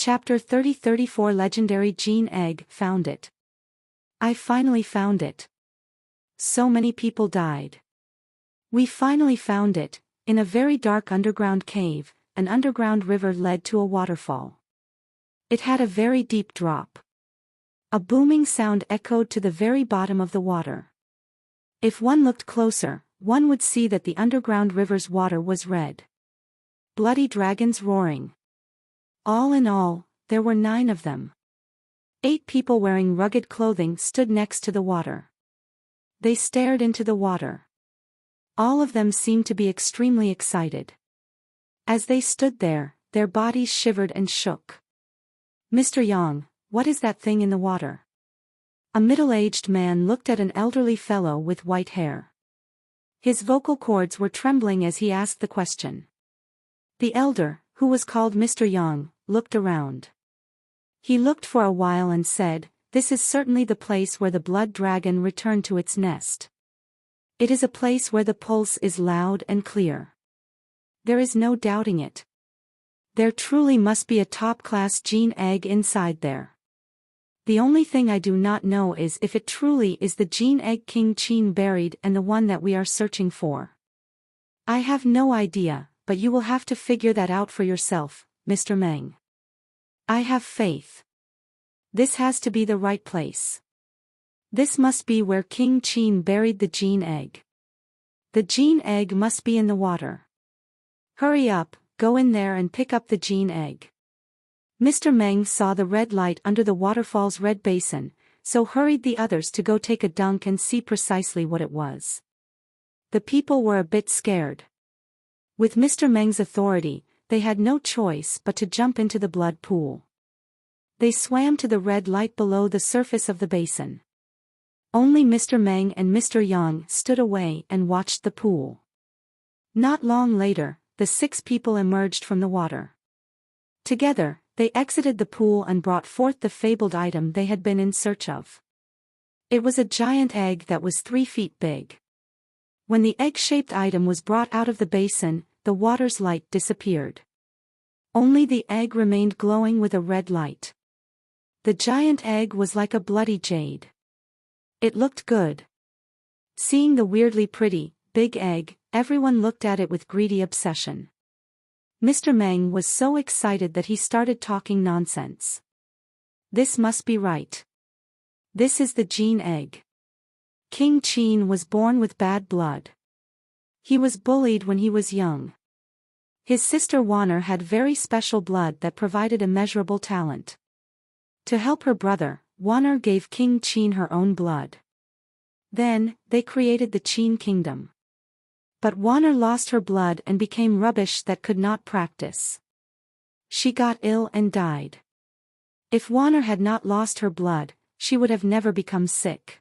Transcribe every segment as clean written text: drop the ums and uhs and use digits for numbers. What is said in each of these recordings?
Chapter 30-34 Legendary Gene Egg. Found it. I finally found it. So many people died. We finally found it. In a very dark underground cave, an underground river led to a waterfall. It had a very deep drop. A booming sound echoed to the very bottom of the water. If one looked closer, one would see that the underground river's water was red. Bloody dragons roaring. All in all, there were 9 of them. 8 people wearing rugged clothing stood next to the water. They stared into the water. All of them seemed to be extremely excited. As they stood there, their bodies shivered and shook. "Mr. Yang, what is that thing in the water?" A middle-aged man looked at an elderly fellow with white hair. His vocal cords were trembling as he asked the question. The elder, who was called Mr. Yang, looked around. He looked for a while and said, "This is certainly the place where the blood dragon returned to its nest. It is a place where the pulse is loud and clear. There is no doubting it. There truly must be a top-class gene egg inside there. The only thing I do not know is if it truly is the gene egg King Qin buried and the one that we are searching for. I have no idea, but you will have to figure that out for yourself, Mr. Meng. I have faith. This has to be the right place. This must be where King Qin buried the gene egg. The gene egg must be in the water. Hurry up, go in there and pick up the gene egg." Mr. Meng saw the red light under the waterfall's red basin, so hurried the others to go take a dunk and see precisely what it was. The people were a bit scared. With Mr. Meng's authority, they had no choice but to jump into the blood pool. They swam to the red light below the surface of the basin. Only Mr. Meng and Mr. Yang stood away and watched the pool. Not long later, the 6 people emerged from the water. Together, they exited the pool and brought forth the fabled item they had been in search of. It was a giant egg that was 3 feet big. When the egg-shaped item was brought out of the basin, the water's light disappeared. Only the egg remained glowing with a red light. The giant egg was like a bloody jade. It looked good. Seeing the weirdly pretty, big egg, everyone looked at it with greedy obsession. Mr. Meng was so excited that he started talking nonsense. "This must be right. This is the gene egg. King Qin was born with bad blood. He was bullied when he was young. His sister Wanner had very special blood that provided immeasurable talent. To help her brother, Wanner gave King Qin her own blood. Then, they created the Qin kingdom. But Wanner lost her blood and became rubbish that could not practice. She got ill and died. If Wanner had not lost her blood, she would have never become sick.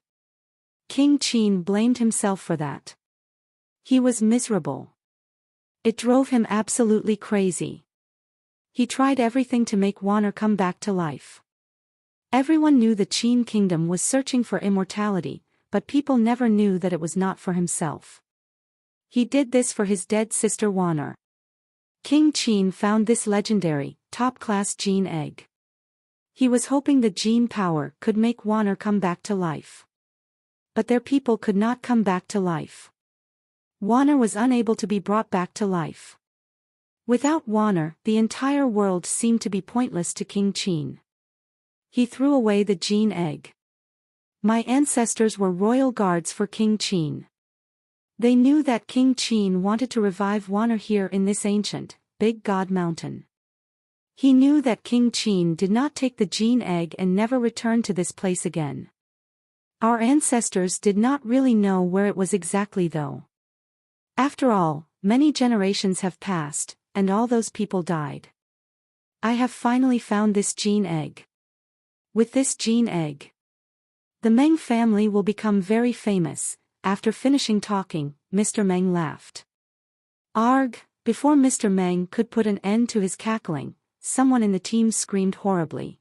King Qin blamed himself for that. He was miserable. It drove him absolutely crazy. He tried everything to make Wanner come back to life. Everyone knew the Qin kingdom was searching for immortality, but people never knew that it was not for himself. He did this for his dead sister Wanner. King Qin found this legendary, top-class gene egg. He was hoping the gene power could make Wanner come back to life. But their people could not come back to life. Wanner was unable to be brought back to life. Without Wanner, the entire world seemed to be pointless to King Qin. He threw away the gene egg. My ancestors were royal guards for King Qin. They knew that King Qin wanted to revive Wanner here in this ancient, big god mountain. He knew that King Qin did not take the gene egg and never returned to this place again. Our ancestors did not really know where it was exactly though. After all, many generations have passed, and all those people died. I have finally found this gene egg. With this gene egg, the Meng family will become very famous. After finishing talking, Mr. Meng laughed. Arg! Before Mr. Meng could put an end to his cackling, someone in the team screamed horribly.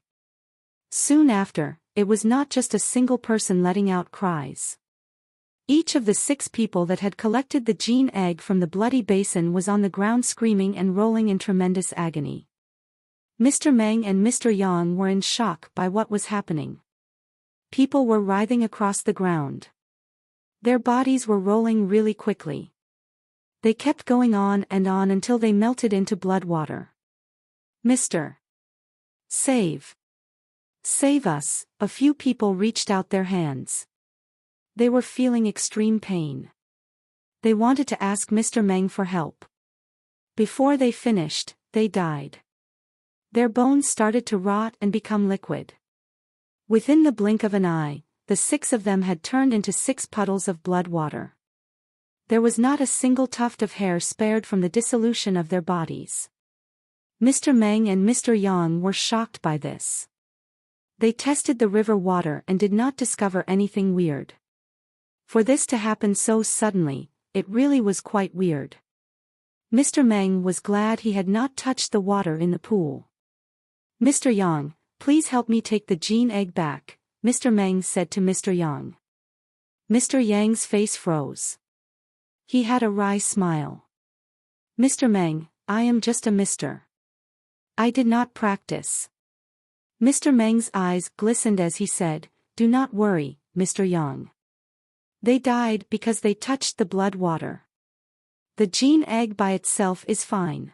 Soon after, it was not just a single person letting out cries. Each of the 6 people that had collected the gene egg from the bloody basin was on the ground screaming and rolling in tremendous agony. Mr. Meng and Mr. Yang were in shock by what was happening. People were writhing across the ground. Their bodies were rolling really quickly. They kept going on and on until they melted into blood water. Mr. Save! Save us! A few people reached out their hands. They were feeling extreme pain. They wanted to ask Mr. Meng for help. Before they finished, they died. Their bones started to rot and become liquid. Within the blink of an eye, the 6 of them had turned into 6 puddles of blood water. There was not a single tuft of hair spared from the dissolution of their bodies. Mr. Meng and Mr. Yang were shocked by this. They tested the river water and did not discover anything weird. For this to happen so suddenly, it really was quite weird. Mr. Meng was glad he had not touched the water in the pool. Mr. Yang, please help me take the gene egg back, Mr. Meng said to Mr. Yang. Mr. Yang's face froze. He had a wry smile. Mr. Meng, I am just a mister. I did not practice. Mr. Meng's eyes glistened as he said, do not worry, Mr. Yang. They died because they touched the blood water. The gene egg by itself is fine.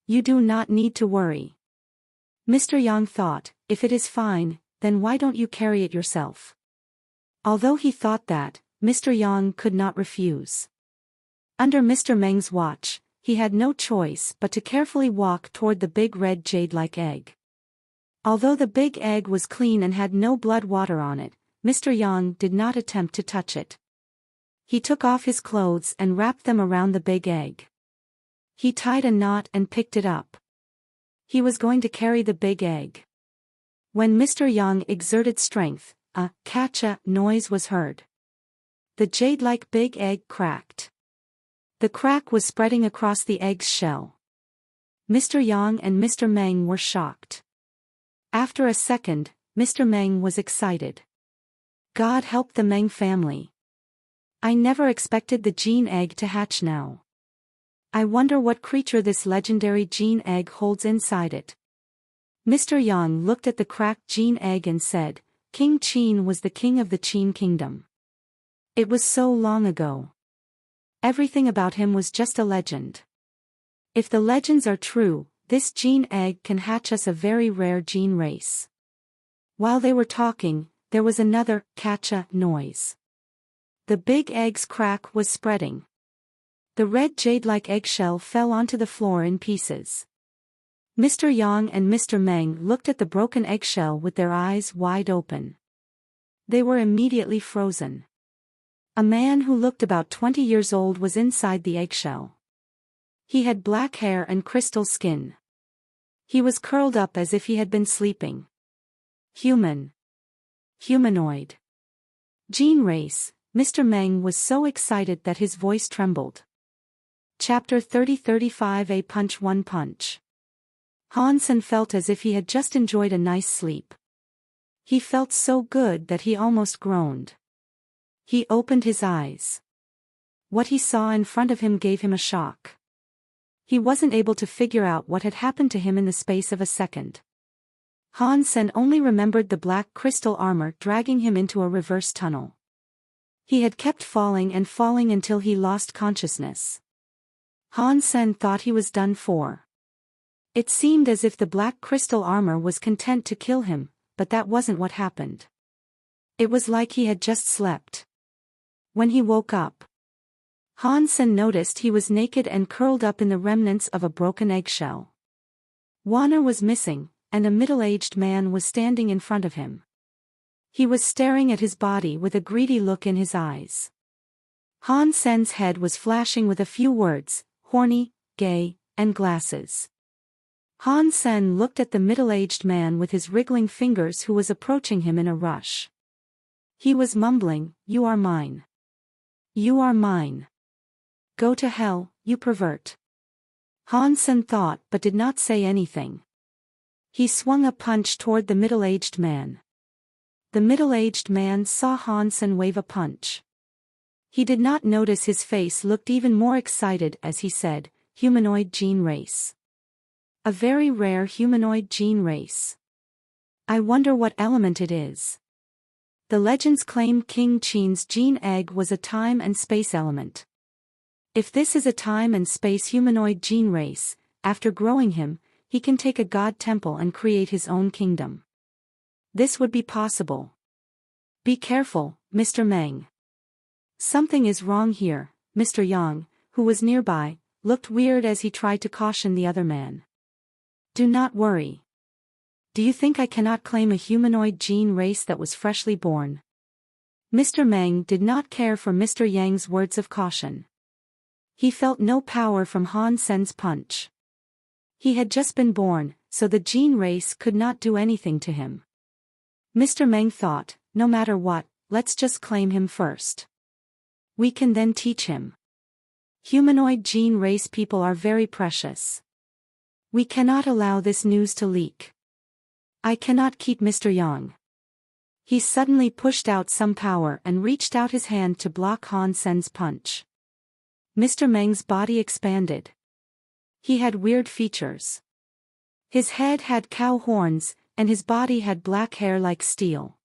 You do not need to worry. Mr. Yang thought, if it is fine, then why don't you carry it yourself? Although he thought that, Mr. Yang could not refuse. Under Mr. Meng's watch, he had no choice but to carefully walk toward the big red jade-like egg. Although the big egg was clean and had no blood water on it, Mr. Yang did not attempt to touch it. He took off his clothes and wrapped them around the big egg. He tied a knot and picked it up. He was going to carry the big egg. When Mr. Yang exerted strength, a catcha noise was heard. The jade-like big egg cracked. The crack was spreading across the egg's shell. Mr. Yang and Mr. Meng were shocked. After a second, Mr. Meng was excited. God help the Meng family. I never expected the gene egg to hatch now. I wonder what creature this legendary gene egg holds inside it. Mr. Yang looked at the cracked gene egg and said, King Qin was the king of the Qin kingdom. It was so long ago. Everything about him was just a legend. If the legends are true, this gene egg can hatch us a very rare gene race. While they were talking, there was another catcha noise. The big egg's crack was spreading. The red jade-like eggshell fell onto the floor in pieces. Mr. Yang and Mr. Meng looked at the broken eggshell with their eyes wide open. They were immediately frozen. A man who looked about 20 years old was inside the eggshell. He had black hair and crystal skin. He was curled up as if he had been sleeping. Human. Humanoid. Gene race. Mr. Meng was so excited that his voice trembled. Chapter 30-35 A Punch One Punch. Hansen felt as if he had just enjoyed a nice sleep. He felt so good that he almost groaned. He opened his eyes. What he saw in front of him gave him a shock. He wasn't able to figure out what had happened to him in the space of a second. Hansen only remembered the black crystal armor dragging him into a reverse tunnel. He had kept falling and falling until he lost consciousness. Hansen thought he was done for. It seemed as if the black crystal armor was content to kill him, but that wasn't what happened. It was like he had just slept. When he woke up, Hansen noticed he was naked and curled up in the remnants of a broken eggshell. Warner was missing, and a middle-aged man was standing in front of him. He was staring at his body with a greedy look in his eyes. Hansen's head was flashing with a few words, horny, gay, and glasses. Hansen looked at the middle-aged man with his wriggling fingers who was approaching him in a rush. He was mumbling, "You are mine. You are mine. Go to hell, you pervert." Hansen thought but did not say anything. He swung a punch toward the middle-aged man. The middle-aged man saw Hansen wave a punch. He did not notice his face looked even more excited as he said, "Humanoid gene race. A very rare humanoid gene race. I wonder what element it is. The legends claim King Qin's gene egg was a time and space element. If this is a time and space humanoid gene race, after growing him, he can take a god temple and create his own kingdom. This would be possible. Be careful, Mr. Meng. Something is wrong here. Mr. Yang, who was nearby, looked weird as he tried to caution the other man. Do not worry. Do you think I cannot claim a humanoid gene race that was freshly born? Mr. Meng did not care for Mr. Yang's words of caution. He felt no power from Han Sen's punch. He had just been born, so the gene race could not do anything to him. Mr. Meng thought, no matter what, let's just claim him first. We can then teach him. Humanoid gene race people are very precious. We cannot allow this news to leak. I cannot keep Mr. Yang. He suddenly pushed out some power and reached out his hand to block Han Sen's punch. Mr. Meng's body expanded. He had weird features. His head had cow horns, and his body had black hair like steel.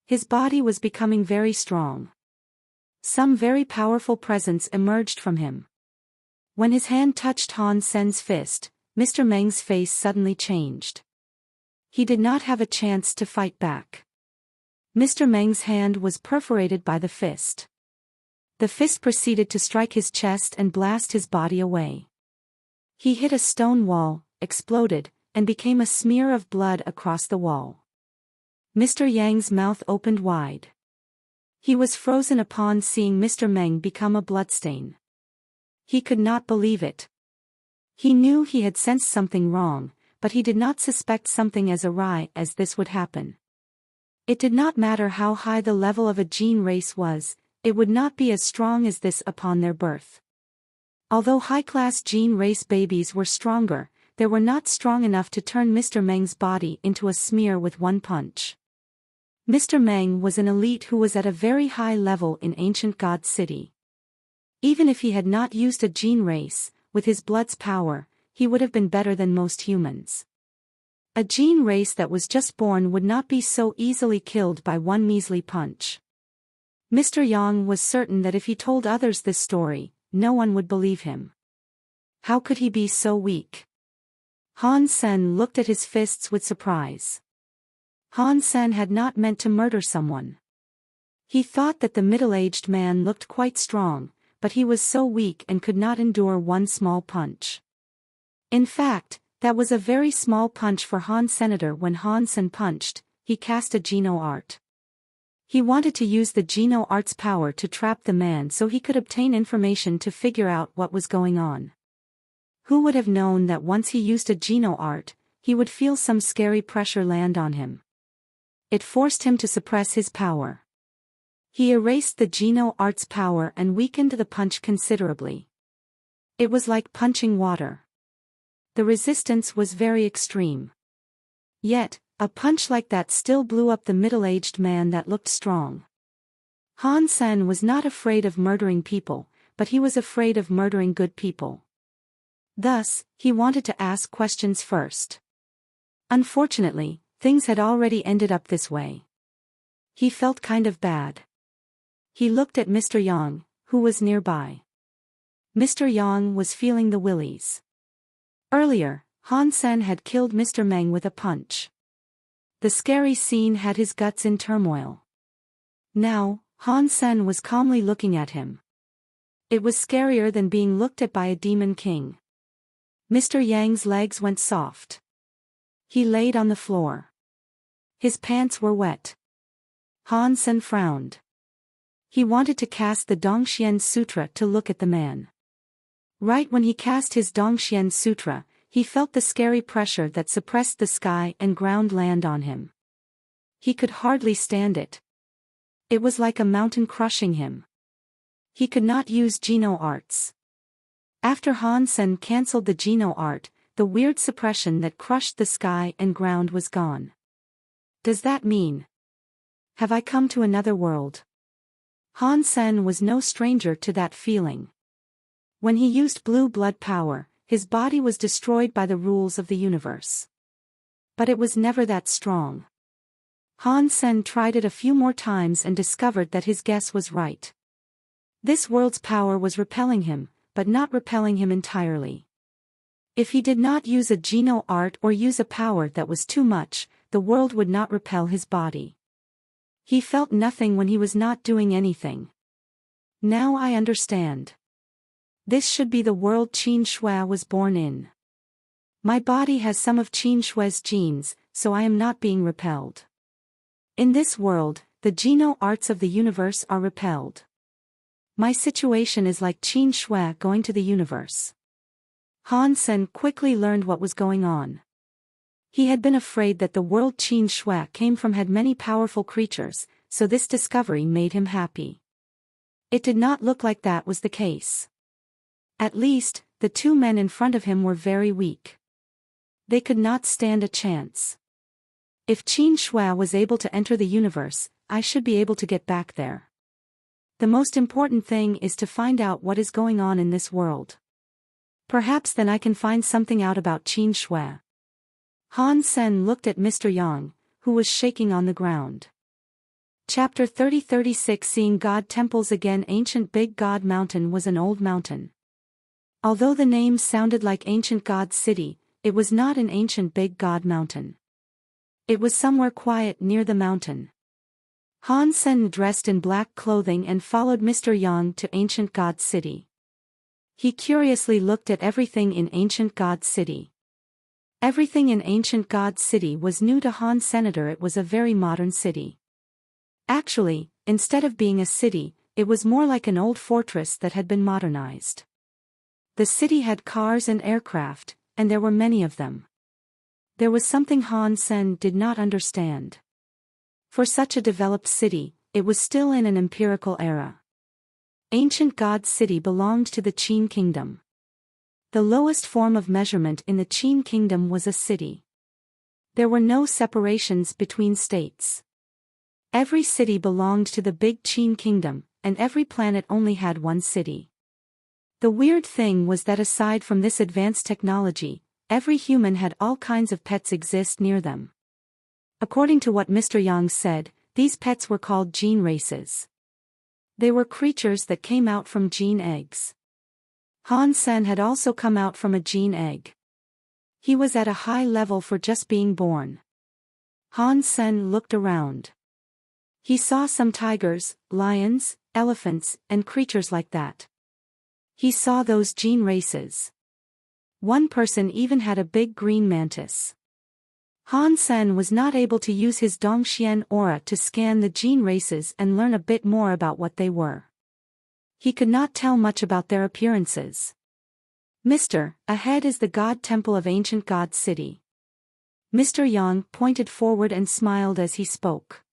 His body was becoming very strong. Some very powerful presence emerged from him. When his hand touched Han Sen's fist, Mr. Meng's face suddenly changed. He did not have a chance to fight back. Mr. Meng's hand was perforated by the fist. The fist proceeded to strike his chest and blast his body away. He hit a stone wall, exploded, and became a smear of blood across the wall. Mr. Yang's mouth opened wide. He was frozen upon seeing Mr. Meng become a bloodstain. He could not believe it. He knew he had sensed something wrong, but he did not suspect something as awry as this would happen. It did not matter how high the level of a gene race was, it would not be as strong as this upon their birth. Although high-class gene race babies were stronger, they were not strong enough to turn Mr. Meng's body into a smear with one punch. Mr. Meng was an elite who was at a very high level in ancient God City. Even if he had not used a gene race, with his blood's power, he would have been better than most humans. A gene race that was just born would not be so easily killed by one measly punch. Mr. Yang was certain that if he told others this story, no one would believe him. How could he be so weak? Han Sen looked at his fists with surprise. Han Sen had not meant to murder someone. He thought that the middle-aged man looked quite strong, but he was so weak and could not endure one small punch. In fact, that was a very small punch for Han Senator. When Han Sen punched, he cast a Geno Art. He wanted to use the Geno Art's power to trap the man so he could obtain information to figure out what was going on. Who would have known that once he used a Geno Art, he would feel some scary pressure land on him? It forced him to suppress his power. He erased the Geno Art's power and weakened the punch considerably. It was like punching water. The resistance was very extreme. Yet, a punch like that still blew up the middle-aged man that looked strong. Han Sen was not afraid of murdering people, but he was afraid of murdering good people. Thus, he wanted to ask questions first. Unfortunately, things had already ended up this way. He felt kind of bad. He looked at Mr. Yang, who was nearby. Mr. Yang was feeling the willies. Earlier, Han Sen had killed Mr. Meng with a punch. The scary scene had his guts in turmoil. Now, Han Sen was calmly looking at him. It was scarier than being looked at by a demon king. Mr. Yang's legs went soft. He laid on the floor. His pants were wet. Han Sen frowned. He wanted to cast the Dongxian Sutra to look at the man. Right when he cast his Dongxian Sutra, he felt the scary pressure that suppressed the sky and ground land on him. He could hardly stand it. It was like a mountain crushing him. He could not use Geno Arts. After Han Sen cancelled the Geno Art, the weird suppression that crushed the sky and ground was gone. Does that mean? Have I come to another world? Han Sen was no stranger to that feeling. When he used blue blood power, his body was destroyed by the rules of the universe. But it was never that strong. Han Sen tried it a few more times and discovered that his guess was right. This world's power was repelling him, but not repelling him entirely. If he did not use a Geno art or use a power that was too much, the world would not repel his body. He felt nothing when he was not doing anything. Now I understand. This should be the world Qin Shui was born in. My body has some of Qin Shui's genes, so I am not being repelled. In this world, the Geno arts of the universe are repelled. My situation is like Qin Shui going to the universe. Han Sen quickly learned what was going on. He had been afraid that the world Qin Shui came from had many powerful creatures, so this discovery made him happy. It did not look like that was the case. At least, the two men in front of him were very weak. They could not stand a chance. If Qin Shui was able to enter the universe, I should be able to get back there. The most important thing is to find out what is going on in this world. Perhaps then I can find something out about Qin Shui. Han Sen looked at Mr. Yang, who was shaking on the ground. Chapter 30-36 Seeing God Temples Again. Ancient Big God Mountain was an old mountain. Although the name sounded like Ancient God City, it was not an ancient Big God Mountain. It was somewhere quiet near the mountain. Han Sen dressed in black clothing and followed Mr. Yang to Ancient God City. He curiously looked at everything in Ancient God City. Everything in Ancient God City was new to Han Senator. It was a very modern city. Actually, instead of being a city, it was more like an old fortress that had been modernized. The city had cars and aircraft, and there were many of them. There was something Han Sen did not understand. For such a developed city, it was still in an empirical era. Ancient God City belonged to the Qin Kingdom. The lowest form of measurement in the Qin Kingdom was a city. There were no separations between states. Every city belonged to the big Qin Kingdom, and every planet only had one city. The weird thing was that aside from this advanced technology, every human had all kinds of pets exist near them. According to what Mr. Yang said, these pets were called gene races. They were creatures that came out from gene eggs. Han Sen had also come out from a gene egg. He was at a high level for just being born. Han Sen looked around. He saw some tigers, lions, elephants, and creatures like that. He saw those gene races. One person even had a big green mantis. Han Sen was not able to use his Dongxian aura to scan the gene races and learn a bit more about what they were. He could not tell much about their appearances. Mr. Ahead is the God Temple of Ancient God City. Mr. Yang pointed forward and smiled as he spoke.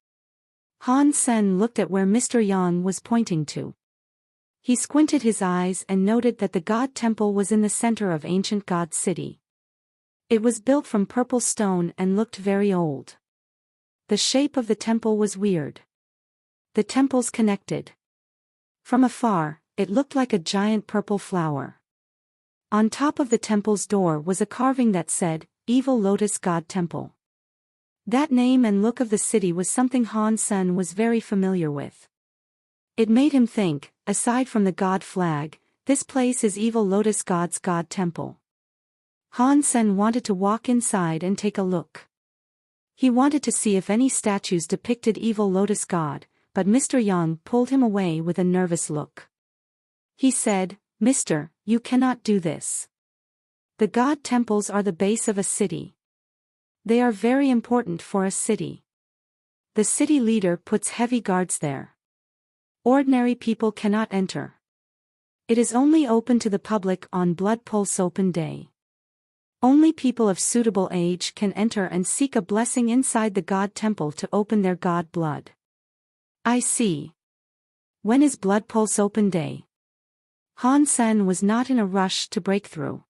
Han Sen looked at where Mr. Yang was pointing to. He squinted his eyes and noted that the God Temple was in the center of Ancient God City. It was built from purple stone and looked very old. The shape of the temple was weird. The temples connected. From afar, it looked like a giant purple flower. On top of the temple's door was a carving that said, Evil Lotus God Temple. That name and look of the city was something Han Sen was very familiar with. It made him think, aside from the God flag, this place is Evil Lotus God's God Temple. Han Sen wanted to walk inside and take a look. He wanted to see if any statues depicted Evil Lotus God, but Mr. Yang pulled him away with a nervous look. He said, Mister, you cannot do this. The God temples are the base of a city. They are very important for a city. The city leader puts heavy guards there. Ordinary people cannot enter. It is only open to the public on Blood Pulse Open Day. Only people of suitable age can enter and seek a blessing inside the God Temple to open their God blood. I see. When is Blood Pulse Open Day? Han Sen was not in a rush to break through.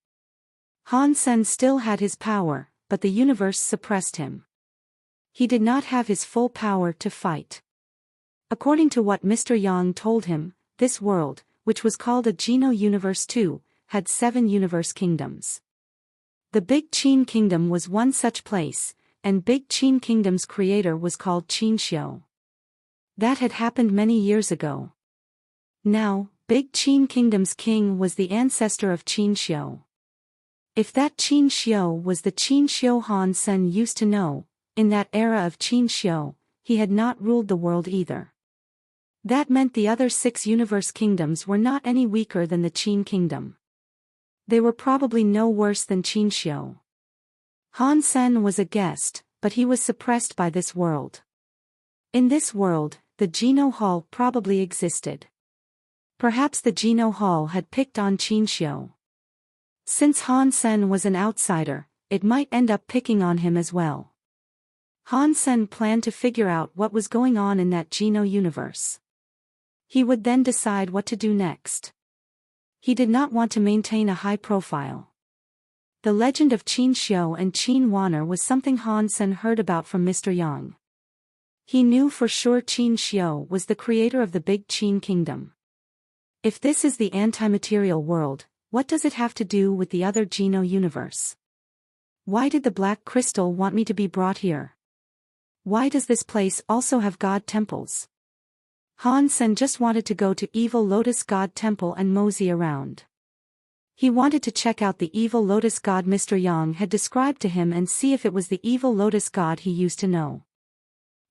Han Sen still had his power, but the universe suppressed him. He did not have his full power to fight. According to what Mr. Yang told him, this world, which was called a Geno Universe 2, had 7 universe kingdoms. The Big Qin Kingdom was one such place, and Big Qin Kingdom's creator was called Qin Xiu. That had happened many years ago. Now, Big Qin Kingdom's king was the ancestor of Qin Xiu. If that Qin Xiu was the Qin Xiu Han Sen used to know, in that era of Qin Xiu, he had not ruled the world either. That meant the other 6 universe kingdoms were not any weaker than the Qin Kingdom. They were probably no worse than Qin Xiu. Han Sen was a guest, but he was suppressed by this world. In this world, the Geno Hall probably existed. Perhaps the Geno Hall had picked on Qin Xiu. Since Han Sen was an outsider, it might end up picking on him as well. Han Sen planned to figure out what was going on in that Geno universe. He would then decide what to do next. He did not want to maintain a high profile. The legend of Qin Xiu and Qin Wan'er was something Han Sen heard about from Mr. Yang. He knew for sure Qin Xiu was the creator of the Big Qin Kingdom. If this is the anti-material world, what does it have to do with the other Geno universe? Why did the black crystal want me to be brought here? Why does this place also have god temples? Han Sen just wanted to go to Evil Lotus God Temple and mosey around. He wanted to check out the Evil Lotus God Mr. Yang had described to him and see if it was the Evil Lotus God he used to know.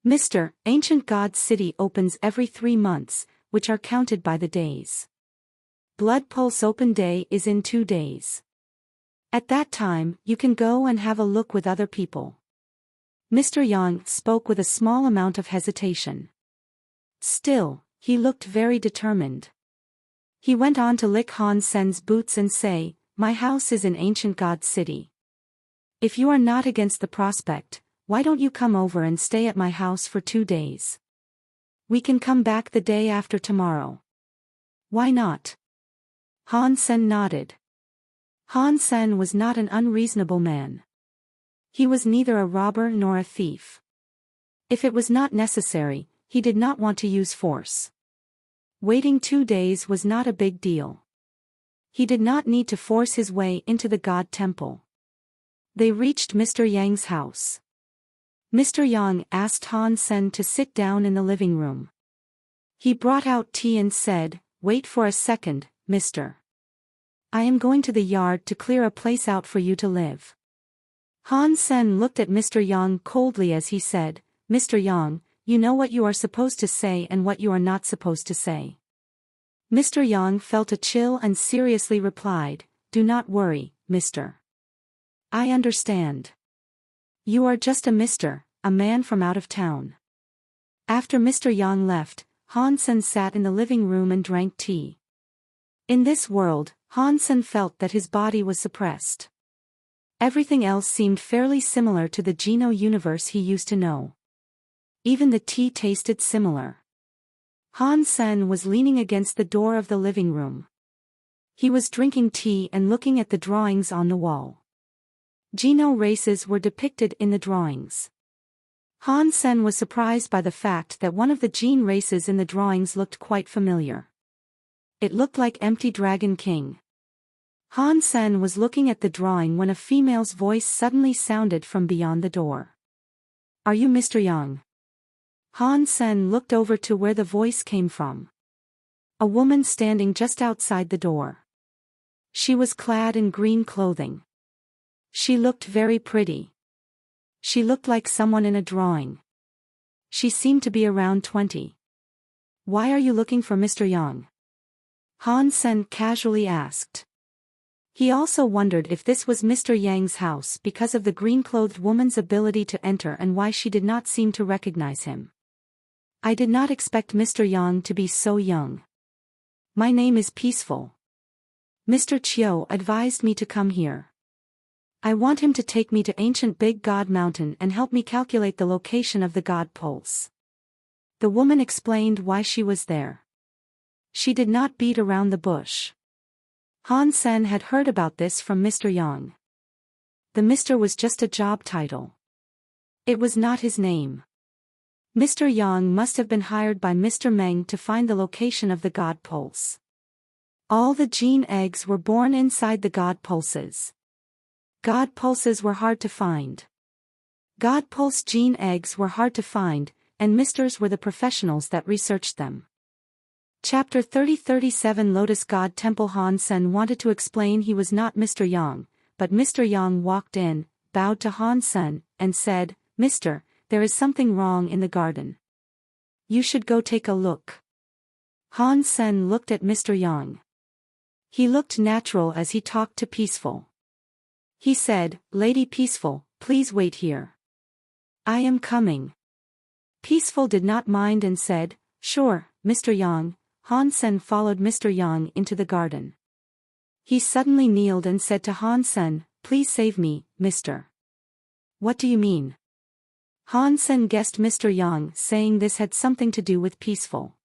Mr. Ancient God's city opens every 3 months, which are counted by the days. Blood Pulse Open Day is in 2 days. At that time, you can go and have a look with other people. Mr. Yang spoke with a small amount of hesitation. Still, he looked very determined. He went on to lick Han Sen's boots and say, "My house is in Ancient God's city. If you are not against the prospect, why don't you come over and stay at my house for 2 days? We can come back the day after tomorrow. Why not?" Han Sen nodded. Han Sen was not an unreasonable man. He was neither a robber nor a thief. If it was not necessary, he did not want to use force. Waiting 2 days was not a big deal. He did not need to force his way into the God Temple. They reached Mr. Yang's house. Mr. Yang asked Han Sen to sit down in the living room. He brought out tea and said, "Wait for a second, mister. I am going to the yard to clear a place out for you to live." Han Sen looked at Mr. Yang coldly as he said, "Mr. Yang, you know what you are supposed to say and what you are not supposed to say." Mr. Yang felt a chill and seriously replied, "Do not worry, mister. I understand. You are just a mister, a man from out of town." After Mr. Yang left, Han Sen sat in the living room and drank tea. In this world, Han Sen felt that his body was suppressed. Everything else seemed fairly similar to the Geno universe he used to know. Even the tea tasted similar. Han Sen was leaning against the door of the living room. He was drinking tea and looking at the drawings on the wall. Geno races were depicted in the drawings. Han Sen was surprised by the fact that one of the gene races in the drawings looked quite familiar. It looked like Empty Dragon King. Han Sen was looking at the drawing when a female's voice suddenly sounded from beyond the door. "Are you Mr. Yang?" Han Sen looked over to where the voice came from. A woman standing just outside the door. She was clad in green clothing. She looked very pretty. She looked like someone in a drawing. She seemed to be around 20. "Why are you looking for Mr. Yang?" Han Sen casually asked. He also wondered if this was Mr. Yang's house because of the green-clothed woman's ability to enter and why she did not seem to recognize him. "I did not expect Mr. Yang to be so young. My name is Peaceful. Mr. Chiu advised me to come here. I want him to take me to ancient Big God Mountain and help me calculate the location of the God Pulse." The woman explained why she was there. She did not beat around the bush. Han Sen had heard about this from Mr. Yang. The Mr. was just a job title. It was not his name. Mr. Yang must have been hired by Mr. Meng to find the location of the God Pulse. All the gene eggs were born inside the God pulses. God pulses were hard to find. God pulse gene eggs were hard to find, and misters were the professionals that researched them. Chapter 30-37 Lotus God Temple. Han Sen wanted to explain he was not Mr. Yang, but Mr. Yang walked in, bowed to Han Sen, and said, "Mister, there is something wrong in the garden. You should go take a look." Han Sen looked at Mr. Yang. He looked natural as he talked to Peaceful. He said, "Lady Peaceful, please wait here. I am coming." Peaceful did not mind and said, "Sure, Mr. Yang." Han Sen followed Mr. Yang into the garden. He suddenly kneeled and said to Han Sen, "Please save me, mister." "What do you mean?" Han Sen guessed Mr. Yang saying this had something to do with Peaceful.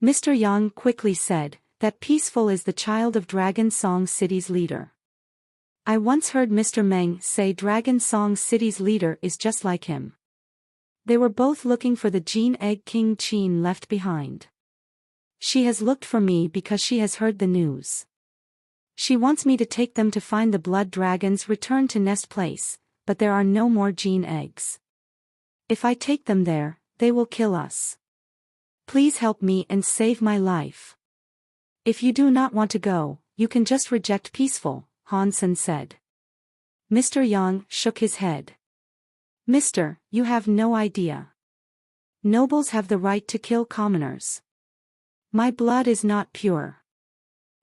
Mr. Yang quickly said, "That Peaceful is the child of Dragon Song City's leader. I once heard Mr. Meng say Dragon Song City's leader is just like him." They were both looking for the gene egg King Qin left behind. "She has looked for me because she has heard the news. She wants me to take them to find the blood dragon's return to nest place, but there are no more gene eggs. If I take them there, they will kill us. Please help me and save my life. If you do not want to go, you can just reject Peaceful," Han Sen said. Mr. Yang shook his head. "Mister, you have no idea. Nobles have the right to kill commoners. My blood is not pure.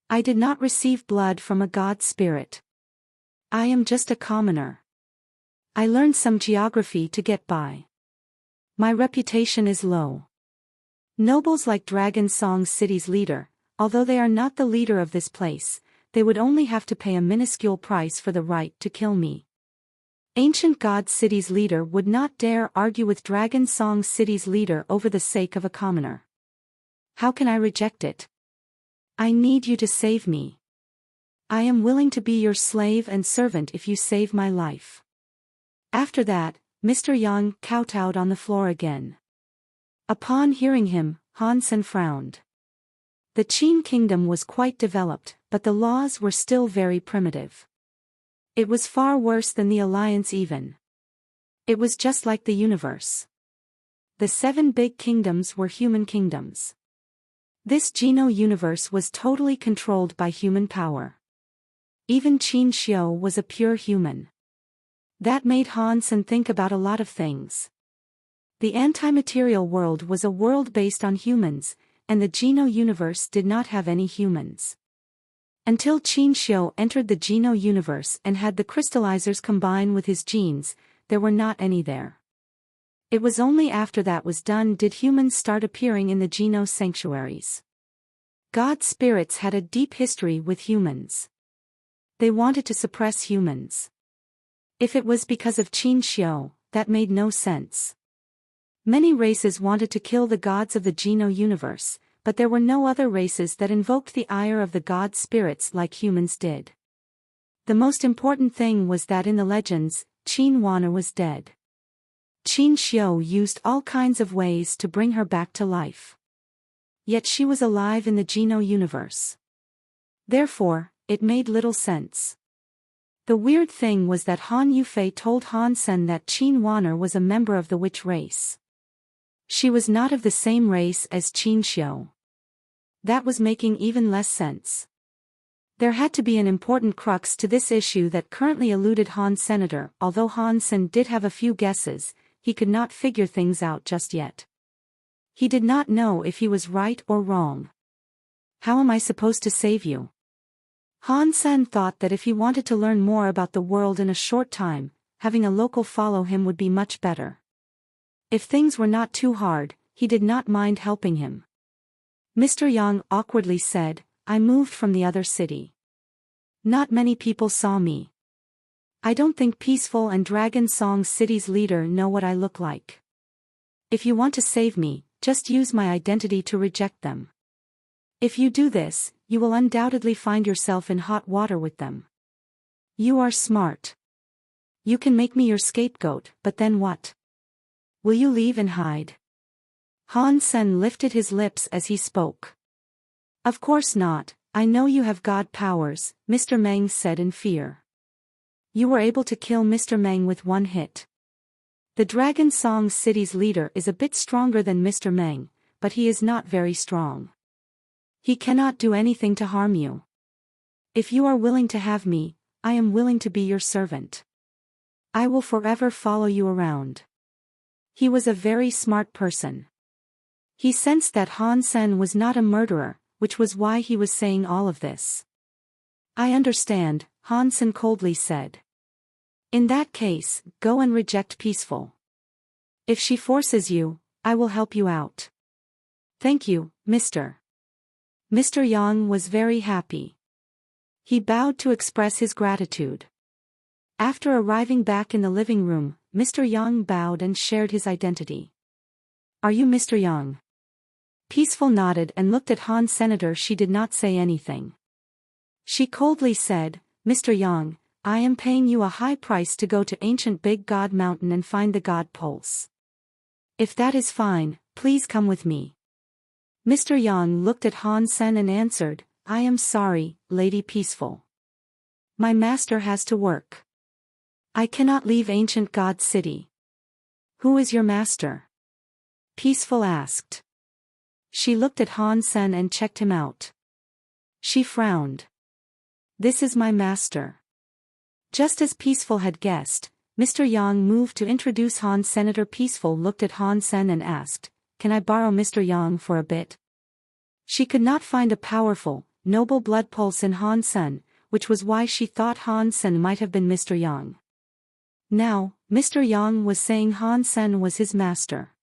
I did not receive blood from a god spirit. I am just a commoner. I learned some geography to get by. My reputation is low. Nobles like Dragon Song City's leader, although they are not the leader of this place, they would only have to pay a minuscule price for the right to kill me. Ancient God City's leader would not dare argue with Dragon Song City's leader over the sake of a commoner. How can I reject it? I need you to save me. I am willing to be your slave and servant if you save my life." After that, Mr. Yang kowtowed on the floor again. Upon hearing him, Han Sen frowned. The Qin kingdom was quite developed, but the laws were still very primitive. It was far worse than the alliance even. It was just like the universe. The 7 big kingdoms were human kingdoms. This Geno universe was totally controlled by human power. Even Qin Xiu was a pure human. That made Han Sen think about a lot of things. The anti-material world was a world based on humans, and the Geno universe did not have any humans. Until Qin Xiu entered the Geno universe and had the crystallizers combine with his genes, there were not any there. It was only after that was done did humans start appearing in the Geno sanctuaries. God spirits had a deep history with humans. They wanted to suppress humans. If it was because of Qin Xiu, that made no sense. Many races wanted to kill the gods of the Geno universe, but there were no other races that invoked the ire of the god spirits like humans did. The most important thing was that in the legends, Qin Wana was dead. Qin Xiu used all kinds of ways to bring her back to life. Yet she was alive in the Geno universe. Therefore, it made little sense. The weird thing was that Han Yufei told Han Sen that Qin Wana was a member of the witch race. She was not of the same race as Qin Xiu. That was making even less sense. There had to be an important crux to this issue that currently eluded Han Senator. Although Han Sen did have a few guesses, he could not figure things out just yet. He did not know if he was right or wrong. How am I supposed to save you? Han Sen thought that if he wanted to learn more about the world in a short time, having a local follow him would be much better. If things were not too hard, he did not mind helping him. Mr. Yang awkwardly said, "I moved from the other city. Not many people saw me. I don't think Peaceful and Dragon Song City's leader know what I look like. If you want to save me, just use my identity to reject them. If you do this, you will undoubtedly find yourself in hot water with them. You are smart. You can make me your scapegoat, but then what? Will you leave and hide?" Han Sen lifted his lips as he spoke. "Of course not, I know you have god powers, Mr. Meng said in fear. You were able to kill Mr. Meng with one hit. The Dragon Song City's leader is a bit stronger than Mr. Meng, but he is not very strong. He cannot do anything to harm you. If you are willing to have me, I am willing to be your servant. I will forever follow you around. He was a very smart person. He sensed that Han Sen was not a murderer, which was why he was saying all of this. I understand, Han Sen coldly said. In that case, go and reject Peaceful. If she forces you, I will help you out. Thank you, Mr. Mr. Yang was very happy. He bowed to express his gratitude. After arriving back in the living room, Mr. Yang bowed and shared his identity. Are you Mr. Yang? Peaceful nodded and looked at Han Senator. She did not say anything. She coldly said, Mr. Yang, I am paying you a high price to go to ancient Big God Mountain and find the God Pulse. If that is fine, please come with me. Mr. Yang looked at Han Sen and answered, I am sorry, Lady Peaceful. My master has to work. I cannot leave ancient God City. Who is your master? Peaceful asked. She looked at Han Sen and checked him out. She frowned. This is my master. Just as Peaceful had guessed, Mr. Yang moved to introduce Han. Senator Peaceful looked at Han Sen and asked, Can I borrow Mr. Yang for a bit? She could not find a powerful, noble blood pulse in Han Sen, which was why she thought Han Sen might have been Mr. Yang. Now, Mr. Yang was saying Han Sen was his master.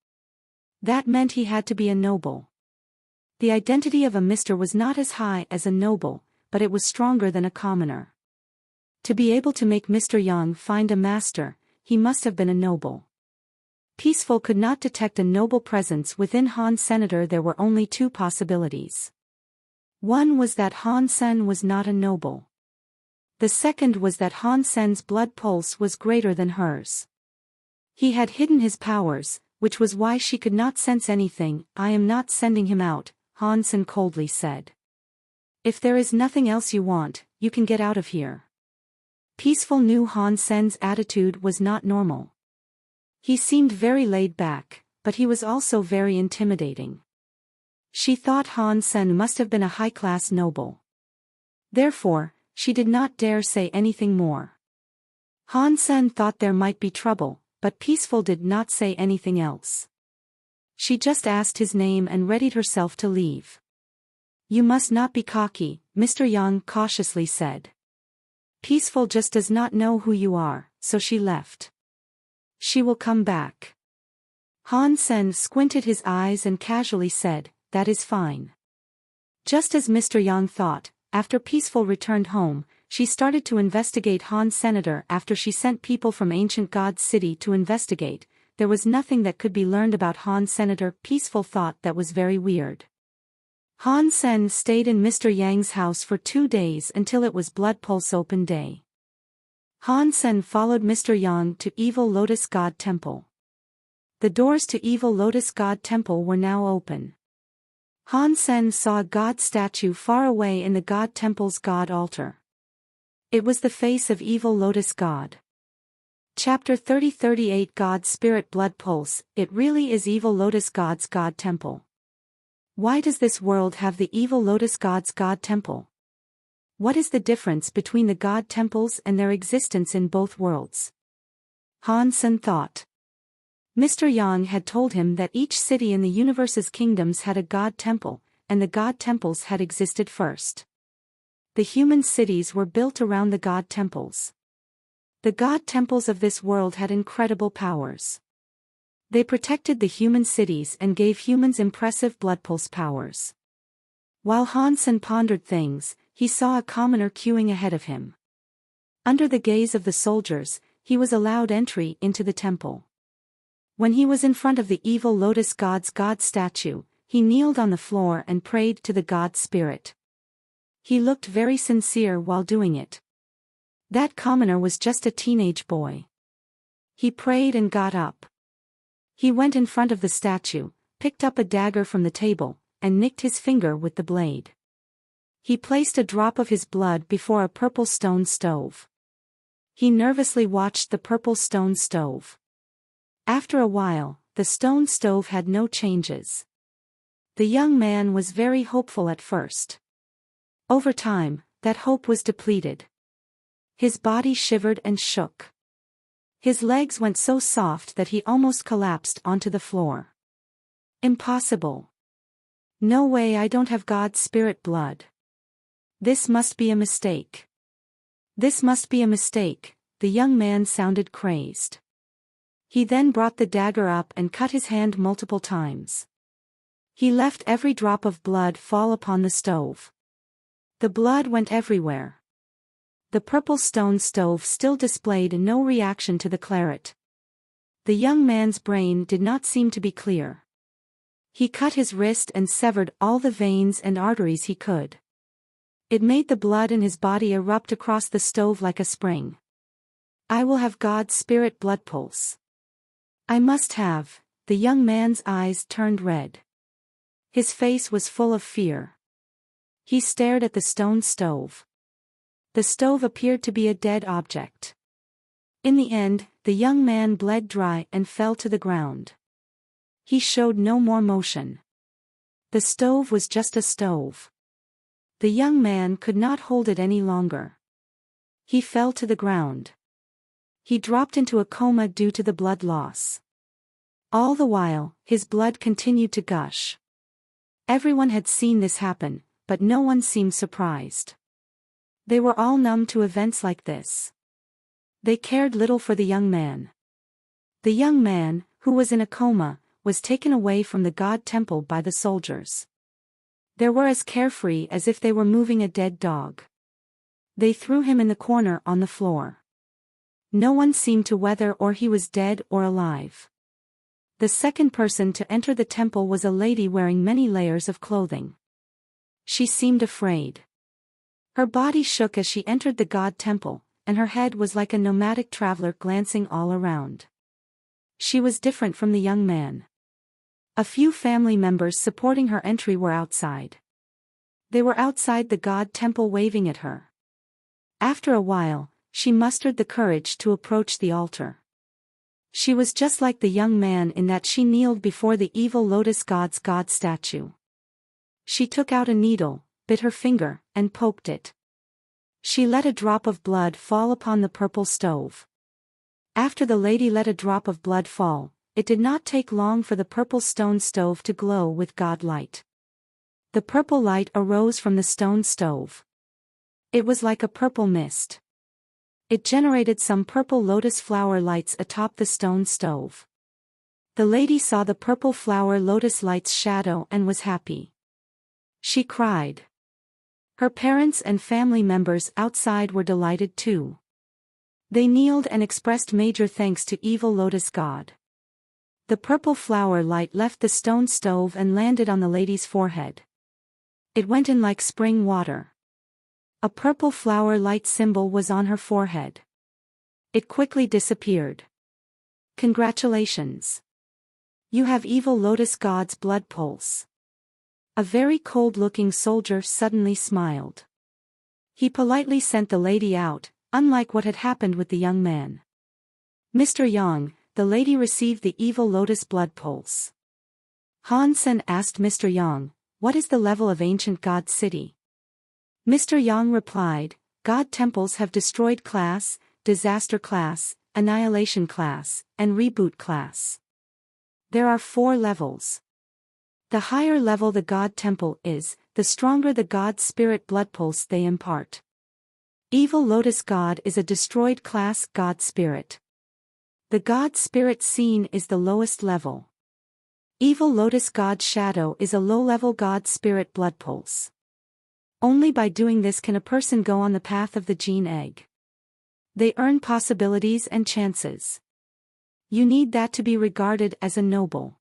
That meant he had to be a noble. The identity of a Mr. was not as high as a noble, but it was stronger than a commoner. To be able to make Mr. Yang find a master, he must have been a noble. Peaceful could not detect a noble presence within Han Senator. There were only two possibilities. One was that Han Sen was not a noble. The second was that Han Sen's blood pulse was greater than hers. He had hidden his powers, which was why she could not sense anything. I am not sending him out, Han Sen coldly said. If there is nothing else you want, you can get out of here. Peaceful knew Han Sen's attitude was not normal. He seemed very laid back, but he was also very intimidating. She thought Han Sen must have been a high-class noble. Therefore, she did not dare say anything more. Han Sen thought there might be trouble, but Peaceful did not say anything else. She just asked his name and readied herself to leave. You must not be cocky, Mr. Yang cautiously said. Peaceful just does not know who you are, so she left. She will come back. Han Sen squinted his eyes and casually said, That is fine. Just as Mr. Yang thought, after Peaceful returned home, she started to investigate Han Senator. After she sent people from ancient God City to investigate, there was nothing that could be learned about Han Senator. Peaceful thought that was very weird. Han Sen stayed in Mr. Yang's house for 2 days until it was Blood Pulse Open Day. Han Sen followed Mr. Yang to Evil Lotus God Temple. The doors to Evil Lotus God Temple were now open. Han Sen saw a god statue far away in the God Temple's God altar. It was the face of Evil Lotus God. Chapter 30-38 God Spirit Blood Pulse. It really is Evil Lotus God's God Temple. Why does this world have the Evil Lotus God's God Temple? What is the difference between the God Temples and their existence in both worlds? Han Sen thought. Mr. Yang had told him that each city in the universe's kingdoms had a God Temple, and the God Temples had existed first. The human cities were built around the God Temples. The God Temples of this world had incredible powers. They protected the human cities and gave humans impressive blood pulse powers. While Han Sen pondered things, he saw a commoner queuing ahead of him. Under the gaze of the soldiers, he was allowed entry into the temple. When he was in front of the Evil Lotus God's God statue, he kneeled on the floor and prayed to the God Spirit. He looked very sincere while doing it. That commoner was just a teenage boy. He prayed and got up. He went in front of the statue, picked up a dagger from the table, and nicked his finger with the blade. He placed a drop of his blood before a purple stone stove. He nervously watched the purple stone stove. After a while, the stone stove had no changes. The young man was very hopeful at first. Over time, that hope was depleted. His body shivered and shook. His legs went so soft that he almost collapsed onto the floor. Impossible. No way, I don't have God's spirit blood. This must be a mistake. This must be a mistake, the young man sounded crazed. He then brought the dagger up and cut his hand multiple times. He left every drop of blood fall upon the stove. The blood went everywhere. The purple stone stove still displayed no reaction to the claret. The young man's brain did not seem to be clear. He cut his wrist and severed all the veins and arteries he could. It made the blood in his body erupt across the stove like a spring. I will have God's spirit blood pulse. I must have. The young man's eyes turned red. His face was full of fear. He stared at the stone stove. The stove appeared to be a dead object. In the end, the young man bled dry and fell to the ground. He showed no more motion. The stove was just a stove. The young man could not hold it any longer. He fell to the ground. He dropped into a coma due to the blood loss. All the while, his blood continued to gush. Everyone had seen this happen, but no one seemed surprised. They were all numb to events like this. They cared little for the young man. The young man, who was in a coma, was taken away from the God temple by the soldiers. They were as carefree as if they were moving a dead dog. They threw him in the corner on the floor. No one seemed to whether or he was dead or alive. The second person to enter the temple was a lady wearing many layers of clothing. She seemed afraid. Her body shook as she entered the God temple, and her head was like a nomadic traveler glancing all around. She was different from the young man. A few family members supporting her entry were outside. They were outside the God temple waving at her. After a while, she mustered the courage to approach the altar. She was just like the young man in that she kneeled before the evil lotus god's God statue. She took out a needle, bit her finger, and poked it. She let a drop of blood fall upon the purple stove. After the lady let a drop of blood fall, it did not take long for the purple stone stove to glow with God light. The purple light arose from the stone stove. It was like a purple mist. It generated some purple lotus flower lights atop the stone stove. The lady saw the purple flower lotus light's shadow and was happy. She cried. Her parents and family members outside were delighted too. They kneeled and expressed major thanks to evil lotus god. The purple flower light left the stone stove and landed on the lady's forehead. It went in like spring water. A purple flower light symbol was on her forehead. It quickly disappeared. Congratulations. You have evil lotus god's blood pulse. A very cold-looking soldier suddenly smiled. He politely sent the lady out, unlike what had happened with the young man. Mr. Yang, the lady received the evil lotus blood pulse. Han Sen asked Mr. Yang, what is the level of ancient God city? Mr. Yang replied, God temples have destroyed class, disaster class, annihilation class, and reboot class. There are 4 levels. The higher level the God temple is, the stronger the God spirit blood pulse they impart. Evil lotus god is a destroyed class God spirit. The God spirit seen is the lowest level. Evil lotus god shadow is a low-level God spirit blood pulse. Only by doing this can a person go on the path of the gene egg. They earn possibilities and chances. You need that to be regarded as a noble.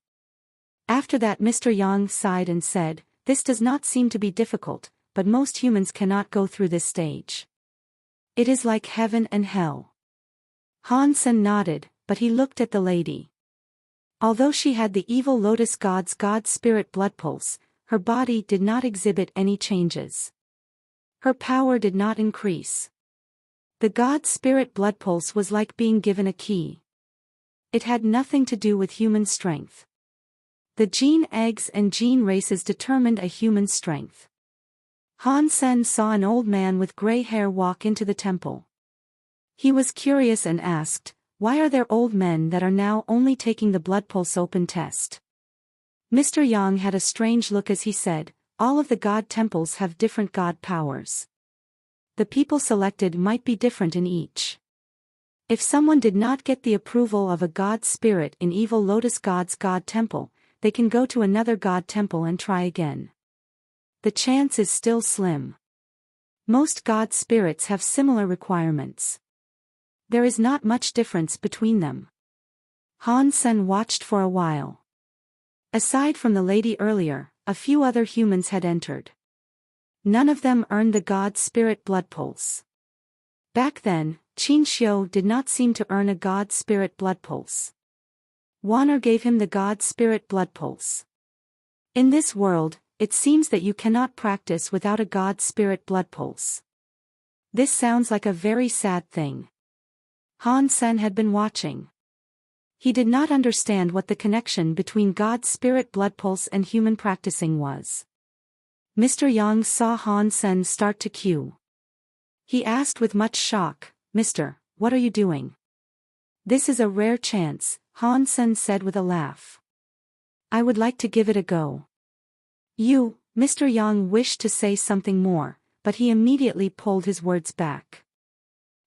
After that Mr. Yang sighed and said, this does not seem to be difficult, but most humans cannot go through this stage. It is like heaven and hell. Han Sen nodded, but he looked at the lady. Although she had the evil lotus god's God spirit blood pulse, her body did not exhibit any changes. Her power did not increase. The God Spirit blood pulse was like being given a key. It had nothing to do with human strength. The gene eggs and gene races determined a human strength. Han Sen saw an old man with gray hair walk into the temple. He was curious and asked, "Why are there old men that are now only taking the blood pulse open test?" Mr. Yang had a strange look as he said, "All of the God temples have different God powers. The people selected might be different in each. If someone did not get the approval of a God spirit in Evil Lotus God's God temple, they can go to another God temple and try again. The chance is still slim. Most God spirits have similar requirements. There is not much difference between them." Han Sen watched for a while. Aside from the lady earlier, a few other humans had entered. None of them earned the God Spirit blood pulse. Back then, Qin Xiu did not seem to earn a God Spirit blood pulse. Wanner gave him the God Spirit blood pulse. In this world, it seems that you cannot practice without a God Spirit blood pulse. This sounds like a very sad thing. Han Sen had been watching. He did not understand what the connection between God Spirit blood pulse and human practicing was. Mr. Yang saw Han Sen start to cue. He asked with much shock, "Mister, what are you doing?" "This is a rare chance," Han Sen said with a laugh. "I would like to give it a go." Mr. Yang wished to say something more, but he immediately pulled his words back.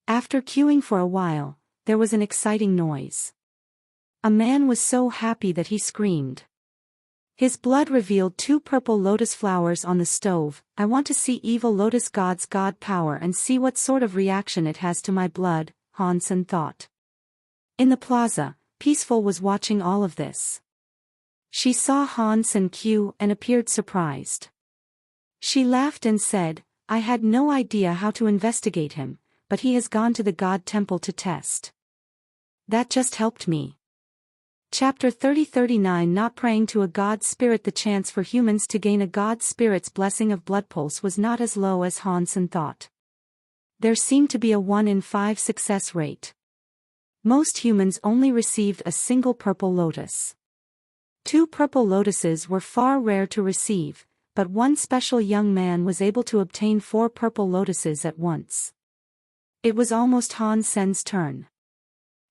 After queuing for a while, there was an exciting noise. A man was so happy that he screamed. His blood revealed 2 purple lotus flowers on the stove. "I want to see Evil Lotus God's God power and see what sort of reaction it has to my blood," Han Sen thought. In the plaza, Peaceful was watching all of this. She saw Han Sen queue and appeared surprised. She laughed and said, "I had no idea how to investigate him, but he has gone to the God temple to test. That just helped me." Chapter 30-39 Not praying to a God spirit. The chance for humans to gain a God spirit's blessing of blood pulse was not as low as Han Sen thought. There seemed to be a 1 in 5 success rate. Most humans only received a single purple lotus. 2 purple lotuses were far rare to receive, but one special young man was able to obtain 4 purple lotuses at once. It was almost Han Sen's turn.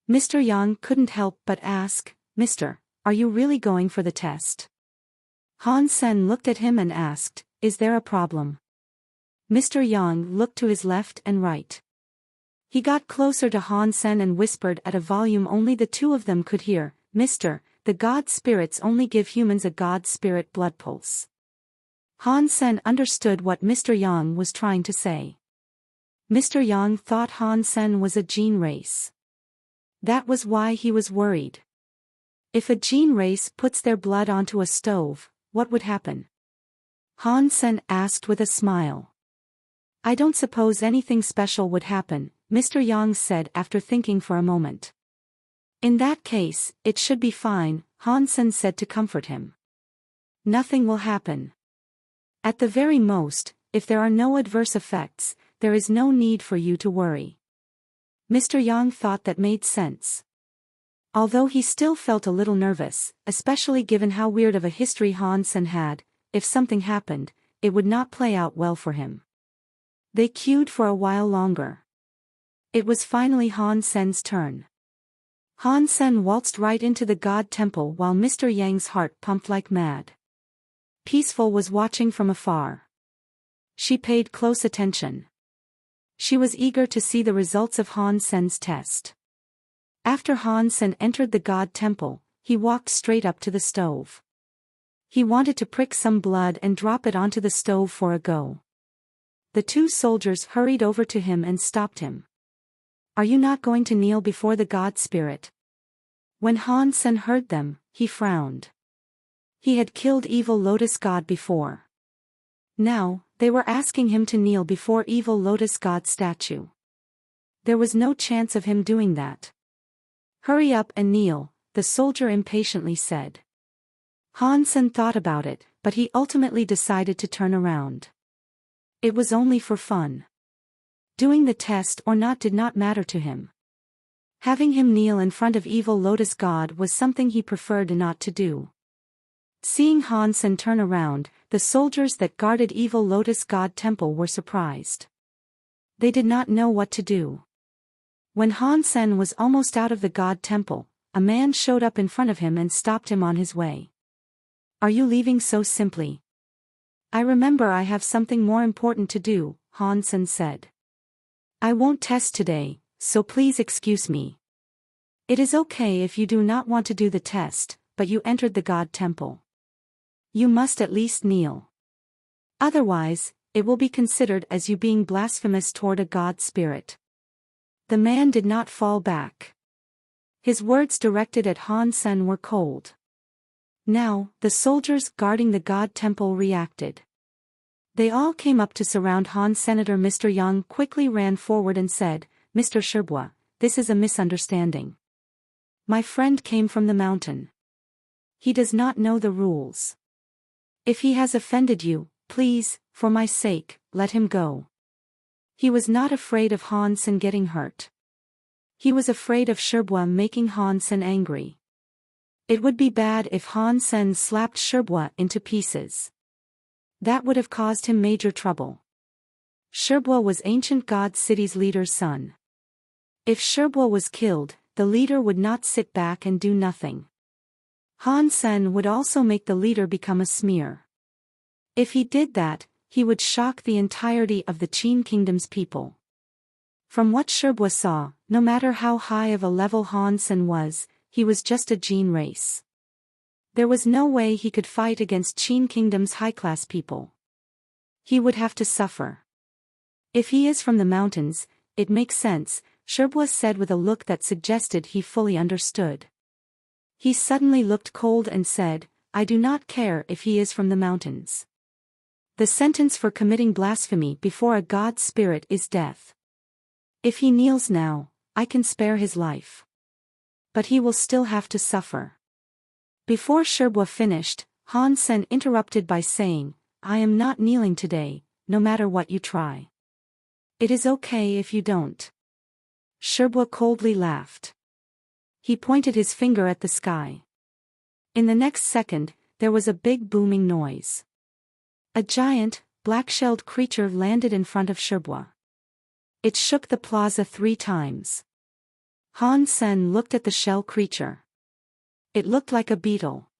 Mr. Yang couldn't help but ask, "Mister, are you really going for the test?" Han Sen looked at him and asked, "Is there a problem?" Mr. Yang looked to his left and right. He got closer to Han Sen and whispered at a volume only the 2 of them could hear, "Mister, the God spirits only give humans a God spirit blood pulse." Han Sen understood what Mr. Yang was trying to say. Mr. Yang thought Han Sen was a gene race. That was why he was worried. If a gene race puts their blood onto a stove, what would happen? Han Sen asked with a smile. "I don't suppose anything special would happen," Mr. Yang said after thinking for a moment. "In that case, it should be fine," Han Sen said to comfort him. "Nothing will happen. At the very most, if there are no adverse effects, there is no need for you to worry." Mr. Yang thought that made sense. Although he still felt a little nervous, especially given how weird of a history Han Sen had, if something happened, it would not play out well for him. They queued for a while longer. It was finally Han Sen's turn. Han Sen waltzed right into the God temple while Mr. Yang's heart pumped like mad. Peaceful was watching from afar. She paid close attention. She was eager to see the results of Han Sen's test. After Han Sen entered the God temple, he walked straight up to the stove. He wanted to prick some blood and drop it onto the stove for a go. The 2 soldiers hurried over to him and stopped him. "Are you not going to kneel before the God spirit?" When Han Sen heard them, he frowned. He had killed Evil Lotus God before. Now, they were asking him to kneel before Evil Lotus God statue. There was no chance of him doing that. "Hurry up and kneel," the soldier impatiently said. Han Sen thought about it, but he ultimately decided to turn around. It was only for fun. Doing the test or not did not matter to him. Having him kneel in front of evil Lotus God was something he preferred not to do. Seeing Han Sen turn around, the soldiers that guarded evil Lotus God temple were surprised. They did not know what to do. When Han Sen was almost out of the God temple, a man showed up in front of him and stopped him on his way. "Are you leaving so simply?" "I remember I have something more important to do," Han Sen said. "I won't test today, so please excuse me." "It is okay if you do not want to do the test, but you entered the God temple. You must at least kneel. Otherwise, it will be considered as you being blasphemous toward a God spirit." The man did not fall back. His words directed at Han Sen were cold. Now, the soldiers guarding the God temple reacted. They all came up to surround Han. Senator Mr. Yang quickly ran forward and said, "Mr. Sherbua, this is a misunderstanding. My friend came from the mountain. He does not know the rules. If he has offended you, please, for my sake, let him go." He was not afraid of Han Sen getting hurt. He was afraid of Sherbua making Han Sen angry. It would be bad if Han Sen slapped Sherbua into pieces. That would have caused him major trouble. Sherbua was ancient God city's leader's son. If Sherbua was killed, the leader would not sit back and do nothing. Han Sen would also make the leader become a smear. If he did that, he would shock the entirety of the Qin Kingdom's people. From what Sherbua saw, no matter how high of a level Han Sen was, he was just a Jin race. There was no way he could fight against Qin Kingdom's high-class people. He would have to suffer. "If he is from the mountains, it makes sense," Sherbua said with a look that suggested he fully understood. He suddenly looked cold and said, "I do not care if he is from the mountains. The sentence for committing blasphemy before a God spirit is death. If he kneels now, I can spare his life. But he will still have to suffer." Before Sherbua finished, Han Sen interrupted by saying, "I am not kneeling today, no matter what you try. It is okay if you don't." Sherbua coldly laughed. He pointed his finger at the sky. In the next second, there was a big booming noise. A giant, black-shelled creature landed in front of Sherbua. It shook the plaza 3 times. Han Sen looked at the shell creature. It looked like a beetle.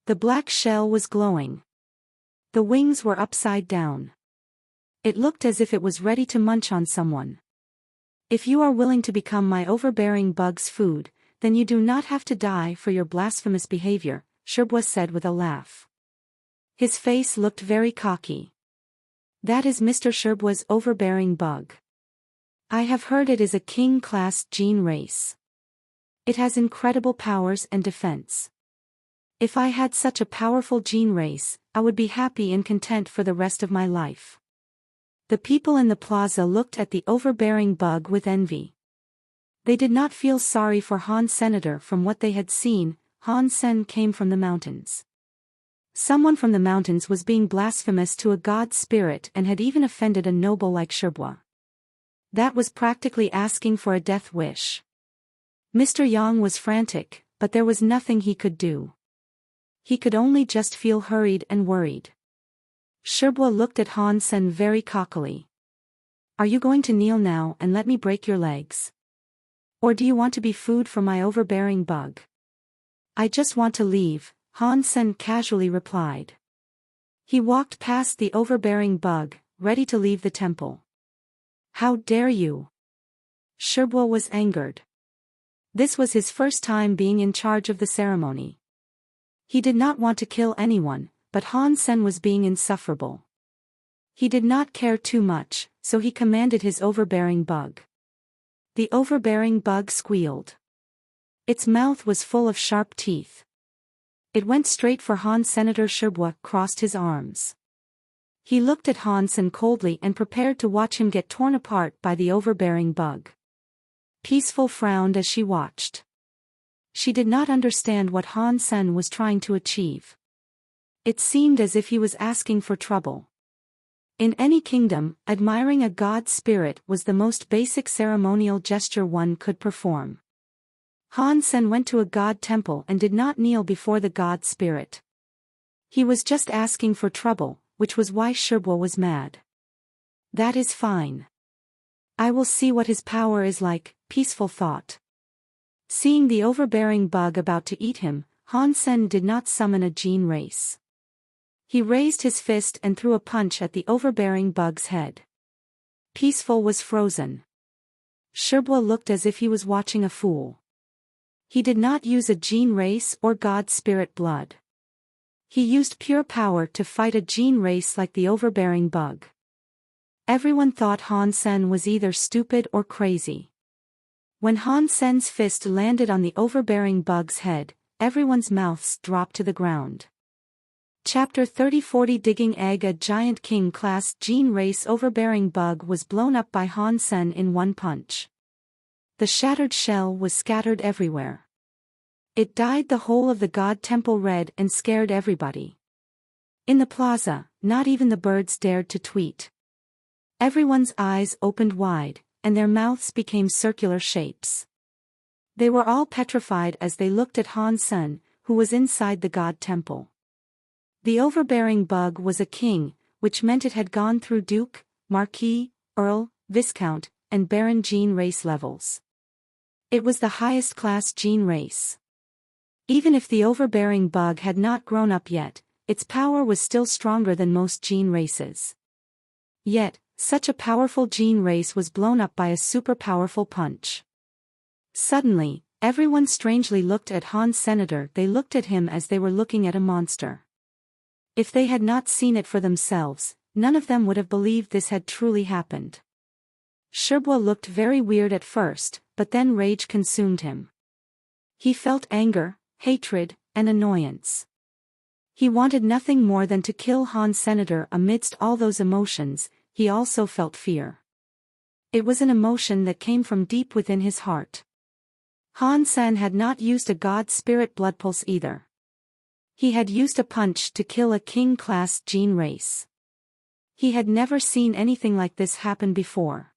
The black shell was glowing. The wings were upside down. It looked as if it was ready to munch on someone. "If you are willing to become my overbearing bug's food, then you do not have to die for your blasphemous behavior," Sherbua said with a laugh. His face looked very cocky. "That is Mr. Sherbua's overbearing bug. I have heard it is a king-class Jin race. It has incredible powers and defense. If I had such a powerful Jin race, I would be happy and content for the rest of my life." The people in the plaza looked at the overbearing bug with envy. They did not feel sorry for Han Senator. From what they had seen, Han Sen came from the mountains. Someone from the mountains was being blasphemous to a god spirit and had even offended a noble like Sherbua. That was practically asking for a death wish. Mr. Yang was frantic, but there was nothing he could do. He could only just feel hurried and worried. Sherbua looked at Han Sen very cockily. "Are you going to kneel now and let me break your legs? Or do you want to be food for my overbearing bug?" "I just want to leave," Han Sen casually replied. He walked past the overbearing bug, ready to leave the temple. "How dare you!" Sherbua was angered. This was his first time being in charge of the ceremony. He did not want to kill anyone, but Han Sen was being insufferable. He did not care too much, so he commanded his overbearing bug. The overbearing bug squealed. Its mouth was full of sharp teeth. It went straight for Han. Senator Sherbua crossed his arms. He looked at Han Sen coldly and prepared to watch him get torn apart by the overbearing bug. Peaceful frowned as she watched. She did not understand what Han Sen was trying to achieve. It seemed as if he was asking for trouble. In any kingdom, admiring a god spirit was the most basic ceremonial gesture one could perform. Han Sen went to a god temple and did not kneel before the god spirit. He was just asking for trouble, which was why Shibwa was mad. That is fine. I will see what his power is like, peaceful thought. Seeing the overbearing bug about to eat him, Han Sen did not summon a gene race. He raised his fist and threw a punch at the overbearing bug's head. Peaceful was frozen. Shibwa looked as if he was watching a fool. He did not use a gene race or god spirit blood. He used pure power to fight a gene race like the overbearing bug. Everyone thought Han Sen was either stupid or crazy. When Han Sen's fist landed on the overbearing bug's head, everyone's mouths dropped to the ground. Chapter 30-40 Digging Egg. A giant king-class gene race overbearing bug was blown up by Han Sen in one punch. The shattered shell was scattered everywhere. It dyed the whole of the god temple red and scared everybody. In the plaza, not even the birds dared to tweet. Everyone's eyes opened wide, and their mouths became circular shapes. They were all petrified as they looked at Han Sen, who was inside the god temple. The overbearing bug was a king, which meant it had gone through Duke, Marquis, Earl, Viscount, and Baron gene race levels. It was the highest class gene race. Even if the overbearing bug had not grown up yet, its power was still stronger than most gene races. Yet, such a powerful gene race was blown up by a super powerful punch. Suddenly, everyone strangely looked at Han's senator. They looked at him as they were looking at a monster. If they had not seen it for themselves, none of them would have believed this had truly happened. Shibwa looked very weird at first, but then rage consumed him. He felt anger, hatred, and annoyance. He wanted nothing more than to kill Han's senator. Amidst all those emotions, he also felt fear. It was an emotion that came from deep within his heart. Han Sen had not used a god spirit blood pulse either. He had used a punch to kill a king-class gene race. He had never seen anything like this happen before.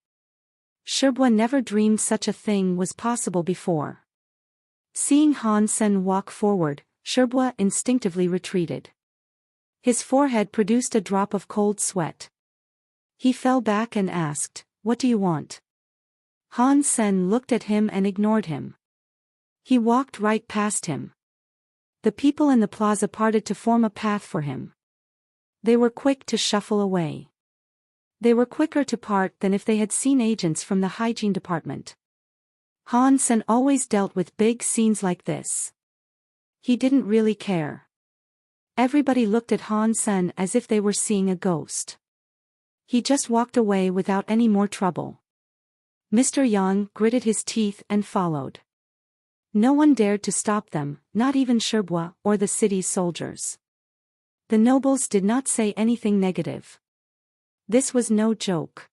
Shibwa never dreamed such a thing was possible before. Seeing Han Sen walk forward, Shibwa instinctively retreated. His forehead produced a drop of cold sweat. He fell back and asked, "What do you want?" Han Sen looked at him and ignored him. He walked right past him. The people in the plaza parted to form a path for him. They were quick to shuffle away. They were quicker to part than if they had seen agents from the hygiene department. Han Sen always dealt with big scenes like this. He didn't really care. Everybody looked at Han Sen as if they were seeing a ghost. He just walked away without any more trouble. Mr. Yang gritted his teeth and followed. No one dared to stop them, not even Shibwa or the city's soldiers. The nobles did not say anything negative. This was no joke.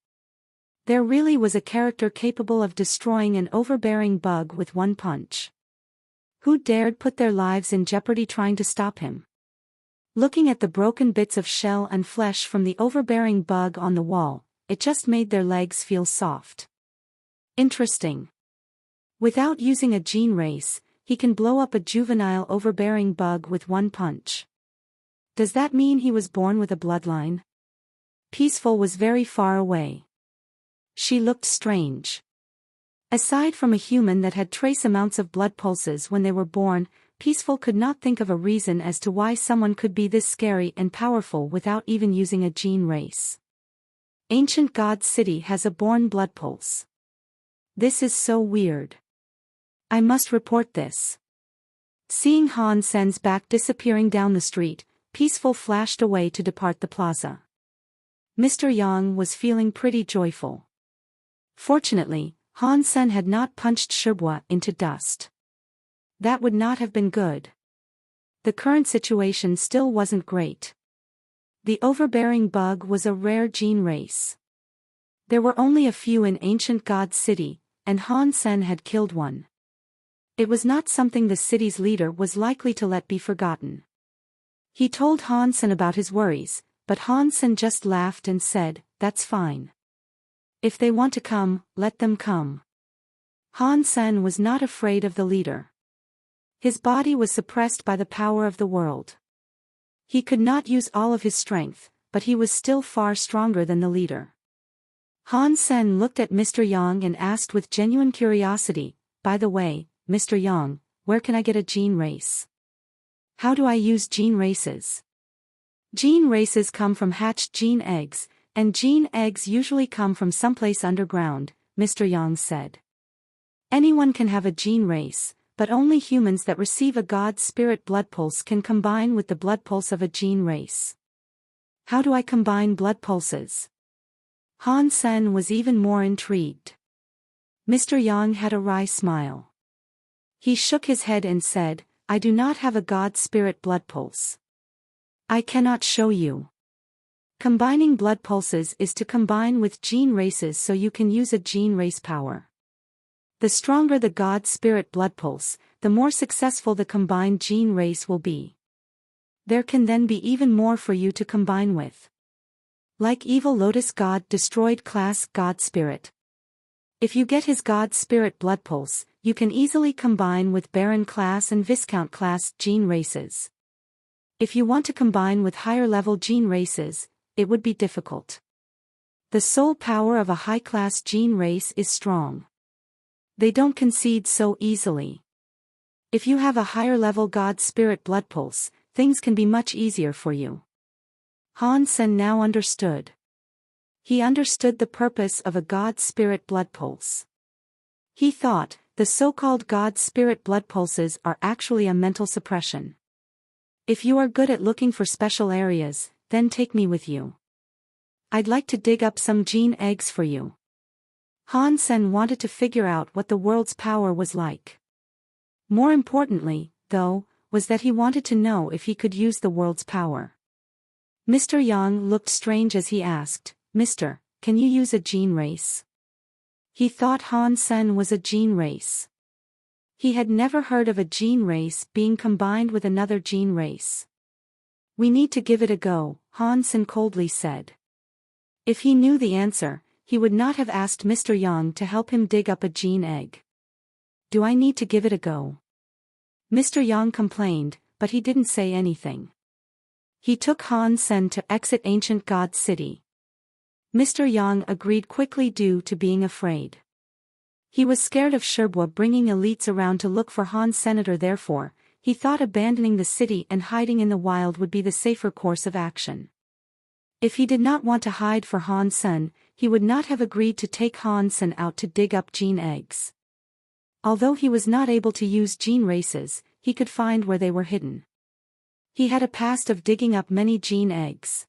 There really was a character capable of destroying an overbearing bug with one punch. Who dared put their lives in jeopardy trying to stop him? Looking at the broken bits of shell and flesh from the overbearing bug on the wall, it just made their legs feel soft. Interesting. Without using a gene race, he can blow up a juvenile overbearing bug with one punch. Does that mean he was born with a bloodline? Peaceful was very far away. She looked strange. Aside from a human that had trace amounts of blood pulses when they were born, Peaceful could not think of a reason as to why someone could be this scary and powerful without even using a gene race. Ancient God City has a born blood pulse. This is so weird. I must report this. Seeing Han Sen's back disappearing down the street, Peaceful flashed away to depart the plaza. Mr. Yang was feeling pretty joyful. Fortunately, Han Sen had not punched Shibwa into dust. That would not have been good. The current situation still wasn't great. The overbearing bug was a rare gene race. There were only a few in ancient God City, and Han Sen had killed one. It was not something the city's leader was likely to let be forgotten. He told Han Sen about his worries, but Han Sen just laughed and said, "That's fine. If they want to come, let them come." Han Sen was not afraid of the leader. His body was suppressed by the power of the world. He could not use all of his strength, but he was still far stronger than the leader. Han Sen looked at Mr. Yang and asked with genuine curiosity, "By the way, Mr. Yang, where can I get a gene race? How do I use gene races?" Gene races come from hatched gene eggs, and gene eggs usually come from someplace underground, Mr. Yang said. Anyone can have a gene race, but only humans that receive a God spirit blood pulse can combine with the blood pulse of a gene race. How do I combine blood pulses? Han Sen was even more intrigued. Mr. Yang had a wry smile. He shook his head and said, "I do not have a God spirit blood pulse. I cannot show you. Combining blood pulses is to combine with gene races so you can use a gene race power. The stronger the God spirit blood pulse, the more successful the combined gene race will be. There can then be even more for you to combine with. Like Evil Lotus God destroyed class God Spirit. If you get his God Spirit blood pulse, you can easily combine with Baron class and Viscount class gene races. If you want to combine with higher level gene races, it would be difficult. The soul power of a high class gene race is strong. They don't concede so easily. If you have a higher level God Spirit blood pulse, things can be much easier for you." Han Sen now understood. He understood the purpose of a God Spirit blood pulse. He thought, the so-called God Spirit blood pulses are actually a mental suppression. If you are good at looking for special areas, then take me with you. I'd like to dig up some gene eggs for you. Han Sen wanted to figure out what the world's power was like. More importantly, though, was that he wanted to know if he could use the world's power. Mr. Yang looked strange as he asked, "Mister, can you use a gene race?" He thought Han Sen was a gene race. He had never heard of a gene race being combined with another gene race. "We need to give it a go," Han Sen coldly said. If he knew the answer, he would not have asked Mr. Yang to help him dig up a gene egg. "Do I need to give it a go?" Mr. Yang complained, but he didn't say anything. He took Han Sen to exit Ancient God City. Mr. Yang agreed quickly due to being afraid. He was scared of Sherbua bringing elites around to look for Han Senator, therefore, he thought abandoning the city and hiding in the wild would be the safer course of action. If he did not want to hide for Han Sen, he would not have agreed to take Han Sen out to dig up gene eggs. Although he was not able to use gene races, he could find where they were hidden. He had a past of digging up many gene eggs.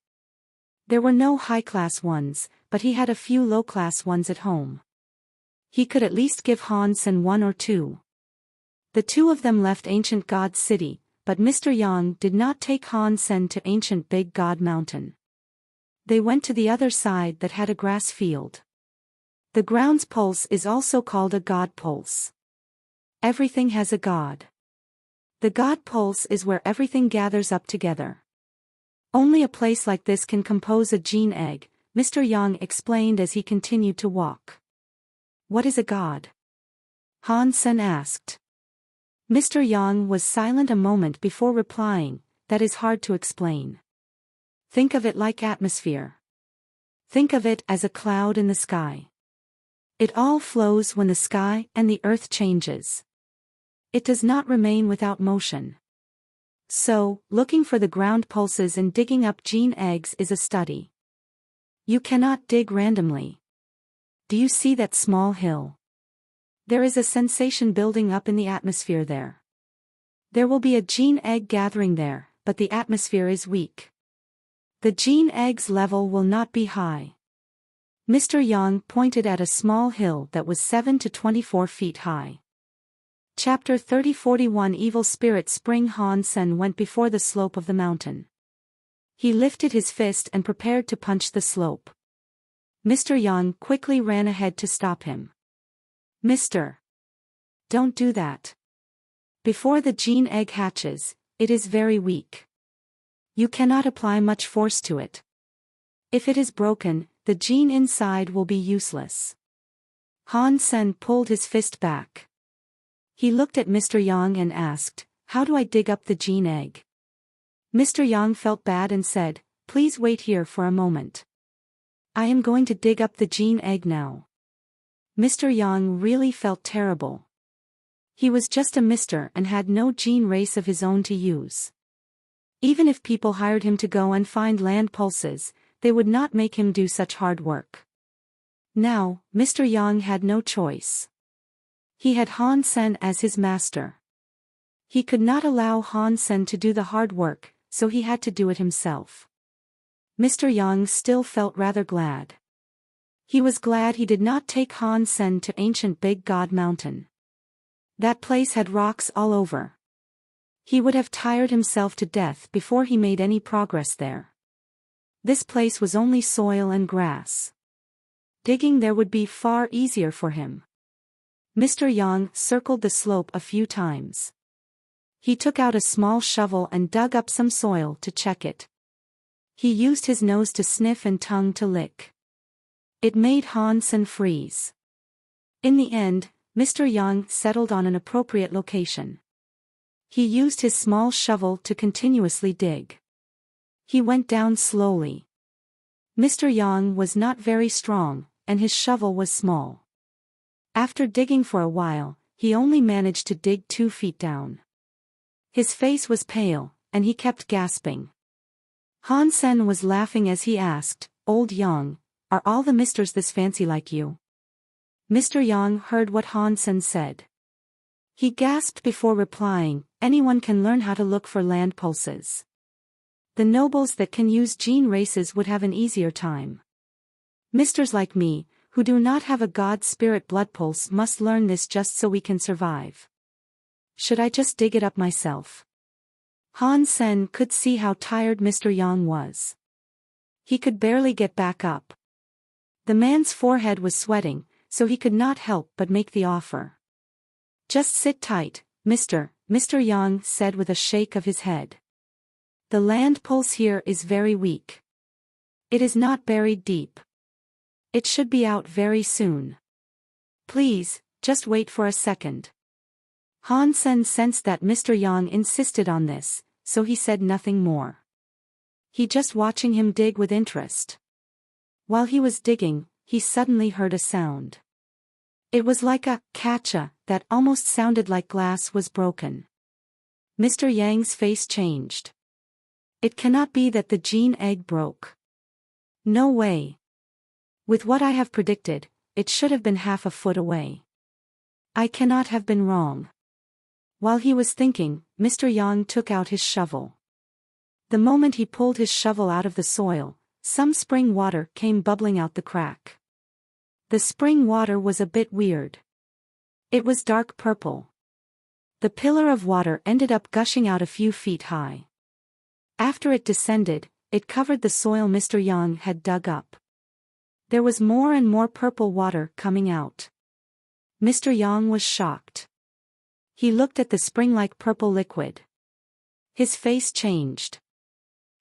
There were no high-class ones, but he had a few low-class ones at home. He could at least give Han Sen one or two. The two of them left Ancient God City, but Mr. Yang did not take Han Sen to Ancient Big God Mountain. They went to the other side that had a grass field. The ground's pulse is also called a God pulse. Everything has a God. The God pulse is where everything gathers up together. Only a place like this can compose a gene egg, Mr. Yang explained as he continued to walk. "What is a God?" Han Sen asked. Mr. Yang was silent a moment before replying, "That is hard to explain. Think of it like atmosphere. Think of it as a cloud in the sky. It all flows when the sky and the earth changes. It does not remain without motion. So, looking for the ground pulses and digging up gene eggs is a study. You cannot dig randomly. Do you see that small hill? There is a sensation building up in the atmosphere there. There will be a gene egg gathering there, but the atmosphere is weak. The gene egg's level will not be high." Mr. Yang pointed at a small hill that was 7 to 24 feet high. Chapter 30-41 Evil Spirit Spring. Han Sen went before the slope of the mountain. He lifted his fist and prepared to punch the slope. Mr. Yang quickly ran ahead to stop him. "Mister, don't do that. Before the gene egg hatches, it is very weak. You cannot apply much force to it." If it is broken, the gene inside will be useless. Han Sen pulled his fist back. He looked at Mr. Yang and asked, "How do I dig up the gene egg?" Mr. Yang felt bad and said, "Please wait here for a moment. I am going to dig up the gene egg now." Mr. Yang really felt terrible. He was just a mister and had no gene race of his own to use. Even if people hired him to go and find land pulses, they would not make him do such hard work. Now, Mr. Yang had no choice. He had Han Sen as his master. He could not allow Han Sen to do the hard work, so he had to do it himself. Mr. Yang still felt rather glad. He was glad he did not take Han Sen to ancient Big God Mountain. That place had rocks all over. He would have tired himself to death before he made any progress there. This place was only soil and grass. Digging there would be far easier for him. Mr. Yang circled the slope a few times. He took out a small shovel and dug up some soil to check it. He used his nose to sniff and tongue to lick. It made Han Sen freeze. In the end, Mr. Yang settled on an appropriate location. He used his small shovel to continuously dig. He went down slowly. Mr. Yang was not very strong, and his shovel was small. After digging for a while, he only managed to dig 2 feet down. His face was pale, and he kept gasping. Han Sen was laughing as he asked, "Old Yang, are all the misters this fancy like you?" Mr. Yang heard what Han Sen said. He gasped before replying, "Anyone can learn how to look for land pulses. The nobles that can use gene races would have an easier time. Misters like me, who do not have a god spirit blood pulse, must learn this just so we can survive. Should I just dig it up myself?" Han Sen could see how tired Mr. Yang was. He could barely get back up. The man's forehead was sweating, so he could not help but make the offer. "Just sit tight, Mr. Yang said with a shake of his head. "The land pulse here is very weak. It is not buried deep. It should be out very soon. Please, just wait for a second." Han Sen sensed that Mr. Yang insisted on this, so he said nothing more. He just watching him dig with interest. While he was digging, he suddenly heard a sound. It was like a "catcha" that almost sounded like glass was broken. Mr. Yang's face changed. It cannot be that the gene egg broke. No way. With what I have predicted, it should have been half a foot away. I cannot have been wrong. While he was thinking, Mr. Yang took out his shovel. The moment he pulled his shovel out of the soil, some spring water came bubbling out the crack. The spring water was a bit weird. It was dark purple. The pillar of water ended up gushing out a few feet high. After it descended, it covered the soil Mr. Yang had dug up. There was more and more purple water coming out. Mr. Yang was shocked. He looked at the spring-like purple liquid. His face changed.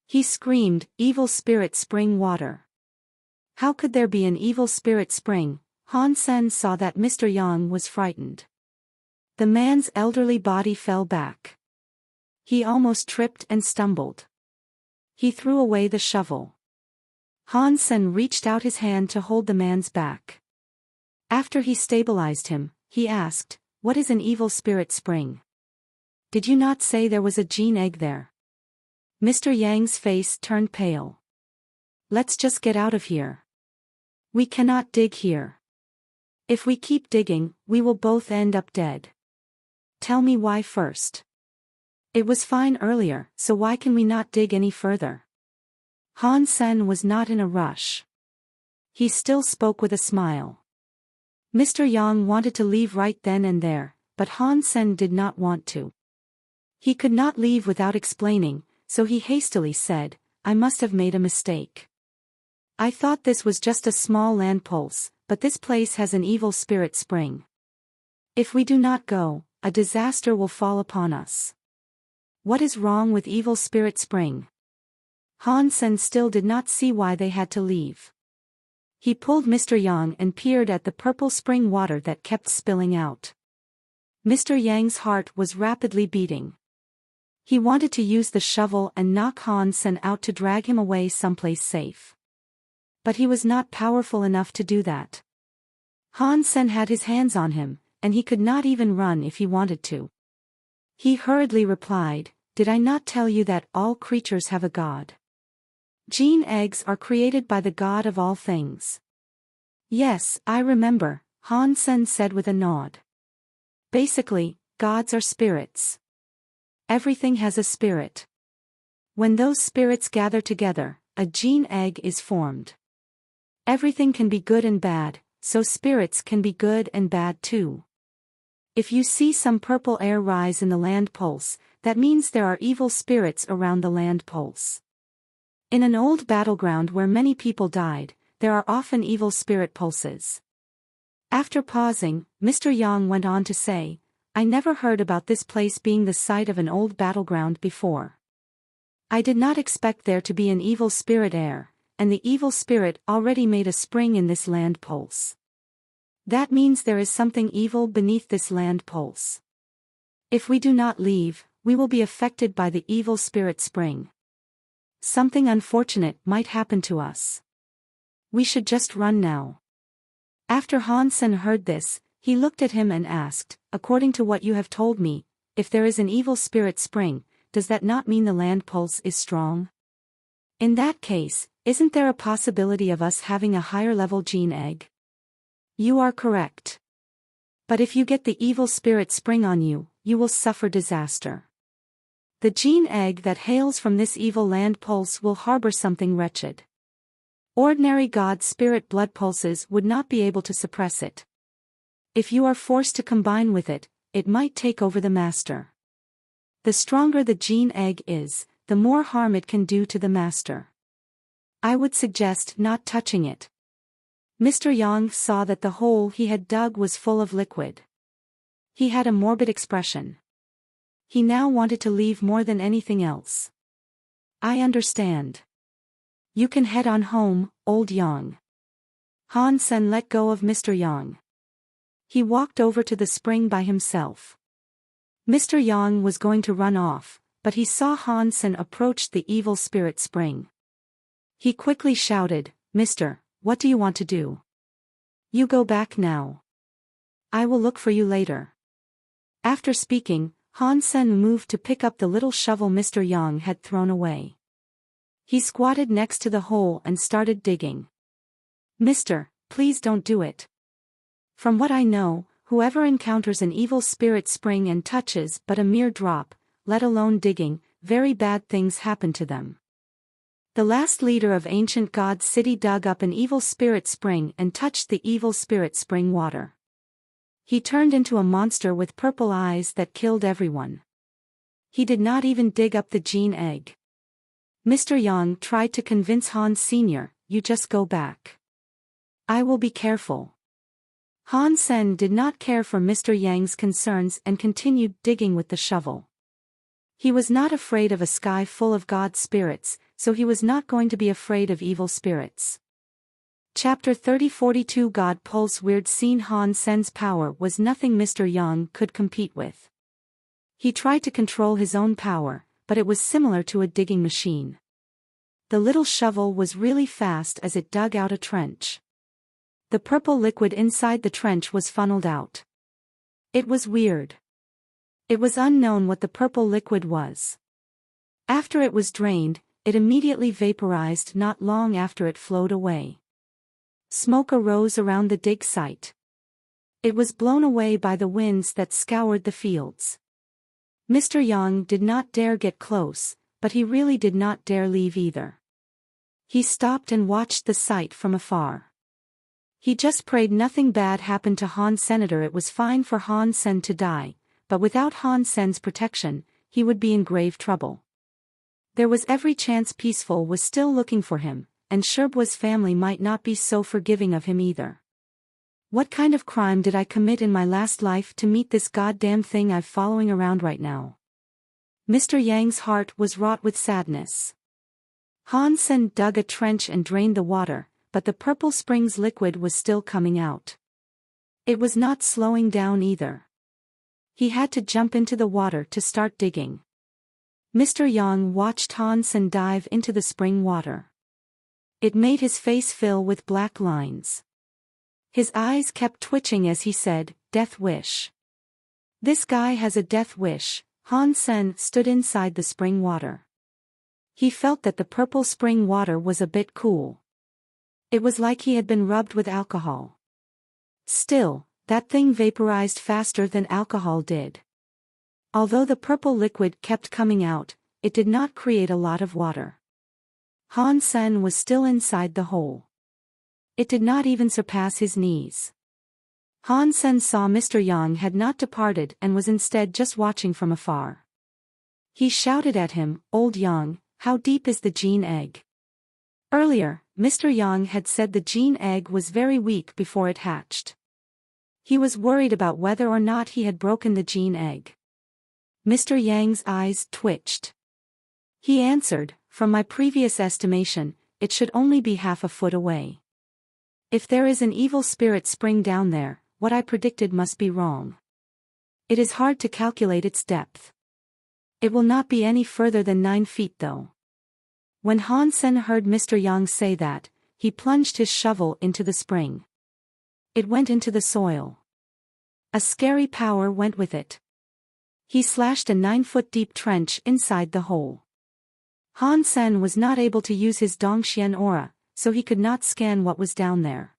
He screamed, "Evil spirit spring water." How could there be an evil spirit spring? Han Sen saw that Mr. Yang was frightened. The man's elderly body fell back. He almost tripped and stumbled. He threw away the shovel. Han Sen reached out his hand to hold the man's back. After he stabilized him, he asked, "What is an evil spirit spring? Did you not say there was a gene egg there?" Mr. Yang's face turned pale. "Let's just get out of here. We cannot dig here. If we keep digging, we will both end up dead. Tell me why first. It was fine earlier, so why can we not dig any further?" Han Sen was not in a rush. He still spoke with a smile. Mr. Yang wanted to leave right then and there, but Han Sen did not want to. He could not leave without explaining, so he hastily said, "I must have made a mistake. I thought this was just a small land pulse, but this place has an evil spirit spring. If we do not go, a disaster will fall upon us." "What is wrong with evil spirit spring?" Han Sen still did not see why they had to leave. He pulled Mr. Yang and peered at the purple spring water that kept spilling out. Mr. Yang's heart was rapidly beating. He wanted to use the shovel and knock Han Sen out to drag him away someplace safe. But he was not powerful enough to do that. Han Sen had his hands on him, and he could not even run if he wanted to. He hurriedly replied, "Did I not tell you that all creatures have a god? Gene eggs are created by the God of all things." "Yes, I remember," Han Sen said with a nod. "Basically, gods are spirits. Everything has a spirit. When those spirits gather together, a gene egg is formed. Everything can be good and bad, so spirits can be good and bad too. If you see some purple air rise in the land pulse, that means there are evil spirits around the land pulse. In an old battleground where many people died, there are often evil spirit pulses." After pausing, Mr. Yang went on to say, "I never heard about this place being the site of an old battleground before. I did not expect there to be an evil spirit air, and the evil spirit already made a spring in this land pulse. That means there is something evil beneath this land pulse. If we do not leave, we will be affected by the evil spirit spring. Something unfortunate might happen to us. We should just run now." After Han Sen heard this, he looked at him and asked, "According to what you have told me, if there is an evil spirit spring, does that not mean the land pulse is strong? In that case, isn't there a possibility of us having a higher level gene egg?" "You are correct. But if you get the evil spirit spring on you, you will suffer disaster. The gene egg that hails from this evil land pulse will harbor something wretched. Ordinary God spirit blood pulses would not be able to suppress it. If you are forced to combine with it, it might take over the master. The stronger the gene egg is, the more harm it can do to the master. I would suggest not touching it." Mr. Yang saw that the hole he had dug was full of liquid. He had a morbid expression. He now wanted to leave more than anything else. "I understand. You can head on home, old Yang." Han Sen let go of Mr. Yang. He walked over to the spring by himself. Mr. Yang was going to run off, but he saw Han Sen approach the evil spirit spring. He quickly shouted, "Mister, what do you want to do? You go back now. I will look for you later." After speaking, Han Sen moved to pick up the little shovel Mr. Yang had thrown away. He squatted next to the hole and started digging. "Mister, please don't do it. From what I know, whoever encounters an evil spirit spring and touches but a mere drop, let alone digging, very bad things happen to them. The last leader of ancient God city dug up an evil spirit spring and touched the evil spirit spring water. He turned into a monster with purple eyes that killed everyone. He did not even dig up the gene egg." Mr. Yang tried to convince Han Sr., "You just go back. I will be careful." Han Sen did not care for Mr. Yang's concerns and continued digging with the shovel. He was not afraid of a sky full of God spirits, so he was not going to be afraid of evil spirits. Chapter 30-42 God Pulse Weird Scene. Han Sen's power was nothing Mr. Yang could compete with. He tried to control his own power, but it was similar to a digging machine. The little shovel was really fast as it dug out a trench. The purple liquid inside the trench was funneled out. It was weird. It was unknown what the purple liquid was. After it was drained, it immediately vaporized not long after it flowed away. Smoke arose around the dig site. It was blown away by the winds that scoured the fields. Mr. Yang did not dare get close, but he really did not dare leave either. He stopped and watched the sight from afar. He just prayed nothing bad happened to Han Senator. It was fine for Han Sen to die, but without Han Sen's protection, he would be in grave trouble. There was every chance Peaceful was still looking for him, and Sherbua's family might not be so forgiving of him either. What kind of crime did I commit in my last life to meet this goddamn thing I've following around right now? Mr. Yang's heart was wrought with sadness. Han Sen dug a trench and drained the water, but the purple spring's liquid was still coming out. It was not slowing down either. He had to jump into the water to start digging. Mr. Yang watched Han Sen dive into the spring water. It made his face fill with black lines. His eyes kept twitching as he said, "Death wish." This guy has a death wish. Han Sen stood inside the spring water. He felt that the purple spring water was a bit cool. It was like he had been rubbed with alcohol. Still, that thing vaporized faster than alcohol did. Although the purple liquid kept coming out, it did not create a lot of water. Han Sen was still inside the hole. It did not even surpass his knees. Han Sen saw Mr. Yang had not departed and was instead just watching from afar. He shouted at him, "Old Yang, how deep is the gene egg?" Earlier, Mr. Yang had said the gene egg was very weak before it hatched. He was worried about whether or not he had broken the gene egg. Mr. Yang's eyes twitched. He answered, "From my previous estimation, it should only be half a foot away. If there is an evil spirit spring down there, what I predicted must be wrong. It is hard to calculate its depth. It will not be any further than 9 feet though." When Han Sen heard Mr. Yang say that, he plunged his shovel into the spring. It went into the soil. A scary power went with it. He slashed a 9-foot deep trench inside the hole. Han Sen was not able to use his Dongxian aura, so he could not scan what was down there.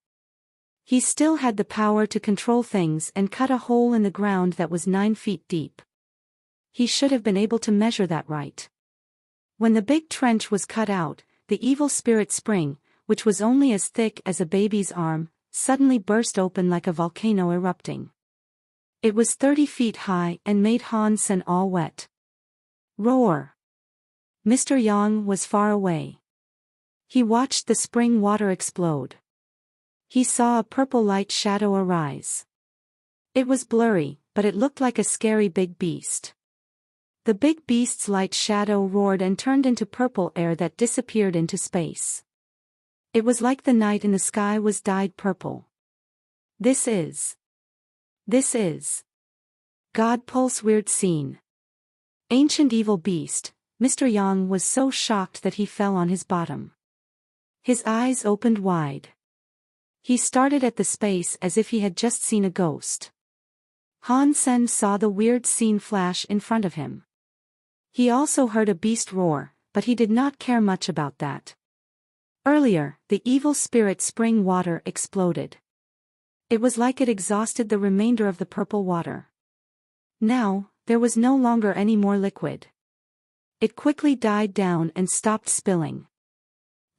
He still had the power to control things and cut a hole in the ground that was 9 feet deep. He should have been able to measure that right. When the big trench was cut out, the evil spirit spring, which was only as thick as a baby's arm, suddenly burst open like a volcano erupting. It was 30 feet high and made Han Sen all wet. Roar! Mr. Yang was far away. He watched the spring water explode. He saw a purple light shadow arise. It was blurry, but it looked like a scary big beast. The big beast's light shadow roared and turned into purple air that disappeared into space. It was like the night in the sky was dyed purple. This is God Pulse weird scene. Ancient evil beast. Mr. Yang was so shocked that he fell on his bottom. His eyes opened wide. He started at the space as if he had just seen a ghost. Han Sen saw the weird scene flash in front of him. He also heard a beast roar, but he did not care much about that. Earlier, the evil spirit spring water exploded. It was like it exhausted the remainder of the purple water. Now, there was no longer any more liquid. It quickly died down and stopped spilling.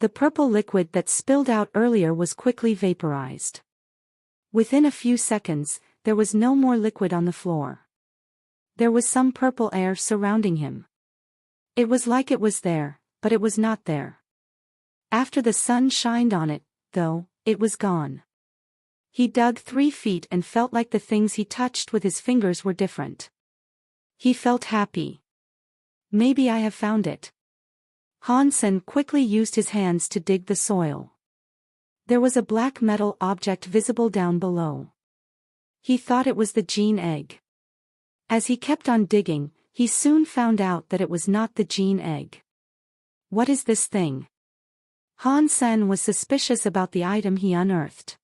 The purple liquid that spilled out earlier was quickly vaporized. Within a few seconds, there was no more liquid on the floor. There was some purple air surrounding him. It was like it was there, but it was not there. After the sun shined on it, though, it was gone. He dug 3 feet and felt like the things he touched with his fingers were different. He felt happy. Maybe I have found it. Han Sen quickly used his hands to dig the soil. There was a black metal object visible down below. He thought it was the gene egg. As he kept on digging, he soon found out that it was not the gene egg. What is this thing? Han Sen was suspicious about the item he unearthed.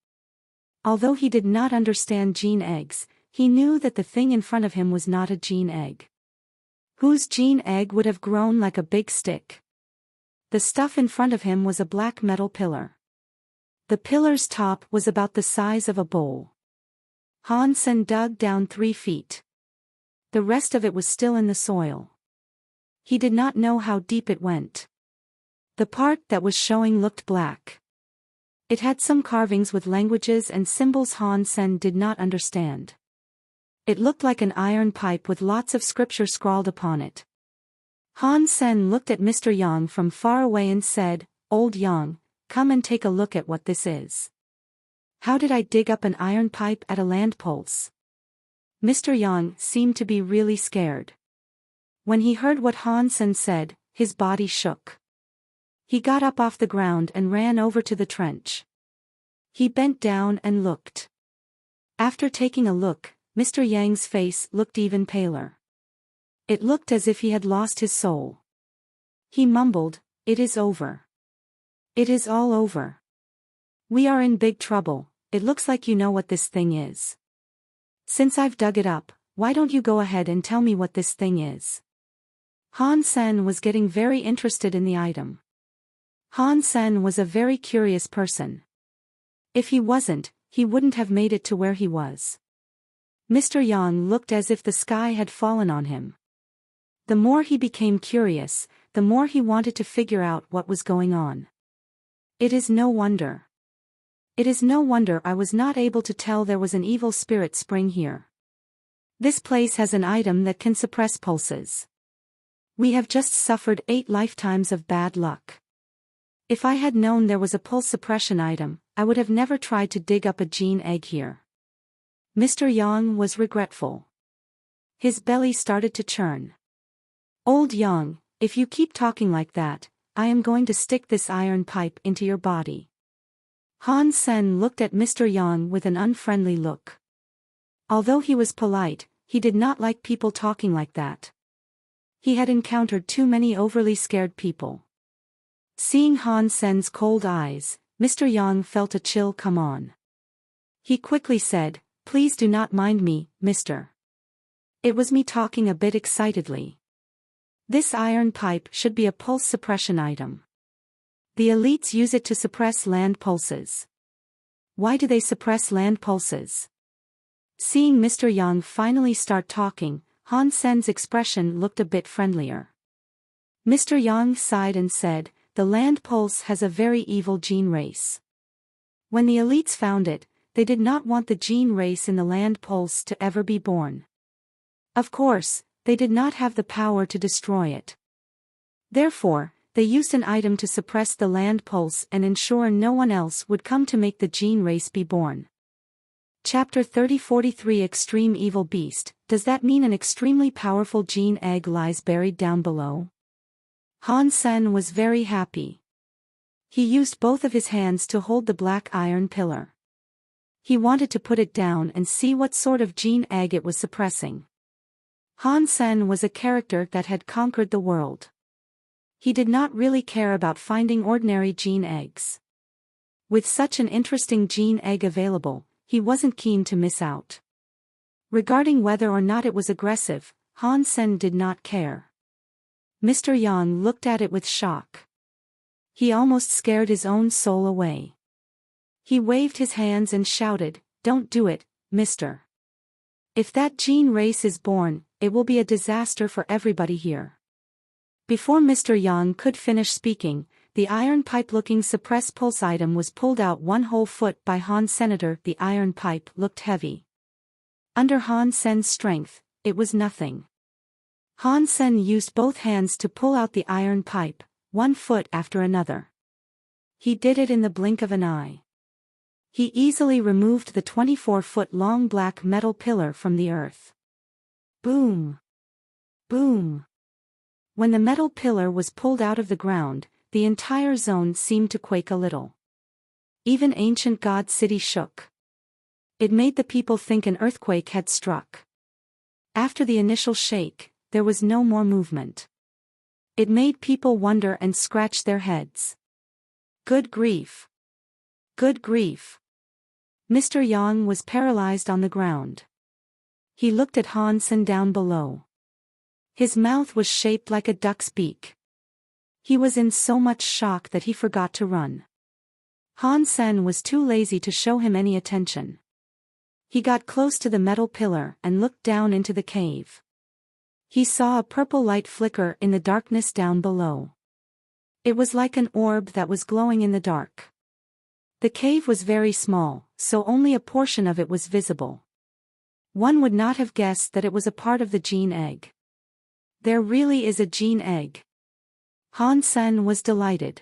Although he did not understand gene eggs, he knew that the thing in front of him was not a gene egg. Whose gene egg would have grown like a big stick? The stuff in front of him was a black metal pillar. The pillar's top was about the size of a bowl. Han Sen dug down 3 feet. The rest of it was still in the soil. He did not know how deep it went. The part that was showing looked black. It had some carvings with languages and symbols Han Sen did not understand. It looked like an iron pipe with lots of scripture scrawled upon it. Han Sen looked at Mr. Yang from far away and said, "Old Yang, come and take a look at what this is." How did I dig up an iron pipe at a land pulse? Mr. Yang seemed to be really scared. When he heard what Han Sen said, his body shook. He got up off the ground and ran over to the trench. He bent down and looked. After taking a look, Mr. Yang's face looked even paler. It looked as if he had lost his soul. He mumbled, "It is over. It is all over. We are in big trouble. It looks like you know what this thing is. Since I've dug it up, why don't you go ahead and tell me what this thing is?" Han Sen was getting very interested in the item. Han Sen was a very curious person. If he wasn't, he wouldn't have made it to where he was. Mr. Yang looked as if the sky had fallen on him. The more he became curious, the more he wanted to figure out what was going on. It is no wonder. It is no wonder I was not able to tell there was an evil spirit spring here. This place has an item that can suppress pulses. We have just suffered 8 lifetimes of bad luck. If I had known there was a pulse suppression item, I would have never tried to dig up a gene egg here. Mr. Yang was regretful. His belly started to churn. "Old Yang, if you keep talking like that, I am going to stick this iron pipe into your body." Han Sen looked at Mr. Yang with an unfriendly look. Although he was polite, he did not like people talking like that. He had encountered too many overly scared people. Seeing Han Sen's cold eyes, Mr. Yang felt a chill come on. He quickly said, "Please do not mind me, mister. It was me talking a bit excitedly. This iron pipe should be a pulse suppression item. The elites use it to suppress land pulses." "Why do they suppress land pulses?" Seeing Mr. Yang finally start talking, Han Sen's expression looked a bit friendlier. Mr. Yang sighed and said, "The land pulse has a very evil gene race. When the elites found it, they did not want the gene race in the land pulse to ever be born. Of course, they did not have the power to destroy it. Therefore, they used an item to suppress the land pulse and ensure no one else would come to make the gene race be born." Chapter 3043 Extreme Evil Beast. Does that mean an extremely powerful gene egg lies buried down below? Han Sen was very happy. He used both of his hands to hold the black iron pillar. He wanted to put it down and see what sort of gene egg it was suppressing. Han Sen was a character that had conquered the world. He did not really care about finding ordinary gene eggs. With such an interesting gene egg available, he wasn't keen to miss out. Regarding whether or not it was aggressive, Han Sen did not care. Mr. Yang looked at it with shock. He almost scared his own soul away. He waved his hands and shouted, "Don't do it, mister. If that gene race is born, it will be a disaster for everybody here." Before Mr. Yang could finish speaking, the iron pipe-looking suppress pulse item was pulled out 1 whole foot by Han Senator. The iron pipe looked heavy. Under Han Sen's strength, it was nothing. Han Sen used both hands to pull out the iron pipe, 1 foot after another. He did it in the blink of an eye. He easily removed the 24-foot-long black metal pillar from the earth. Boom! Boom! When the metal pillar was pulled out of the ground, the entire zone seemed to quake a little. Even ancient God City shook. It made the people think an earthquake had struck. After the initial shake, there was no more movement. It made people wonder and scratch their heads. Good grief! Good grief! Mr. Yang was paralyzed on the ground. He looked at Han Sen down below. His mouth was shaped like a duck's beak. He was in so much shock that he forgot to run. Han Sen was too lazy to show him any attention. He got close to the metal pillar and looked down into the cave. He saw a purple light flicker in the darkness down below. It was like an orb that was glowing in the dark. The cave was very small, so only a portion of it was visible. One would not have guessed that it was a part of the gene egg. There really is a gene egg. Han Sen was delighted.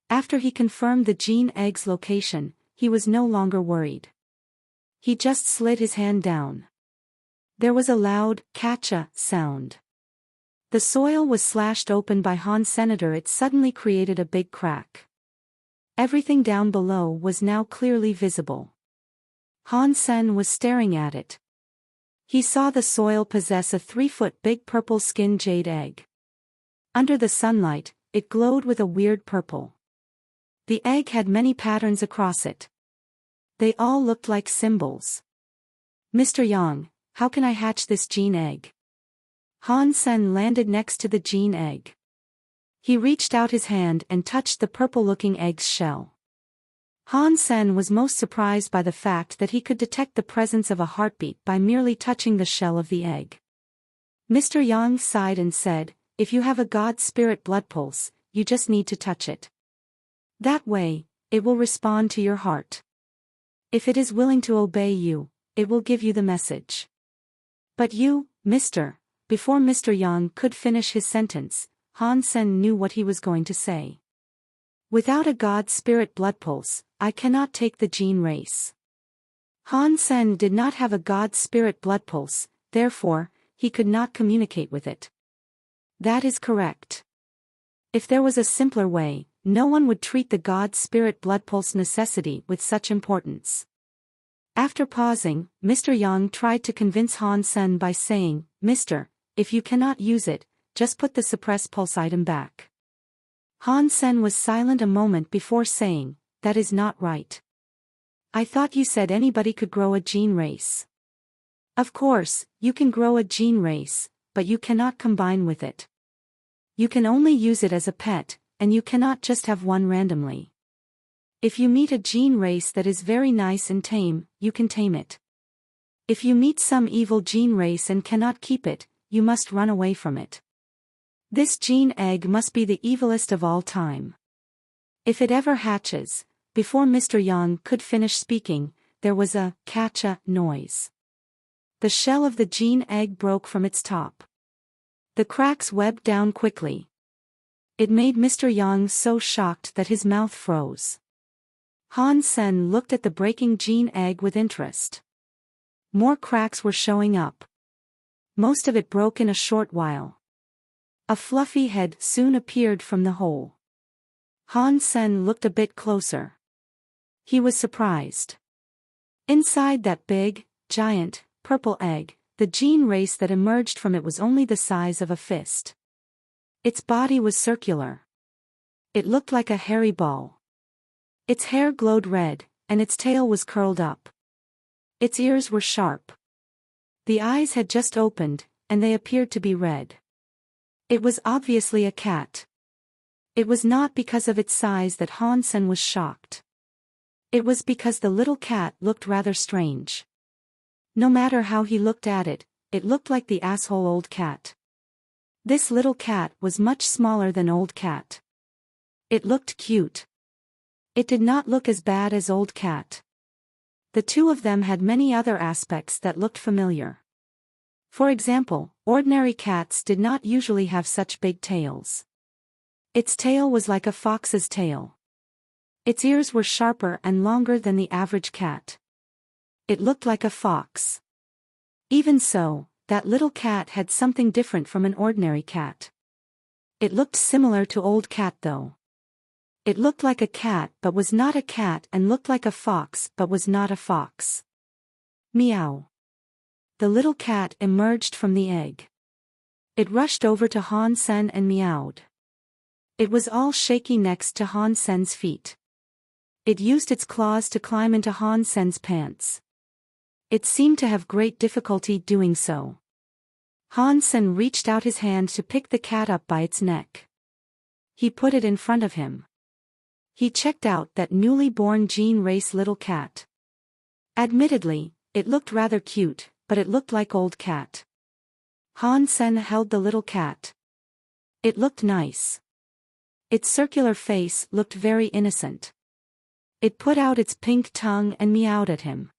After he confirmed the gene egg's location, he was no longer worried. He just slid his hand down. There was a loud, "Catcha" sound. The soil was slashed open by Han's senator. It suddenly created a big crack. Everything down below was now clearly visible. Han Sen was staring at it. He saw the soil possess a 3-foot big purple skin jade egg. Under the sunlight, it glowed with a weird purple. The egg had many patterns across it. They all looked like symbols. "Mr. Yang, how can I hatch this gene egg?" Han Sen landed next to the gene egg. He reached out his hand and touched the purple-looking egg's shell. Han Sen was most surprised by the fact that he could detect the presence of a heartbeat by merely touching the shell of the egg. Mr. Yang sighed and said, "If you have a God spirit blood pulse, you just need to touch it. That way, it will respond to your heart. If it is willing to obey you, it will give you the message." "But you, Mr." Before Mr. Yang could finish his sentence, Han Sen knew what he was going to say. "Without a God spirit blood pulse, I cannot take the gene race." Han Sen did not have a God spirit blood pulse, therefore, he could not communicate with it. That is correct. If there was a simpler way, no one would treat the God spirit blood pulse necessity with such importance. After pausing, Mr. Yang tried to convince Han Sen by saying, "Mister, if you cannot use it, just put the suppressed pulse item back." Han Sen was silent a moment before saying, "That is not right. I thought you said anybody could grow a gene race." "Of course, you can grow a gene race, but you cannot combine with it. You can only use it as a pet, and you cannot just have one randomly. If you meet a gene race that is very nice and tame, you can tame it. If you meet some evil gene race and cannot keep it, you must run away from it. This gene egg must be the evilest of all time. If it ever hatches." Before Mr. Yang could finish speaking, there was a "catcha" noise. The shell of the gene egg broke from its top. The cracks webbed down quickly. It made Mr. Yang so shocked that his mouth froze. Han Sen looked at the breaking gene egg with interest. More cracks were showing up. Most of it broke in a short while. A fluffy head soon appeared from the hole. Han Sen looked a bit closer. He was surprised. Inside that big, giant, purple egg, the gene race that emerged from it was only the size of a fist. Its body was circular. It looked like a hairy ball. Its hair glowed red, and its tail was curled up. Its ears were sharp. The eyes had just opened, and they appeared to be red. It was obviously a cat. It was not because of its size that Han Sen was shocked. It was because the little cat looked rather strange. No matter how he looked at it, it looked like the asshole old cat. This little cat was much smaller than old cat. It looked cute. It did not look as bad as old cat. The two of them had many other aspects that looked familiar. For example, ordinary cats did not usually have such big tails. Its tail was like a fox's tail. Its ears were sharper and longer than the average cat. It looked like a fox. Even so, that little cat had something different from an ordinary cat. It looked similar to old cat though. It looked like a cat but was not a cat and looked like a fox but was not a fox. Meow. The little cat emerged from the egg. It rushed over to Han Sen and meowed. It was all shaky next to Han Sen's feet. It used its claws to climb into Han Sen's pants. It seemed to have great difficulty doing so. Han Sen reached out his hand to pick the cat up by its neck. He put it in front of him. He checked out that newly born gene race little cat. Admittedly, it looked rather cute, but it looked like old cat. Han Sen held the little cat. It looked nice. Its circular face looked very innocent. It put out its pink tongue and meowed at him.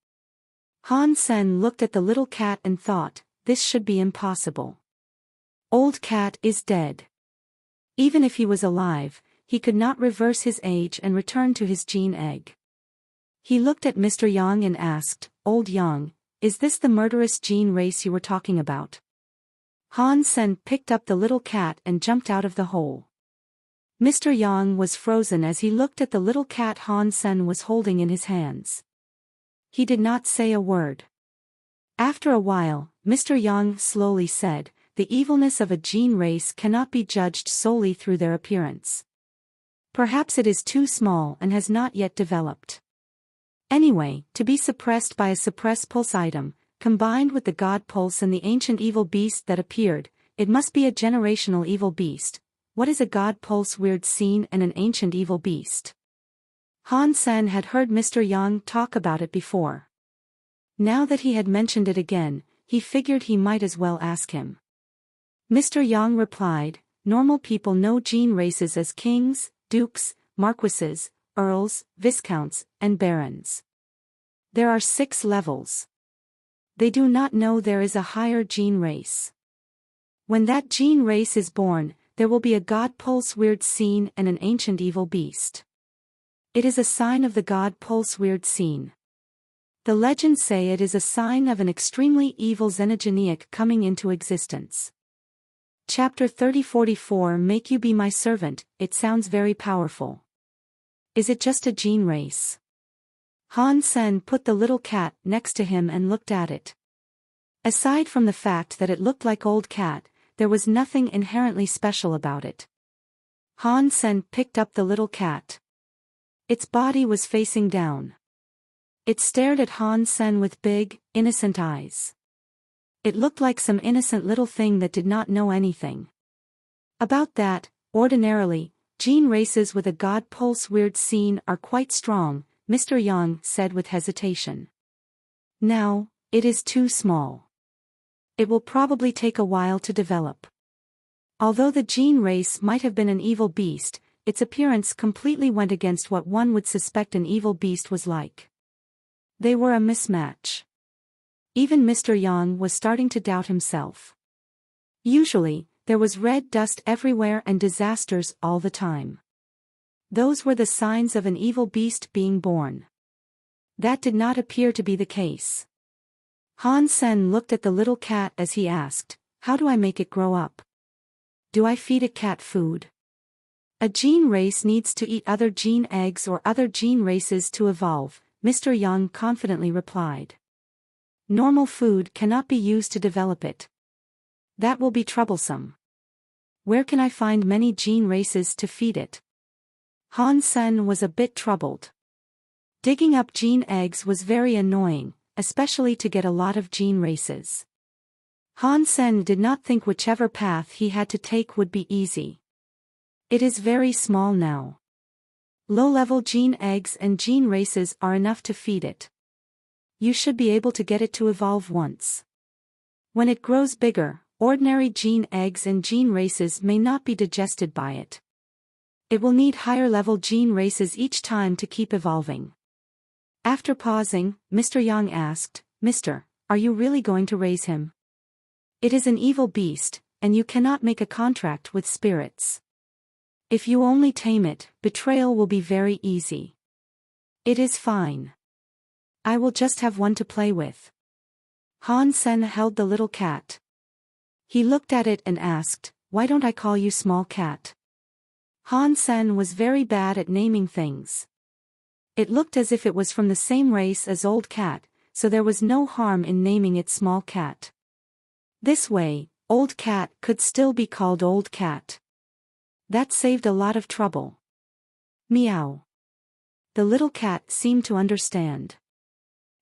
Han Sen looked at the little cat and thought, this should be impossible. Old cat is dead. Even if he was alive, he could not reverse his age and return to his gene egg. He looked at Mr. Yang and asked, Old Yang, is this the murderous gene race you were talking about? Han Sen picked up the little cat and jumped out of the hole. Mr. Yang was frozen as he looked at the little cat Han Sen was holding in his hands. He did not say a word. After a while, Mr. Yang slowly said, "The evilness of a gene race cannot be judged solely through their appearance. Perhaps it is too small and has not yet developed. Anyway, to be suppressed by a suppress pulse item, combined with the God pulse and the ancient evil beast that appeared, it must be a generational evil beast. What is a God pulse weird scene and an ancient evil beast?" Han Sen had heard Mr. Yang talk about it before. Now that he had mentioned it again, he figured he might as well ask him. Mr. Yang replied, "Normal people know gene races as kings, dukes, marquises, earls, viscounts, and barons. There are 6 levels. They do not know there is a higher gene race. When that gene race is born, there will be a God pulse weird scene and an ancient evil beast. It is a sign of the God pulse weird scene. The legends say it is a sign of an extremely evil xenogeniac coming into existence." Chapter 3044 Make You Be My Servant. It sounds very powerful. Is it just a gene race? Han Sen put the little cat next to him and looked at it. Aside from the fact that it looked like old cat, there was nothing inherently special about it. Han Sen picked up the little cat. Its body was facing down. It stared at Han Sen with big, innocent eyes. It looked like some innocent little thing that did not know anything about that. Ordinarily, gene races with a God pulse weird scene are quite strong, Mr. Yang said with hesitation. Now, it is too small. It will probably take a while to develop. Although the gene race might have been an evil beast, its appearance completely went against what one would suspect an evil beast was like. They were a mismatch. Even Mr. Yang was starting to doubt himself. Usually, there was red dust everywhere and disasters all the time. Those were the signs of an evil beast being born. That did not appear to be the case. Han Sen looked at the little cat as he asked, "How do I make it grow up? Do I feed it cat food?" "A gene race needs to eat other gene eggs or other gene races to evolve," Mr. Yang confidently replied. "Normal food cannot be used to develop it. That will be troublesome. Where can I find many gene races to feed it?" Han Sen was a bit troubled. Digging up gene eggs was very annoying, especially to get a lot of gene races. Han Sen did not think whichever path he had to take would be easy. It is very small now. Low-level gene eggs and gene races are enough to feed it. You should be able to get it to evolve once. When it grows bigger, ordinary gene eggs and gene races may not be digested by it. It will need higher-level gene races each time to keep evolving. After pausing, Mr. Yang asked, "Mister, are you really going to raise him? It is an evil beast, and you cannot make a contract with spirits. If you only tame it, betrayal will be very easy." "It is fine. I will just have one to play with." Han Sen held the little cat. He looked at it and asked, "Why don't I call you small cat?" Han Sen was very bad at naming things. It looked as if it was from the same race as old cat, so there was no harm in naming it small cat. This way, old cat could still be called old cat. That saved a lot of trouble. Meow. The little cat seemed to understand.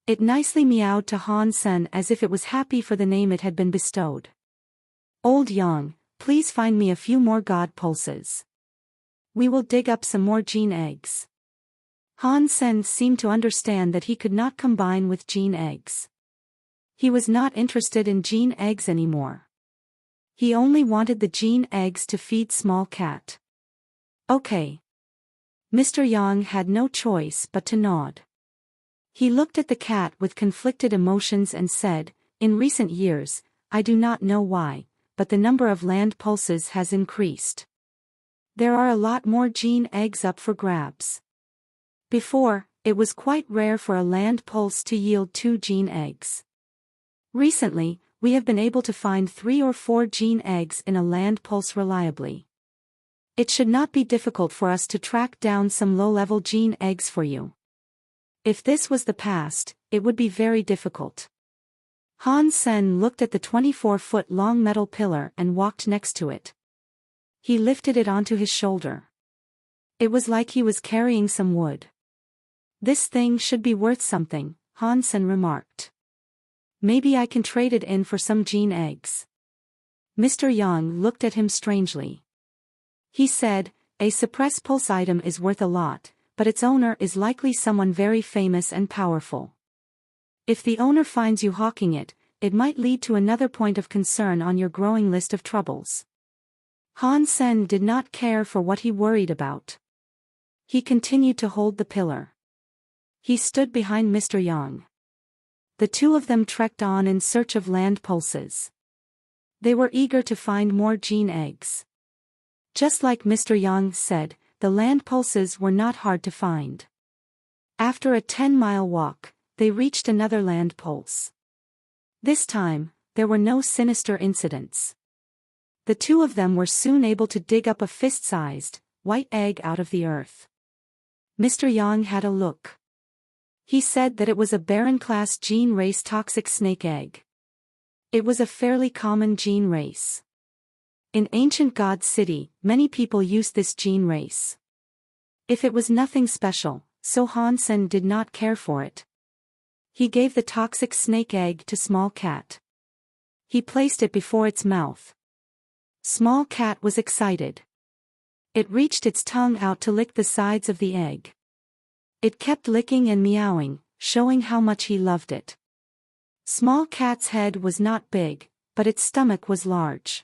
It nicely meowed to Han Sen as if it was happy for the name it had been bestowed. "Old Yang, please find me a few more God pulses. We will dig up some more gene eggs." Han Sen seemed to understand that he could not combine with gene eggs. He was not interested in gene eggs anymore. He only wanted the gene eggs to feed small cat. "Okay." Mr. Yang had no choice but to nod. He looked at the cat with conflicted emotions and said, "In recent years, I do not know why, but the number of land pulses has increased. There are a lot more gene eggs up for grabs. Before, it was quite rare for a land pulse to yield 2 gene eggs. Recently, we have been able to find 3 or 4 gene eggs in a land pulse reliably. It should not be difficult for us to track down some low-level gene eggs for you. If this was the past, it would be very difficult. Han Sen looked at the 24-foot-long metal pillar and walked next to it. He lifted it onto his shoulder. It was like he was carrying some wood. This thing should be worth something, Han Sen remarked. Maybe I can trade it in for some gene eggs. Mr. Yang looked at him strangely. He said, a suppressed pulse item is worth a lot, but its owner is likely someone very famous and powerful. If the owner finds you hawking it, it might lead to another point of concern on your growing list of troubles. Han Sen did not care for what he worried about. He continued to hold the pillar. He stood behind Mr. Yang. The two of them trekked on in search of land pulses. They were eager to find more gene eggs. Just like Mr. Yang said, the land pulses were not hard to find. After a 10-mile walk, they reached another land pulse. This time, there were no sinister incidents. The two of them were soon able to dig up a fist-sized, white egg out of the earth. Mr. Yang had a look. He said that it was a Baron-class gene race toxic snake egg. It was a fairly common gene race. In ancient God City, many people used this gene race. If it was nothing special, so Han Sen did not care for it. He gave the toxic snake egg to Small Cat. He placed it before its mouth. Small Cat was excited. It reached its tongue out to lick the sides of the egg. It kept licking and meowing, showing how much he loved it. Small Cat's head was not big, but its stomach was large.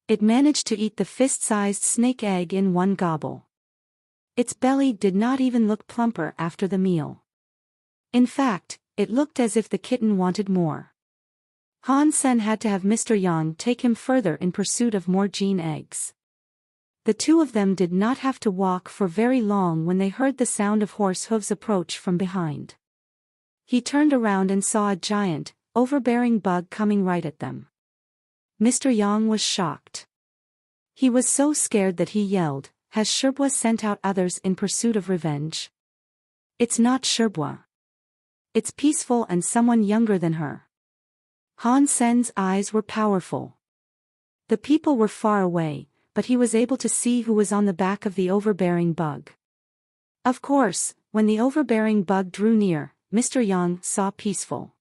It managed to eat the fist-sized snake egg in one gobble. Its belly did not even look plumper after the meal. In fact, it looked as if the kitten wanted more. Han Sen had to have Mr. Yang take him further in pursuit of more gene eggs. The two of them did not have to walk for very long when they heard the sound of horse hooves approach from behind. He turned around and saw a giant, overbearing bug coming right at them. Mr. Yang was shocked. He was so scared that he yelled, "Has Sherbua sent out others in pursuit of revenge?" "It's not Sherbua. It's Peaceful and someone younger than her." Han Sen's eyes were powerful. The people were far away, but he was able to see who was on the back of the overbearing bug. Of course, when the overbearing bug drew near, Mr. Yang saw Peaceful.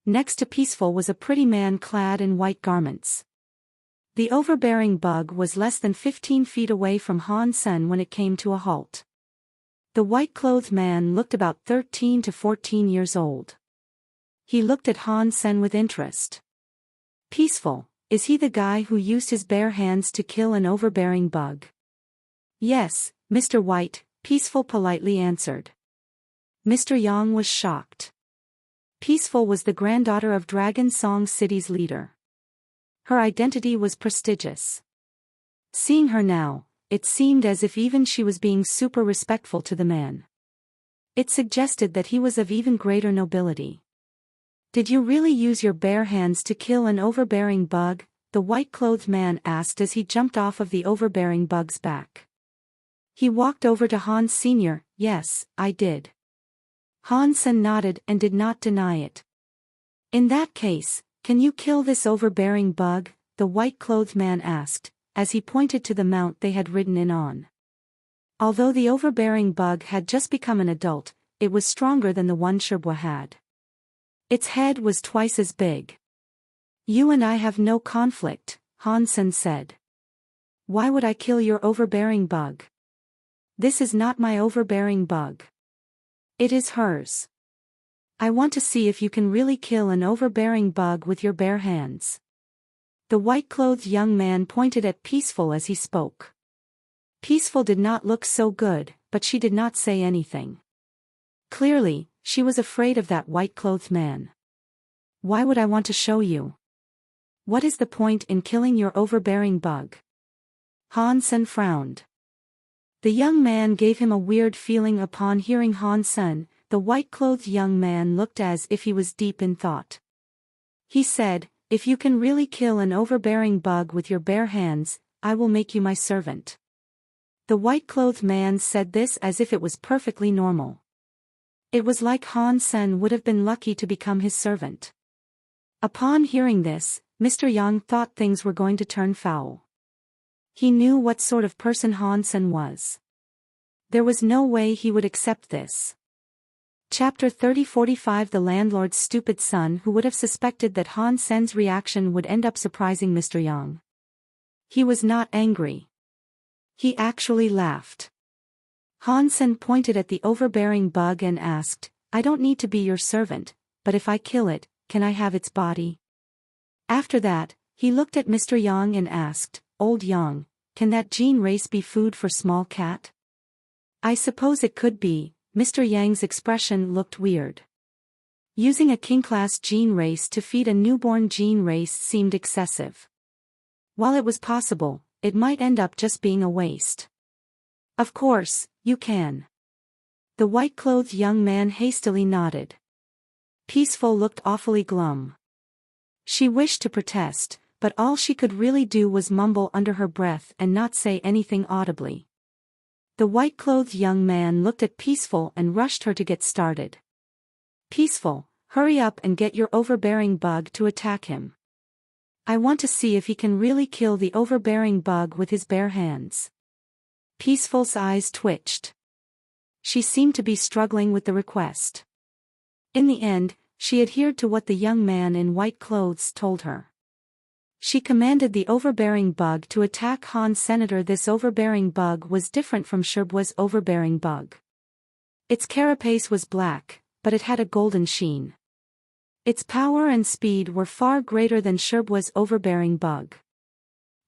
Next to Peaceful was a pretty man clad in white garments. The overbearing bug was less than 15 feet away from Han Sen when it came to a halt. The white-clothed man looked about 13 to 14 years old. He looked at Han Sen with interest. "Peaceful, is he the guy who used his bare hands to kill an overbearing bug?" "Yes, Mr. White," Peaceful politely answered. Mr. Yang was shocked. Peaceful was the granddaughter of Dragon Song City's leader. Her identity was prestigious. Seeing her now, it seemed as if even she was being super respectful to the man. It suggested that he was of even greater nobility. "Did you really use your bare hands to kill an overbearing bug?" the white-clothed man asked as he jumped off of the overbearing bug's back. He walked over to Han Sr. "Yes, I did." Han Sen nodded and did not deny it. "In that case, can you kill this overbearing bug?" the white-clothed man asked, as he pointed to the mount they had ridden in on. Although the overbearing bug had just become an adult, it was stronger than the one Sherbua had. Its head was twice as big. "You and I have no conflict," Han Sen said. "Why would I kill your overbearing bug? This is not my overbearing bug. It is hers. I want to see if you can really kill an overbearing bug with your bare hands." The white-clothed young man pointed at Peaceful as he spoke. Peaceful did not look so good, but she did not say anything. Clearly, she was afraid of that white-clothed man. "Why would I want to show you? What is the point in killing your overbearing bug?" Han Sen frowned. The young man gave him a weird feeling upon hearing Han Sen. The white-clothed young man looked as if he was deep in thought. He said, "If you can really kill an overbearing bug with your bare hands, I will make you my servant." The white-clothed man said this as if it was perfectly normal. It was like Han Sen would have been lucky to become his servant. Upon hearing this, Mr. Yang thought things were going to turn foul. He knew what sort of person Han Sen was. There was no way he would accept this. Chapter 30:45 The landlord's stupid son. Who would have suspected that Han Sen's reaction would end up surprising Mr. Yang? He was not angry. He actually laughed. Han Sen pointed at the overbearing bug and asked, "I don't need to be your servant, but if I kill it, can I have its body?" After that, he looked at Mr. Yang and asked, "Old Yang, can that gene race be food for small cat?" "I suppose it could be." Mr. Yang's expression looked weird. Using a king-class gene race to feed a newborn gene race seemed excessive. While it was possible, it might end up just being a waste. "Of course, you can." The white-clothed young man hastily nodded. Peaceful looked awfully glum. She wished to protest, but all she could really do was mumble under her breath and not say anything audibly. The white-clothed young man looked at Peaceful and rushed her to get started. "Peaceful, hurry up and get your overbearing bug to attack him. I want to see if he can really kill the overbearing bug with his bare hands." Peaceful's eyes twitched. She seemed to be struggling with the request. In the end, she adhered to what the young man in white clothes told her. She commanded the overbearing bug to attack Han Senator. This overbearing bug was different from Sherbua's overbearing bug. Its carapace was black, but it had a golden sheen. Its power and speed were far greater than Sherbua's overbearing bug.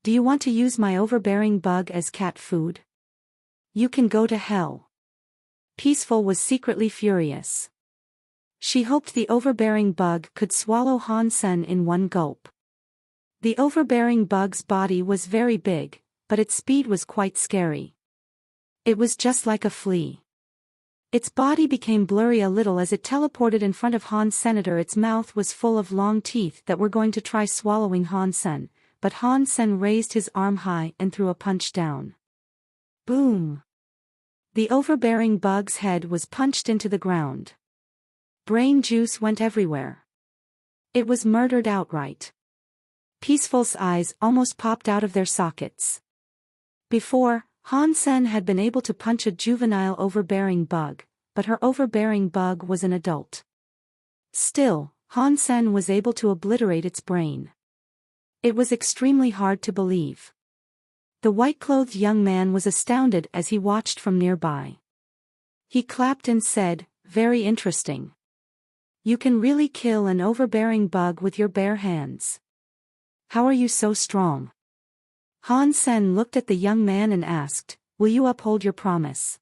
"Do you want to use my overbearing bug as cat food? You can go to hell." Peaceful was secretly furious. She hoped the overbearing bug could swallow Han Sen in one gulp. The overbearing bug's body was very big, but its speed was quite scary. It was just like a flea. Its body became blurry a little as it teleported in front of Han Senator. Its mouth was full of long teeth that were going to try swallowing Han Sen, but Han Sen raised his arm high and threw a punch down. Boom! The overbearing bug's head was punched into the ground. Brain juice went everywhere. It was murdered outright. Peaceful's eyes almost popped out of their sockets. Before, Han Sen had been able to punch a juvenile overbearing bug, but her overbearing bug was an adult. Still, Han Sen was able to obliterate its brain. It was extremely hard to believe. The white-clothed young man was astounded as he watched from nearby. He clapped and said, "Very interesting. You can really kill an overbearing bug with your bare hands. How are you so strong?" Han Sen looked at the young man and asked, "Will you uphold your promise?"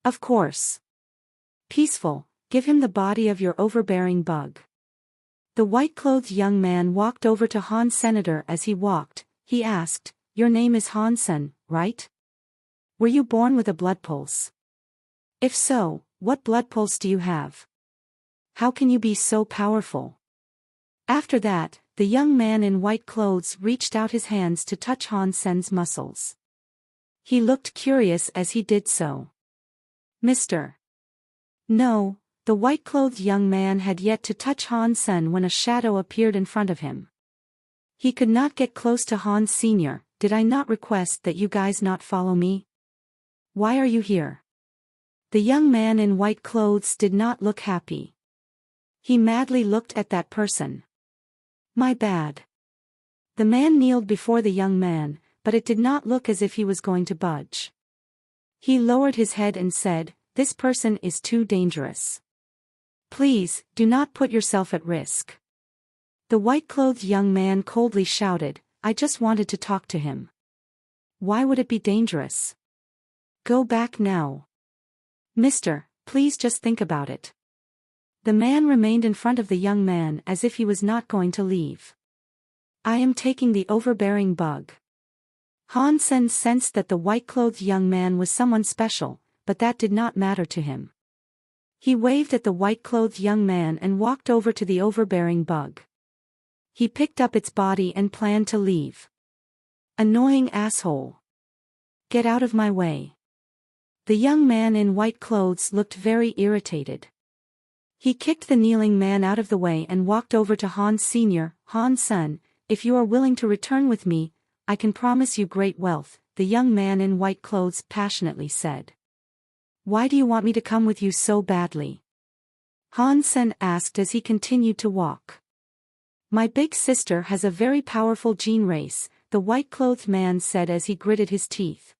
"Of course." "Peaceful, give him the body of your overbearing bug." The white-clothed young man walked over to Han Senator. As he walked, he asked, "Your name is Han Sen, right? Were you born with a blood pulse? If so, what blood pulse do you have? How can you be so powerful?" After that, the young man in white clothes reached out his hands to touch Han Sen's muscles. He looked curious as he did so. "Mr." No, the white-clothed young man had yet to touch Han Sen when a shadow appeared in front of him. He could not get close to Han Sr. "Did I not request that you guys not follow me? Why are you here?" The young man in white clothes did not look happy. He madly looked at that person. "My bad." The man kneeled before the young man, but it did not look as if he was going to budge. He lowered his head and said, "This person is too dangerous. Please, do not put yourself at risk." The white-clothed young man coldly shouted, "I just wanted to talk to him. Why would it be dangerous? Go back now. Mister, please just think about it." The man remained in front of the young man as if he was not going to leave. "I am taking the overbearing bug." Han Sen sensed that the white-clothed young man was someone special, but that did not matter to him. He waved at the white-clothed young man and walked over to the overbearing bug. He picked up its body and planned to leave. Annoying asshole. Get out of my way. The young man in white clothes looked very irritated. He kicked the kneeling man out of the way and walked over to Han Sr. Han-san, if you are willing to return with me, I can promise you great wealth, the young man in white clothes passionately said. Why do you want me to come with you so badly? Han-sen asked as he continued to walk. My big sister has a very powerful gene race, the white-clothed man said as he gritted his teeth.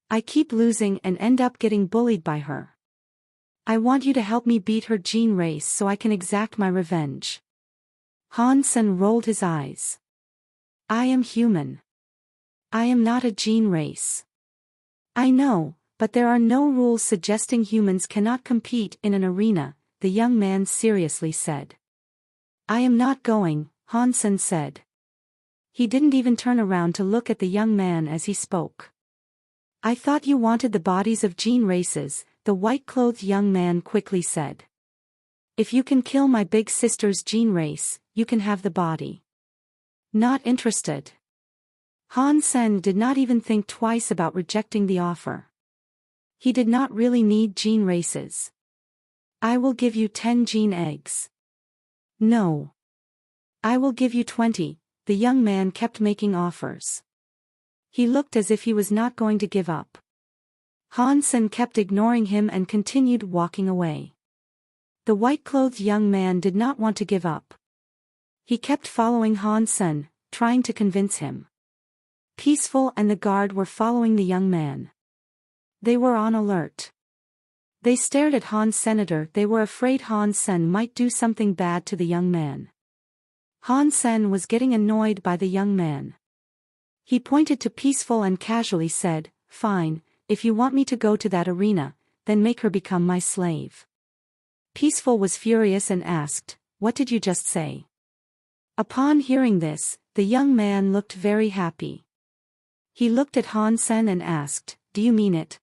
I keep losing and end up getting bullied by her. I want you to help me beat her gene race so I can exact my revenge. Han-sen rolled his eyes. I am human. I am not a gene race. I know, but there are no rules suggesting humans cannot compete in an arena, the young man seriously said. I am not going, Han-sen said. He didn't even turn around to look at the young man as he spoke. I thought you wanted the bodies of gene races, the white-clothed young man quickly said. If you can kill my big sister's gene race, you can have the body. Not interested. Han-sen did not even think twice about rejecting the offer. He did not really need gene races. I will give you 10 gene eggs. No. I will give you 20, the young man kept making offers. He looked as if he was not going to give up. Han-sen kept ignoring him and continued walking away. The white-clothed young man did not want to give up. He kept following Han-sen, trying to convince him. Peaceful and the guard were following the young man. They were on alert. They stared at Han-senator. They were afraid Han-sen might do something bad to the young man. Han-sen was getting annoyed by the young man. He pointed to Peaceful and casually said, Fine, if you want me to go to that arena, then make her become my slave. Peaceful was furious and asked, What did you just say? Upon hearing this, the young man looked very happy. He looked at Han-sen and asked, Do you mean it?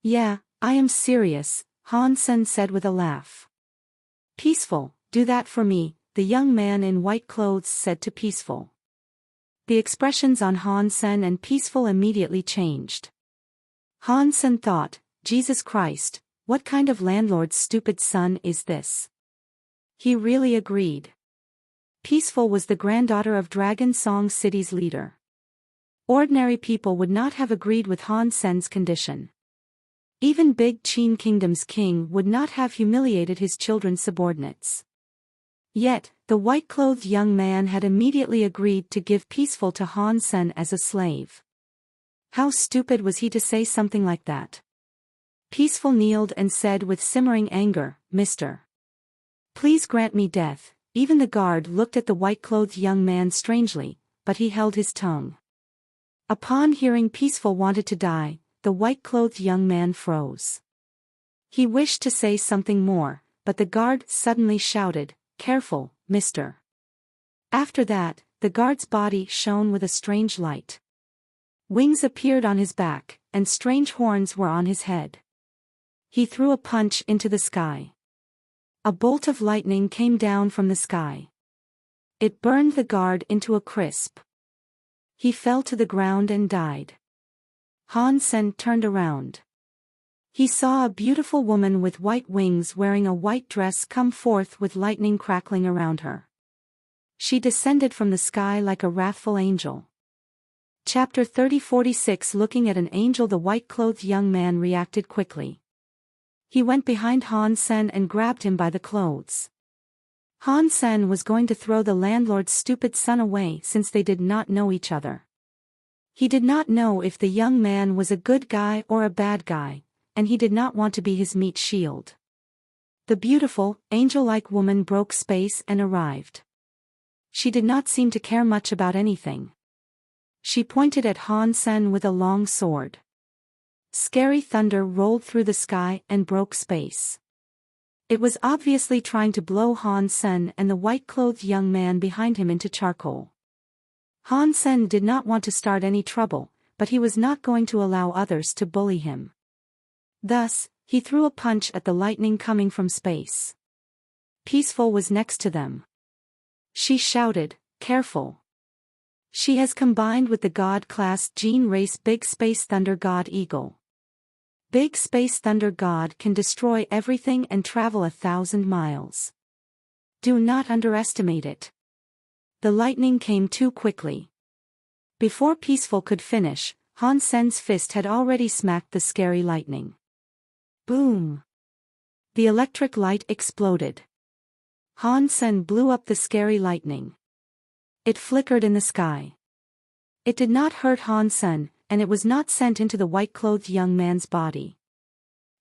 Yeah, I am serious, Han-sen said with a laugh. Peaceful, do that for me, the young man in white clothes said to Peaceful. The expressions on Han-sen and Peaceful immediately changed. Han-sen thought, Jesus Christ, what kind of landlord's stupid son is this? He really agreed. Peaceful was the granddaughter of Dragon Song City's leader. Ordinary people would not have agreed with Han-sen's condition. Even Big Qin Kingdom's king would not have humiliated his children's subordinates. Yet, the white-clothed young man had immediately agreed to give Peaceful to Han-sen as a slave. How stupid was he to say something like that? Peaceful kneeled and said with simmering anger, Mr. Please grant me death. Even the guard looked at the white-clothed young man strangely, but he held his tongue. Upon hearing Peaceful wanted to die, the white-clothed young man froze. He wished to say something more, but the guard suddenly shouted, Careful, Mr. After that, the guard's body shone with a strange light. Wings appeared on his back, and strange horns were on his head. He threw a punch into the sky. A bolt of lightning came down from the sky. It burned the guard into a crisp. He fell to the ground and died. Han-sen turned around. He saw a beautiful woman with white wings wearing a white dress come forth with lightning crackling around her. She descended from the sky like a wrathful angel. Chapter 30:46 Looking at an angel. The white-clothed young man reacted quickly. He went behind Han-sen and grabbed him by the clothes. Han-sen was going to throw the landlord's stupid son away since they did not know each other. He did not know if the young man was a good guy or a bad guy, and he did not want to be his meat shield. The beautiful, angel-like woman broke space and arrived. She did not seem to care much about anything. She pointed at Han-sen with a long sword. Scary thunder rolled through the sky and broke space. It was obviously trying to blow Han-sen and the white-clothed young man behind him into charcoal. Han-sen did not want to start any trouble, but he was not going to allow others to bully him. Thus, he threw a punch at the lightning coming from space. Peaceful was next to them. She shouted, "Careful! She has combined with the God-class gene race Big Space Thunder God Eagle. Big Space Thunder God can destroy everything and travel 1,000 miles. Do not underestimate it." The lightning came too quickly. Before Peaceful could finish, Han Sen's fist had already smacked the scary lightning. Boom! The electric light exploded. Han Sen blew up the scary lightning. It flickered in the sky. It did not hurt Han Sen, and it was not sent into the white-clothed young man's body.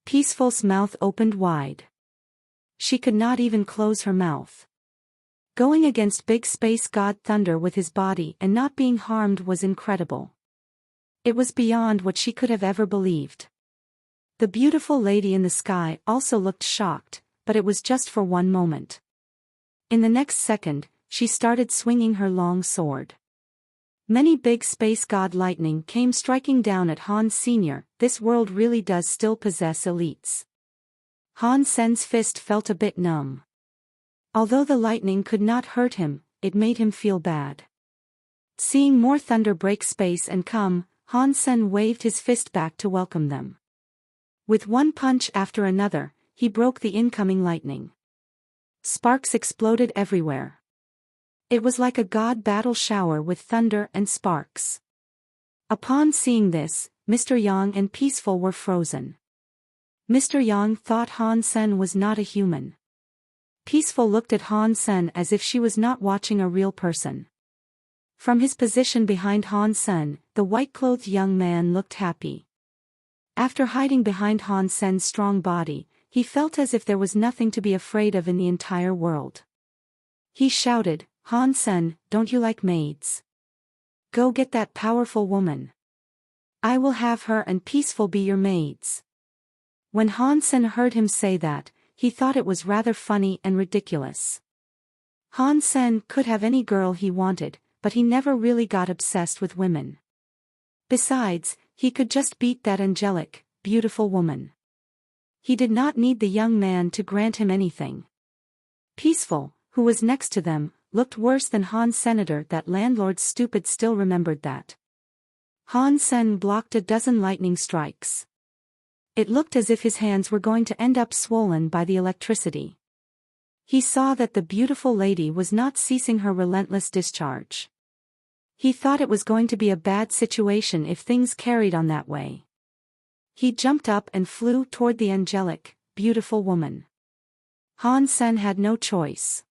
Peaceful's mouth opened wide. She could not even close her mouth. Going against Big Space God Thunder with his body and not being harmed was incredible. It was beyond what she could have ever believed. The beautiful lady in the sky also looked shocked, but it was just for one moment. In the next second, she started swinging her long sword. Many Big Space God lightning came striking down at Han Sr. This world really does still possess elites. Han Sen's fist felt a bit numb. Although the lightning could not hurt him, it made him feel bad. Seeing more thunder break space and come, Han Sen waved his fist back to welcome them. With one punch after another, he broke the incoming lightning. Sparks exploded everywhere. It was like a god battle shower with thunder and sparks. Upon seeing this, Mr. Yang and Peaceful were frozen. Mr. Yang thought Han Sen was not a human. Peaceful looked at Han Sen as if she was not watching a real person. From his position behind Han Sen, the white-clothed young man looked happy. After hiding behind Han Sen's strong body, he felt as if there was nothing to be afraid of in the entire world. He shouted, "Han Sen, don't you like maids? Go get that powerful woman. I will have her and Peaceful be your maids." When Han Sen heard him say that, he thought it was rather funny and ridiculous. Han Sen could have any girl he wanted, but he never really got obsessed with women. Besides, he could just beat that angelic, beautiful woman. He did not need the young man to grant him anything. Peaceful, who was next to them, looked worse than Han Senator. That landlord's stupid still remembered that. Han Sen blocked a dozen lightning strikes. It looked as if his hands were going to end up swollen by the electricity. He saw that the beautiful lady was not ceasing her relentless discharge. He thought it was going to be a bad situation if things carried on that way. He jumped up and flew toward the angelic, beautiful woman. Han Sen had no choice.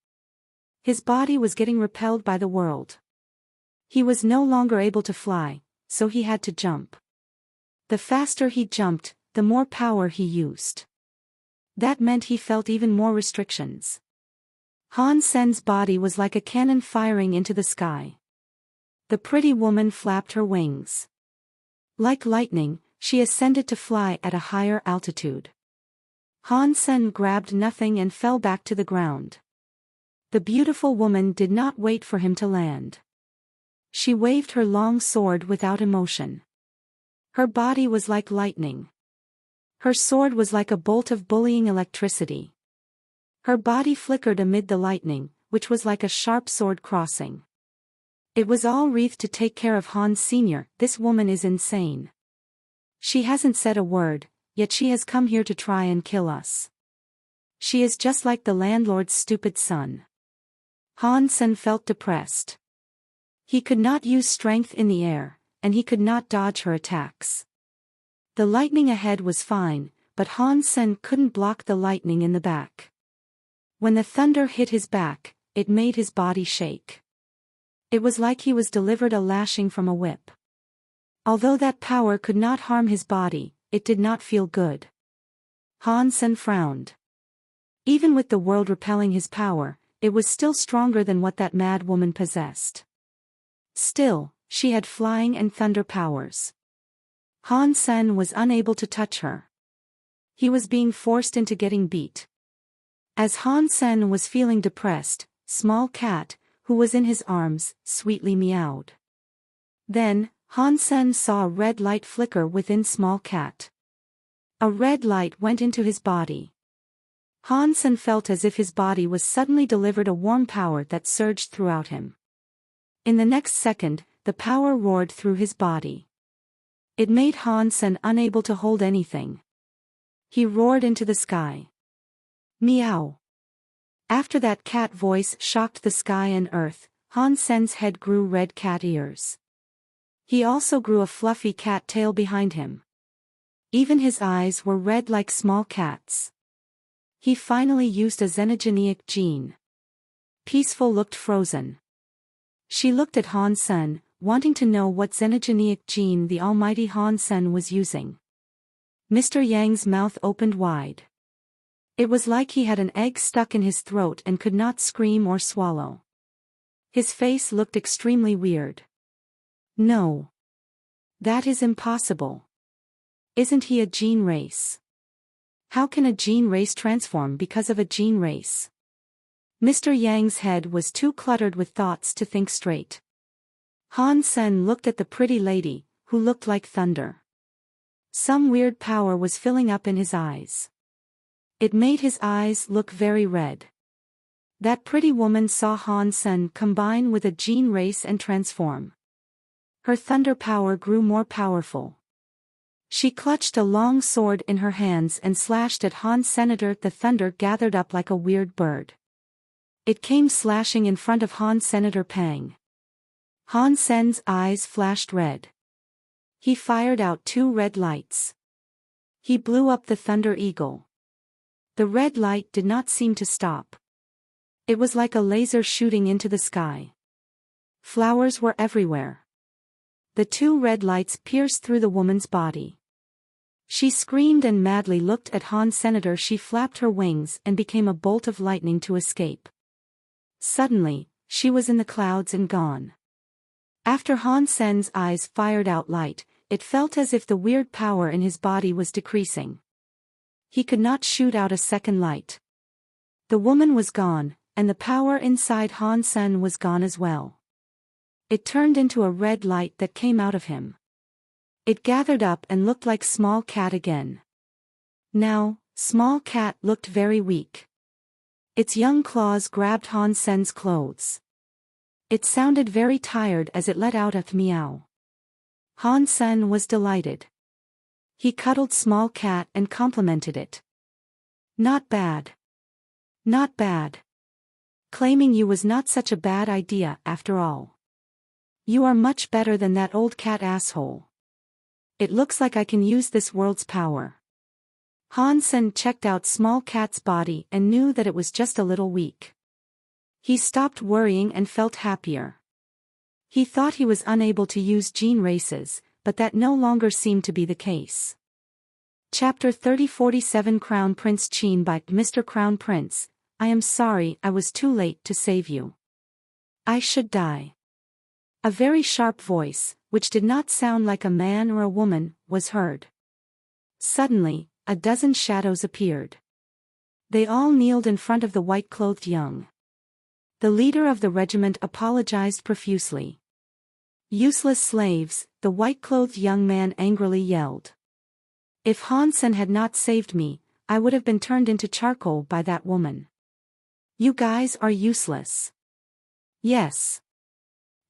His body was getting repelled by the world. He was no longer able to fly, so he had to jump. The faster he jumped, the more power he used. That meant he felt even more restrictions. Han Sen's body was like a cannon firing into the sky. The pretty woman flapped her wings. Like lightning, she ascended to fly at a higher altitude. Han Sen grabbed nothing and fell back to the ground. The beautiful woman did not wait for him to land. She waved her long sword without emotion. Her body was like lightning. Her sword was like a bolt of bullying electricity. Her body flickered amid the lightning, which was like a sharp sword crossing. It was all wreathed to take care of Han Sr. This woman is insane. She hasn't said a word, yet she has come here to try and kill us. She is just like the landlord's stupid son. Han Sen felt depressed. He could not use strength in the air, and he could not dodge her attacks. The lightning ahead was fine, but Han Sen couldn't block the lightning in the back. When the thunder hit his back, it made his body shake. It was like he was delivered a lashing from a whip. Although that power could not harm his body, it did not feel good. Han Sen frowned. Even with the world repelling his power, it was still stronger than what that mad woman possessed. Still, she had flying and thunder powers. Han Sen was unable to touch her. He was being forced into getting beat. As Han Sen was feeling depressed, Small Cat, who was in his arms, sweetly meowed. Then, Han Sen saw a red light flicker within Small Cat. A red light went into his body. Han Sen felt as if his body was suddenly delivered a warm power that surged throughout him. In the next second, the power roared through his body. It made Han Sen unable to hold anything. He roared into the sky. Meow. After that cat voice shocked the sky and earth, Han Sen's head grew red cat ears. He also grew a fluffy cat tail behind him. Even his eyes were red like small cats. He finally used a xenogenic gene. Peaceful looked frozen. She looked at Han Sen, wanting to know what xenogenic gene the almighty Han Sen was using. Mr. Yang's mouth opened wide. It was like he had an egg stuck in his throat and could not scream or swallow. His face looked extremely weird. No. That is impossible. Isn't he a gene race? How can a gene race transform because of a gene race? Mr. Yang's head was too cluttered with thoughts to think straight. Han Sen looked at the pretty lady, who looked like thunder. Some weird power was filling up in his eyes. It made his eyes look very red. That pretty woman saw Han Sen combine with a gene race and transform. Her thunder power grew more powerful. She clutched a long sword in her hands and slashed at Han Senator. The thunder gathered up like a weird bird. It came slashing in front of Han Senator Pang. Han Sen's eyes flashed red. He fired out 2 red lights. He blew up the Thunder Eagle. The red light did not seem to stop. It was like a laser shooting into the sky. Flowers were everywhere. The 2 red lights pierced through the woman's body. She screamed and madly looked at Han Senator. She flapped her wings and became a bolt of lightning to escape. Suddenly, she was in the clouds and gone. After Han Sen's eyes fired out light, it felt as if the weird power in his body was decreasing. He could not shoot out a second light. The woman was gone, and the power inside Han Sen was gone as well. It turned into a red light that came out of him. It gathered up and looked like Small Cat again. Now, Small Cat looked very weak. Its young claws grabbed Han Sen's clothes. It sounded very tired as it let out a meow. Han Sen was delighted. He cuddled Small Cat and complimented it. Not bad. Not bad. Claiming you was not such a bad idea after all. You are much better than that old cat asshole. It looks like I can use this world's power. Han Sen checked out Small Cat's body and knew that it was just a little weak. He stopped worrying and felt happier. He thought he was unable to use gene races, but that no longer seemed to be the case. Chapter 3047 Crown Prince Qin by Mr. Crown Prince, I am sorry I was too late to save you. I should die. A very sharp voice, which did not sound like a man or a woman, was heard. Suddenly, a dozen shadows appeared. They all kneeled in front of the white-clothed young. The leader of the regiment apologized profusely. Useless slaves, the white-clothed young man angrily yelled. If Han Sen had not saved me, I would have been turned into charcoal by that woman. You guys are useless. Yes.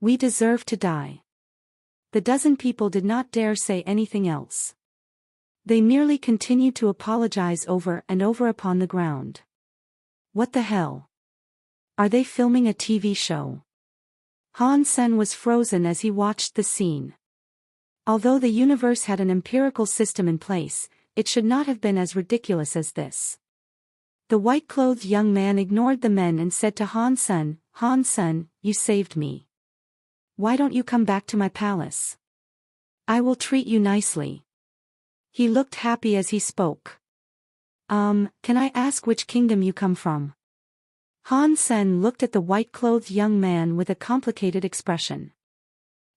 We deserve to die. The dozen people did not dare say anything else. They merely continued to apologize over and over upon the ground. What the hell? Are they filming a TV show? Han Sen was frozen as he watched the scene. Although the universe had an empirical system in place, it should not have been as ridiculous as this. The white-clothed young man ignored the men and said to Han Sen, Han Sen, you saved me. Why don't you come back to my palace? I will treat you nicely. He looked happy as he spoke. Can I ask which kingdom you come from? Han Sen looked at the white-clothed young man with a complicated expression.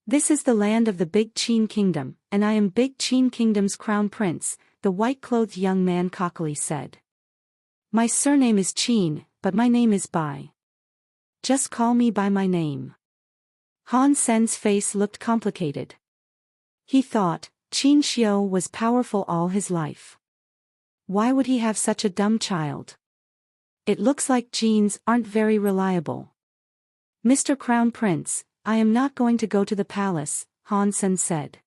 This is the land of the Big Qin Kingdom, and I am Big Qin Kingdom's crown prince, the white-clothed young man cockily said. My surname is Qin, but my name is Bai. Just call me by my name. Han Sen's face looked complicated. He thought, Qin Xiu was powerful all his life. Why would he have such a dumb child? It looks like genes aren't very reliable. Mr. Crown Prince, I am not going to go to the palace, Han Sen said.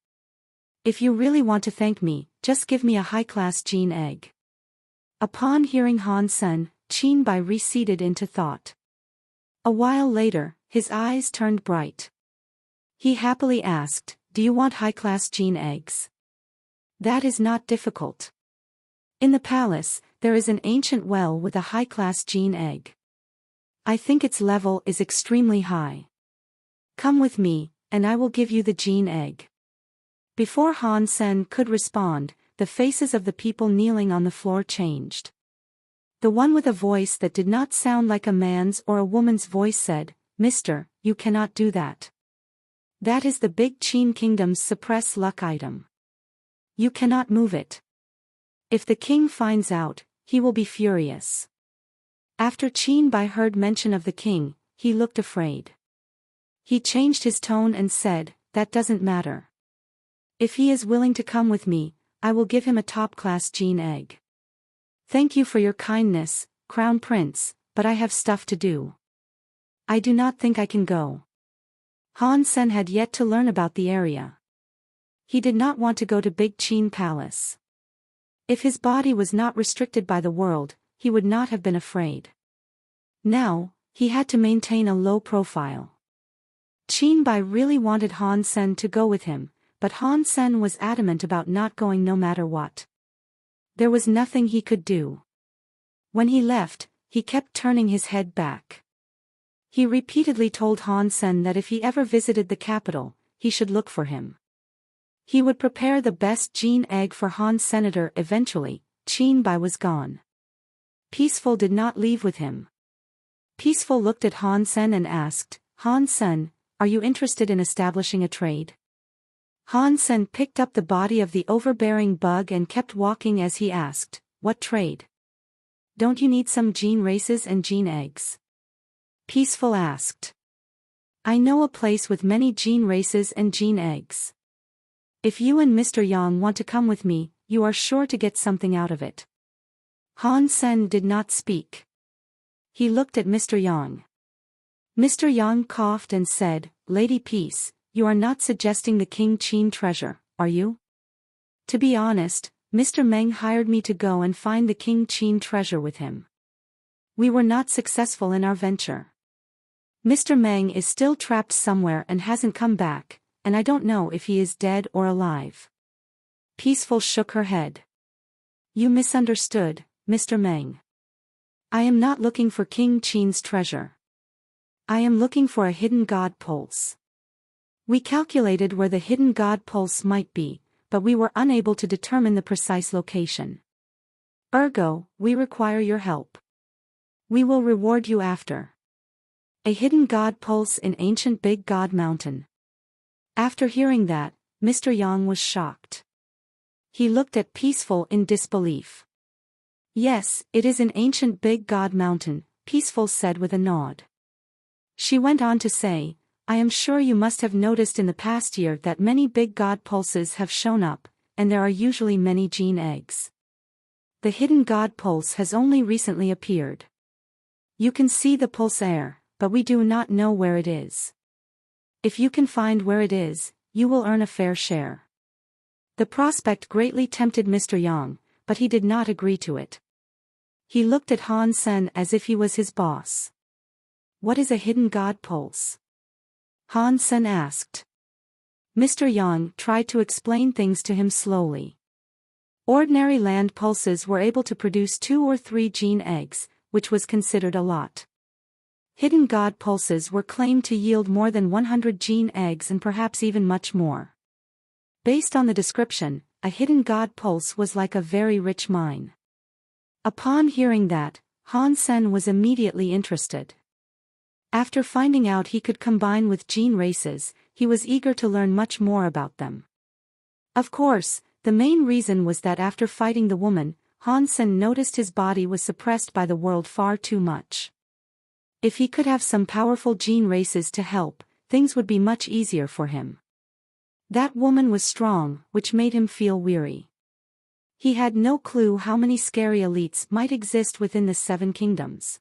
If you really want to thank me, just give me a high-class gene egg. Upon hearing Han Sen, Qin Bai receded into thought. A while later, his eyes turned bright. He happily asked, do you want high-class gene eggs? That is not difficult. In the palace, there is an ancient well with a high-class gene egg. I think its level is extremely high. Come with me, and I will give you the gene egg. Before Han Sen could respond, the faces of the people kneeling on the floor changed. The one with a voice that did not sound like a man's or a woman's voice said, Mister, you cannot do that. That is the Big Qin Kingdom's suppress luck item. You cannot move it. If the king finds out, he will be furious. After Qin Bai heard mention of the king, he looked afraid. He changed his tone and said, that doesn't matter. If he is willing to come with me, I will give him a top-class gene egg. Thank you for your kindness, Crown Prince, but I have stuff to do. I do not think I can go. Han Sen had yet to learn about the area. He did not want to go to Big Qin Palace. If his body was not restricted by the world, he would not have been afraid. Now, he had to maintain a low profile. Qin Bai really wanted Han Sen to go with him, but Han Sen was adamant about not going no matter what. There was nothing he could do. When he left, he kept turning his head back. He repeatedly told Han Sen that if he ever visited the capital, he should look for him. He would prepare the best gene egg for Han Senator. Eventually, Qin Bai was gone. Peaceful did not leave with him. Peaceful looked at Han Sen and asked, Han Sen, are you interested in establishing a trade? Han Sen picked up the body of the overbearing bug and kept walking as he asked, what trade? Don't you need some gene races and gene eggs? Peaceful asked. I know a place with many gene races and gene eggs. If you and Mr. Yang want to come with me, you are sure to get something out of it. Han Sen did not speak. He looked at Mr. Yang. Mr. Yang coughed and said, Lady Peace, you are not suggesting the King Qin treasure, are you? To be honest, Mr. Meng hired me to go and find the King Qin treasure with him. We were not successful in our venture. Mr. Meng is still trapped somewhere and hasn't come back, and I don't know if he is dead or alive. Peaceful shook her head. You misunderstood, Mr. Meng. I am not looking for King Qin's treasure. I am looking for a hidden god pulse. We calculated where the hidden god pulse might be, but we were unable to determine the precise location. Ergo, we require your help. We will reward you after. A hidden god pulse in ancient Big God Mountain. After hearing that, Mr. Yang was shocked. He looked at Peaceful in disbelief. Yes, it is in ancient Big God Mountain, Peaceful said with a nod. She went on to say, I am sure you must have noticed in the past year that many Big God pulses have shown up, and there are usually many gene eggs. The hidden God pulse has only recently appeared. You can see the pulse air, but we do not know where it is. If you can find where it is, you will earn a fair share. The prospect greatly tempted Mr. Yang, but he did not agree to it. He looked at Han Sen as if he was his boss. What is a hidden God pulse? Han Sen asked. Mr. Yang tried to explain things to him slowly. Ordinary land pulses were able to produce 2 or 3 gene eggs, which was considered a lot. Hidden God pulses were claimed to yield more than 100 gene eggs and perhaps even much more. Based on the description, a hidden God pulse was like a very rich mine. Upon hearing that, Han Sen was immediately interested. After finding out he could combine with gene races, he was eager to learn much more about them. Of course, the main reason was that after fighting the woman, Han Sen noticed his body was suppressed by the world far too much. If he could have some powerful gene races to help, things would be much easier for him. That woman was strong, which made him feel weary. He had no clue how many scary elites might exist within the Seven Kingdoms.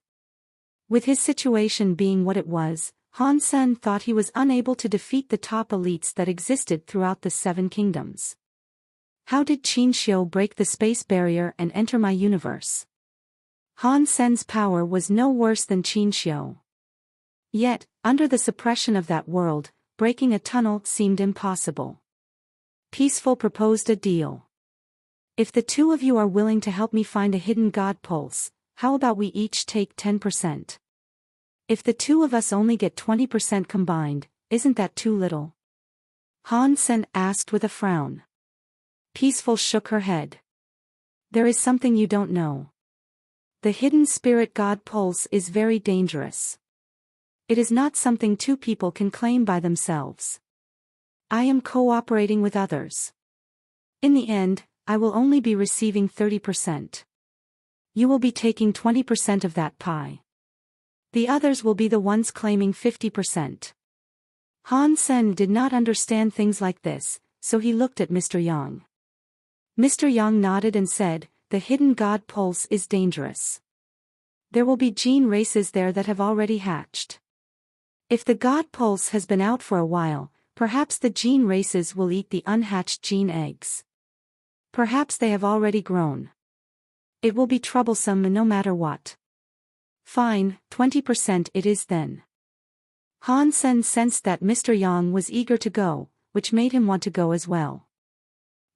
With his situation being what it was, Han Sen thought he was unable to defeat the top elites that existed throughout the Seven Kingdoms. How did Qin Xiu break the space barrier and enter my universe? Han Sen's power was no worse than Qin Xiu. Yet, under the suppression of that world, breaking a tunnel seemed impossible. Peaceful proposed a deal. If the two of you are willing to help me find a hidden god pulse, how about we each take 10%? If the two of us only get 20% combined, isn't that too little? Han Sen asked with a frown. Peaceful shook her head. There is something you don't know. The hidden spirit god pulse is very dangerous. It is not something two people can claim by themselves. I am cooperating with others. In the end, I will only be receiving 30%. You will be taking 20% of that pie. The others will be the ones claiming 50%. Han Sen did not understand things like this, so he looked at Mr. Yang. Mr. Yang nodded and said, the hidden god pulse is dangerous. There will be gene races there that have already hatched. If the god pulse has been out for a while, perhaps the gene races will eat the unhatched gene eggs. Perhaps they have already grown. It will be troublesome no matter what. Fine, 20% it is then. Han Sen sensed that Mr. Yang was eager to go, which made him want to go as well.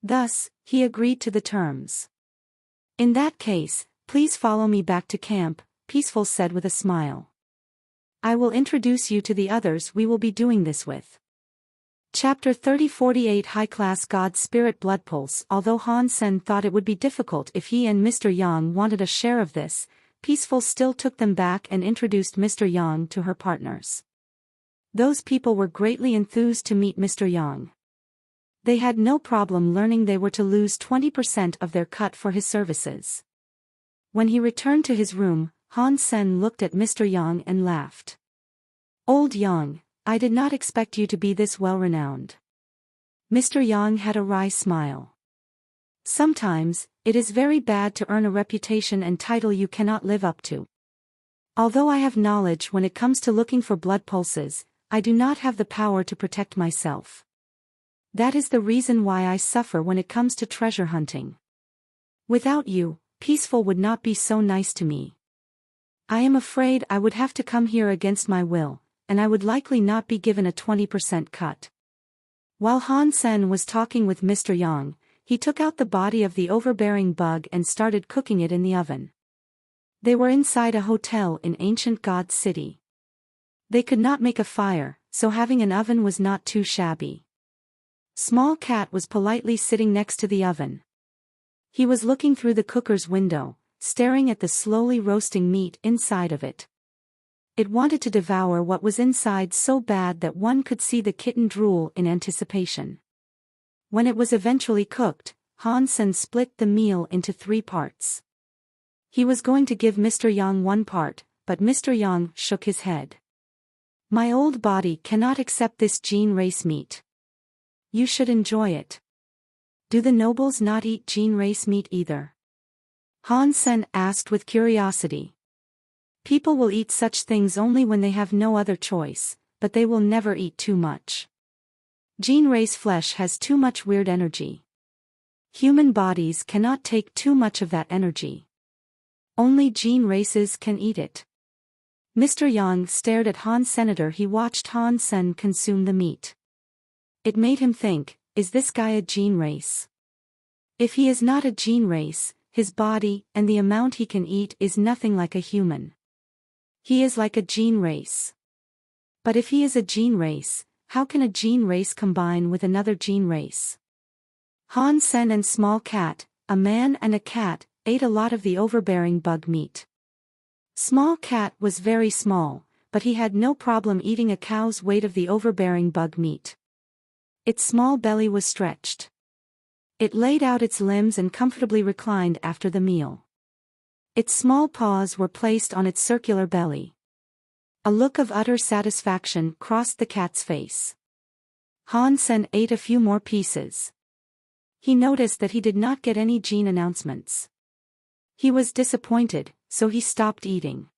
Thus, he agreed to the terms. In that case, please follow me back to camp, Peaceful said with a smile. I will introduce you to the others we will be doing this with. Chapter 3048 High-Class God Spirit Blood Pulse. Although Han Sen thought it would be difficult if he and Mr. Yang wanted a share of this, Peaceful still took them back and introduced Mr. Yang to her partners. Those people were greatly enthused to meet Mr. Yang. They had no problem learning they were to lose 20% of their cut for his services. When he returned to his room, Han Sen looked at Mr. Yang and laughed. Old Yang, I did not expect you to be this well-renowned. Mr. Yang had a wry smile. Sometimes, it is very bad to earn a reputation and title you cannot live up to. Although I have knowledge when it comes to looking for blood pulses, I do not have the power to protect myself. That is the reason why I suffer when it comes to treasure hunting. Without you, Peaceful would not be so nice to me. I am afraid I would have to come here against my will, and I would likely not be given a 20% cut. While Han Sen was talking with Mr. Yang, he took out the body of the overbearing bug and started cooking it in the oven. They were inside a hotel in ancient God City. They could not make a fire, so having an oven was not too shabby. Small Cat was politely sitting next to the oven. He was looking through the cooker's window, staring at the slowly roasting meat inside of it. It wanted to devour what was inside so bad that one could see the kitten drool in anticipation. When it was eventually cooked, Han Sen split the meal into 3 parts. He was going to give Mr. Yang 1 part, but Mr. Yang shook his head. My old body cannot accept this gene race meat. You should enjoy it. Do the nobles not eat gene race meat either? Han Sen asked with curiosity. People will eat such things only when they have no other choice, but they will never eat too much. Gene race flesh has too much weird energy. Human bodies cannot take too much of that energy. Only gene races can eat it. Mr. Yang stared at Han Senator. He watched Han Sen consume the meat. It made him think, is this guy a gene race? If he is not a gene race, his body and the amount he can eat is nothing like a human. He is like a gene race. But if he is a gene race, how can a gene race combine with another gene race? Han Sen and Small Cat, a man and a cat, ate a lot of the overbearing bug meat. Small Cat was very small, but he had no problem eating a cow's weight of the overbearing bug meat. Its small belly was stretched. It laid out its limbs and comfortably reclined after the meal. Its small paws were placed on its circular belly. A look of utter satisfaction crossed the cat's face. Han Sen ate a few more pieces. He noticed that he did not get any gene announcements. He was disappointed, so he stopped eating.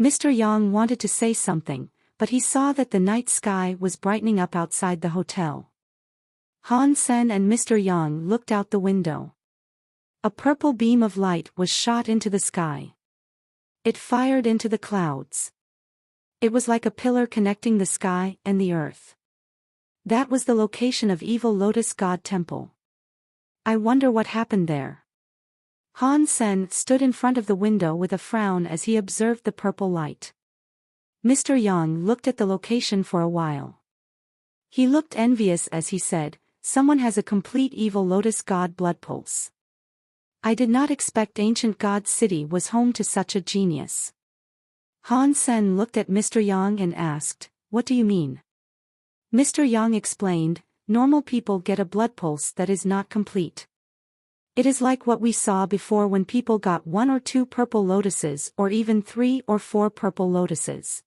Mr. Yang wanted to say something, but he saw that the night sky was brightening up outside the hotel. Han Sen and Mr. Yang looked out the window. A purple beam of light was shot into the sky. It fired into the clouds. It was like a pillar connecting the sky and the earth. That was the location of Evil Lotus God Temple. I wonder what happened there. Han Sen stood in front of the window with a frown as he observed the purple light. Mr. Yang looked at the location for a while. He looked envious as he said, "Someone has a complete Evil Lotus God blood pulse. I did not expect Ancient God City was home to such a genius." Han Sen looked at Mr. Yang and asked, "What do you mean?" Mr. Yang explained, "Normal people get a blood pulse that is not complete. It is like what we saw before when people got 1 or 2 purple lotuses or even 3 or 4 purple lotuses.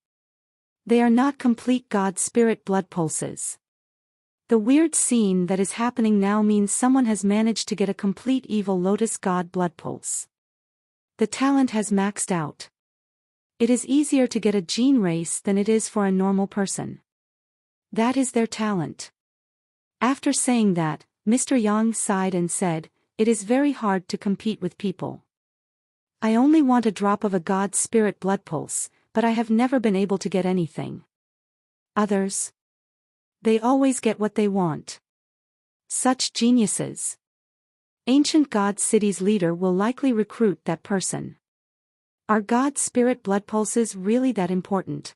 They are not complete God Spirit blood pulses. The weird scene that is happening now means someone has managed to get a complete Evil Lotus God blood pulse. The talent has maxed out. It is easier to get a gene race than it is for a normal person. That is their talent." After saying that, Mr. Yang sighed and said, "It is very hard to compete with people. I only want a drop of a God Spirit blood pulse, but I have never been able to get anything. Others? They always get what they want. Such geniuses. Ancient God City's leader will likely recruit that person. Are God Spirit blood pulses really that important?"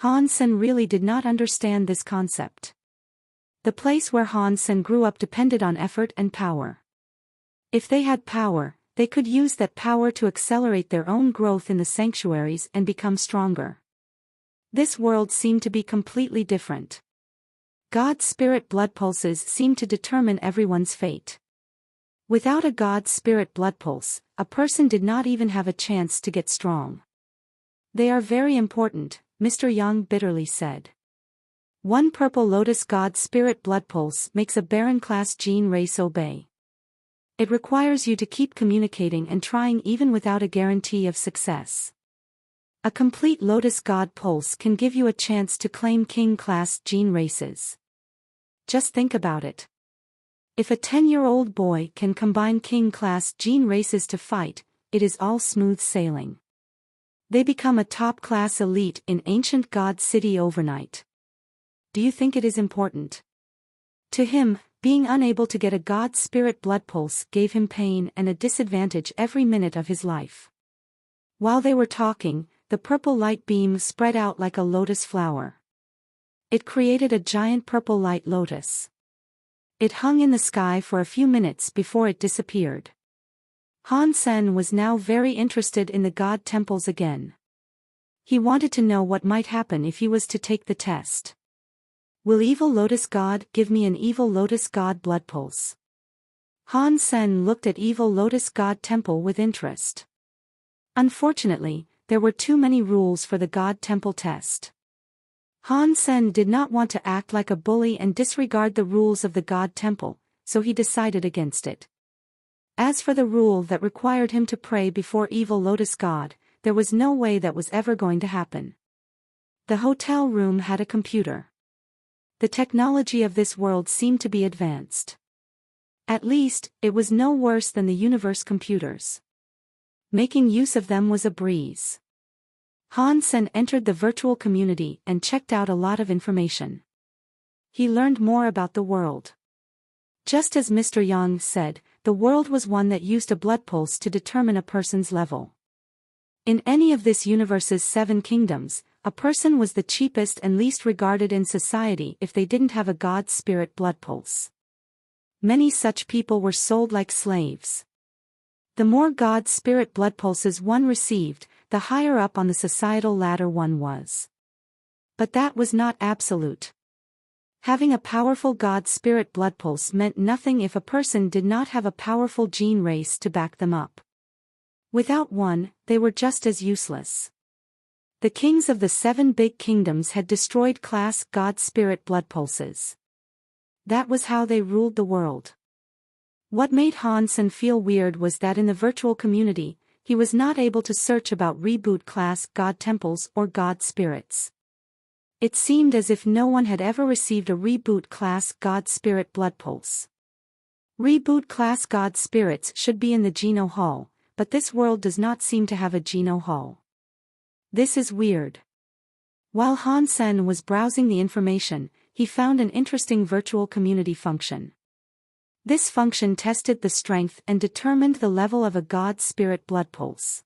Han Sen really did not understand this concept. The place where Han Sen grew up depended on effort and power. If they had power, they could use that power to accelerate their own growth in the sanctuaries and become stronger. This world seemed to be completely different. God Spirit blood pulses seemed to determine everyone's fate. Without a God Spirit blood pulse, a person did not even have a chance to get strong. "They are very important," Mr. Yang bitterly said. "1 purple lotus God Spirit blood pulse makes a Baron class gene race obey. It requires you to keep communicating and trying even without a guarantee of success. A complete Lotus God pulse can give you a chance to claim King class gene races. Just think about it. If a 10-year-old boy can combine King class gene races to fight, it is all smooth sailing. They become a top-class elite in Ancient God City overnight. Do you think it is important?" To him, being unable to get a God Spirit blood pulse gave him pain and a disadvantage every minute of his life. While they were talking, the purple light beam spread out like a lotus flower. It created a giant purple light lotus. It hung in the sky for a few minutes before it disappeared. Han Sen was now very interested in the God temples again. He wanted to know what might happen if he was to take the test. Will Evil Lotus God give me an Evil Lotus God blood pulse? Han Sen looked at Evil Lotus God Temple with interest. Unfortunately, there were too many rules for the God Temple test. Han Sen did not want to act like a bully and disregard the rules of the God Temple, so he decided against it. As for the rule that required him to pray before Evil Lotus God, there was no way that was ever going to happen. The hotel room had a computer. The technology of this world seemed to be advanced. At least, it was no worse than the universe computers. Making use of them was a breeze. Han Sen entered the virtual community and checked out a lot of information. He learned more about the world. Just as Mr. Yang said, the world was one that used a blood pulse to determine a person's level. In any of this universe's 7 kingdoms, a person was the cheapest and least regarded in society if they didn't have a God Spirit blood pulse. Many such people were sold like slaves. The more God Spirit blood pulses one received, the higher up on the societal ladder one was. But that was not absolute. Having a powerful God Spirit blood pulse meant nothing if a person did not have a powerful gene race to back them up. Without one, they were just as useless. The kings of the 7 big kingdoms had destroyed class God Spirit blood pulses. That was how they ruled the world. What made Hansen feel weird was that in the virtual community, he was not able to search about reboot class god temples or god spirits. It seemed as if no one had ever received a reboot class god spirit blood pulse. Reboot class god spirits should be in the Geno Hall, but this world does not seem to have a Geno Hall. This is weird. While Hansen was browsing the information, he found an interesting virtual community function. This function tested the strength and determined the level of a god spirit blood pulse.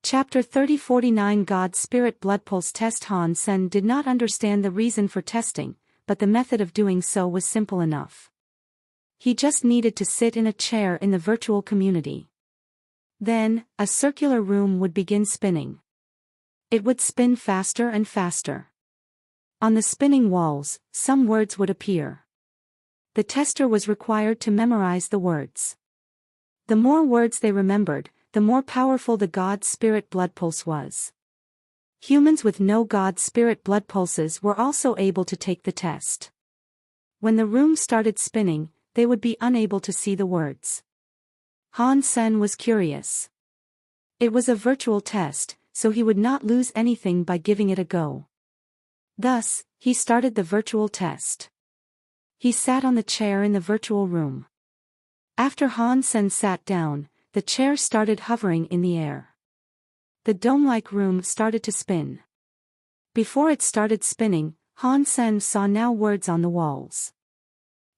Chapter 3049 God Spirit Blood Pulse Test. Hansen did not understand the reason for testing, but the method of doing so was simple enough. He just needed to sit in a chair in the virtual community. Then, a circular room would begin spinning. It would spin faster and faster. On the spinning walls, some words would appear. The tester was required to memorize the words. The more words they remembered, the more powerful the God Spirit blood pulse was. Humans with no God Spirit blood pulses were also able to take the test. When the room started spinning, they would be unable to see the words. Hansen was curious. It was a virtual test, so he would not lose anything by giving it a go. Thus, he started the virtual test. He sat on the chair in the virtual room. After Hansen sat down, the chair started hovering in the air. The dome-like room started to spin. Before it started spinning, Hansen saw now words on the walls.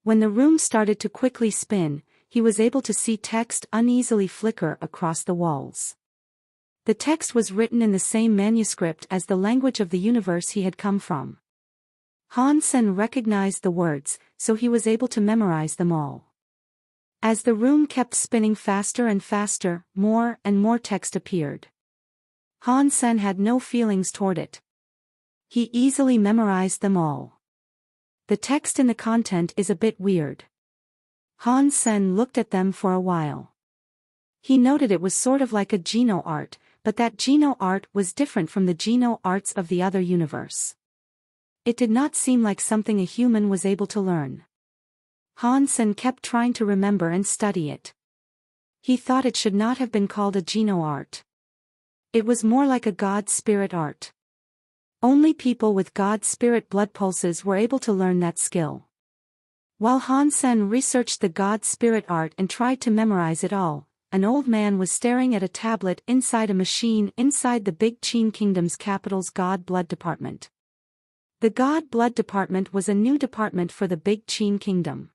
When the room started to quickly spin, he was able to see text uneasily flicker across the walls. The text was written in the same manuscript as the language of the universe he had come from. Hansen recognized the words, so he was able to memorize them all. As the room kept spinning faster and faster, more and more text appeared. Hansen had no feelings toward it. He easily memorized them all. The text in the content is a bit weird. Hansen looked at them for a while. He noted it was sort of like a Geno art, but that Geno art was different from the Geno arts of the other universe. It did not seem like something a human was able to learn. Hansen kept trying to remember and study it. He thought it should not have been called a Geno art. It was more like a God Spirit art. Only people with God Spirit blood pulses were able to learn that skill. While Hansen researched the God Spirit art and tried to memorize it all, an old man was staring at a tablet inside a machine inside the Big Qin Kingdom's capital's God Blood Department. The God Blood Department was a new department for the Big Qin Kingdom.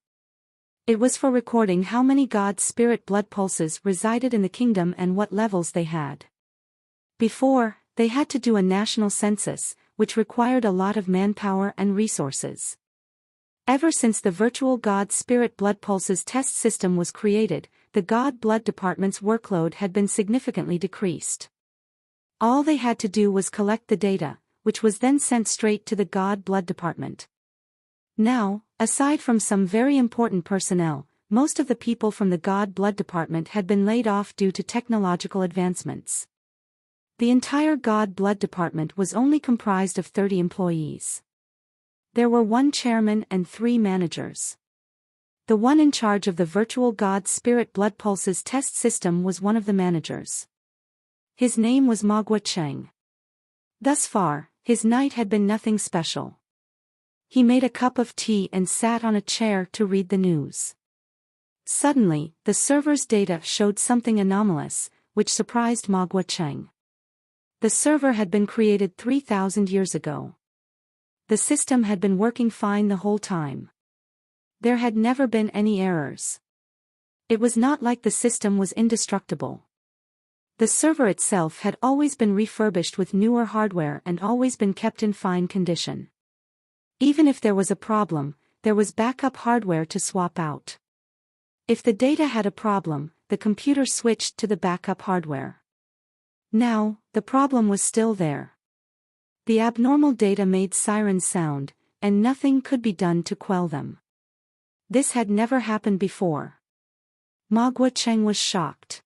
It was for recording how many God Spirit blood pulses resided in the kingdom and what levels they had. Before, they had to do a national census, which required a lot of manpower and resources. Ever since the virtual God Spirit blood pulses test system was created, the God Blood Department's workload had been significantly decreased. All they had to do was collect the data, which was then sent straight to the God Blood Department. Now, aside from some very important personnel, most of the people from the God Blood Department had been laid off due to technological advancements. The entire God Blood Department was only comprised of 30 employees. There were 1 chairman and 3 managers. The one in charge of the virtual God Spirit blood pulses test system was one of the managers. His name was Magua Cheng. Thus far, his night had been nothing special. He made a cup of tea and sat on a chair to read the news. Suddenly, the server's data showed something anomalous, which surprised Magua Cheng. The server had been created 3,000 years ago. The system had been working fine the whole time. There had never been any errors. It was not like the system was indestructible. The server itself had always been refurbished with newer hardware and always been kept in fine condition. Even if there was a problem, there was backup hardware to swap out. If the data had a problem, the computer switched to the backup hardware. Now, the problem was still there. The abnormal data made sirens sound, and nothing could be done to quell them. This had never happened before. Magua Cheng was shocked.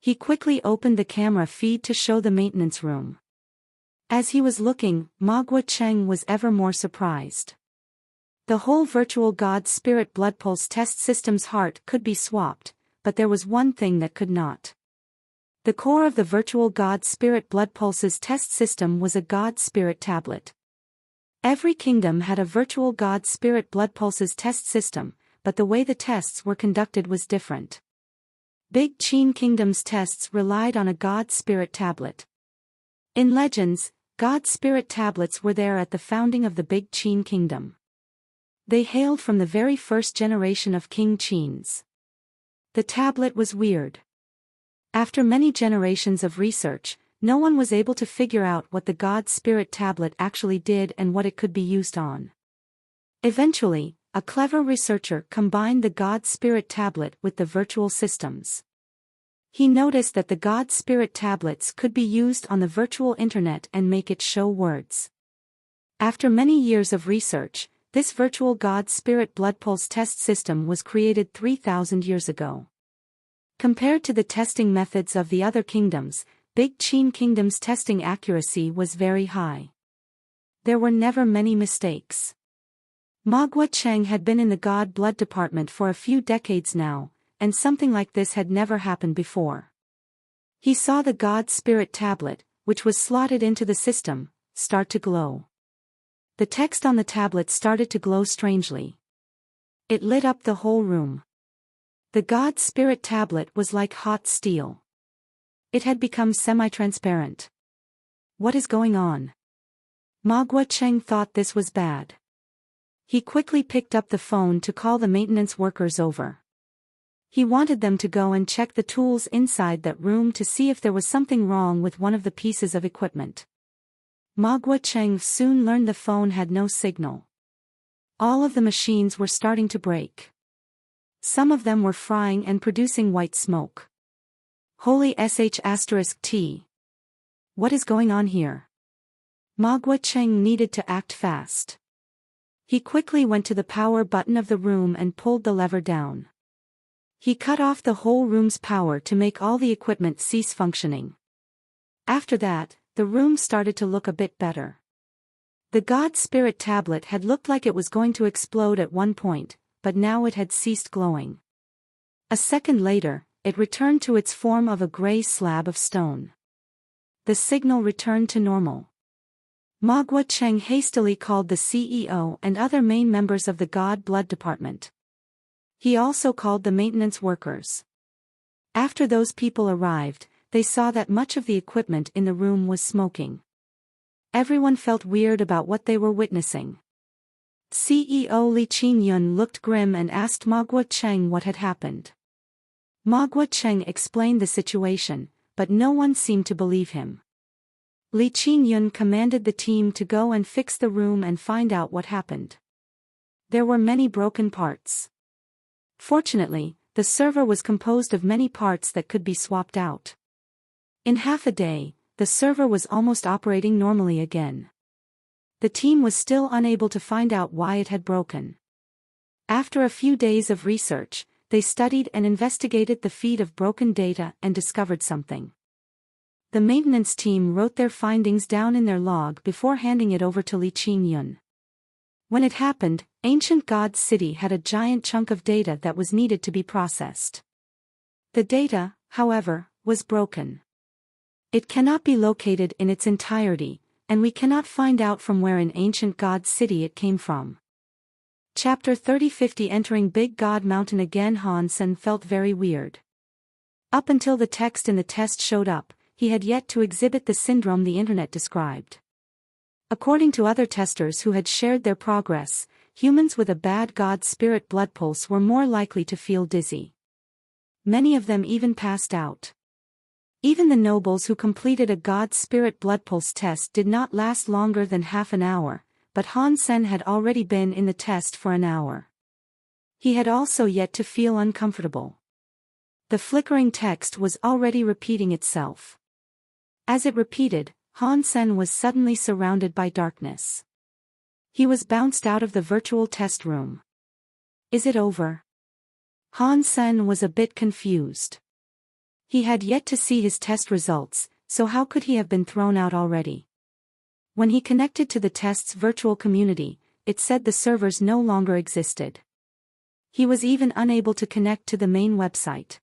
He quickly opened the camera feed to show the maintenance room. As he was looking, Magua Cheng was ever more surprised. The whole virtual God Spirit blood pulse test system's heart could be swapped, but there was one thing that could not. The core of the virtual God Spirit blood pulses test system was a God Spirit tablet. Every kingdom had a virtual God Spirit blood pulses test system, but the way the tests were conducted was different. Big Qin Kingdom's tests relied on a God Spirit tablet. In legends, God Spirit tablets were there at the founding of the Big Qin Kingdom. They hailed from the very first generation of King Qins. The tablet was weird. After many generations of research, no one was able to figure out what the God Spirit tablet actually did and what it could be used on. Eventually, a clever researcher combined the God Spirit tablet with the virtual systems. He noticed that the God Spirit tablets could be used on the virtual internet and make it show words. After many years of research, this virtual God Spirit blood pulse test system was created 3,000 years ago. Compared to the testing methods of the other kingdoms, Big Qin Kingdom's testing accuracy was very high. There were never many mistakes. Ma Guocheng had been in the God blood department for a few decades now, and something like this had never happened before. He saw the God Spirit tablet, which was slotted into the system, start to glow. The text on the tablet started to glow strangely. It lit up the whole room. The God Spirit tablet was like hot steel. It had become semi-transparent. What is going on? Ma Guocheng thought this was bad. He quickly picked up the phone to call the maintenance workers over. He wanted them to go and check the tools inside that room to see if there was something wrong with one of the pieces of equipment. Ma Guocheng soon learned the phone had no signal. All of the machines were starting to break. Some of them were frying and producing white smoke. Holy sh*T. What is going on here? Ma Guocheng needed to act fast. He quickly went to the power button of the room and pulled the lever down. He cut off the whole room's power to make all the equipment cease functioning. After that, the room started to look a bit better. The God Spirit tablet had looked like it was going to explode at one point, but now it had ceased glowing. A second later, it returned to its form of a gray slab of stone. The signal returned to normal. Ma Guocheng hastily called the CEO and other main members of the God Blood Department. He also called the maintenance workers. After those people arrived, they saw that much of the equipment in the room was smoking. Everyone felt weird about what they were witnessing. CEO Li Qingyun looked grim and asked Ma Guocheng what had happened. Ma Guocheng explained the situation, but no one seemed to believe him. Li Qingyun commanded the team to go and fix the room and find out what happened. There were many broken parts. Fortunately, the server was composed of many parts that could be swapped out. In half a day, the server was almost operating normally again. The team was still unable to find out why it had broken. After a few days of research, they studied and investigated the feed of broken data and discovered something. The maintenance team wrote their findings down in their log before handing it over to Li Qingyun. When it happened, Ancient God City had a giant chunk of data that was needed to be processed. The data, however, was broken. It cannot be located in its entirety, and we cannot find out from where in Ancient God City it came from. Chapter 3050 Entering Big God Mountain again. Han Sen felt very weird. Up until the text in the test showed up, he had yet to exhibit the syndrome the internet described. According to other testers who had shared their progress, humans with a bad God Spirit blood pulse were more likely to feel dizzy. Many of them even passed out. Even the nobles who completed a God Spirit blood pulse test did not last longer than half an hour, but Han Sen had already been in the test for an hour. He had also yet to feel uncomfortable. The flickering text was already repeating itself. As it repeated, Han Sen was suddenly surrounded by darkness. He was bounced out of the virtual test room. Is it over? Han Sen was a bit confused. He had yet to see his test results, so how could he have been thrown out already? When he connected to the test's virtual community, it said the servers no longer existed. He was even unable to connect to the main website.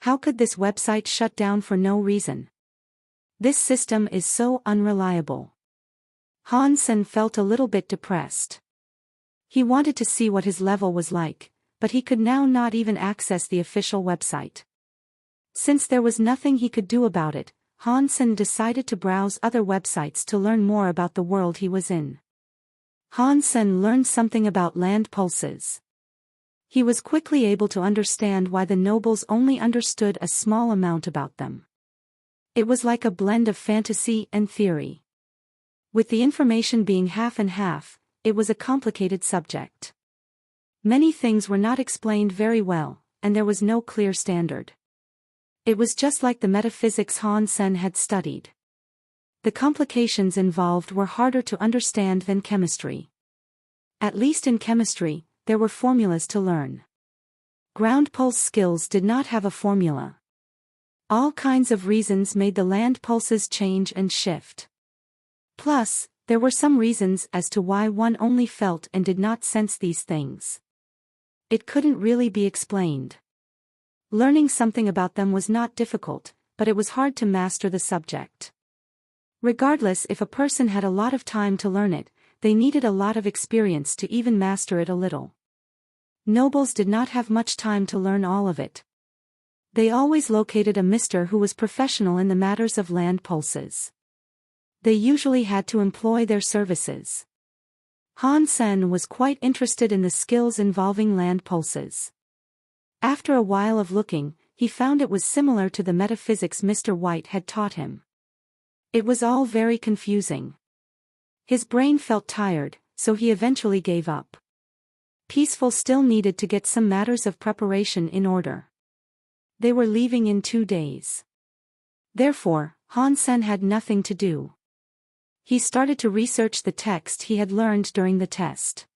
How could this website shut down for no reason? This system is so unreliable. Han Sen felt a little bit depressed. He wanted to see what his level was like, but he could now not even access the official website. Since there was nothing he could do about it, Han Sen decided to browse other websites to learn more about the world he was in. Han Sen learned something about land pulses. He was quickly able to understand why the nobles only understood a small amount about them. It was like a blend of fantasy and theory. With the information being half and half, it was a complicated subject. Many things were not explained very well, and there was no clear standard. It was just like the metaphysics Han Sen had studied. The complications involved were harder to understand than chemistry. At least in chemistry, there were formulas to learn. Ground pulse skills did not have a formula. All kinds of reasons made the land pulses change and shift. Plus, there were some reasons as to why one only felt and did not sense these things. It couldn't really be explained. Learning something about them was not difficult, but it was hard to master the subject. Regardless, if a person had a lot of time to learn it, they needed a lot of experience to even master it a little. Nobles did not have much time to learn all of it. They always located a mister who was professional in the matters of land pulses. They usually had to employ their services. Han Sen was quite interested in the skills involving land pulses. After a while of looking, he found it was similar to the metaphysics Mr. White had taught him. It was all very confusing. His brain felt tired, so he eventually gave up. Peaceful still needed to get some matters of preparation in order. They were leaving in 2 days. Therefore, Han Sen had nothing to do. He started to research the text he had learned during the test.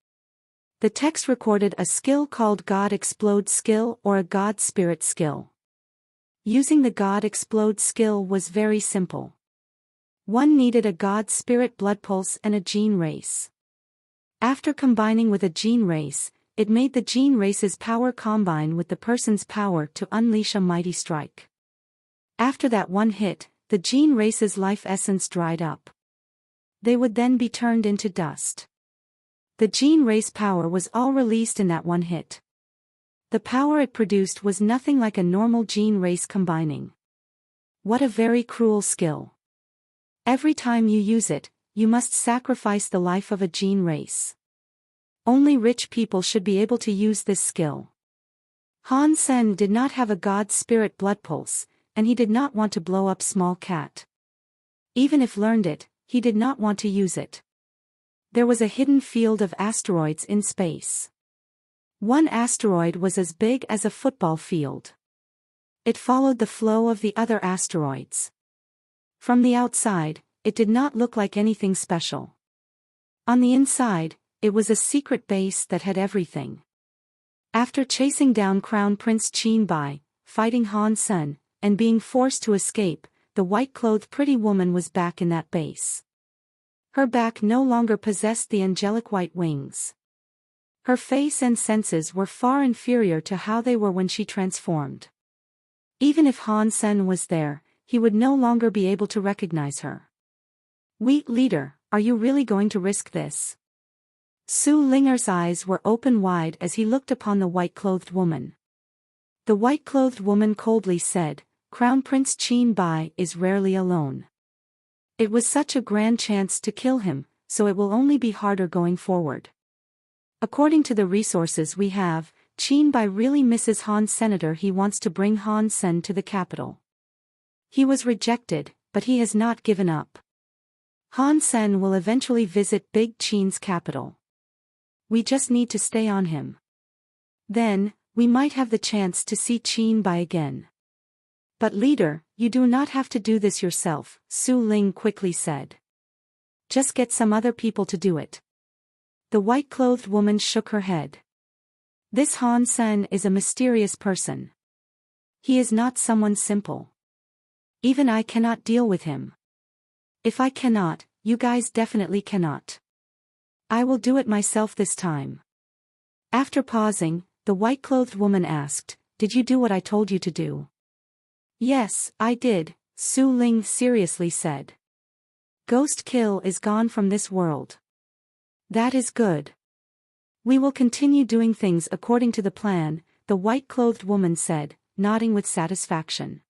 The text recorded a skill called God Explode skill or a God Spirit skill. Using the God Explode skill was very simple. One needed a God Spirit blood pulse and a gene race. After combining with a gene race, it made the gene race's power combine with the person's power to unleash a mighty strike. After that one hit, the gene race's life essence dried up. They would then be turned into dust. The gene race power was all released in that one hit. The power it produced was nothing like a normal gene race combining. What a very cruel skill. Every time you use it, you must sacrifice the life of a gene race. Only rich people should be able to use this skill. Han Sen did not have a God Spirit blood pulse, and he did not want to blow up Small Cat. Even if learned it, he did not want to use it. There was a hidden field of asteroids in space. One asteroid was as big as a football field. It followed the flow of the other asteroids. From the outside, it did not look like anything special. On the inside, it was a secret base that had everything. After chasing down Crown Prince Qin Bai, fighting Han Sen, and being forced to escape, the white-clothed pretty woman was back in that base. Her back no longer possessed the angelic white wings. Her face and senses were far inferior to how they were when she transformed. Even if Han Sen was there, he would no longer be able to recognize her. "Wheat leader, are you really going to risk this?" Su Linger's eyes were open wide as he looked upon the white-clothed woman. The white-clothed woman coldly said, "Crown Prince Qin Bai is rarely alone. It was such a grand chance to kill him, so it will only be harder going forward. According to the resources we have, Qin Bai really misses Han Senator. He wants to bring Han Sen to the capital. He was rejected, but he has not given up. Han Sen will eventually visit Big Qin's capital. We just need to stay on him. Then, we might have the chance to see Qin Bai again." "But leader, you do not have to do this yourself," Su Ling quickly said. "Just get some other people to do it." The white-clothed woman shook her head. "This Han Sen is a mysterious person. He is not someone simple. Even I cannot deal with him. If I cannot, you guys definitely cannot. I will do it myself this time. After pausing, the white-clothed woman asked, Did you do what I told you to do? Yes, I did, Su Ling seriously said. Ghost Kill is gone from this world. That is good. We will continue doing things according to the plan, the white-clothed woman said, nodding with satisfaction.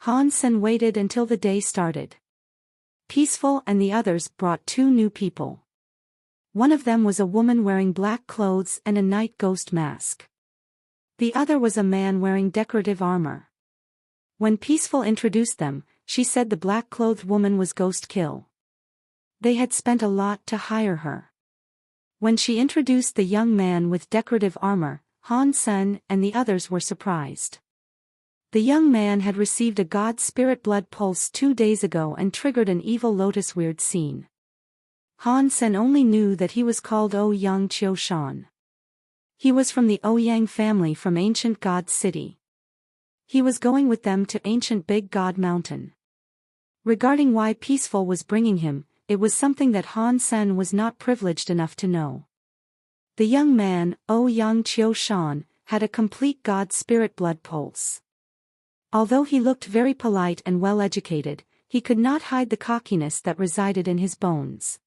Han Sen waited until the day started. Peaceful and the others brought 2 new people. One of them was a woman wearing black clothes and a night ghost mask. The other was a man wearing decorative armor. When Peaceful introduced them, she said the black-clothed woman was Ghost Kill. They had spent a lot to hire her. When she introduced the young man with decorative armor, Han Sen and the others were surprised. The young man had received a god spirit blood pulse 2 days ago and triggered an evil lotus weird scene. Han Sen only knew that he was called Ouyang Chiu Shan. He was from the Ouyang family from ancient God City. He was going with them to ancient Big God Mountain. Regarding why Peaceful was bringing him, it was something that Han Sen was not privileged enough to know. The young man, Ouyang Chiu Shan, had a complete God spirit blood pulse. Although he looked very polite and well-educated, he could not hide the cockiness that resided in his bones.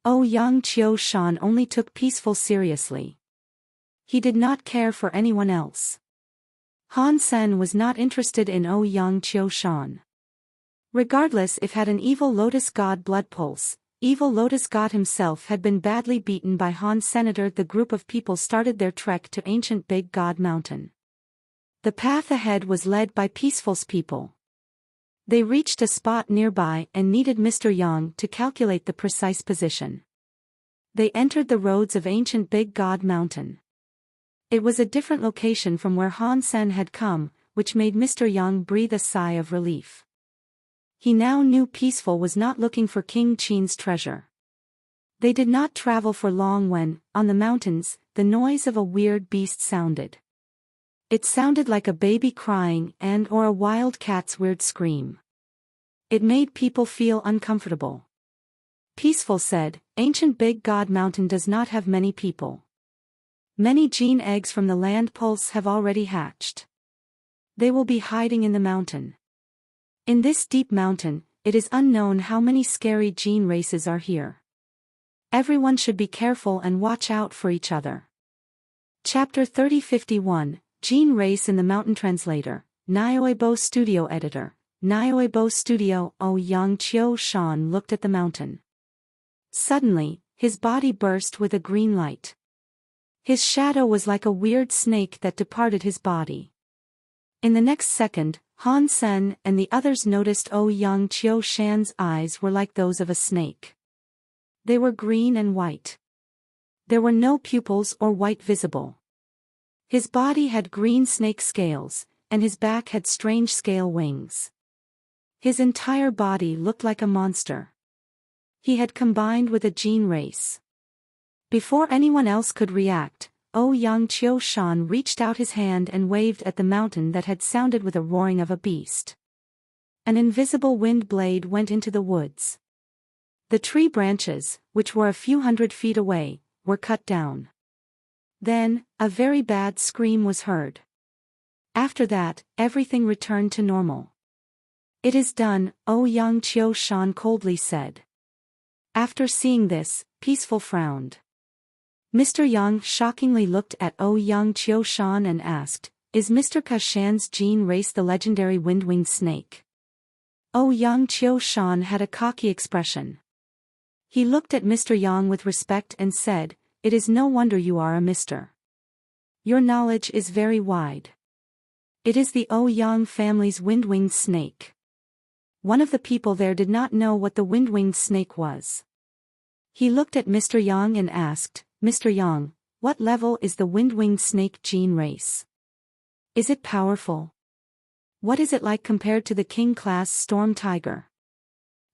Ouyang Chiu Shan only took Peaceful seriously. He did not care for anyone else. Han Sen was not interested in Ouyang Chiu Shan. Regardless if had an evil lotus god blood pulse, evil lotus god himself had been badly beaten by Han Senator. The group of people started their trek to ancient Big God Mountain. The path ahead was led by Peaceful's people. They reached a spot nearby and needed Mr. Yang to calculate the precise position. They entered the roads of ancient Big God Mountain. It was a different location from where Han Sen had come, which made Mr. Yang breathe a sigh of relief. He now knew Peaceful was not looking for King Qin's treasure. They did not travel for long when, on the mountains, the noise of a weird beast sounded. It sounded like a baby crying or a wild cat's weird scream. It made people feel uncomfortable. Peaceful said, Ancient Big God Mountain does not have many people. Many gene eggs from the land pulse have already hatched. They will be hiding in the mountain. In this deep mountain, it is unknown how many scary gene races are here. Everyone should be careful and watch out for each other. Chapter 3051, Gene Race in the Mountain. Translator, Nioebo Studio Editor, Nioebo Studio. Ouyang Chiu Shan looked at the mountain. Suddenly, his body burst with a green light. His shadow was like a weird snake that departed his body. In the next second, Han Sen and the others noticed Ouyang Chiu Shan's eyes were like those of a snake. They were green and white. There were no pupils or white visible. His body had green snake scales, and his back had strange scale wings. His entire body looked like a monster. He had combined with a gene race. Before anyone else could react, Ouyang Chiu Shan reached out his hand and waved at the mountain that had sounded with a roaring of a beast. An invisible wind blade went into the woods. The tree branches, which were a few hundred feet away, were cut down. Then, a very bad scream was heard. After that, everything returned to normal. It is done, Ouyang Chiu Shan coldly said. After seeing this, Peaceful frowned. Mr. Yang shockingly looked at Ouyang Chiu Shan and asked, Is Mr. Kashan's gene race the legendary wind-winged snake? Ouyang Chiu Shan had a cocky expression. He looked at Mr. Yang with respect and said, It is no wonder you are a Mr. Your knowledge is very wide. It is the Ouyang family's wind-winged snake. One of the people there did not know what the wind-winged snake was. He looked at Mr. Yang and asked, Mr. Yang, what level is the wind-winged snake gene race? Is it powerful? What is it like compared to the king-class storm tiger?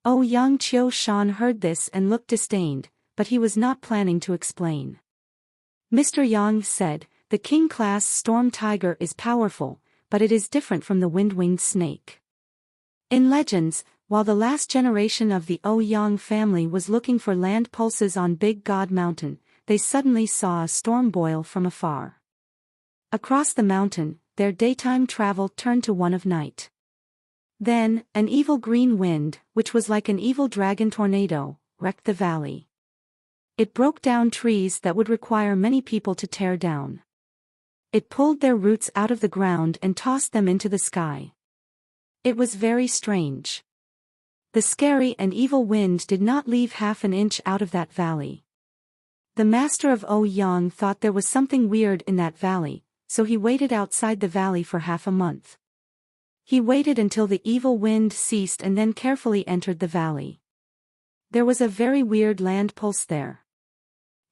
Ouyang Chiu Shan heard this and looked disdained, but he was not planning to explain. Mr. Yang said, The king-class storm tiger is powerful, but it is different from the wind-winged snake. In legends, While the last generation of the Ouyang family was looking for land pulses on Big God Mountain, they suddenly saw a storm boil from afar. Across the mountain, their daytime travel turned to one of night. Then, an evil green wind, which was like an evil dragon tornado, wrecked the valley. It broke down trees that would require many people to tear down. It pulled their roots out of the ground and tossed them into the sky. It was very strange. The scary and evil wind did not leave half an inch out of that valley. The master of Ouyang thought there was something weird in that valley, so he waited outside the valley for half a month. He waited until the evil wind ceased and then carefully entered the valley. There was a very weird land pulse there.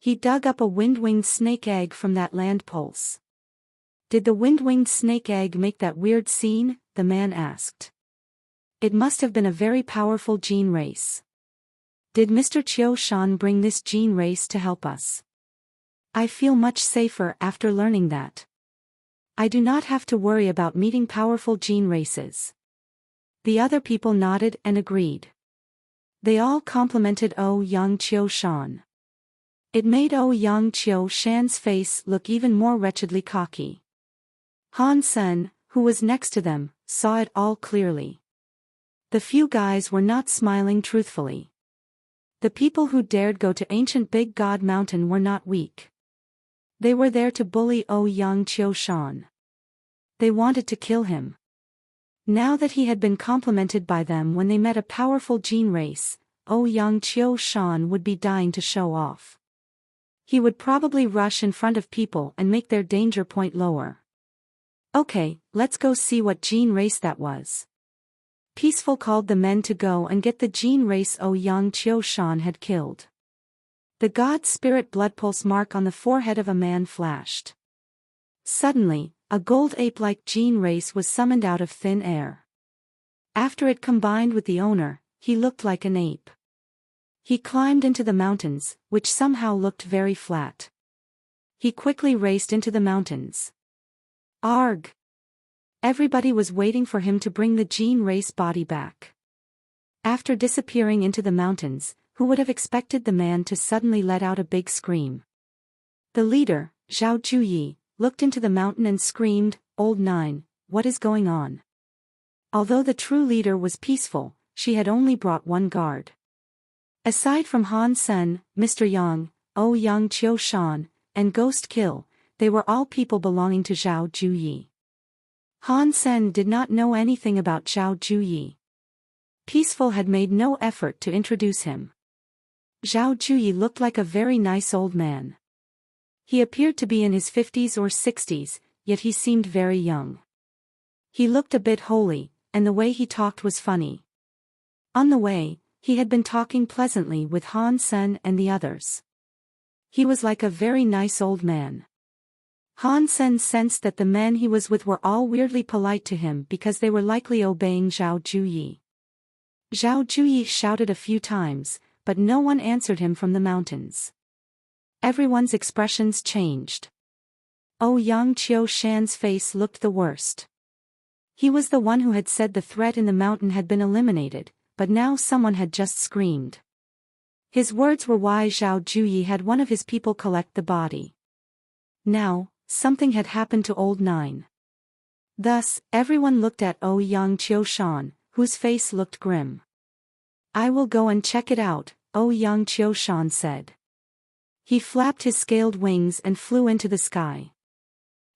He dug up a wind-winged snake egg from that land pulse. Did the wind-winged snake egg make that weird scene? The man asked. It must have been a very powerful gene race. Did Mr. Qiu Shan bring this gene race to help us? I feel much safer after learning that. I do not have to worry about meeting powerful gene races. The other people nodded and agreed. They all complimented Ouyang Qiu Shan. It made Ouyang Qiu Shan's face look even more wretchedly cocky. Han Sen, who was next to them, saw it all clearly. The few guys were not smiling truthfully. The people who dared go to ancient Big God Mountain were not weak. They were there to bully Ouyang Qiu Shan. They wanted to kill him. Now that he had been complimented by them when they met a powerful gene race, Ouyang Qiu Shan would be dying to show off. He would probably rush in front of people and make their danger point lower. Okay, let's go see what gene race that was. Peaceful called the men to go and get the gene race Ouyang Qiu Shan had killed. The god spirit blood pulse mark on the forehead of a man flashed. Suddenly, a gold ape-like gene race was summoned out of thin air. After it combined with the owner, he looked like an ape. He climbed into the mountains, which somehow looked very flat. He quickly raced into the mountains. Arg! Everybody was waiting for him to bring the gene race body back. After disappearing into the mountains, who would have expected the man to suddenly let out a big scream? The leader, Zhao Juyi, looked into the mountain and screamed, "Old Nine, what is going on?" Although the true leader was peaceful, she had only brought one guard. Aside from Han Sen, Mr. Yang, Ouyang Qiu Shan, and Ghost Kill, they were all people belonging to Zhao Juyi. Han Sen did not know anything about Zhao Juyi. Peaceful had made no effort to introduce him. Zhao Juyi looked like a very nice old man. He appeared to be in his 50s or 60s, yet he seemed very young. He looked a bit holy, and the way he talked was funny. On the way, he had been talking pleasantly with Han Sen and the others. He was like a very nice old man. Han Sen sensed that the men he was with were all weirdly polite to him because they were likely obeying Zhao Juyi. Zhao Juyi shouted a few times, but no one answered him from the mountains. Everyone's expressions changed. Ouyang Qiu Shan's face looked the worst. He was the one who had said the threat in the mountain had been eliminated, but now someone had just screamed. His words were why Zhao Juyi had one of his people collect the body. Now, something had happened to Old Nine. Thus, everyone looked at Ouyang Qiu Shan, whose face looked grim. "I will go and check it out," Ouyang Qiu Shan said. He flapped his scaled wings and flew into the sky.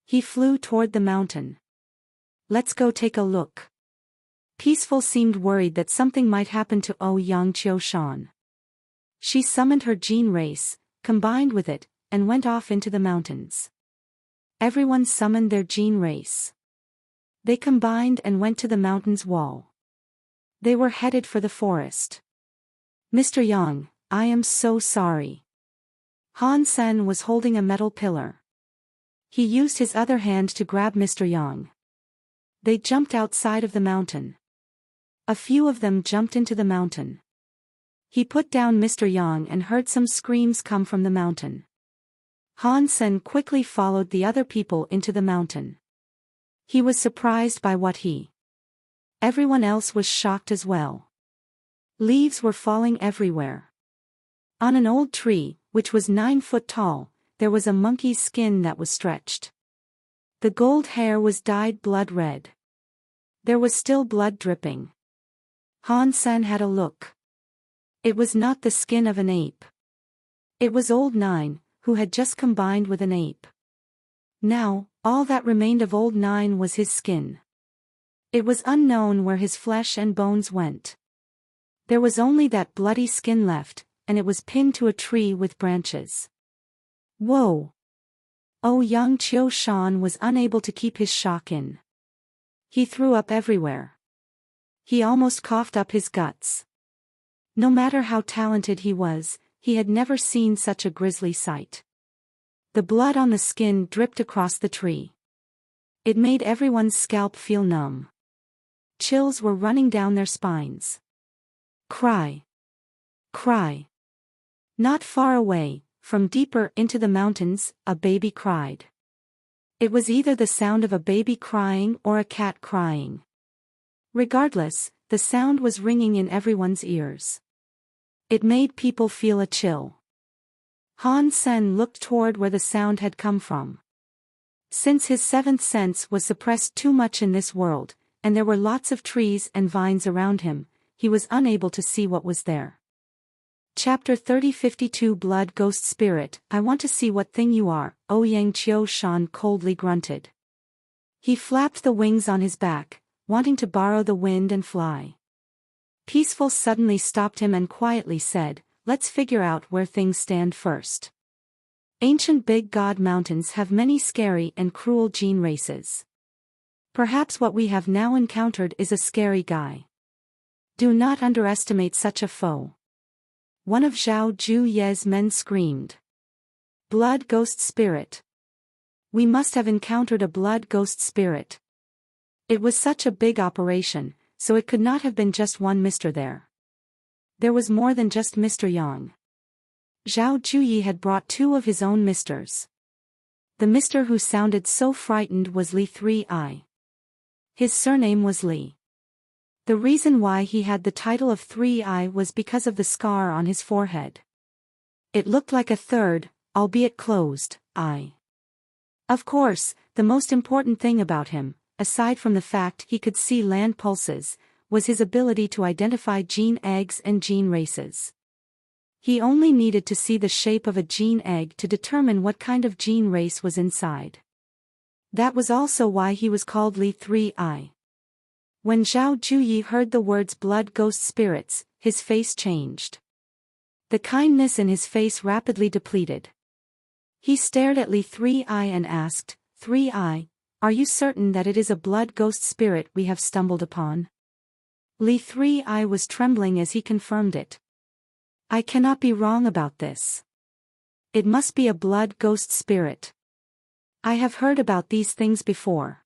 He flew toward the mountain. "Let's go take a look." Peaceful seemed worried that something might happen to Ouyang Qiu Shan. She summoned her gene race, combined with it, and went off into the mountains. Everyone summoned their gene race. They combined and went to the mountain's wall. They were headed for the forest. "Mr. Yang, I am so sorry." Han Sen was holding a metal pillar. He used his other hand to grab Mr. Yang. They jumped outside of the mountain. A few of them jumped into the mountain. He put down Mr. Yang and heard some screams come from the mountain. Han Sen quickly followed the other people into the mountain. He was surprised by what he. Everyone else was shocked as well. Leaves were falling everywhere. On an old tree, which was 9 foot tall, there was a monkey's skin that was stretched. The gold hair was dyed blood red. There was still blood dripping. Han-sen had a look. It was not the skin of an ape. It was old Nine, who had just combined with an ape. Now, all that remained of old Nine was his skin. It was unknown where his flesh and bones went. There was only that bloody skin left, and it was pinned to a tree with branches. Whoa! Oh, young Chiu Shan was unable to keep his shock in. He threw up everywhere. He almost coughed up his guts. No matter how talented he was, he had never seen such a grisly sight. The blood on the skin dripped across the tree. It made everyone's scalp feel numb. Chills were running down their spines. Cry! Cry! Not far away, from deeper into the mountains, a baby cried. It was either the sound of a baby crying or a cat crying. Regardless, the sound was ringing in everyone's ears. It made people feel a chill. Han-sen looked toward where the sound had come from. Since his seventh sense was suppressed too much in this world, and there were lots of trees and vines around him, he was unable to see what was there. Chapter 3052 Blood Ghost Spirit. I want to see what thing you are, Ouyang Chiu Shan coldly grunted. He flapped the wings on his back, wanting to borrow the wind and fly. Peaceful suddenly stopped him and quietly said, let's figure out where things stand first. Ancient Big God Mountains have many scary and cruel gene races. Perhaps what we have now encountered is a scary guy. Do not underestimate such a foe. One of Zhao Juye's men screamed. Blood Ghost Spirit. We must have encountered a blood ghost spirit. It was such a big operation, so it could not have been just one mister there. There was more than just Mr. Yang. Zhao Juyi had brought 2 of his own misters. The mister who sounded so frightened was Li 3-Eye. His surname was Li. The reason why he had the title of 3-Eye was because of the scar on his forehead. It looked like a third, albeit closed, eye. Of course, the most important thing about him, aside from the fact he could see land pulses, was his ability to identify gene eggs and gene races. He only needed to see the shape of a gene egg to determine what kind of gene race was inside. That was also why he was called Li 3-Eye. When Zhao Juyi heard the words blood ghost spirits, his face changed. The kindness in his face rapidly depleted. He stared at Li 3-Eye and asked, 3-Eye, are you certain that it is a blood ghost spirit we have stumbled upon? Li 3-Eye was trembling as he confirmed it. I cannot be wrong about this. It must be a blood ghost spirit. I have heard about these things before.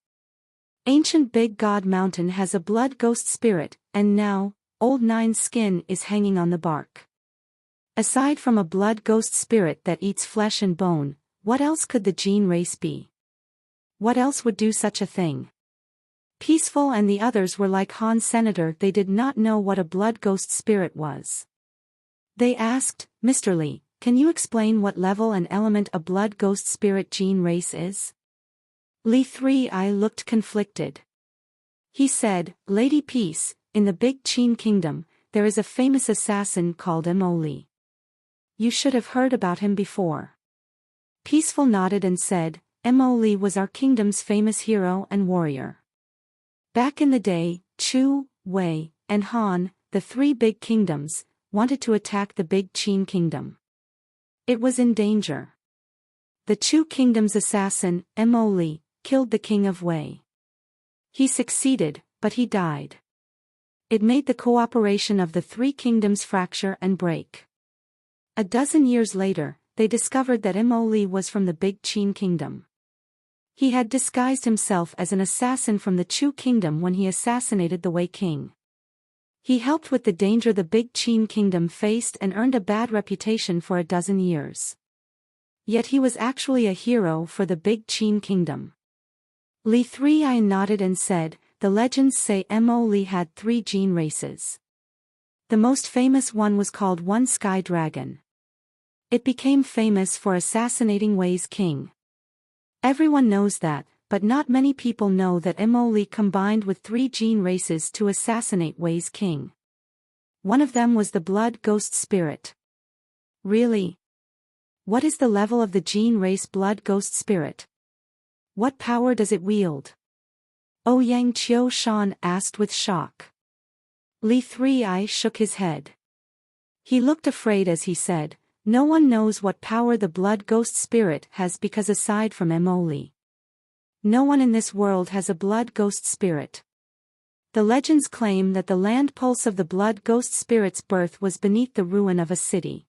Ancient Big God Mountain has a blood ghost spirit, and now, Old Nine's skin is hanging on the bark. Aside from a blood ghost spirit that eats flesh and bone, what else could the gene race be? What else would do such a thing? Peaceful and the others were like Han Senator, they did not know what a blood ghost spirit was. They asked, Mr. Li, can you explain what level and element a blood ghost spirit gene race is? Li 3-Eye looked conflicted. He said, Lady Peace, in the Big Qin Kingdom, there is a famous assassin called Mo Li. You should have heard about him before. Peaceful nodded and said, Mo Li was our kingdom's famous hero and warrior. Back in the day, Chu, Wei, and Han, the 3 big kingdoms, wanted to attack the Big Qin Kingdom. It was in danger. The Chu Kingdom's assassin, Mo Li, killed the king of Wei. He succeeded, but he died. It made the cooperation of the 3 kingdoms fracture and break. A dozen years later, they discovered that Mo Li was from the Big Qin Kingdom. He had disguised himself as an assassin from the Chu Kingdom when he assassinated the Wei king. He helped with the danger the Big Qin Kingdom faced and earned a bad reputation for a dozen years. Yet he was actually a hero for the Big Qin Kingdom. Li 3-Eye nodded and said, the legends say Mo Li had 3 gene races. The most famous one was called One Sky Dragon. It became famous for assassinating Wei's king. Everyone knows that, but not many people know that Emoli combined with 3 gene races to assassinate Wei's king. One of them was the blood ghost spirit. Really? What is the level of the gene race blood ghost spirit? What power does it wield? Ouyang Qiu-shan asked with shock. Li Three-Eye shook his head. He looked afraid as he said, "No one knows what power the blood ghost spirit has because aside from Emoli, no one in this world has a blood ghost spirit. The legends claim that the land pulse of the blood ghost spirit's birth was beneath the ruin of a city.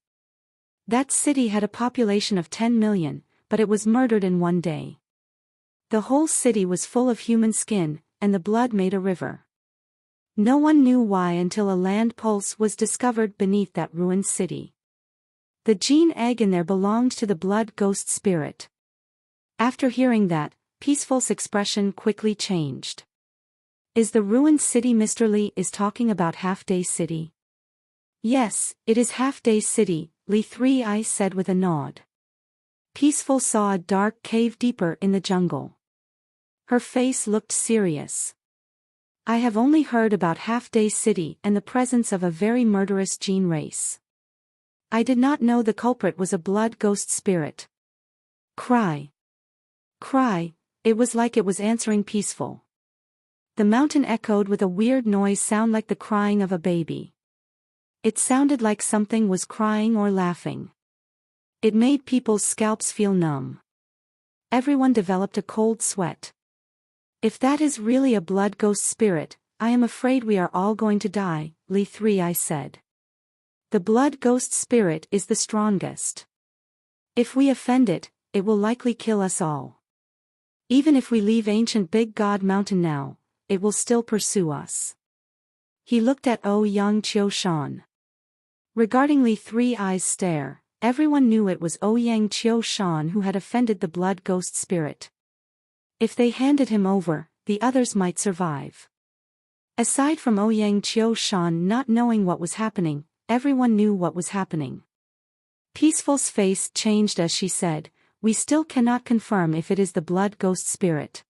That city had a population of 10 million, but it was murdered in one day. The whole city was full of human skin, and the blood made a river. No one knew why until a land pulse was discovered beneath that ruined city. The gene egg in there belonged to the blood ghost spirit." After hearing that, Peaceful's expression quickly changed. "Is the ruined city Mr. Li is talking about Half-Day City?" "Yes, it is Half-Day City," Li Three-Eye said with a nod. Peaceful saw a dark cave deeper in the jungle. Her face looked serious. "I have only heard about Half-Day City and the presence of a very murderous gene race. I did not know the culprit was a blood ghost spirit." Cry. Cry, it was like it was answering Peaceful. The mountain echoed with a weird noise sound like the crying of a baby. It sounded like something was crying or laughing. It made people's scalps feel numb. Everyone developed a cold sweat. "If that is really a blood ghost spirit, I am afraid we are all going to die," Li Three-Eye said. "The blood ghost spirit is the strongest. If we offend it, it will likely kill us all. Even if we leave ancient Big God Mountain now, it will still pursue us." He looked at Ouyang Qiu-shan. Regarding Li Three-Eye's stare, everyone knew it was Ouyang Qiu-shan who had offended the blood ghost spirit. If they handed him over, the others might survive. Aside from Ouyang Qiu-shan not knowing what was happening, everyone knew what was happening. Peaceful's face changed as she said, "We still cannot confirm if it is the blood ghost spirit.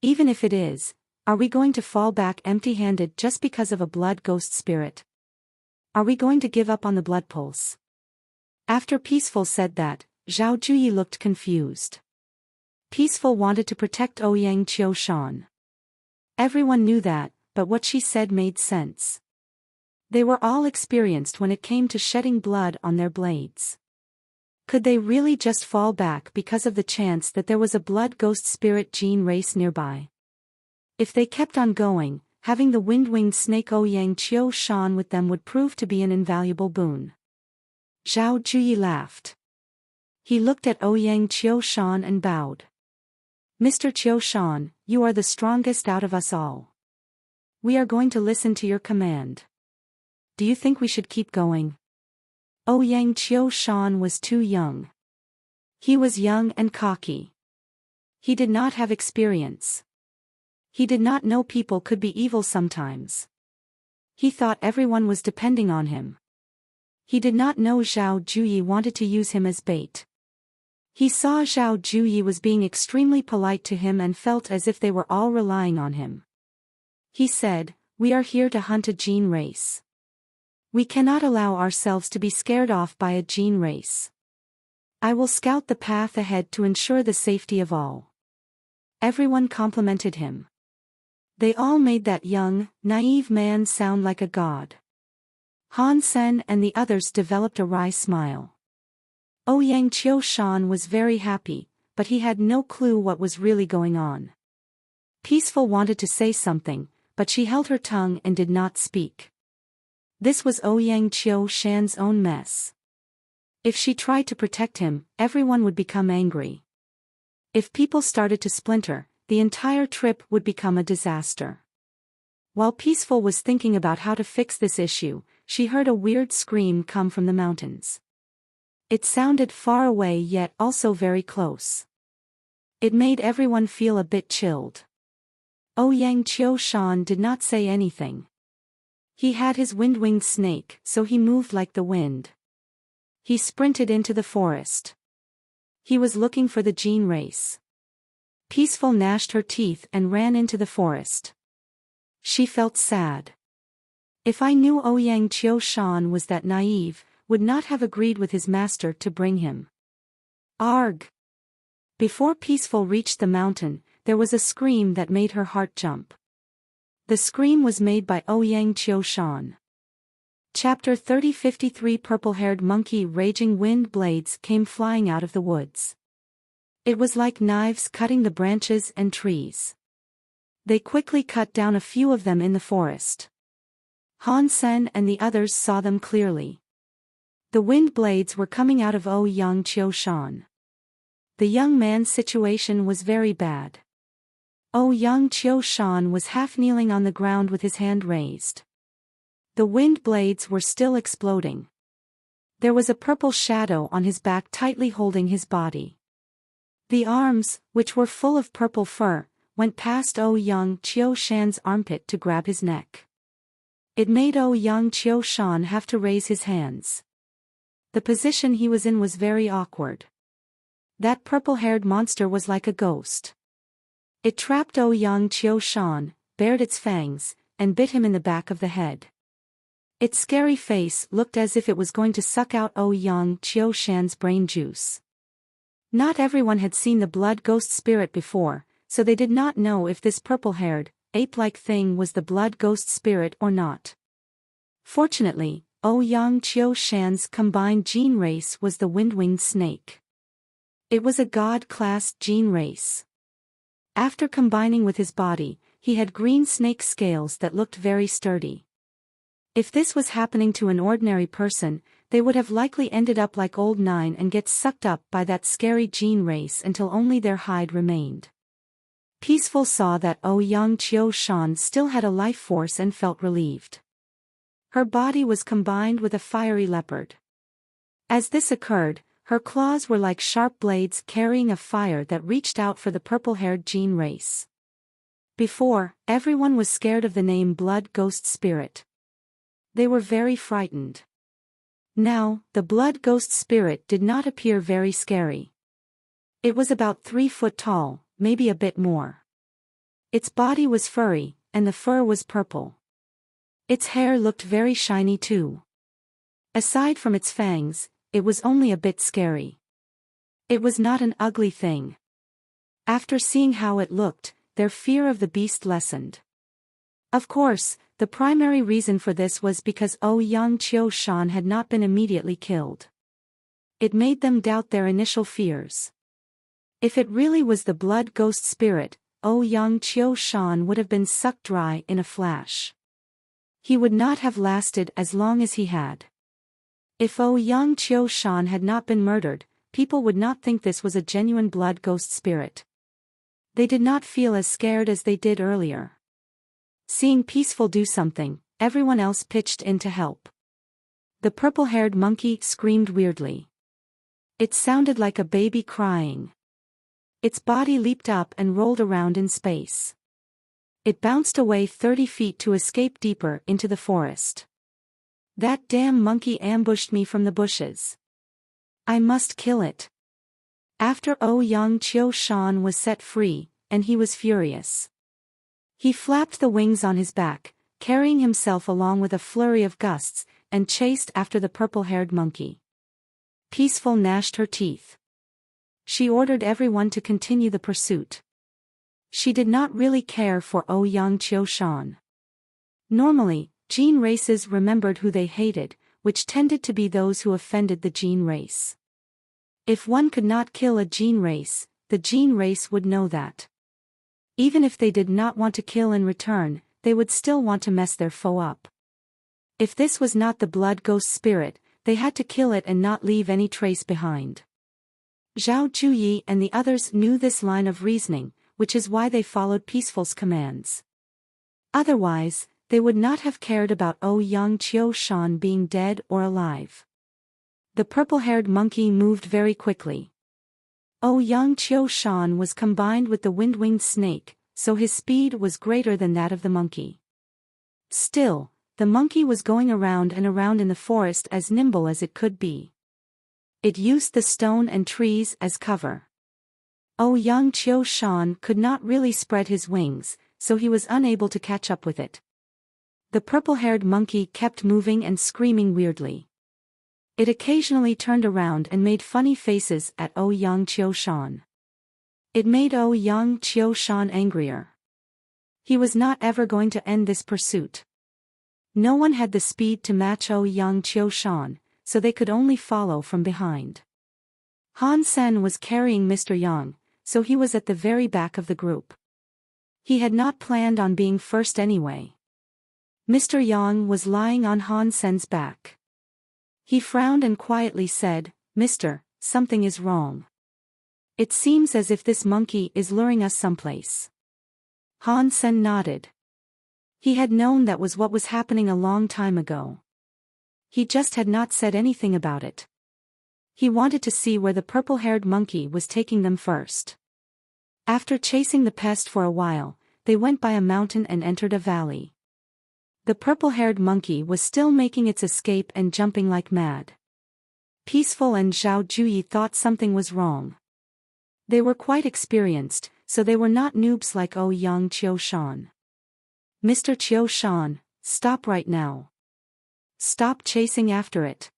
Even if it is, are we going to fall back empty-handed just because of a blood ghost spirit? Are we going to give up on the blood pulse?" After Peaceful said that, Zhao Juyi looked confused. Peaceful wanted to protect Ouyang Qiu-shan. Everyone knew that, but what she said made sense. They were all experienced when it came to shedding blood on their blades. Could they really just fall back because of the chance that there was a blood ghost spirit gene race nearby? If they kept on going, having the wind-winged snake Ouyang Qiu-shan with them would prove to be an invaluable boon. Zhao Juyi laughed. He looked at Ouyang Qiu-shan and bowed. "Mr. Qiu-shan, you are the strongest out of us all. We are going to listen to your command. Do you think we should keep going?" Ouyang Qiu-shan was too young. He was young and cocky. He did not have experience. He did not know people could be evil sometimes. He thought everyone was depending on him. He did not know Zhao Juyi wanted to use him as bait. He saw Zhao Juyi was being extremely polite to him and felt as if they were all relying on him. He said, "We are here to hunt a gene race. We cannot allow ourselves to be scared off by a gene race. I will scout the path ahead to ensure the safety of all." Everyone complimented him. They all made that young, naive man sound like a god. Han Sen and the others developed a wry smile. Ouyang Qiu-shan was very happy, but he had no clue what was really going on. Peaceful wanted to say something, but she held her tongue and did not speak. This was Ouyang Qiu-shan's own mess. If she tried to protect him, everyone would become angry. If people started to splinter, the entire trip would become a disaster. While Peaceful was thinking about how to fix this issue, she heard a weird scream come from the mountains. It sounded far away yet also very close. It made everyone feel a bit chilled. Ouyang Qiu-shan did not say anything. He had his wind-winged snake, so he moved like the wind. He sprinted into the forest. He was looking for the gene race. Peaceful gnashed her teeth and ran into the forest. She felt sad. If I knew Ouyang Qiu-shan was that naive, would not have agreed with his master to bring him. Arg! Before Peaceful reached the mountain, there was a scream that made her heart jump. The scream was made by Ouyang Qiu-shan. Chapter 30:53 Purple-haired monkey raging wind blades came flying out of the woods. It was like knives cutting the branches and trees. They quickly cut down a few of them in the forest. Han Sen and the others saw them clearly. The wind blades were coming out of Ouyang Qiu-shan. The young man's situation was very bad. Ouyang Qiu-shan was half kneeling on the ground with his hand raised. The wind blades were still exploding. There was a purple shadow on his back tightly holding his body. The arms, which were full of purple fur, went past Ouyang Qiu-shan's armpit to grab his neck. It made Ouyang Qiu-shan have to raise his hands. The position he was in was very awkward. That purple-haired monster was like a ghost. It trapped Ouyang Qiu-shan, bared its fangs, and bit him in the back of the head. Its scary face looked as if it was going to suck out Ouyang Qiu-shan's brain juice. Not everyone had seen the blood ghost spirit before, so they did not know if this purple-haired, ape-like thing was the blood ghost spirit or not. Fortunately, Ouyang Qiu-shan's combined gene race was the wind-winged snake. It was a god-class gene race. After combining with his body, he had green snake scales that looked very sturdy. If this was happening to an ordinary person, they would have likely ended up like old Nine and get sucked up by that scary gene race until only their hide remained. Peaceful saw that Ouyang Qiu-shan still had a life force and felt relieved. Her body was combined with a fiery leopard. As this occurred, her claws were like sharp blades carrying a fire that reached out for the purple-haired gene race. Before, everyone was scared of the name Blood Ghost Spirit. They were very frightened. Now, the Blood Ghost Spirit did not appear very scary. It was about 3 foot tall, maybe a bit more. Its body was furry, and the fur was purple. Its hair looked very shiny too. Aside from its fangs, it was only a bit scary. It was not an ugly thing. After seeing how it looked, their fear of the beast lessened. Of course, the primary reason for this was because Ouyang Qiu-shan had not been immediately killed. It made them doubt their initial fears. If it really was the blood ghost spirit, Ouyang Qiu-shan would have been sucked dry in a flash. He would not have lasted as long as he had. If Ouyang Qiu-shan had not been murdered, people would not think this was a genuine blood ghost spirit. They did not feel as scared as they did earlier. Seeing Peaceful do something, everyone else pitched in to help. The purple-haired monkey screamed weirdly. It sounded like a baby crying. Its body leaped up and rolled around in space. It bounced away 30 feet to escape deeper into the forest. That damn monkey ambushed me from the bushes. I must kill it. After Ouyang Qiu-shan was set free, and he was furious. He flapped the wings on his back, carrying himself along with a flurry of gusts, and chased after the purple-haired monkey. Peaceful gnashed her teeth. She ordered everyone to continue the pursuit. She did not really care for Ouyang Qiu-shan. Normally, gene races remembered who they hated, which tended to be those who offended the gene race. If one could not kill a gene race, the gene race would know that. Even if they did not want to kill in return, they would still want to mess their foe up. If this was not the blood ghost spirit, they had to kill it and not leave any trace behind. Zhao Juyi and the others knew this line of reasoning, which is why they followed Peaceful's commands. Otherwise, they would not have cared about Ouyang Qiu-shan being dead or alive. The purple-haired monkey moved very quickly. Ouyang Qiu-shan was combined with the wind-winged snake, so his speed was greater than that of the monkey. Still, the monkey was going around and around in the forest as nimble as it could be. It used the stone and trees as cover. Ouyang Qiushan could not really spread his wings, so he was unable to catch up with it. The purple-haired monkey kept moving and screaming weirdly. It occasionally turned around and made funny faces at Ouyang Qiushan. It made Ouyang Qiushan angrier. He was not ever going to end this pursuit. No one had the speed to match Ouyang Qiushan, so they could only follow from behind. Han Sen was carrying Mr. Yang, so he was at the very back of the group. He had not planned on being first anyway. Mr. Yang was lying on Han Sen's back. He frowned and quietly said, "Mister, something is wrong. It seems as if this monkey is luring us someplace." Han Sen nodded. He had known that was what was happening a long time ago. He just had not said anything about it. He wanted to see where the purple-haired monkey was taking them first. After chasing the pest for a while, they went by a mountain and entered a valley. The purple-haired monkey was still making its escape and jumping like mad. Peaceful and Zhao Juyi thought something was wrong. They were quite experienced, so they were not noobs like Ouyang Qiushan. "Mr. Qiushan, stop right now. Stop chasing after it."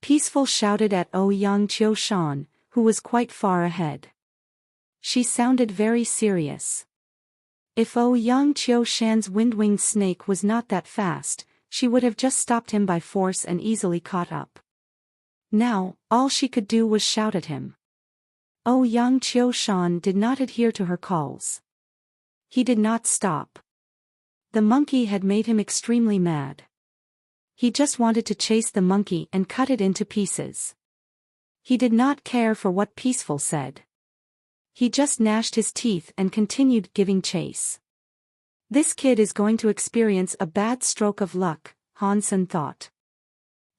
Peaceful shouted at Ouyang Qiushan, who was quite far ahead. She sounded very serious. If Ouyang Qiushan's wind-winged snake was not that fast, she would have just stopped him by force and easily caught up. Now, all she could do was shout at him. Ouyang Qiushan did not adhere to her calls. He did not stop. The monkey had made him extremely mad. He just wanted to chase the monkey and cut it into pieces. He did not care for what Peaceful said. He just gnashed his teeth and continued giving chase. This kid is going to experience a bad stroke of luck, Han Sen thought.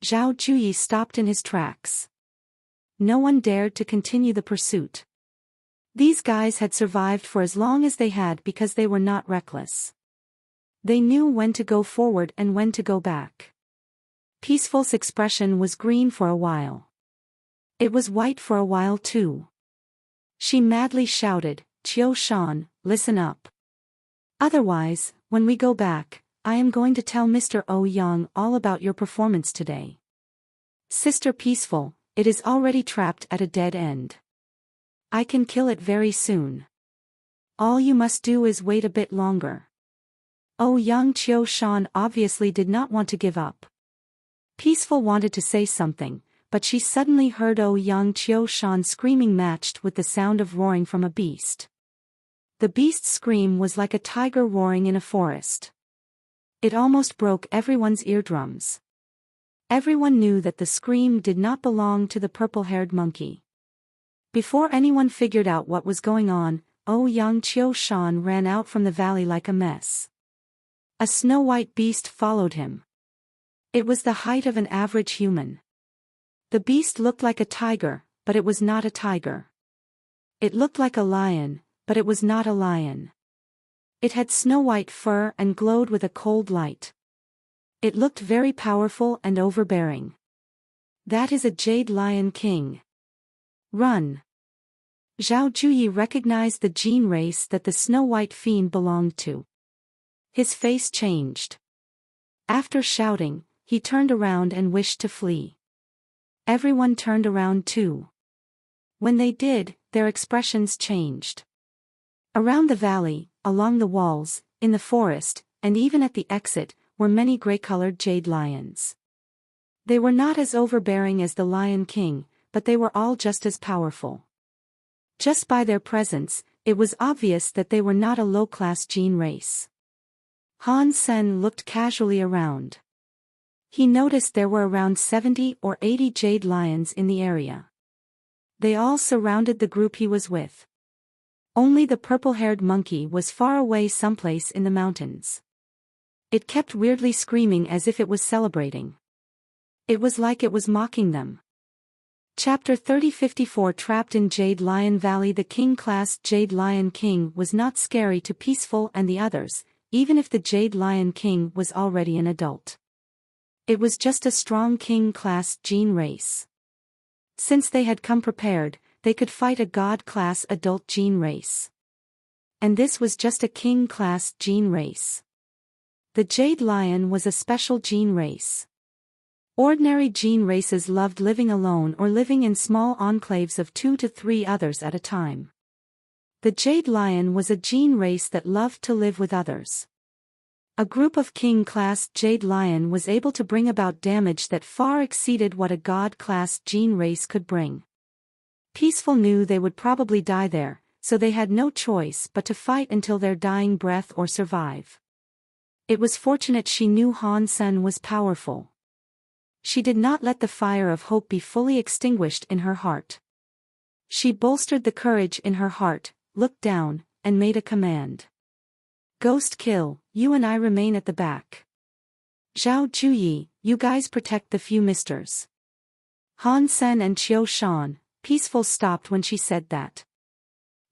Zhao Juyi stopped in his tracks. No one dared to continue the pursuit. These guys had survived for as long as they had because they were not reckless. They knew when to go forward and when to go back. Peaceful's expression was green for a while. It was white for a while too. She madly shouted, "Qiushan, listen up. Otherwise, when we go back, I am going to tell Mr. Ouyang all about your performance today. Sister Peaceful, it is already trapped at a dead end. I can kill it very soon. All you must do is wait a bit longer." Ouyang Qiushan obviously did not want to give up. Peaceful wanted to say something, but she suddenly heard Ouyang Qiushan screaming matched with the sound of roaring from a beast. The beast's scream was like a tiger roaring in a forest. It almost broke everyone's eardrums. Everyone knew that the scream did not belong to the purple-haired monkey. Before anyone figured out what was going on, Ouyang Qiushan ran out from the valley like a mess. A snow-white beast followed him. It was the height of an average human. The beast looked like a tiger, but it was not a tiger. It looked like a lion, but it was not a lion. It had snow-white fur and glowed with a cold light. It looked very powerful and overbearing. "That is a Jade Lion King. Run!" Zhao Juyi recognized the gene race that the snow-white fiend belonged to. His face changed. After shouting, he turned around and wished to flee. Everyone turned around too. When they did, their expressions changed. Around the valley, along the walls, in the forest, and even at the exit, were many gray-colored jade lions. They were not as overbearing as the Lion King, but they were all just as powerful. Just by their presence, it was obvious that they were not a low-class gene race. Han Sen looked casually around. He noticed there were around 70 or 80 jade lions in the area. They all surrounded the group he was with. Only the purple-haired monkey was far away someplace in the mountains. It kept weirdly screaming as if it was celebrating. It was like it was mocking them. Chapter 3054 Trapped in Jade Lion Valley. The king-class Jade Lion King was not scary to Peaceful and the others, even if the Jade Lion King was already an adult. It was just a strong King-class gene race. Since they had come prepared, they could fight a God-class adult gene race. And this was just a King-class gene race. The Jade Lion was a special gene race. Ordinary gene races loved living alone or living in small enclaves of 2 to 3 others at a time. The Jade Lion was a gene race that loved to live with others. A group of King-class Jade Lion was able to bring about damage that far exceeded what a God-class gene race could bring. Peaceful knew they would probably die there, so they had no choice but to fight until their dying breath or survive. It was fortunate she knew Han Sen was powerful. She did not let the fire of hope be fully extinguished in her heart. She bolstered the courage in her heart, looked down, and made a command. Ghost Kill, you and I remain at the back. Zhao Juyi, you guys protect the few misters. Han Sen and Qiu Shan, Peaceful stopped when she said that.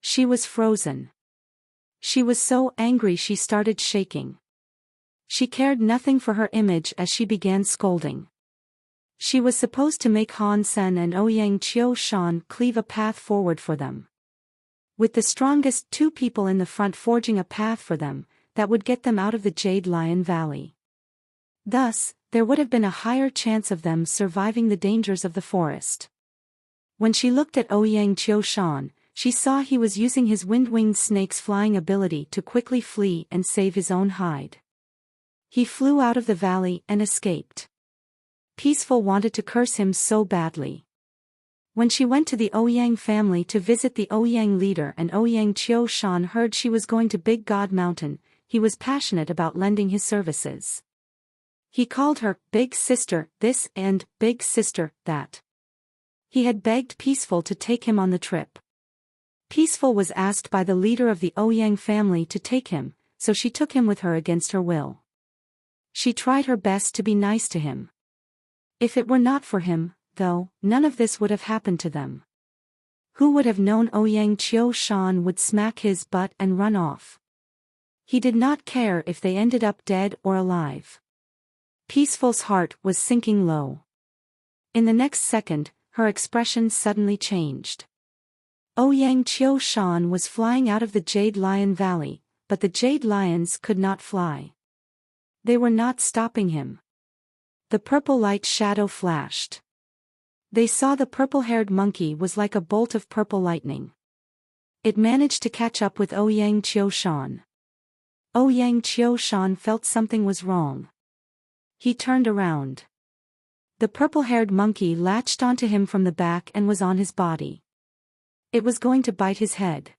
She was frozen. She was so angry she started shaking. She cared nothing for her image as she began scolding. She was supposed to make Han Sen and Ouyang Qiu Shan cleave a path forward for them. With the strongest 2 people in the front forging a path for them, that would get them out of the Jade Lion Valley. Thus, there would have been a higher chance of them surviving the dangers of the forest. When she looked at Ouyang Qiu Shan, she saw he was using his wind-winged snake's flying ability to quickly flee and save his own hide. He flew out of the valley and escaped. Peaceful wanted to curse him so badly. When she went to the Ouyang family to visit the Ouyang leader and Ouyang Qiu Shan heard she was going to Big God Mountain, he was passionate about lending his services. He called her Big Sister this and Big Sister that. He had begged Peaceful to take him on the trip. Peaceful was asked by the leader of the Ouyang family to take him, so she took him with her against her will. She tried her best to be nice to him. If it were not for him, though, none of this would have happened to them. Who would have known Ouyang Qiu Shan would smack his butt and run off? He did not care if they ended up dead or alive. Peaceful's heart was sinking low. In the next second, her expression suddenly changed. Ouyang Qiu Shan was flying out of the Jade Lion Valley, but the Jade Lions could not fly. They were not stopping him. The purple light shadow flashed. They saw the purple-haired monkey was like a bolt of purple lightning. It managed to catch up with Ouyang Qiu Shan. Ouyang Qiu Shan felt something was wrong. He turned around. The purple-haired monkey latched onto him from the back and was on his body. It was going to bite his head.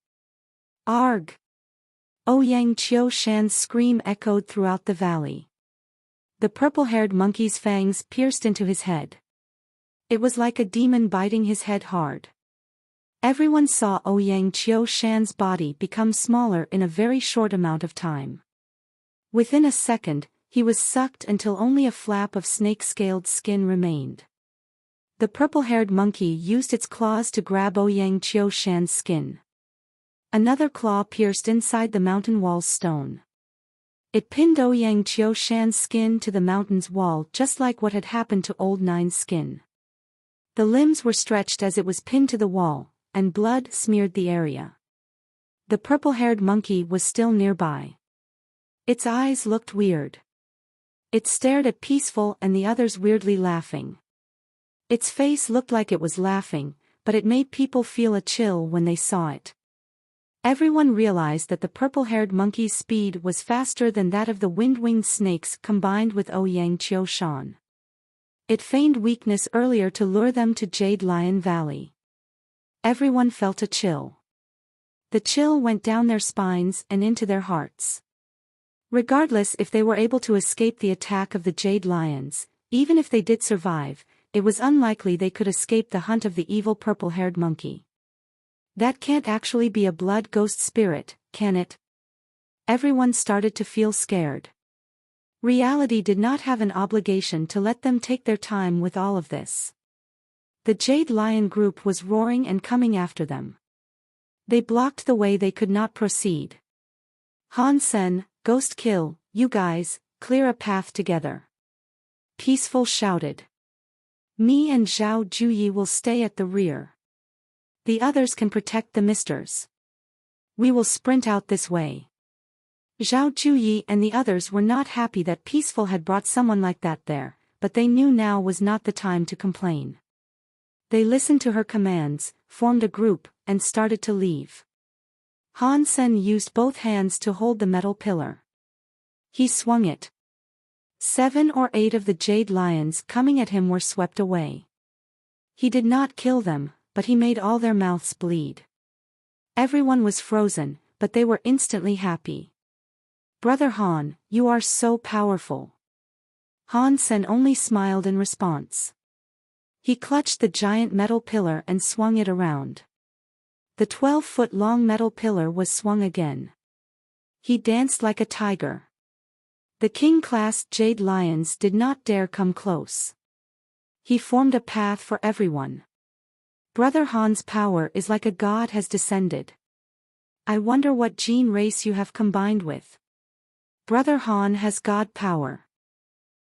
Arg! Ouyang Qiu Shan's scream echoed throughout the valley. The purple-haired monkey's fangs pierced into his head. It was like a demon biting his head hard. Everyone saw Ouyang Qiu Shan's body become smaller in a very short amount of time. Within a second, he was sucked until only a flap of snake-scaled skin remained. The purple-haired monkey used its claws to grab Ouyang Qiu Shan's skin. Another claw pierced inside the mountain wall's stone. It pinned Ouyang Qiu Shan's skin to the mountain's wall just like what had happened to Old Nine's skin. The limbs were stretched as it was pinned to the wall, and blood smeared the area. The purple-haired monkey was still nearby. Its eyes looked weird. It stared at Peaceful and the others weirdly laughing. Its face looked like it was laughing, but it made people feel a chill when they saw it. Everyone realized that the purple-haired monkey's speed was faster than that of the wind-winged snakes combined with Ouyang Qiu Shan. It feigned weakness earlier to lure them to Jade Lion Valley. Everyone felt a chill. The chill went down their spines and into their hearts. Regardless if they were able to escape the attack of the Jade Lions, even if they did survive, it was unlikely they could escape the hunt of the evil purple-haired monkey. That can't actually be a blood ghost spirit, can it? Everyone started to feel scared. Reality did not have an obligation to let them take their time with all of this. The Jade Lion group was roaring and coming after them. They blocked the way they could not proceed. Han Sen, Ghost kill, you guys, clear a path together. Peaceful shouted. Me and Zhao Juyi will stay at the rear. The others can protect the misters. We will sprint out this way. Zhao Juyi and the others were not happy that Peaceful had brought someone like that there, but they knew now was not the time to complain. They listened to her commands, formed a group, and started to leave. Han Sen used both hands to hold the metal pillar. He swung it. 7 or 8 of the jade lions coming at him were swept away. He did not kill them, but he made all their mouths bleed. Everyone was frozen, but they were instantly happy. Brother Han, you are so powerful. Han Sen only smiled in response. He clutched the giant metal pillar and swung it around. The 12-foot-long metal pillar was swung again. He danced like a tiger. The king-class jade lions did not dare come close. He formed a path for everyone. Brother Han's power is like a god has descended. I wonder what gene race you have combined with. Brother Han has god power.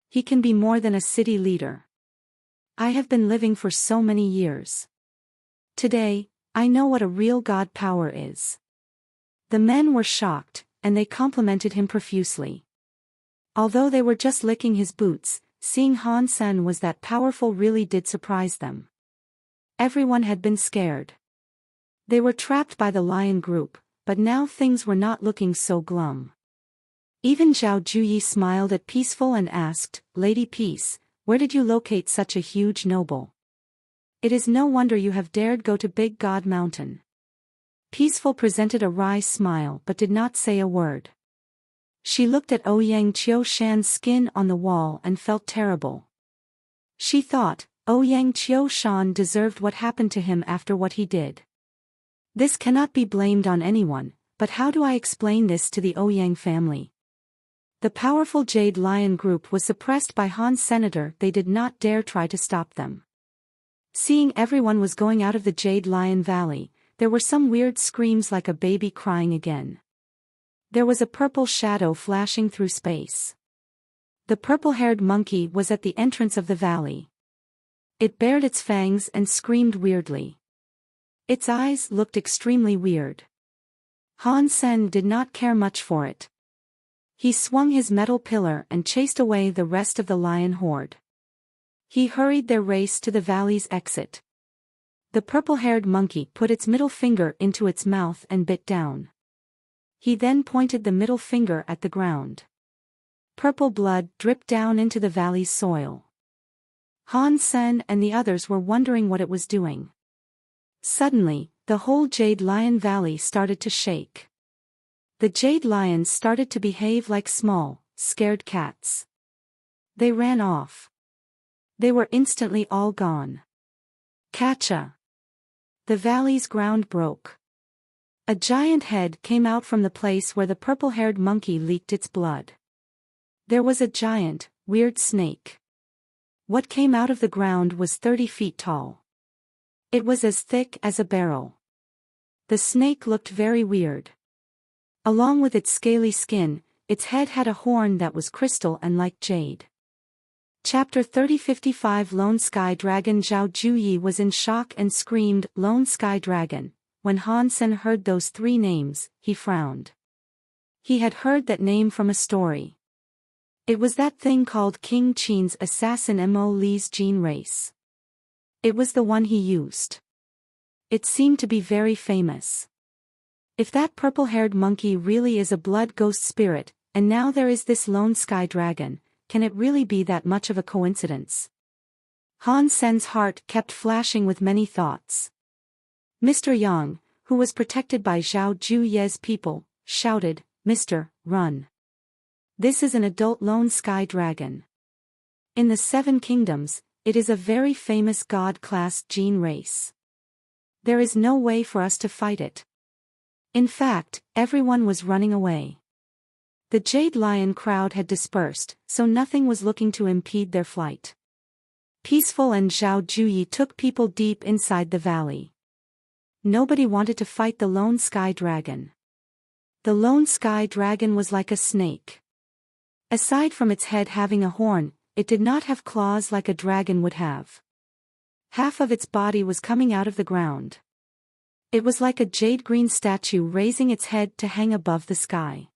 He can be more than a city leader. I have been living for so many years. Today, I know what a real god power is. The men were shocked, and they complimented him profusely. Although they were just licking his boots, seeing Han Sen was that powerful really did surprise them. Everyone had been scared. They were trapped by the lion group, but now things were not looking so glum. Even Zhao Juyi smiled at Peaceful and asked, Lady Peace, where did you locate such a huge noble? It is no wonder you have dared go to Big God Mountain. Peaceful presented a wry smile but did not say a word. She looked at Ouyang Qiu-shan's skin on the wall and felt terrible. She thought, Ouyang Qiu-shan deserved what happened to him after what he did. This cannot be blamed on anyone, but how do I explain this to the Ouyang family? The powerful Jade Lion group was suppressed by Han's senator. They did not dare try to stop them. Seeing everyone was going out of the Jade Lion Valley, there were some weird screams like a baby crying again. There was a purple shadow flashing through space. The purple-haired monkey was at the entrance of the valley. It bared its fangs and screamed weirdly. Its eyes looked extremely weird. Han Sen did not care much for it. He swung his metal pillar and chased away the rest of the lion horde. He hurried their race to the valley's exit. The purple-haired monkey put its middle finger into its mouth and bit down. He then pointed the middle finger at the ground. Purple blood dripped down into the valley's soil. Han Sen and the others were wondering what it was doing. Suddenly, the whole Jade Lion Valley started to shake. The Jade Lions started to behave like small, scared cats. They ran off. They were instantly all gone. Catcha! The valley's ground broke. A giant head came out from the place where the purple-haired monkey leaked its blood. There was a giant, weird snake. What came out of the ground was 30 feet tall. It was as thick as a barrel. The snake looked very weird. Along with its scaly skin, its head had a horn that was crystal and like jade. Chapter 30:55 Lone Sky Dragon. Zhao Juyi was in shock and screamed, Lone Sky Dragon. When Han Sen heard those 3 names, he frowned. He had heard that name from a story. It was that thing called King Qin's assassin Mo Li's gene race. It was the one he used. It seemed to be very famous. If that purple-haired monkey really is a blood ghost spirit, and now there is this lone sky dragon, can it really be that much of a coincidence? Han Sen's heart kept flashing with many thoughts. Mr. Yang, who was protected by Zhao Juye's people, shouted, Mr. Run. This is an adult lone sky dragon. In the 7 kingdoms, it is a very famous god-class gene race. There is no way for us to fight it. In fact, everyone was running away. The Jade Lion crowd had dispersed, so nothing was looking to impede their flight. Peaceful and Zhao Juyi took people deep inside the valley. Nobody wanted to fight the lone sky dragon. The lone sky dragon was like a snake. Aside from its head having a horn, it did not have claws like a dragon would have. Half of its body was coming out of the ground. It was like a jade-green statue raising its head to hang above the sky.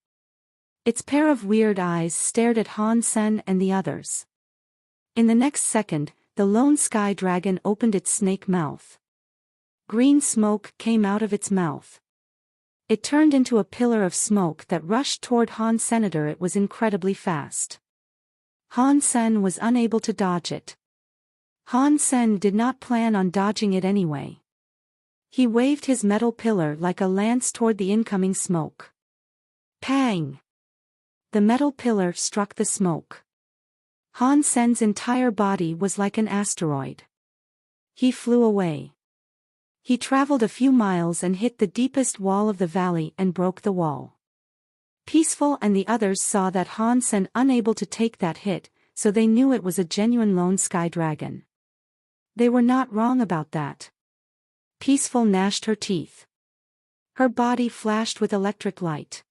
Its pair of weird eyes stared at Han Sen and the others. In the next second, the lone sky dragon opened its snake mouth. Green smoke came out of its mouth. It turned into a pillar of smoke that rushed toward Han Sen. It was incredibly fast. Han Sen was unable to dodge it. Han Sen did not plan on dodging it anyway. He waved his metal pillar like a lance toward the incoming smoke. Pang! The metal pillar struck the smoke. Han Sen's entire body was like an asteroid. He flew away. He traveled a few miles and hit the deepest wall of the valley and broke the wall. Peaceful and the others saw that Han Sen unable to take that hit, so they knew it was a genuine lone sky dragon. They were not wrong about that. Peaceful gnashed her teeth. Her body flashed with electric light.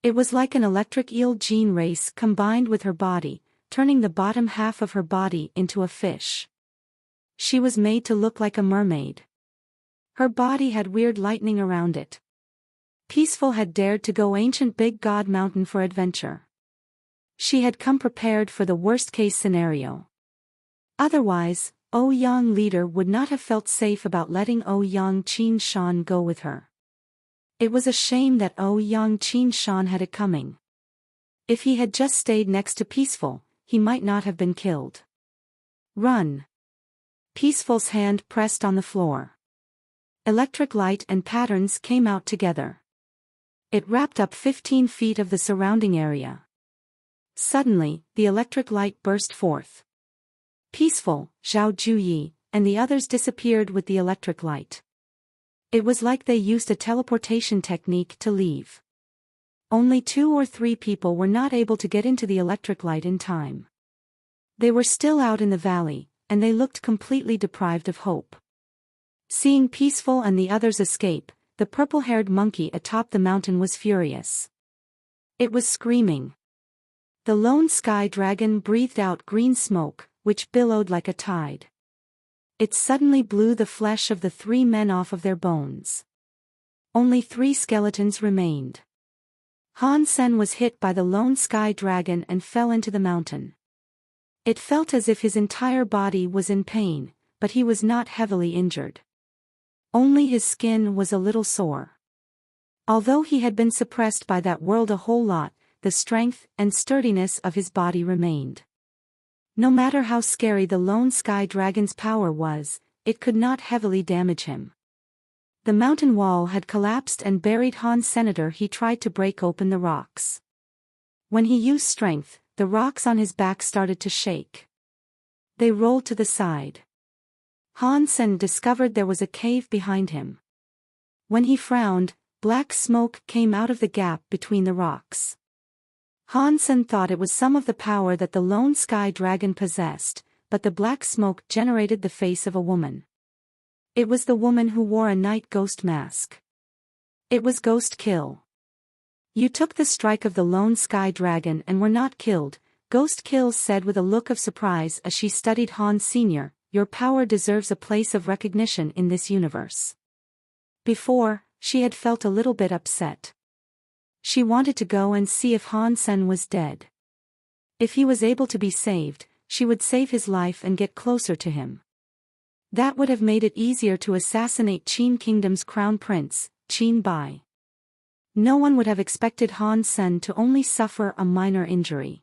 It was like an electric eel gene race combined with her body, turning the bottom half of her body into a fish. She was made to look like a mermaid. Her body had weird lightning around it. Peaceful had dared to go ancient Big God Mountain for adventure. She had come prepared for the worst-case scenario. Otherwise, Ouyang leader would not have felt safe about letting Ouyang Qin Shan go with her. It was a shame that Ouyang Qin Shan had it coming. If he had just stayed next to Peaceful, he might not have been killed. Run! Peaceful's hand pressed on the floor. Electric light and patterns came out together. It wrapped up 15 feet of the surrounding area. Suddenly, the electric light burst forth. Peaceful, Zhao Juyi, and the others disappeared with the electric light. It was like they used a teleportation technique to leave. Only 2 or 3 people were not able to get into the electric light in time. They were still out in the valley, and they looked completely deprived of hope. Seeing Peaceful and the others escape, the purple-haired monkey atop the mountain was furious. It was screaming. The lone sky dragon breathed out green smoke, which billowed like a tide. It suddenly blew the flesh of the 3 men off of their bones. Only 3 skeletons remained. Han Sen was hit by the lone sky dragon and fell into the mountain. It felt as if his entire body was in pain, but he was not heavily injured. Only his skin was a little sore. Although he had been suppressed by that world a whole lot, the strength and sturdiness of his body remained. No matter how scary the lone sky dragon's power was, it could not heavily damage him. The mountain wall had collapsed and buried Han Sen. He tried to break open the rocks. When he used strength, the rocks on his back started to shake. They rolled to the side. Han Sen discovered there was a cave behind him. When he frowned, black smoke came out of the gap between the rocks. Han Sen thought it was some of the power that the lone sky dragon possessed, but the black smoke generated the face of a woman. It was the woman who wore a night ghost mask. It was Ghost Kill. You took the strike of the lone sky dragon and were not killed, Ghost Kill said with a look of surprise as she studied Han Sr. Your power deserves a place of recognition in this universe. Before, she had felt a little bit upset. She wanted to go and see if Han Sen was dead. If he was able to be saved, she would save his life and get closer to him. That would have made it easier to assassinate Qin Kingdom's crown prince, Qin Bai. No one would have expected Han Sen to only suffer a minor injury.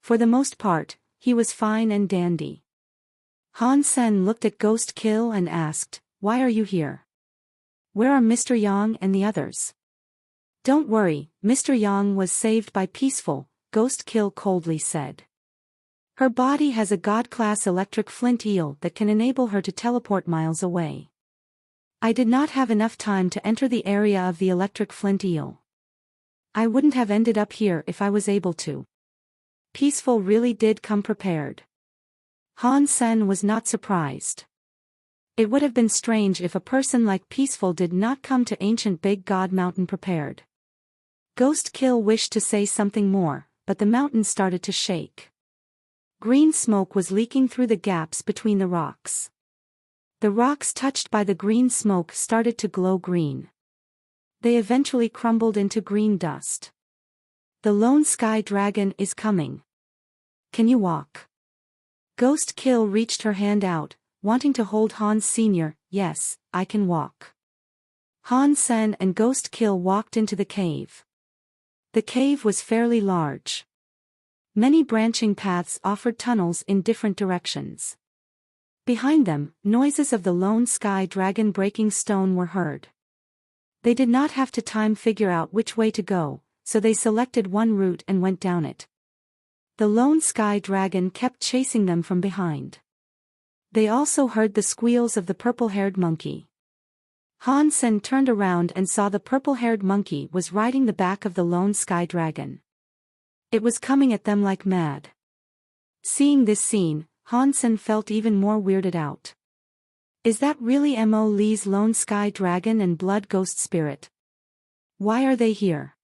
For the most part, he was fine and dandy. Han Sen looked at Ghost Kill and asked, "Why are you here? Where are Mr. Yang and the others?" "Don't worry, Mr. Yang was saved by Peaceful," Ghost Kill coldly said. Her body has a god-class electric flint eel that can enable her to teleport miles away. I did not have enough time to enter the area of the electric flint eel. I wouldn't have ended up here if I was able to. Peaceful really did come prepared. Han Sen was not surprised. It would have been strange if a person like Peaceful did not come to ancient Big God Mountain prepared. Ghost Kill wished to say something more, but the mountain started to shake. Green smoke was leaking through the gaps between the rocks. The rocks touched by the green smoke started to glow green. They eventually crumbled into green dust. The lone sky dragon is coming. Can you walk? Ghost Kill reached her hand out, wanting to hold Hans Sr. Yes, I can walk. Hans Sen and Ghost Kill walked into the cave. The cave was fairly large. Many branching paths offered tunnels in different directions. Behind them, noises of the lone sky dragon breaking stone were heard. They did not have to figure out which way to go, so they selected one route and went down it. The lone sky dragon kept chasing them from behind. They also heard the squeals of the purple-haired monkey. Hans Sen turned around and saw the purple-haired monkey was riding the back of the lone sky dragon. It was coming at them like mad. Seeing this scene, Hans Sen felt even more weirded out. Is that really Mo Li's lone sky dragon and blood ghost spirit? Why are they here?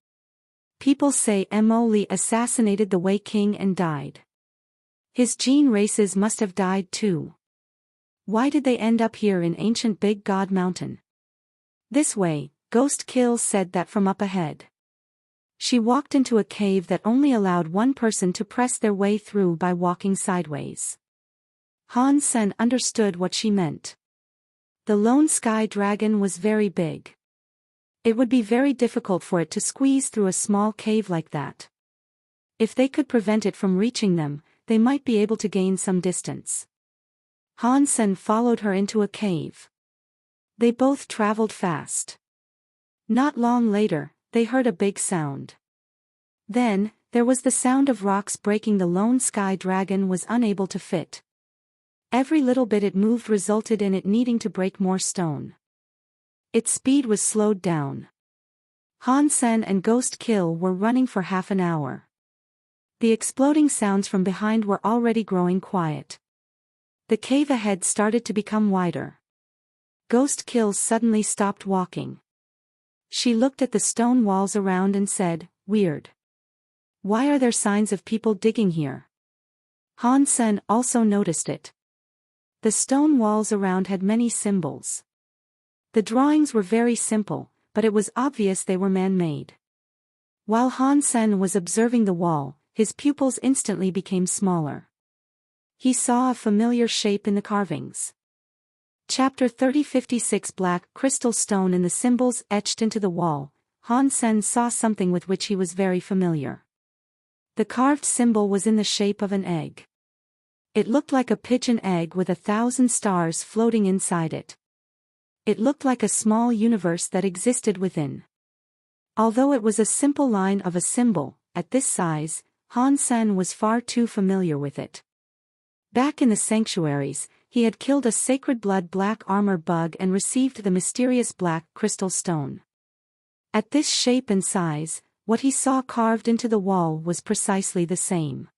People say Mo Li assassinated the Wei King and died. His gene races must have died too. Why did they end up here in ancient Big God Mountain? This way, Ghost Kill said that from up ahead. She walked into a cave that only allowed one person to press their way through by walking sideways. Hans Sen understood what she meant. The lone sky dragon was very big. It would be very difficult for it to squeeze through a small cave like that. If they could prevent it from reaching them, they might be able to gain some distance. Hans Sen followed her into a cave. They both traveled fast. Not long later, they heard a big sound. Then, there was the sound of rocks breaking. The lone sky dragon was unable to fit. Every little bit it moved resulted in it needing to break more stone. Its speed was slowed down. Hans Sen and Ghost Kill were running for half an hour. The exploding sounds from behind were already growing quiet. The cave ahead started to become wider. Ghost Kill suddenly stopped walking. She looked at the stone walls around and said, "Weird. Why are there signs of people digging here?" Hans Sen also noticed it. The stone walls around had many symbols. The drawings were very simple, but it was obvious they were man-made. While Hans Sen was observing the wall, his pupils instantly became smaller. He saw a familiar shape in the carvings. Chapter 3056 Black crystal stone in the symbols etched into the wall. Hans Sen saw something with which he was very familiar. The carved symbol was in the shape of an egg. It looked like a pigeon egg with 1,000 stars floating inside it. It looked like a small universe that existed within. Although it was a simple line of a symbol, at this size, Hans Sen was far too familiar with it. Back in the sanctuaries, he had killed a sacred blood black armor bug and received the mysterious black crystal stone. At this shape and size, what he saw carved into the wall was precisely the same.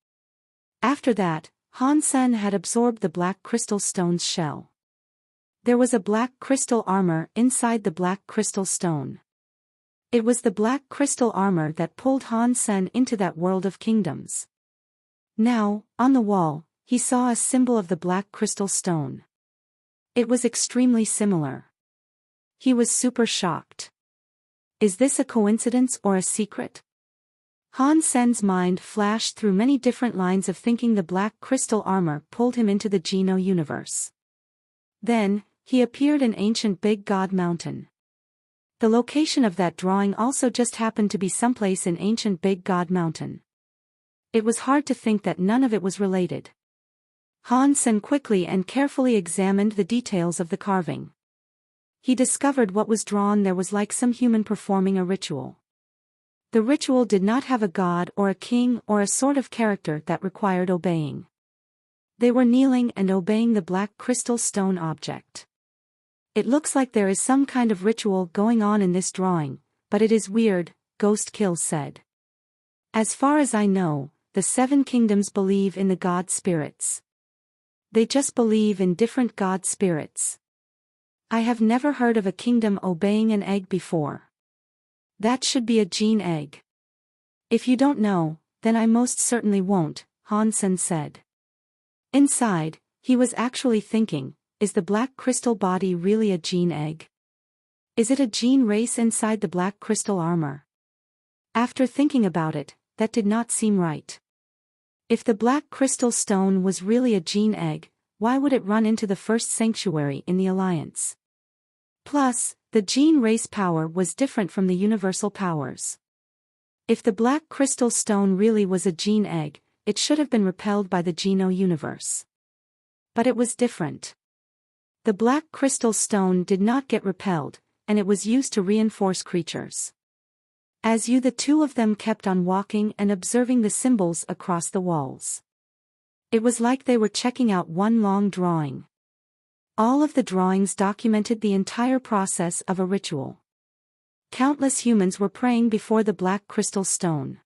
After that, Hans Sen had absorbed the black crystal stone's shell. There was a black crystal armor inside the black crystal stone. It was the black crystal armor that pulled Hans Sen into that world of kingdoms. Now, on the wall, he saw a symbol of the black crystal stone. It was extremely similar. He was super shocked. Is this a coincidence or a secret? Hans Sen's mind flashed through many different lines of thinking. The black crystal armor pulled him into the Geno universe. Then, he appeared in ancient Big God Mountain. The location of that drawing also just happened to be someplace in ancient Big God Mountain. It was hard to think that none of it was related. Hans Sen quickly and carefully examined the details of the carving. He discovered what was drawn there was like some human performing a ritual. The ritual did not have a god or a king or a sort of character that required obeying. They were kneeling and obeying the black crystal stone object. It looks like there is some kind of ritual going on in this drawing, but it is weird, Ghost Kill said. As far as I know, the 7 kingdoms believe in the god spirits. They just believe in different god spirits. I have never heard of a kingdom obeying an egg before. That should be a gene egg. If you don't know, then I most certainly won't, Han Sen said. Inside, he was actually thinking, is the black crystal body really a gene egg? Is it a gene race inside the black crystal armor? After thinking about it, that did not seem right. If the black crystal stone was really a gene egg, why would it run into the first sanctuary in the Alliance? Plus, the gene race power was different from the universal powers. If the black crystal stone really was a gene egg, it should have been repelled by the Geno universe. But it was different. The black crystal stone did not get repelled, and it was used to reinforce creatures. As the two of them kept on walking and observing the symbols across the walls. It was like they were checking out one long drawing. All of the drawings documented the entire process of a ritual. Countless humans were praying before the black crystal stone.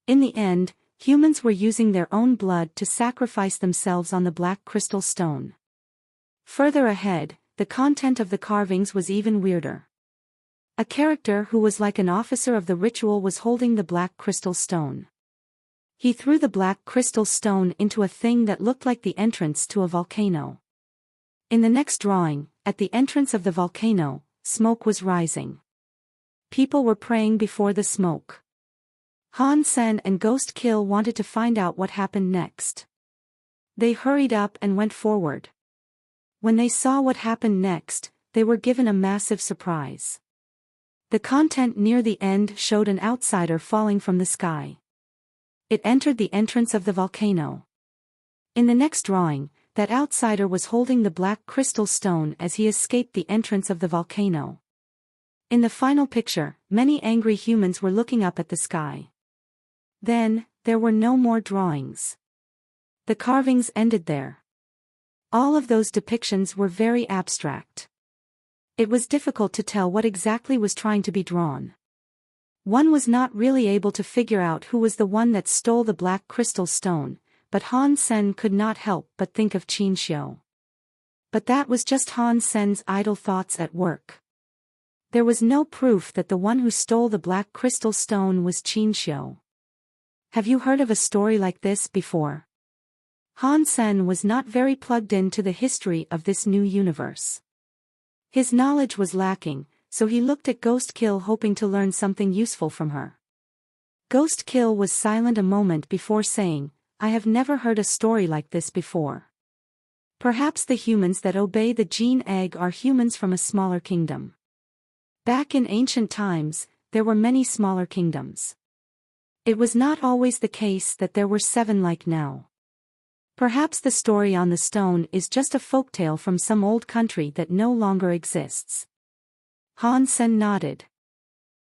In the end, humans were using their own blood to sacrifice themselves on the black crystal stone. Further ahead, the content of the carvings was even weirder. A character who was like an officer of the ritual was holding the black crystal stone. He threw the black crystal stone into a thing that looked like the entrance to a volcano. In the next drawing, at the entrance of the volcano, smoke was rising. People were praying before the smoke. Han Sen and Ghost Kill wanted to find out what happened next. They hurried up and went forward. When they saw what happened next, they were given a massive surprise. The content near the end showed an outsider falling from the sky. It entered the entrance of the volcano. In the next drawing, that outsider was holding the black crystal stone as he escaped the entrance of the volcano. In the final picture, many angry humans were looking up at the sky. Then, there were no more drawings. The carvings ended there. All of those depictions were very abstract. It was difficult to tell what exactly was trying to be drawn. One was not really able to figure out who was the one that stole the black crystal stone, but Han Sen could not help but think of Qin Xiu. But that was just Han Sen's idle thoughts at work. There was no proof that the one who stole the black crystal stone was Qin Xiu. Have you heard of a story like this before? Han Sen was not very plugged into the history of this new universe. His knowledge was lacking, so he looked at Ghost Kill hoping to learn something useful from her. Ghost Kill was silent a moment before saying, I have never heard a story like this before. Perhaps the humans that obey the gene egg are humans from a smaller kingdom. Back in ancient times, there were many smaller kingdoms. It was not always the case that there were 7 like now. Perhaps the story on the stone is just a folktale from some old country that no longer exists. Han Sen nodded.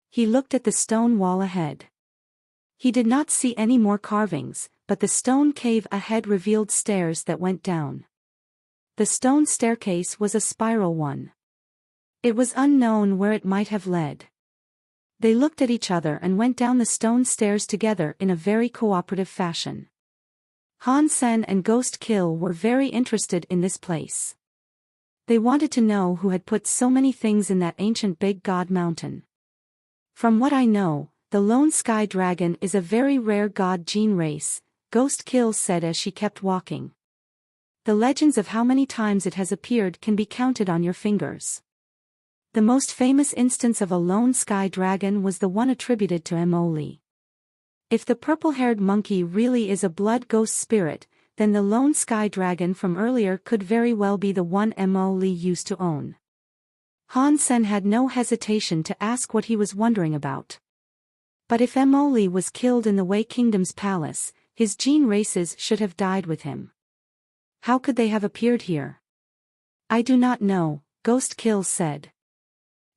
He looked at the stone wall ahead. He did not see any more carvings, but the stone cave ahead revealed stairs that went down. The stone staircase was a spiral one. It was unknown where it might have led. They looked at each other and went down the stone stairs together in a very cooperative fashion. Han Sen and Ghost Kill were very interested in this place. They wanted to know who had put so many things in that ancient big god mountain. From what I know, the lone sky dragon is a very rare god gene race, Ghost Kill said as she kept walking. The legends of how many times it has appeared can be counted on your fingers. The most famous instance of a lone sky dragon was the one attributed to Mo Li. If the purple-haired monkey really is a blood ghost spirit, then the lone sky dragon from earlier could very well be the one Mo Li used to own. Han Sen had no hesitation to ask what he was wondering about. But if Mo Li was killed in the Wei Kingdom's palace, his gene races should have died with him. How could they have appeared here? I do not know, Ghost Kill said.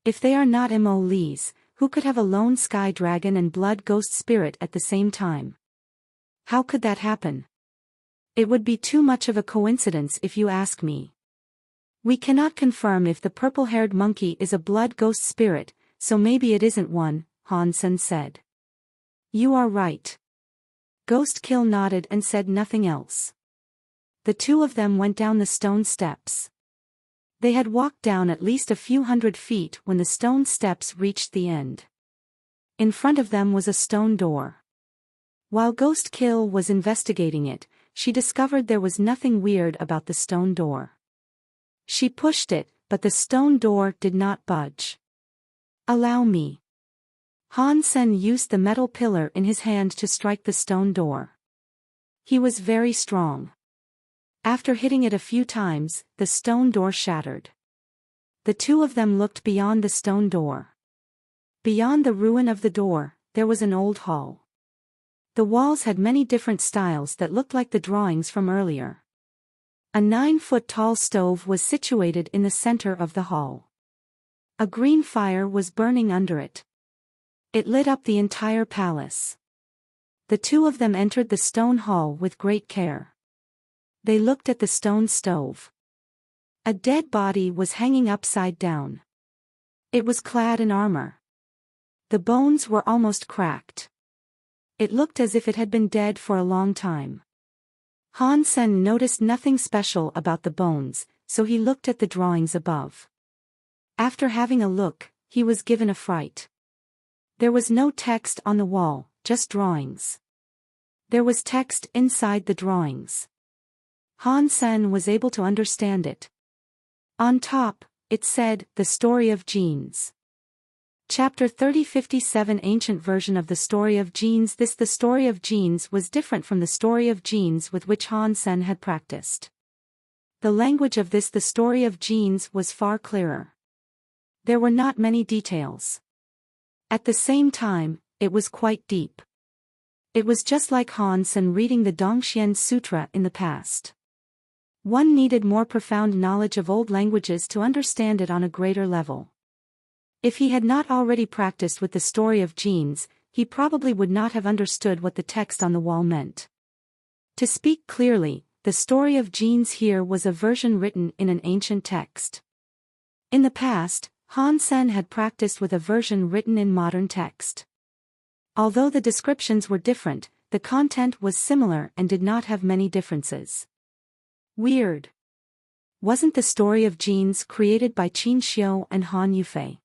If they are not Mo Li's, who could have a lone sky dragon and blood ghost spirit at the same time? How could that happen? It would be too much of a coincidence if you ask me. We cannot confirm if the purple-haired monkey is a blood ghost spirit, so maybe it isn't one, Han Sen said. You are right. Ghost Kill nodded and said nothing else. The two of them went down the stone steps. They had walked down at least a few hundred feet when the stone steps reached the end. In front of them was a stone door. While Ghost Kill was investigating it, she discovered there was nothing weird about the stone door. She pushed it, but the stone door did not budge. "Allow me." Han Sen used the metal pillar in his hand to strike the stone door. He was very strong. After hitting it a few times, the stone door shattered. The two of them looked beyond the stone door. Beyond the ruin of the door, there was an old hall. The walls had many different styles that looked like the drawings from earlier. A 9-foot-tall stove was situated in the center of the hall. A green fire was burning under it. It lit up the entire palace. The two of them entered the stone hall with great care. They looked at the stone stove. A dead body was hanging upside down. It was clad in armor. The bones were almost cracked. It looked as if it had been dead for a long time. Han Sen noticed nothing special about the bones, so he looked at the drawings above. After having a look, he was given a fright. There was no text on the wall, just drawings. There was text inside the drawings. Han Sen was able to understand it. On top, it said, "The Story of Genes." Chapter 3057 Ancient version of the Story of Genes. The Story of Genes was different from the Story of Genes with which Han Sen had practiced. The language of the Story of Genes was far clearer. There were not many details. At the same time, it was quite deep. It was just like Han Sen reading the Dongxian Sutra in the past. One needed more profound knowledge of old languages to understand it on a greater level. If he had not already practiced with the Story of Genes, he probably would not have understood what the text on the wall meant. To speak clearly, the Story of Genes here was a version written in an ancient text. In the past, Han Sen had practiced with a version written in modern text. Although the descriptions were different, the content was similar and did not have many differences. Weird. Wasn't the Story of Genes created by Qin Xiu and Han Yufei?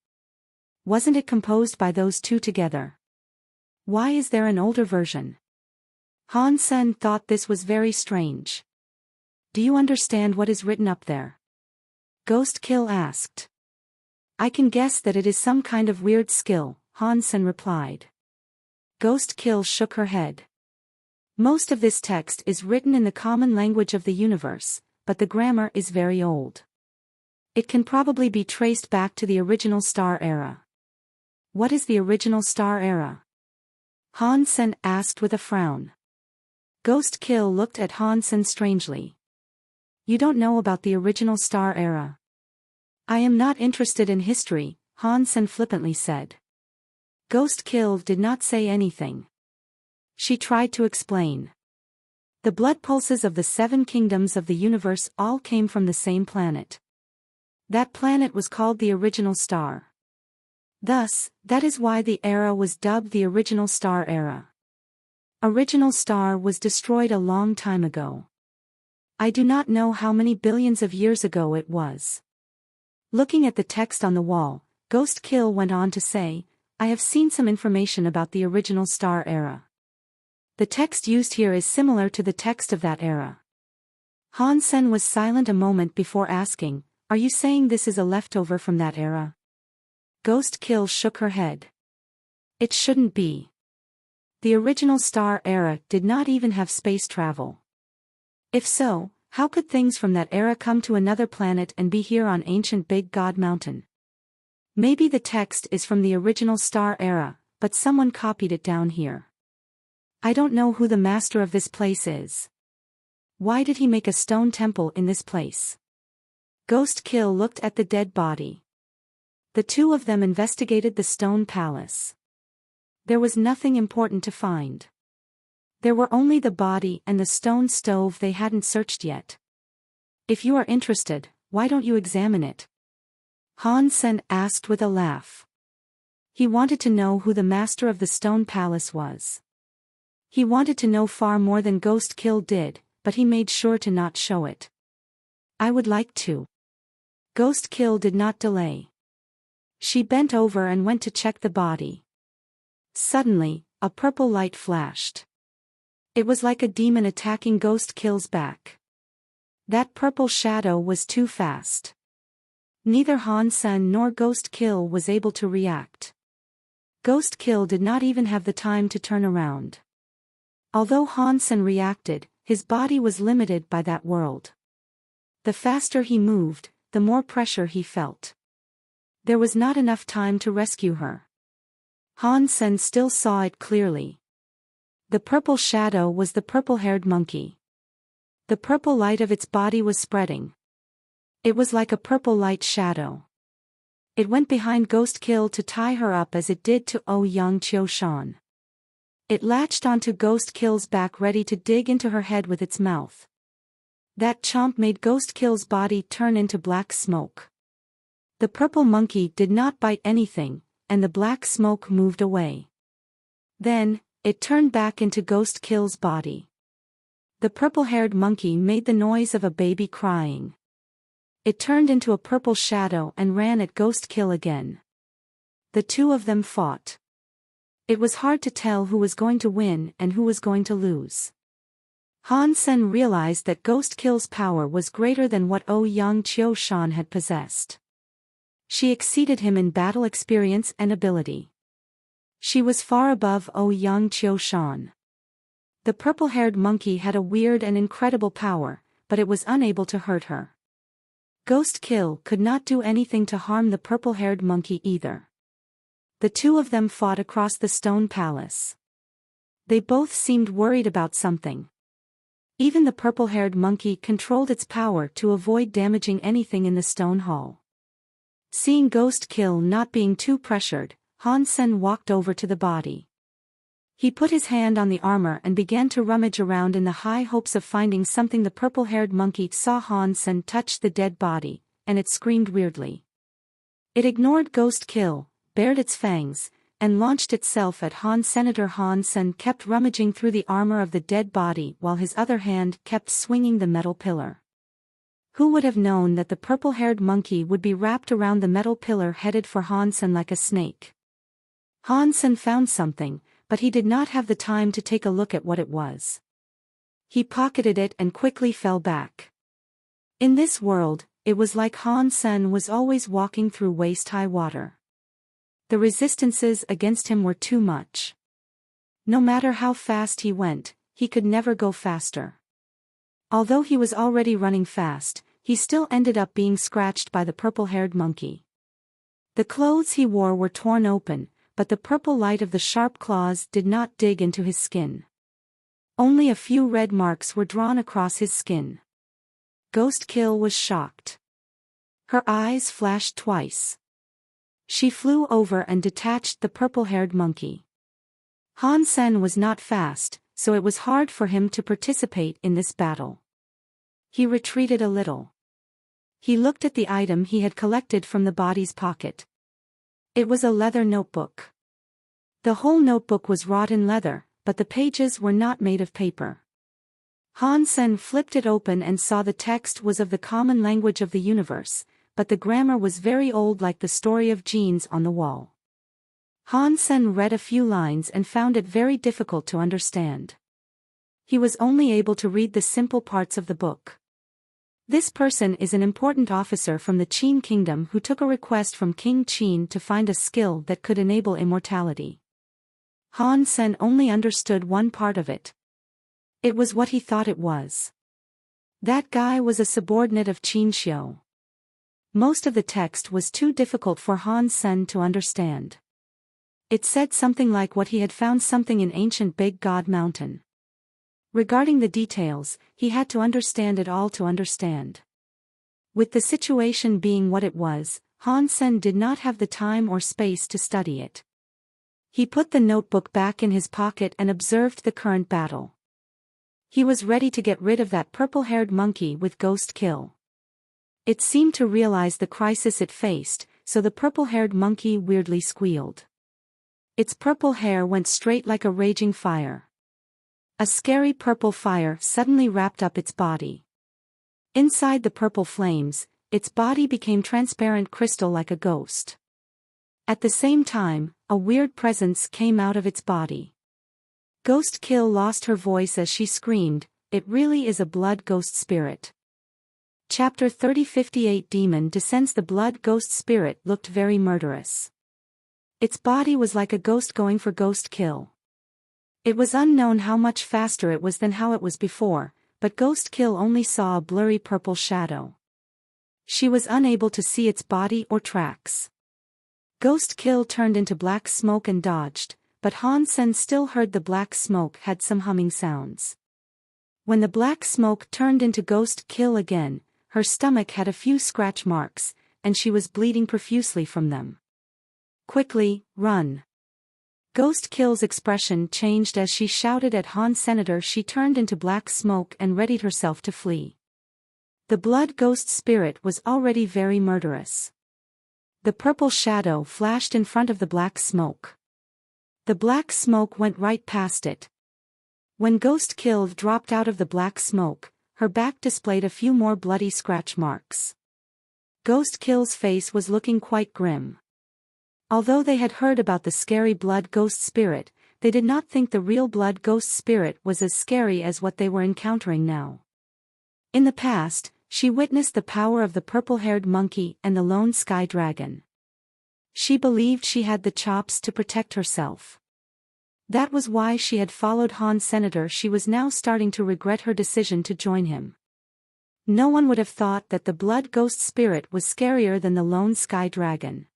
Wasn't it composed by those two together? Why is there an older version? Han Sen thought this was very strange. "Do you understand what is written up there?" Ghost Kill asked. "I can guess that it is some kind of weird skill," Han Sen replied. Ghost Kill shook her head. "Most of this text is written in the common language of the universe, but the grammar is very old. It can probably be traced back to the original Star Era." "What is the original Star Era?" Han Sen asked with a frown. Ghost Kill looked at Han Sen strangely. "You don't know about the original Star Era?" "I am not interested in history," Han Sen flippantly said. Ghost Kill did not say anything. She tried to explain. The blood pulses of the 7 kingdoms of the universe all came from the same planet. That planet was called the original star. Thus, that is why the era was dubbed the original Star Era. Original Star was destroyed a long time ago. I do not know how many billions of years ago it was. Looking at the text on the wall, Ghost Kill went on to say, "I have seen some information about the original Star Era. The text used here is similar to the text of that era." Han Sen was silent a moment before asking, "Are you saying this is a leftover from that era?" Ghost Kill shook her head. "It shouldn't be. The original Star Era did not even have space travel. If so, how could things from that era come to another planet and be here on ancient Big God Mountain? Maybe the text is from the original Star Era, but someone copied it down here. I don't know who the master of this place is. Why did he make a stone temple in this place?" Ghost Kill looked at the dead body. The two of them investigated the stone palace. There was nothing important to find. There were only the body and the stone stove they hadn't searched yet. "If you are interested, why don't you examine it?" Han Sen asked with a laugh. He wanted to know who the master of the stone palace was. He wanted to know far more than Ghost Kill did, but he made sure to not show it. "I would like to." Ghost Kill did not delay. She bent over and went to check the body. Suddenly, a purple light flashed. It was like a demon attacking Ghost Kill's back. That purple shadow was too fast. Neither Han Sen nor Ghost Kill was able to react. Ghost Kill did not even have the time to turn around. Although Han Sen reacted, his body was limited by that world. The faster he moved, the more pressure he felt. There was not enough time to rescue her. Han Sen still saw it clearly. The purple shadow was the purple-haired monkey. The purple light of its body was spreading. It was like a purple light shadow. It went behind Ghost Kill to tie her up as it did to Ouyang Qiushan. It latched onto Ghost Kill's back ready to dig into her head with its mouth. That chomp made Ghost Kill's body turn into black smoke. The purple monkey did not bite anything, and the black smoke moved away. Then, it turned back into Ghost Kill's body. The purple-haired monkey made the noise of a baby crying. It turned into a purple shadow and ran at Ghost Kill again. The two of them fought. It was hard to tell who was going to win and who was going to lose. Han Sen realized that Ghost Kill's power was greater than what Ouyang Qiushan had possessed. She exceeded him in battle experience and ability. She was far above Ouyang Qiushan. The purple-haired monkey had a weird and incredible power, but it was unable to hurt her. Ghost Kill could not do anything to harm the purple-haired monkey either. The two of them fought across the stone palace. They both seemed worried about something. Even the purple-haired monkey controlled its power to avoid damaging anything in the stone hall. Seeing Ghost Kill not being too pressured, Han Sen walked over to the body. He put his hand on the armor and began to rummage around in the high hopes of finding something. The purple-haired monkey saw Han Sen touch the dead body, and it screamed weirdly. It ignored Ghost Kill, bared its fangs, and launched itself at Han. Senator Han Sen kept rummaging through the armor of the dead body while his other hand kept swinging the metal pillar. Who would have known that the purple-haired monkey would be wrapped around the metal pillar headed for Han Sen like a snake? Han Sen found something, but he did not have the time to take a look at what it was. He pocketed it and quickly fell back. In this world, it was like Han Sen was always walking through waist-high water. The resistances against him were too much. No matter how fast he went, he could never go faster. Although he was already running fast, he still ended up being scratched by the purple-haired monkey. The clothes he wore were torn open, but the purple light of the sharp claws did not dig into his skin. Only a few red marks were drawn across his skin. Ghost Kill was shocked. Her eyes flashed twice. She flew over and detached the purple-haired monkey. Han Sen was not fast, so it was hard for him to participate in this battle. He retreated a little. He looked at the item he had collected from the body's pocket. It was a leather notebook. The whole notebook was wrought in leather, but the pages were not made of paper. Han Sen flipped it open and saw the text was of the common language of the universe, but the grammar was very old, like the story of genes on the wall. Han Sen read a few lines and found it very difficult to understand. He was only able to read the simple parts of the book. This person is an important officer from the Qin kingdom who took a request from King Qin to find a skill that could enable immortality. Han Sen only understood one part of it. It was what he thought it was. That guy was a subordinate of Qin Xiu. Most of the text was too difficult for Han Sen to understand. It said something like what he had found something in ancient Big God Mountain. Regarding the details, he had to understand it all to understand. With the situation being what it was, Han Sen did not have the time or space to study it. He put the notebook back in his pocket and observed the current battle. He was ready to get rid of that purple-haired monkey with Ghost Kill. It seemed to realize the crisis it faced, so the purple-haired monkey weirdly squealed. Its purple hair went straight like a raging fire. A scary purple fire suddenly wrapped up its body. Inside the purple flames, its body became transparent crystal like a ghost. At the same time, a weird presence came out of its body. Ghost Kill lost her voice as she screamed, "It really is a blood ghost spirit." Chapter 3058 Demon Descends. The blood ghost spirit looked very murderous. Its body was like a ghost going for Ghost Kill. It was unknown how much faster it was than how it was before, but Ghost Kill only saw a blurry purple shadow. She was unable to see its body or tracks. Ghost Kill turned into black smoke and dodged, but Hansen still heard the black smoke had some humming sounds. When the black smoke turned into Ghost Kill again, her stomach had a few scratch marks, and she was bleeding profusely from them. "Quickly, run." Ghost Kill's expression changed as she shouted at Han Senator. She turned into black smoke and readied herself to flee. The blood ghost spirit was already very murderous. The purple shadow flashed in front of the black smoke. The black smoke went right past it. When Ghost Kill dropped out of the black smoke, her back displayed a few more bloody scratch marks. Ghost Kill's face was looking quite grim. Although they had heard about the scary blood ghost spirit, they did not think the real blood ghost spirit was as scary as what they were encountering now. In the past, she witnessed the power of the purple-haired monkey and the lone sky dragon. She believed she had the chops to protect herself. That was why she had followed Han Senator. She was now starting to regret her decision to join him. No one would have thought that the blood ghost spirit was scarier than the lone sky dragon.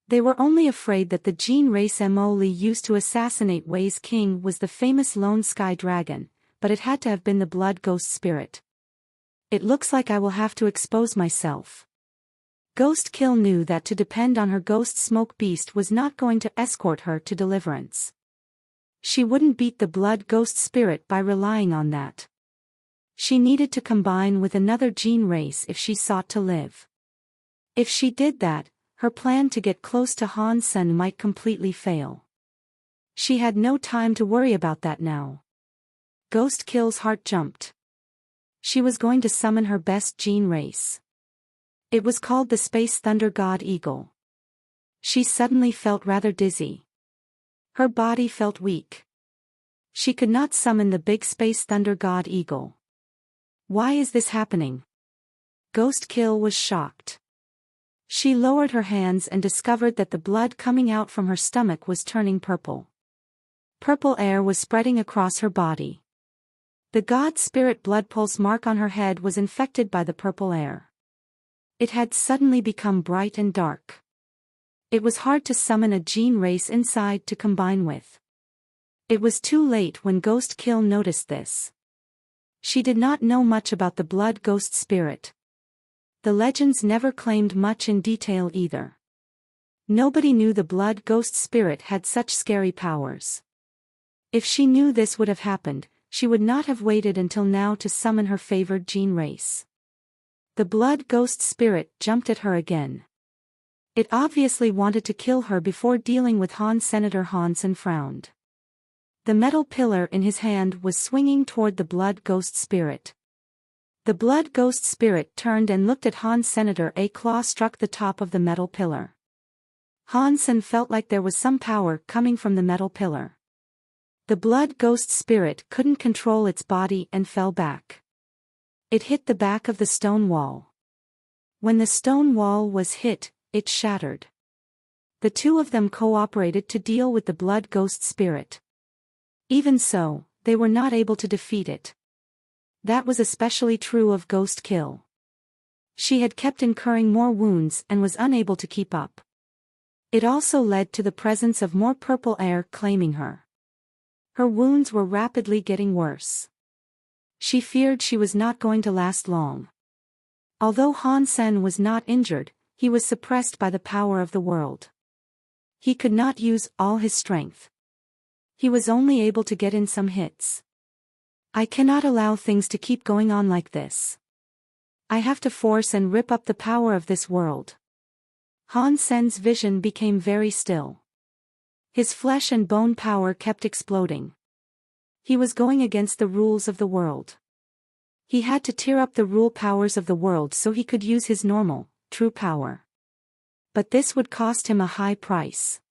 They were only afraid that the Gene race Mo Li used to assassinate Wei's king was the famous lone sky dragon, but it had to have been the blood ghost spirit. "It looks like I will have to expose myself." Ghost Kill knew that to depend on her ghost smoke beast was not going to escort her to deliverance. She wouldn't beat the blood ghost spirit by relying on that. She needed to combine with another Gene race if she sought to live. If she did that, her plan to get close to Han Sen might completely fail. She had no time to worry about that now. Ghost Kill's heart jumped. She was going to summon her best Gene race. It was called the Space Thunder God Eagle. She suddenly felt rather dizzy. Her body felt weak. She could not summon the big Space Thunder God Eagle. Why is this happening? Ghost Kill was shocked. She lowered her hands and discovered that the blood coming out from her stomach was turning purple. Purple air was spreading across her body. The god spirit blood pulse mark on her head was infected by the purple air. It had suddenly become bright and dark. It was hard to summon a Gene race inside to combine with. It was too late when Ghost Kill noticed this. She did not know much about the blood ghost spirit. The legends never claimed much in detail either. Nobody knew the blood ghost spirit had such scary powers. If she knew this would have happened, she would not have waited until now to summon her favored Gene race. The blood ghost spirit jumped at her again. It obviously wanted to kill her before dealing with Han. Senator Hansen frowned. The metal pillar in his hand was swinging toward the blood ghost spirit. The blood ghost spirit turned and looked at Han Senator. A claw struck the top of the metal pillar. Hansen felt like there was some power coming from the metal pillar. The blood ghost spirit couldn't control its body and fell back. It hit the back of the stone wall. When the stone wall was hit, it shattered. The two of them cooperated to deal with the blood ghost spirit. Even so, they were not able to defeat it. That was especially true of Ghost Kill. She had kept incurring more wounds and was unable to keep up. It also led to the presence of more purple air claiming her. Her wounds were rapidly getting worse. She feared she was not going to last long. Although Hansen was not injured, he was suppressed by the power of the world. He could not use all his strength. He was only able to get in some hits. "I cannot allow things to keep going on like this. I have to force and rip up the power of this world." Hansen's vision became very still. His flesh and bone power kept exploding. He was going against the rules of the world. He had to tear up the rule powers of the world so he could use his normal, true power. But this would cost him a high price.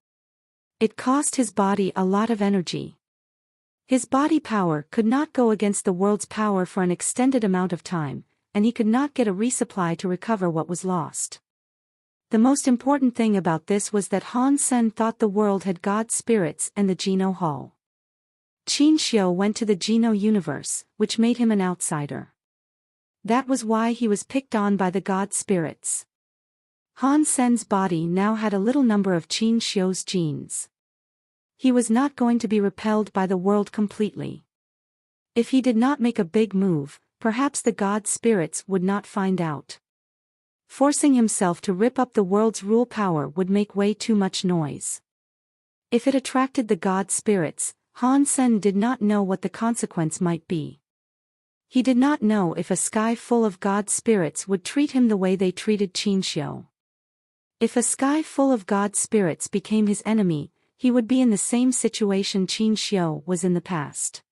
It cost his body a lot of energy. His body power could not go against the world's power for an extended amount of time, and he could not get a resupply to recover what was lost. The most important thing about this was that Han Sen thought the world had god spirits and the Geno Hall. Qin Xiu went to the Geno universe, which made him an outsider. That was why he was picked on by the god spirits. Han Sen's body now had a little number of Qin Xiu's genes. He was not going to be repelled by the world completely. If he did not make a big move, perhaps the god spirits would not find out. Forcing himself to rip up the world's rule power would make way too much noise. If it attracted the god spirits, Han Sen did not know what the consequence might be. He did not know if a sky full of god spirits would treat him the way they treated Qin Xiu. If a sky full of god spirits became his enemy, he would be in the same situation Qin Xiu was in the past.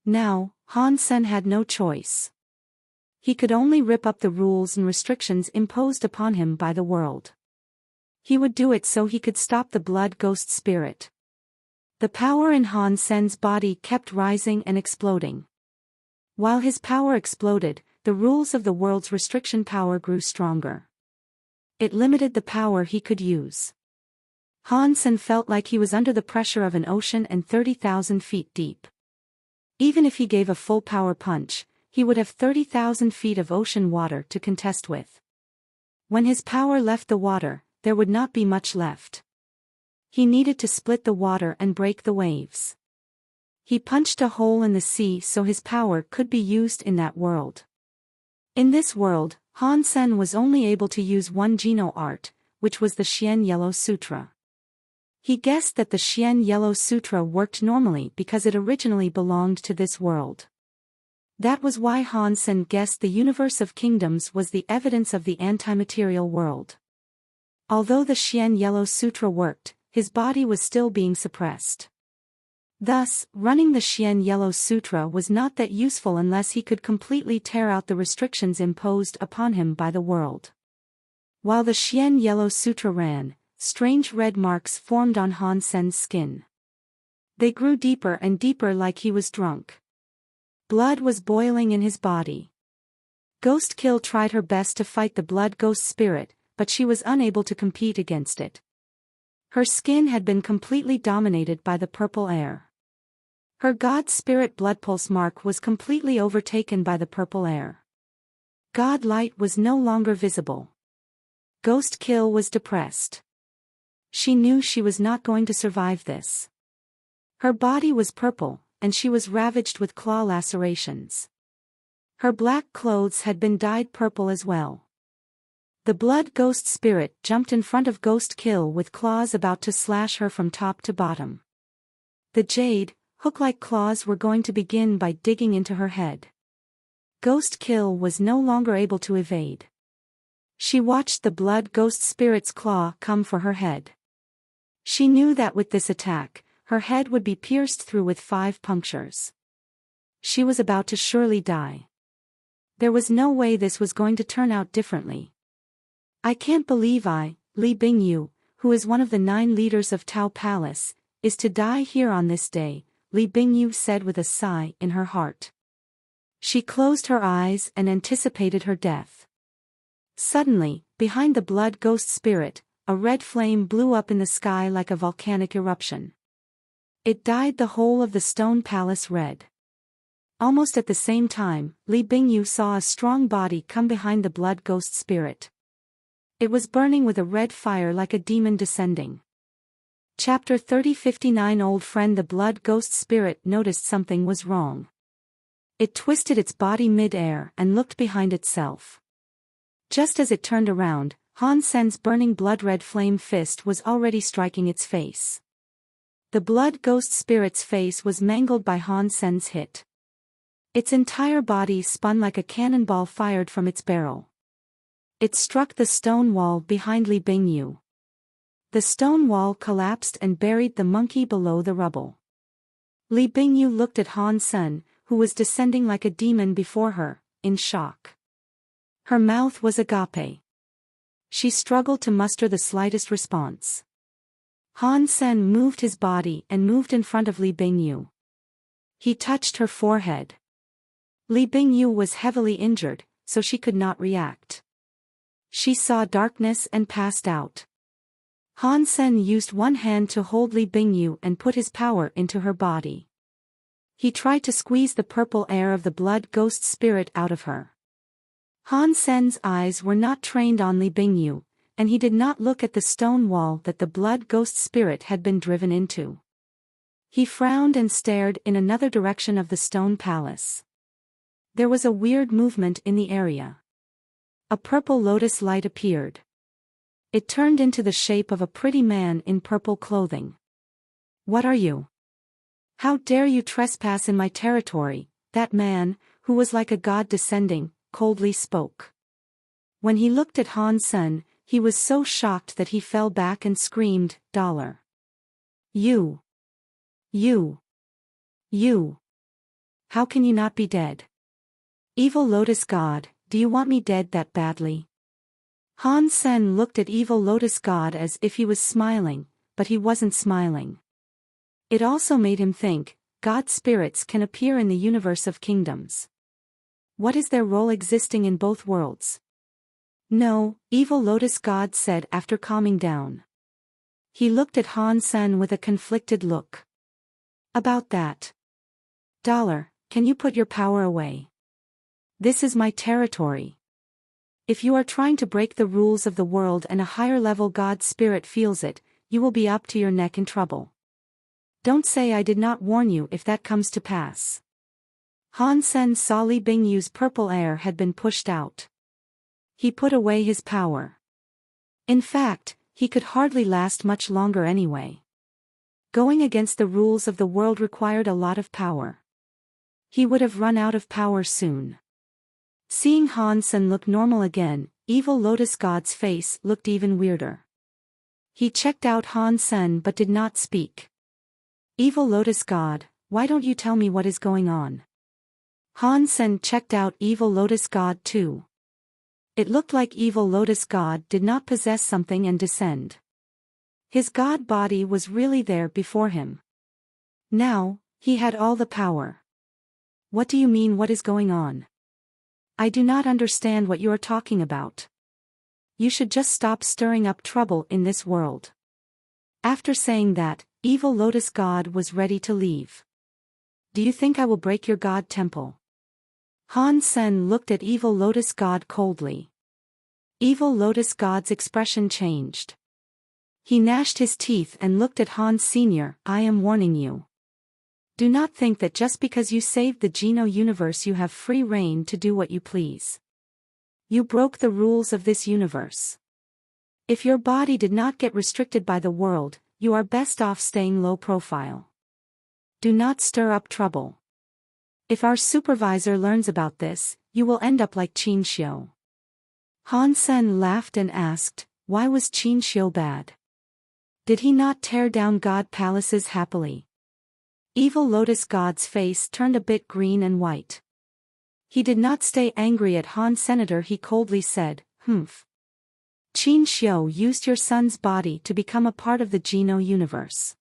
Now, Han Sen had no choice. He could only rip up the rules and restrictions imposed upon him by the world. He would do it so he could stop the blood ghost spirit. The power in Han Sen's body kept rising and exploding. While his power exploded, the rules of the world's restriction power grew stronger. It limited the power he could use. Han Sen felt like he was under the pressure of an ocean and 30,000 feet deep. Even if he gave a full power punch, he would have 30,000 feet of ocean water to contest with. When his power left the water, there would not be much left. He needed to split the water and break the waves. He punched a hole in the sea so his power could be used in that world. In this world, Han Sen was only able to use one Geno art, which was the Xian Yellow Sutra. He guessed that the Xian Yellow Sutra worked normally because it originally belonged to this world. That was why Han Sen guessed the universe of kingdoms was the evidence of the antimaterial world. Although the Xian Yellow Sutra worked, his body was still being suppressed. Thus, running the Xian Yellow Sutra was not that useful unless he could completely tear out the restrictions imposed upon him by the world. While the Xian Yellow Sutra ran, strange red marks formed on Han Sen's skin. They grew deeper and deeper like he was drunk. Blood was boiling in his body. Ghost Kill tried her best to fight the blood ghost spirit, but she was unable to compete against it. Her skin had been completely dominated by the purple air. Her god spirit blood pulse mark was completely overtaken by the purple air. God light was no longer visible. Ghost Kill was depressed. She knew she was not going to survive this. Her body was purple, and she was ravaged with claw lacerations. Her black clothes had been dyed purple as well. The blood ghost spirit jumped in front of Ghost Kill with claws about to slash her from top to bottom. The jade, hook-like claws were going to begin by digging into her head. Ghost Kill was no longer able to evade. She watched the blood ghost spirit's claw come for her head. She knew that with this attack, her head would be pierced through with 5 punctures. She was about to surely die. There was no way this was going to turn out differently. I can't believe Li Bingyu, who is one of the 9 leaders of Tao Palace, is to die here on this day, Li Bingyu said with a sigh in her heart. She closed her eyes and anticipated her death. Suddenly, behind the blood ghost spirit, a red flame blew up in the sky like a volcanic eruption. It dyed the whole of the stone palace red. Almost at the same time, Li Bingyu saw a strong body come behind the blood ghost spirit. It was burning with a red fire like a demon descending. Chapter 3059 Old friend. The blood ghost spirit noticed something was wrong. It twisted its body mid-air and looked behind itself. Just as it turned around, Han Sen's burning blood-red flame fist was already striking its face. The blood ghost spirit's face was mangled by Han Sen's hit. Its entire body spun like a cannonball fired from its barrel. It struck the stone wall behind Li Bingyu. The stone wall collapsed and buried the monkey below the rubble. Li Bingyu looked at Han Sen, who was descending like a demon before her, in shock. Her mouth was agape. She struggled to muster the slightest response. Han Sen moved his body and moved in front of Li Bingyu. He touched her forehead. Li Bingyu was heavily injured, so she could not react. She saw darkness and passed out. Han Sen used one hand to hold Li Bingyu and put his power into her body. He tried to squeeze the purple air of the blood ghost spirit out of her. Han Sen's eyes were not trained on Li Bingyu, and he did not look at the stone wall that the blood ghost spirit had been driven into. He frowned and stared in another direction of the stone palace. There was a weird movement in the area. A purple lotus light appeared. It turned into the shape of a pretty man in purple clothing. "What are you? How dare you trespass in my territory?" That man, who was like a god descending, coldly spoke. When he looked at Han Sen, he was so shocked that he fell back and screamed, "Dollar! You! You! You! How can you not be dead? Evil Lotus God, do you want me dead that badly?" Han Sen looked at Evil Lotus God as if he was smiling, but he wasn't smiling. It also made him think, God spirits can appear in the universe of kingdoms. What is their role existing in both worlds? No, Evil Lotus God said after calming down. He looked at Han Sen with a conflicted look. "About that. Dollar, can you put your power away? This is my territory. If you are trying to break the rules of the world and a higher level God spirit feels it, you will be up to your neck in trouble. Don't say I did not warn you if that comes to pass." Han Sen saw Li Bingyu's purple air had been pushed out. He put away his power. In fact, he could hardly last much longer anyway. Going against the rules of the world required a lot of power. He would have run out of power soon. Seeing Han Sen look normal again, Evil Lotus God's face looked even weirder. He checked out Han Sen but did not speak. "Evil Lotus God, why don't you tell me what is going on?" Han Sen checked out Evil Lotus God too. It looked like Evil Lotus God did not possess something and descend. His god body was really there before him. Now, he had all the power. "What do you mean, what is going on? I do not understand what you are talking about. You should just stop stirring up trouble in this world." After saying that, Evil Lotus God was ready to leave. "Do you think I will break your god temple?" Han Sen looked at Evil Lotus God coldly. Evil Lotus God's expression changed. He gnashed his teeth and looked at Han Sr. "I am warning you. Do not think that just because you saved the Geno universe you have free reign to do what you please. You broke the rules of this universe. If your body did not get restricted by the world, you are best off staying low profile. Do not stir up trouble. If our supervisor learns about this, you will end up like Qin Xiu." Han Sen laughed and asked, "Why was Qin Xiu bad? Did he not tear down god palaces happily?" Evil Lotus God's face turned a bit green and white. He did not stay angry at Han Senator. He coldly said, "Humph. Qin Xiu used your son's body to become a part of the Geno universe.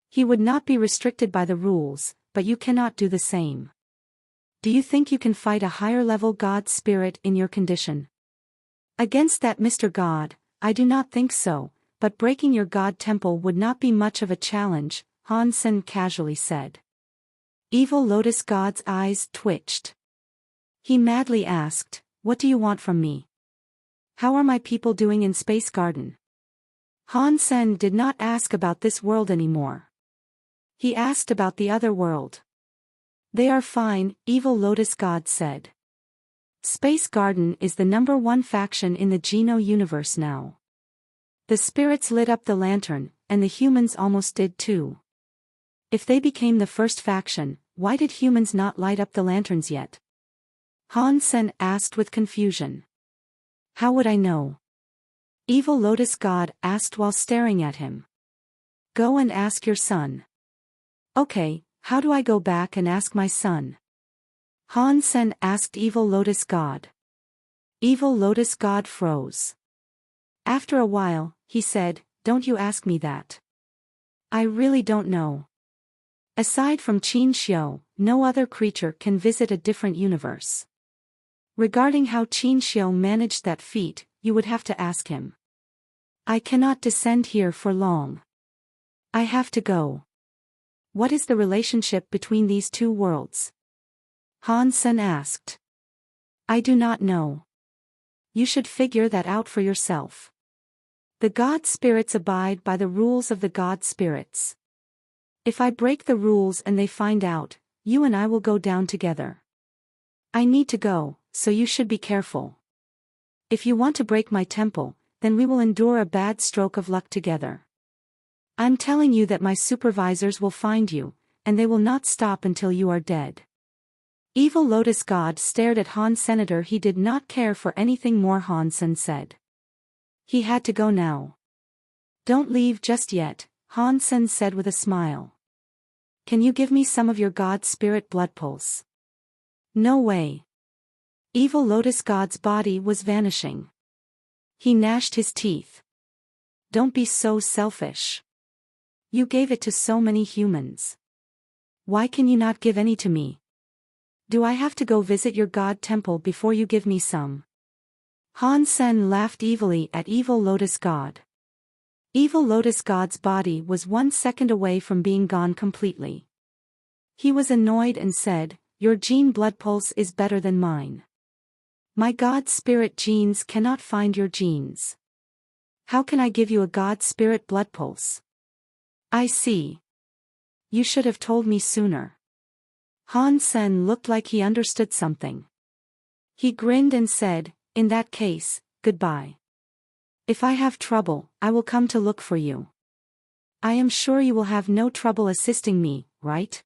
He would not be restricted by the rules, but you cannot do the same. Do you think you can fight a higher-level god spirit in your condition?" "Against that, Mr. God, I do not think so, but breaking your god temple would not be much of a challenge," Han Sen casually said. Evil Lotus God's eyes twitched. He madly asked, "What do you want from me? How are my people doing in Space Garden?" Han Sen did not ask about this world anymore. He asked about the other world. "They are fine," Evil Lotus God said. "Space Garden is the #1 faction in the Geno universe now. The spirits lit up the lantern, and the humans almost did too. If they became the first faction, why did humans not light up the lanterns yet?" Han Sen asked with confusion. "How would I know?" Evil Lotus God asked while staring at him. "Go and ask your son." "Okay, how do I go back and ask my son?" Han Sen asked Evil Lotus God. Evil Lotus God froze. After a while, he said, "Don't you ask me that. I really don't know. Aside from Qin Xiu, no other creature can visit a different universe. Regarding how Qin Xiu managed that feat, you would have to ask him. I cannot descend here for long. I have to go." "What is the relationship between these two worlds?" Han Sen asked. "I do not know. You should figure that out for yourself. The God spirits abide by the rules of the God spirits. If I break the rules and they find out, you and I will go down together. I need to go, so you should be careful. If you want to break my temple, then we will endure a bad stroke of luck together. I'm telling you that my supervisors will find you, and they will not stop until you are dead." Evil Lotus God stared at Han Senator. He did not care for anything more Han Sen said. He had to go now. "Don't leave just yet," Han Sen said with a smile. "Can you give me some of your God spirit blood pulse?" "No way." Evil Lotus God's body was vanishing. He gnashed his teeth. "Don't be so selfish. You gave it to so many humans. Why can you not give any to me? Do I have to go visit your God temple before you give me some?" Han Sen laughed evilly at Evil Lotus God. Evil Lotus God's body was 1 second away from being gone completely. He was annoyed and said, "Your gene blood pulse is better than mine. My God spirit genes cannot find your genes. How can I give you a God spirit blood pulse?" "I see. You should have told me sooner." Han Sen looked like he understood something. He grinned and said, "In that case, goodbye. If I have trouble, I will come to look for you. I am sure you will have no trouble assisting me, right?"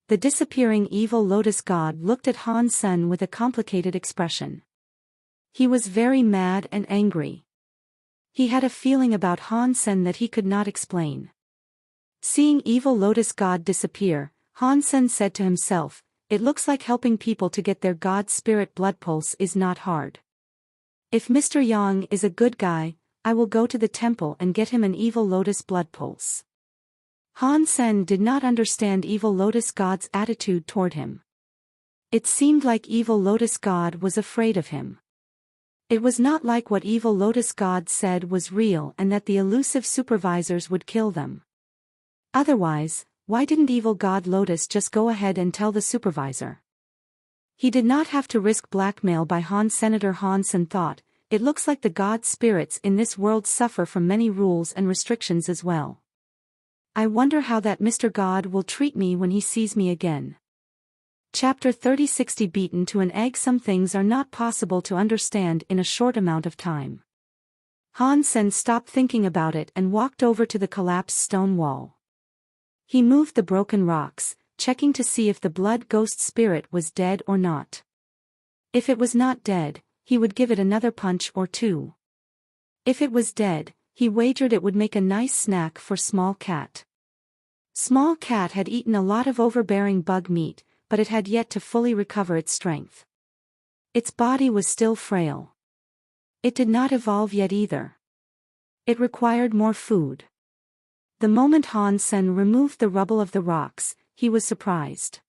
The disappearing Evil Lotus God looked at Han Sen with a complicated expression. He was very mad and angry. He had a feeling about Han Sen that he could not explain. Seeing Evil Lotus God disappear, Han Sen said to himself, "It looks like helping people to get their God spirit blood pulse is not hard. If Mr. Yang is a good guy, I will go to the temple and get him an Evil Lotus blood pulse." Han Sen did not understand Evil Lotus God's attitude toward him. It seemed like Evil Lotus God was afraid of him. It was not like what Evil Lotus God said was real and that the elusive supervisors would kill them. Otherwise, why didn't Evil God Lotus just go ahead and tell the supervisor? He did not have to risk blackmail by Han. Senator Han Sen thought, "It looks like the God spirits in this world suffer from many rules and restrictions as well. I wonder how that Mr. God will treat me when he sees me again." Chapter 3060 Beaten to an egg. Some things are not possible to understand in a short amount of time. Han Sen stopped thinking about it and walked over to the collapsed stone wall. He moved the broken rocks, checking to see if the blood ghost spirit was dead or not. If it was not dead, he would give it another punch or two. If it was dead, he wagered it would make a nice snack for Small Cat. Small Cat had eaten a lot of overbearing bug meat, but it had yet to fully recover its strength. Its body was still frail. It did not evolve yet either. It required more food. The moment Han Sen removed the rubble of the rocks, he was surprised.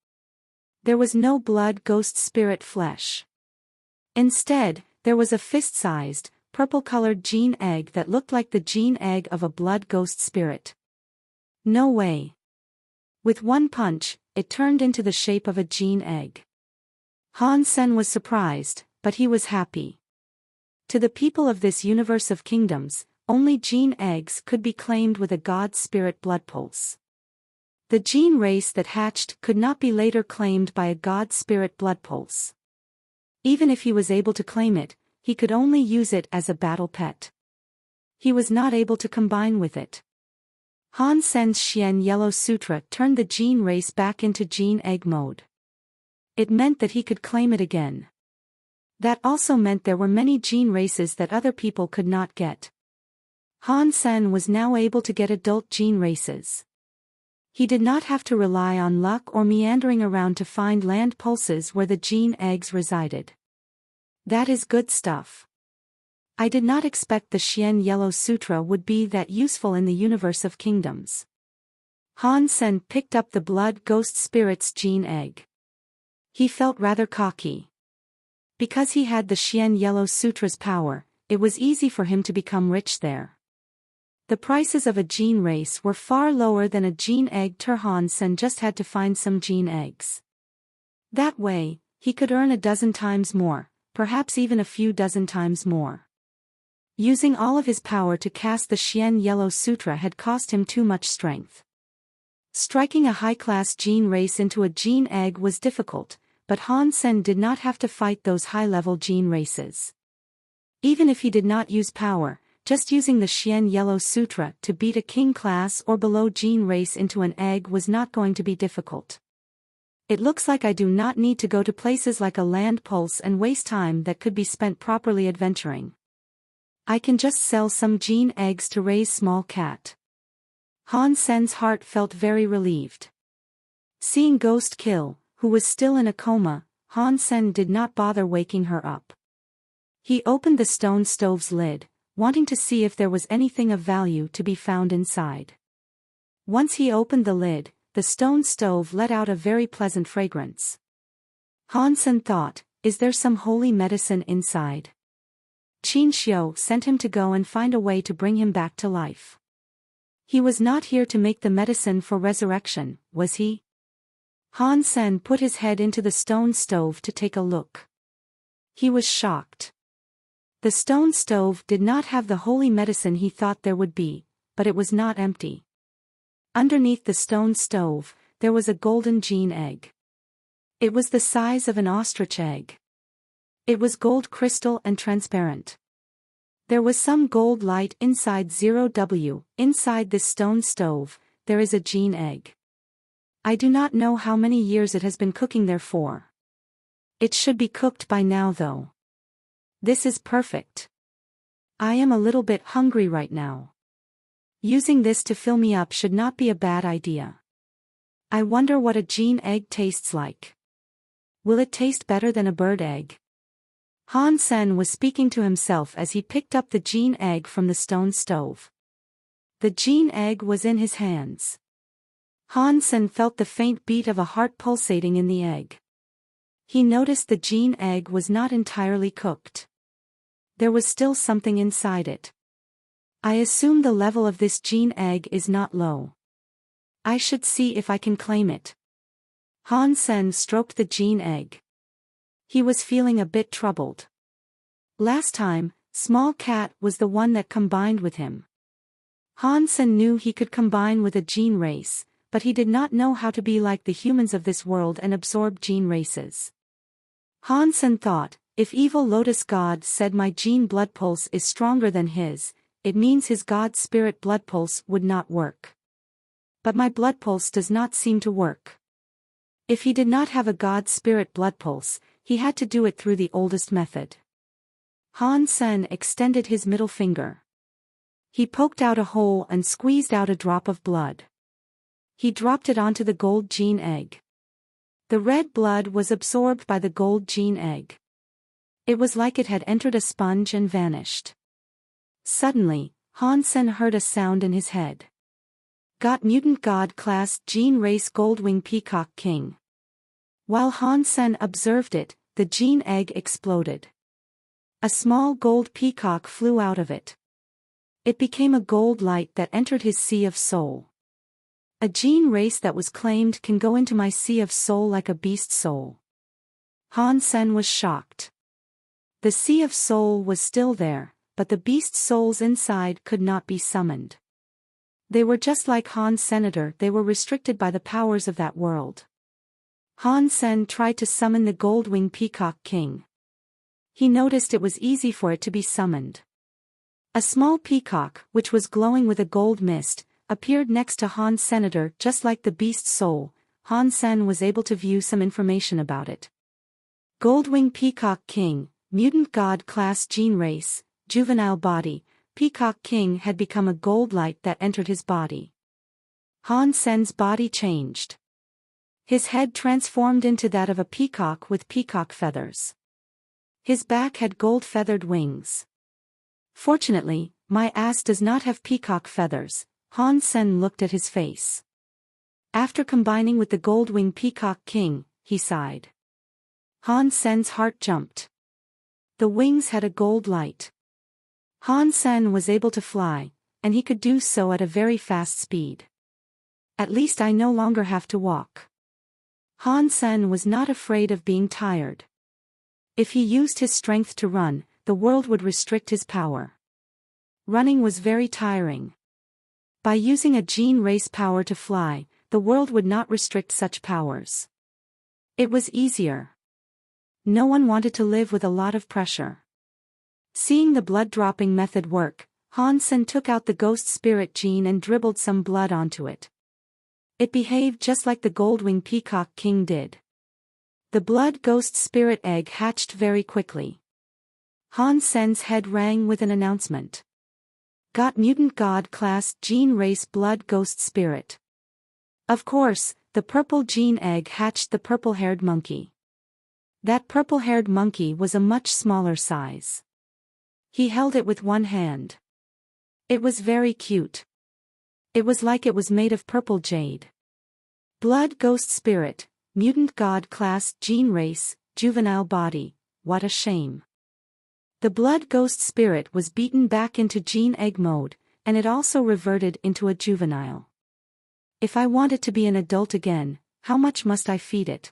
There was no blood ghost spirit flesh. Instead, there was a fist-sized, purple-colored gene egg that looked like the gene egg of a blood ghost spirit. No way. With one punch, it turned into the shape of a gene egg. Han Sen was surprised, but he was happy. To the people of this universe of kingdoms, only gene eggs could be claimed with a God spirit blood pulse. The gene race that hatched could not be later claimed by a God spirit blood pulse. Even if he was able to claim it, he could only use it as a battle pet. He was not able to combine with it. Han Sen's Xian Yellow Sutra turned the gene race back into gene egg mode. It meant that he could claim it again. That also meant there were many gene races that other people could not get. Han Sen was now able to get adult gene races. He did not have to rely on luck or meandering around to find land pulses where the gene eggs resided. That is good stuff. I did not expect the Xian Yellow Sutra would be that useful in the universe of kingdoms. Han Sen picked up the Blood Ghost Spirit's gene egg. He felt rather cocky. Because he had the Xian Yellow Sutra's power, it was easy for him to become rich there. The prices of a gene race were far lower than a gene egg. Han Sen just had to find some gene eggs. That way, he could earn a dozen times more, perhaps even a few dozen times more. Using all of his power to cast the Xian Yellow Sutra had cost him too much strength. Striking a high-class gene race into a gene egg was difficult, but Han Sen did not have to fight those high-level gene races. Even if he did not use power, just using the Xian Yellow Sutra to beat a king class or below gene race into an egg was not going to be difficult. It looks like I do not need to go to places like a land pulse and waste time that could be spent properly adventuring. I can just sell some gene eggs to raise small cat. Han Sen's heart felt very relieved. Seeing Ghost kill, who was still in a coma, Han Sen did not bother waking her up. He opened the stone stove's lid, wanting to see if there was anything of value to be found inside. Once he opened the lid, the stone stove let out a very pleasant fragrance. Han Sen thought, is there some holy medicine inside? Qin Xiu sent him to go and find a way to bring him back to life. He was not here to make the medicine for resurrection, was he? Han Sen put his head into the stone stove to take a look. He was shocked. The stone stove did not have the holy medicine he thought there would be, but it was not empty. Underneath the stone stove, there was a golden gene egg. It was the size of an ostrich egg. It was gold crystal and transparent. There was some gold light inside 0W. Inside this stone stove, there is a gene egg. I do not know how many years it has been cooking there for. It should be cooked by now though. This is perfect. I am a little bit hungry right now. Using this to fill me up should not be a bad idea. I wonder what a gene egg tastes like. Will it taste better than a bird egg? Han Sen was speaking to himself as he picked up the gene egg from the stone stove. The gene egg was in his hands. Han Sen felt the faint beat of a heart pulsating in the egg. He noticed the gene egg was not entirely cooked. There was still something inside it. I assume the level of this gene egg is not low. I should see if I can claim it. Han Sen stroked the gene egg. He was feeling a bit troubled. Last time, Small Cat was the one that combined with him. Han Sen knew he could combine with a gene race, but he did not know how to be like the humans of this world and absorb gene races. Han Sen thought, if evil Lotus God said my gene blood pulse is stronger than his, it means his God spirit blood pulse would not work. But my blood pulse does not seem to work. If he did not have a God spirit blood pulse, he had to do it through the oldest method. Han Sen extended his middle finger. He poked out a hole and squeezed out a drop of blood. He dropped it onto the gold gene egg. The red blood was absorbed by the gold gene egg. It was like it had entered a sponge and vanished. Suddenly, Han Sen heard a sound in his head. Got mutant god class gene race Goldwing Peacock King. While Han Sen observed it, the gene egg exploded. A small gold peacock flew out of it. It became a gold light that entered his sea of soul. A gene race that was claimed can go into my sea of soul like a beast soul. Han Sen was shocked. The sea of soul was still there, but the beast souls inside could not be summoned. They were just like Han's senator, they were restricted by the powers of that world. Han Sen tried to summon the Goldwing Peacock King. He noticed it was easy for it to be summoned. A small peacock, which was glowing with a gold mist, appeared next to Han's senator just like the beast soul. Han Sen was able to view some information about it. Goldwing Peacock King, mutant god class gene race, juvenile body, Peacock King had become a gold light that entered his body. Han Sen's body changed. His head transformed into that of a peacock with peacock feathers. His back had gold-feathered wings. Fortunately, my ass does not have peacock feathers. Han Sen looked at his face. After combining with the gold-wing peacock king, he sighed. Han Sen's heart jumped. The wings had a gold light. Han Sen was able to fly, and he could do so at a very fast speed. At least I no longer have to walk. Han Sen was not afraid of being tired. If he used his strength to run, the world would restrict his power. Running was very tiring. By using a gene race power to fly, the world would not restrict such powers. It was easier. No one wanted to live with a lot of pressure. Seeing the blood-dropping method work, Han Sen took out the ghost spirit gene and dribbled some blood onto it. It behaved just like the Goldwing Peacock King did. The blood ghost spirit egg hatched very quickly. Han Sen's head rang with an announcement. Got mutant god class gene race blood ghost spirit. Of course, the purple gene egg hatched the purple-haired monkey. That purple-haired monkey was a much smaller size. He held it with one hand. It was very cute. It was like it was made of purple jade. Blood ghost spirit, mutant god class gene race, juvenile body, what a shame. The blood ghost spirit was beaten back into gene egg mode, and it also reverted into a juvenile. If I want it to be an adult again, how much must I feed it?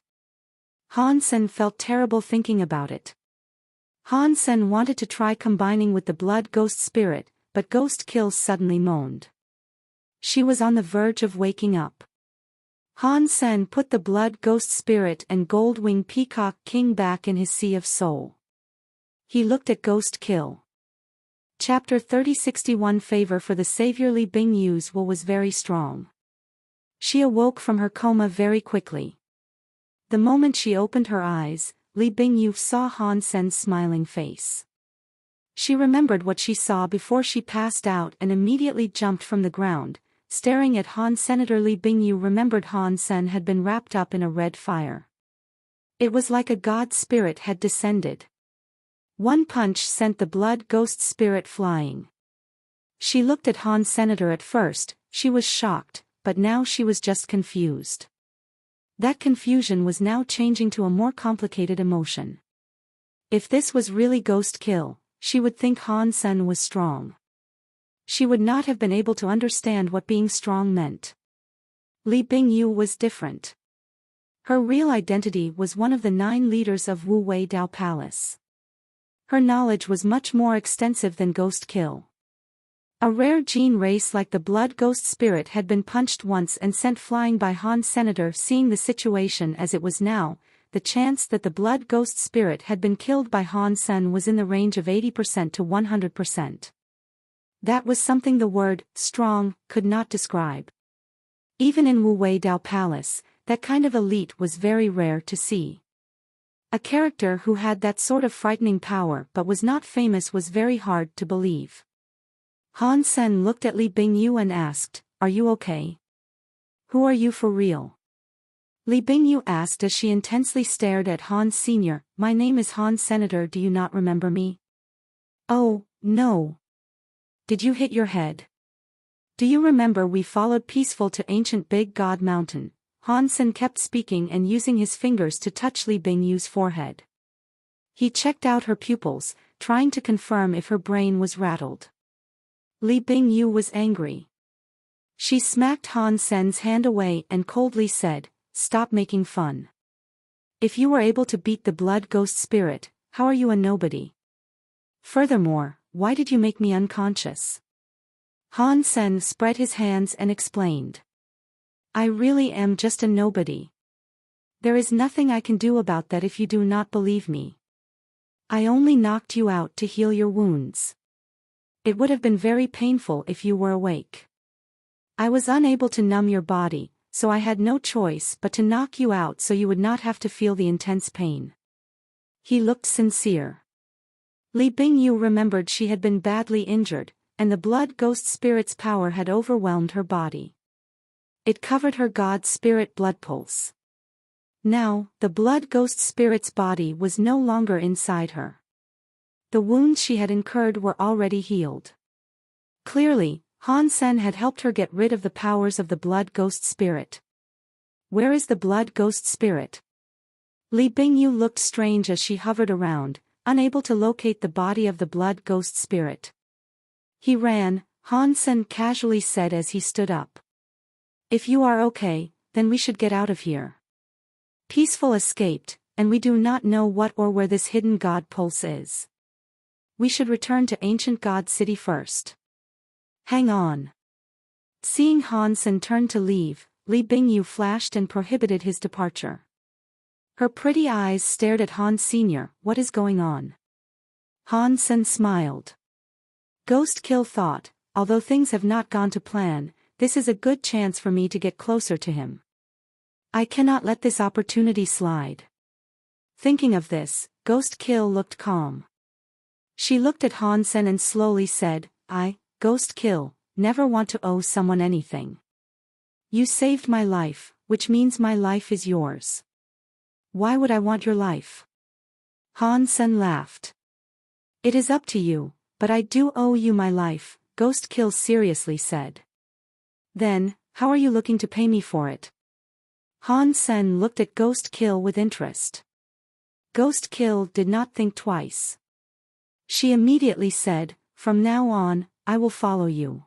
Han Sen felt terrible thinking about it. Han Sen wanted to try combining with the blood ghost spirit, but Ghost Kills suddenly moaned. She was on the verge of waking up. Han Sen put the blood ghost spirit and Goldwing Peacock King back in his sea of soul. He looked at Ghost Kill. Chapter 3061 Favor for the Savior. Li Bingyu's will was very strong. She awoke from her coma very quickly. The moment she opened her eyes, Li Bingyu saw Han Sen's smiling face. She remembered what she saw before she passed out and immediately jumped from the ground, staring at Han. Senator Li Bingyu remembered Han Sen had been wrapped up in a red fire. It was like a god spirit had descended. One punch sent the blood ghost spirit flying. She looked at Han Senator at first, she was shocked, but now she was just confused. That confusion was now changing to a more complicated emotion. If this was really Ghost Kill, she would think Han Sen was strong. She would not have been able to understand what being strong meant. Li Bingyu was different. Her real identity was one of the 9 leaders of Wu Wei Dao Palace. Her knowledge was much more extensive than Ghost Kill. A rare gene race like the blood ghost spirit had been punched once and sent flying by Han Senator. Seeing the situation as it was now, the chance that the blood ghost spirit had been killed by Han Sen was in the range of 80% to 100%. That was something the word strong could not describe. Even in Wu Wei Dao Palace, that kind of elite was very rare to see. A character who had that sort of frightening power but was not famous was very hard to believe. Han Sen looked at Li Bingyu and asked, "Are you okay? Who are you for real?" Li Bingyu asked as she intensely stared at Han Sr. "My name is Han Senator. Do you not remember me?" "Oh, no. Did you hit your head? Do you remember we followed peaceful to ancient Big God Mountain?" Han Sen kept speaking and using his fingers to touch Li Bingyu's forehead. He checked out her pupils, trying to confirm if her brain was rattled. Li Bingyu was angry. She smacked Han Sen's hand away and coldly said, "Stop making fun. If you were able to beat the blood ghost spirit, how are you a nobody? Furthermore, why did you make me unconscious?" Han Sen spread his hands and explained. "I really am just a nobody. There is nothing I can do about that if you do not believe me. I only knocked you out to heal your wounds. It would have been very painful if you were awake. I was unable to numb your body, so I had no choice but to knock you out so you would not have to feel the intense pain." He looked sincere. Li Bingyu remembered she had been badly injured, and the blood ghost spirit's power had overwhelmed her body. It covered her god spirit blood pulse. Now, the blood ghost spirit's body was no longer inside her. The wounds she had incurred were already healed. Clearly, Han Sen had helped her get rid of the powers of the blood ghost spirit. Where is the blood ghost spirit? Li Bingyu looked strange as she hovered around, unable to locate the body of the blood ghost spirit. He ran, Han Sen casually said as he stood up. If you are okay, then we should get out of here. Peaceful escaped, and we do not know what or where this hidden god pulse is. We should return to ancient god city first. Hang on. Seeing Han Sen turn to leave, Li Bingyu flashed and prohibited his departure. Her pretty eyes stared at Han Sr. What is going on? Han Sen smiled. Ghost Kill thought, although things have not gone to plan, this is a good chance for me to get closer to him. I cannot let this opportunity slide. Thinking of this, Ghost Kill looked calm. She looked at Han Sen and slowly said, I, Ghost Kill, never want to owe someone anything. You saved my life, which means my life is yours. Why would I want your life? Han Sen laughed. It is up to you, but I do owe you my life, Ghost Kill seriously said. Then, how are you looking to pay me for it? Han Sen looked at Ghost Kill with interest. Ghost Kill did not think twice. She immediately said, from now on, I will follow you.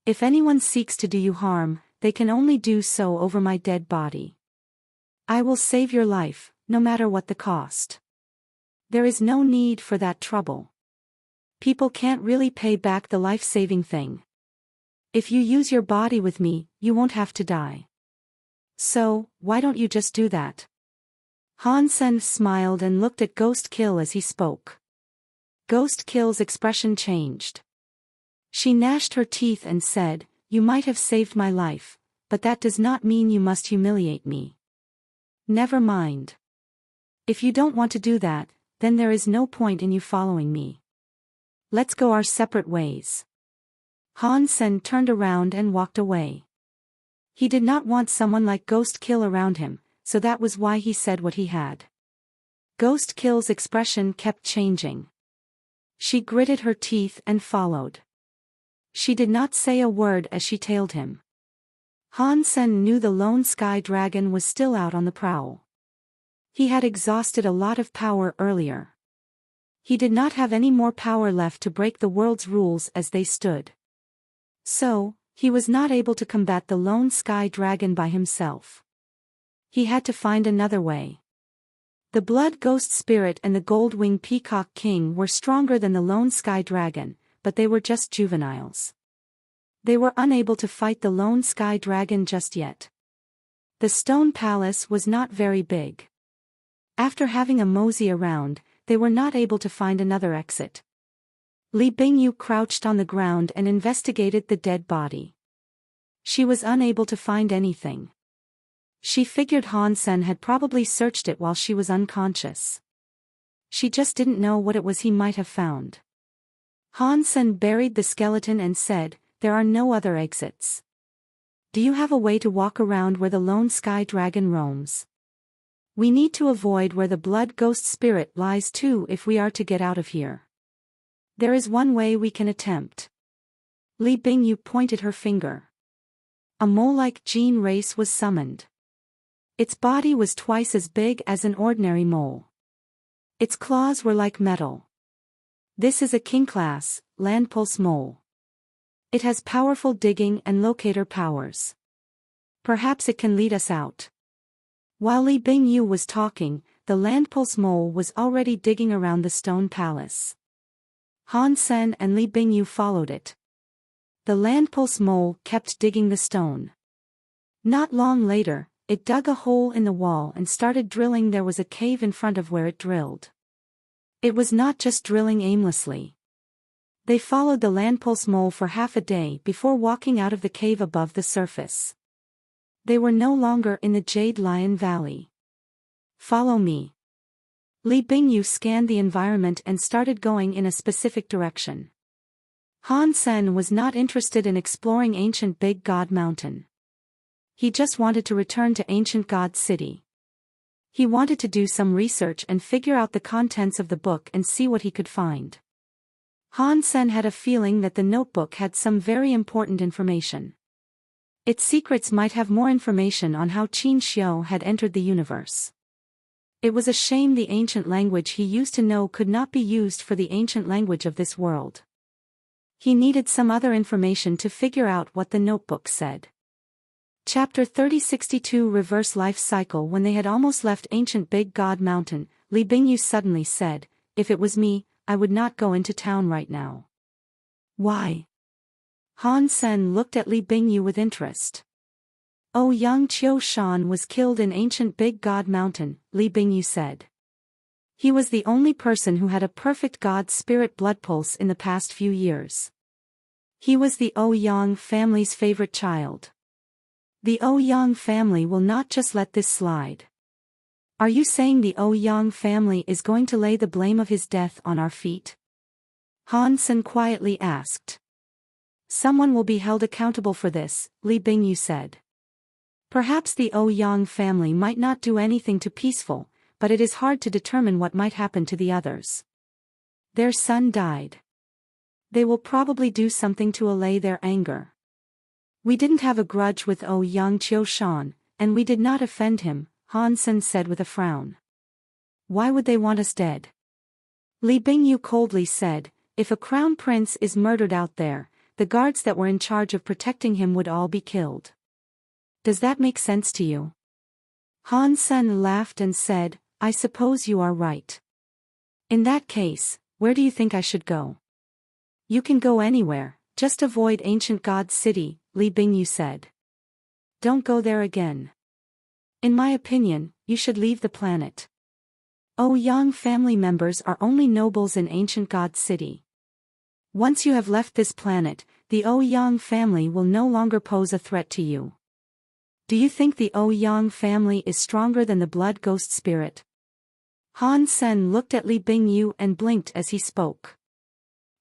If anyone seeks to do you harm, they can only do so over my dead body. I will save your life, no matter what the cost. There is no need for that trouble. People can't really pay back the life-saving thing. If you use your body with me, you won't have to die. So, why don't you just do that? Han Sen smiled and looked at Ghost Kill as he spoke. Ghost Kill's expression changed. She gnashed her teeth and said, you might have saved my life, but that does not mean you must humiliate me. Never mind. If you don't want to do that, then there is no point in you following me. Let's go our separate ways. Han Sen turned around and walked away. He did not want someone like Ghost Kill around him, so that was why he said what he had. Ghost Kill's expression kept changing. She gritted her teeth and followed. She did not say a word as she tailed him. Han Sen knew the lone sky dragon was still out on the prowl. He had exhausted a lot of power earlier. He did not have any more power left to break the world's rules as they stood. So, he was not able to combat the lone sky dragon by himself. He had to find another way. The blood ghost spirit and the gold wing peacock king were stronger than the lone sky dragon, but they were just juveniles. They were unable to fight the lone sky dragon just yet. The stone palace was not very big. After having a mosey around, they were not able to find another exit. Li Bingyu crouched on the ground and investigated the dead body. She was unable to find anything. She figured Han Sen had probably searched it while she was unconscious. She just didn't know what it was he might have found. Han Sen buried the skeleton and said, there are no other exits. Do you have a way to walk around where the lone sky dragon roams? We need to avoid where the blood ghost spirit lies too if we are to get out of here. There is one way we can attempt. Li Bingyu pointed her finger. A mole-like gene race was summoned. Its body was twice as big as an ordinary mole. Its claws were like metal. This is a king class, land pulse mole. It has powerful digging and locator powers. Perhaps it can lead us out. While Li Bingyu was talking, the land pulse mole was already digging around the stone palace. Han Sen and Li Bingyu followed it. The land pulse mole kept digging the stone. Not long later, it dug a hole in the wall and started drilling. There was a cave in front of where it drilled. It was not just drilling aimlessly. They followed the land pulse mole for half a day before walking out of the cave above the surface. They were no longer in the Jade Lion Valley. Follow me. Li Bingyu scanned the environment and started going in a specific direction. Han Sen was not interested in exploring ancient Big God Mountain. He just wanted to return to ancient God City. He wanted to do some research and figure out the contents of the book and see what he could find. Han Sen had a feeling that the notebook had some very important information. Its secrets might have more information on how Qin Xiu had entered the universe. It was a shame the ancient language he used to know could not be used for the ancient language of this world. He needed some other information to figure out what the notebook said. Chapter 3062 Reverse Life Cycle. When they had almost left ancient Big God Mountain, Li Bingyu suddenly said, "If it was me, I would not go into town right now." "Why?" Han Sen looked at Li Bingyu with interest. Yang Qiu Shan was killed in ancient Big God Mountain, Li Bingyu said. He was the only person who had a perfect God spirit blood pulse in the past few years. He was the Yang family's favorite child. The Yang family will not just let this slide. Are you saying the Yang family is going to lay the blame of his death on our feet? Han Sen quietly asked. Someone will be held accountable for this, Li Bingyu said. Perhaps the Yang family might not do anything too peaceful, but it is hard to determine what might happen to the others. Their son died. They will probably do something to allay their anger. We didn't have a grudge with Yang Qiu Shan, and we did not offend him, Han Sen said with a frown. Why would they want us dead? Li Bingyu coldly said, if a crown prince is murdered out there, the guards that were in charge of protecting him would all be killed. Does that make sense to you? Han Sen laughed and said, I suppose you are right. In that case, where do you think I should go? You can go anywhere, just avoid ancient God City, Li Bingyu said. Don't go there again. In my opinion, you should leave the planet. Yang family members are only nobles in ancient God City. Once you have left this planet, the Yang family will no longer pose a threat to you. Do you think the Yang family is stronger than the blood ghost spirit? Han Sen looked at Li Bingyu and blinked as he spoke.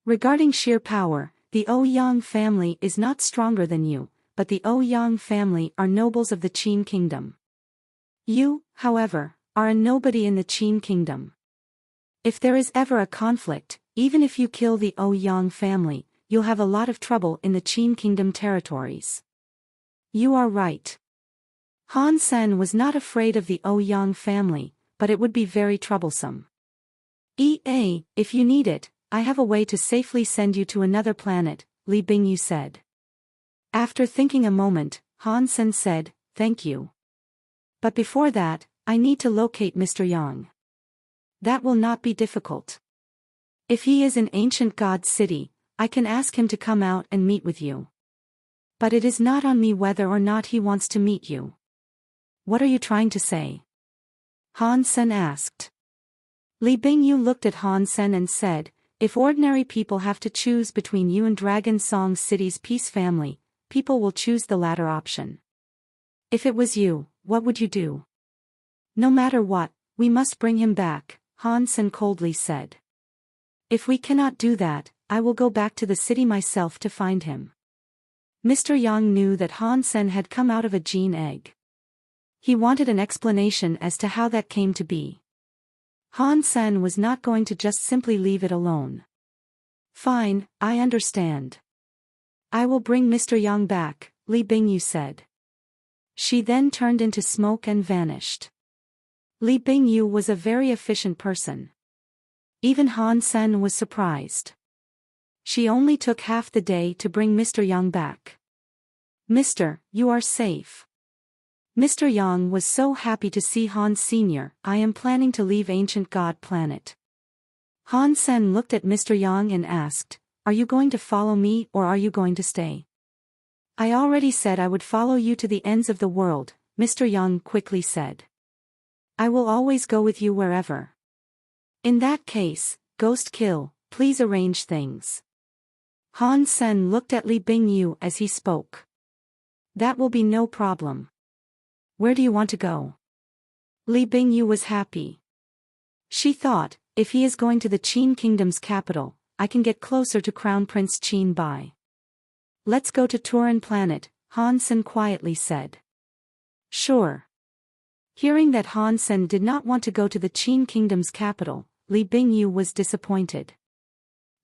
Regarding sheer power, the Yang family is not stronger than you, but the Yang family are nobles of the Qin kingdom. You, however, are a nobody in the Qin kingdom. If there is ever a conflict, even if you kill the Yang family, you'll have a lot of trouble in the Qin kingdom territories. You are right. Han Sen was not afraid of the Yang family, but it would be very troublesome. If you need it, I have a way to safely send you to another planet, Li Bingyu said. After thinking a moment, Han Sen said, thank you. But before that, I need to locate Mr. Yang. That will not be difficult. If he is in ancient God City, I can ask him to come out and meet with you. But it is not on me whether or not he wants to meet you. What are you trying to say? Han Sen asked. Li Bingyu looked at Han Sen and said, if ordinary people have to choose between you and Dragon Song City's peace family, people will choose the latter option. If it was you, what would you do? No matter what, we must bring him back, Han Sen coldly said. If we cannot do that, I will go back to the city myself to find him. Mr. Yang knew that Han Sen had come out of a gene egg. He wanted an explanation as to how that came to be. Han Sen was not going to just simply leave it alone. Fine, I understand. I will bring Mr. Yang back, Li Bingyu said. She then turned into smoke and vanished. Li Bingyu was a very efficient person. Even Han Sen was surprised. She only took half the day to bring Mr. Yang back. Mister, you are safe. Mr. Yang was so happy to see Han Sr. I am planning to leave ancient God planet. Han Sen looked at Mr. Yang and asked, are you going to follow me or are you going to stay? I already said I would follow you to the ends of the world, Mr. Yang quickly said. I will always go with you wherever. In that case, Ghost Kill, please arrange things. Han Sen looked at Li Bingyu as he spoke. That will be no problem. Where do you want to go? Li Bingyu was happy. She thought, if he is going to the Qin Kingdom's capital, I can get closer to Crown Prince Qin Bai. Let's go to Turin planet, Han Sen quietly said. Sure. Hearing that Han Sen did not want to go to the Qin kingdom's capital, Li Bingyu was disappointed.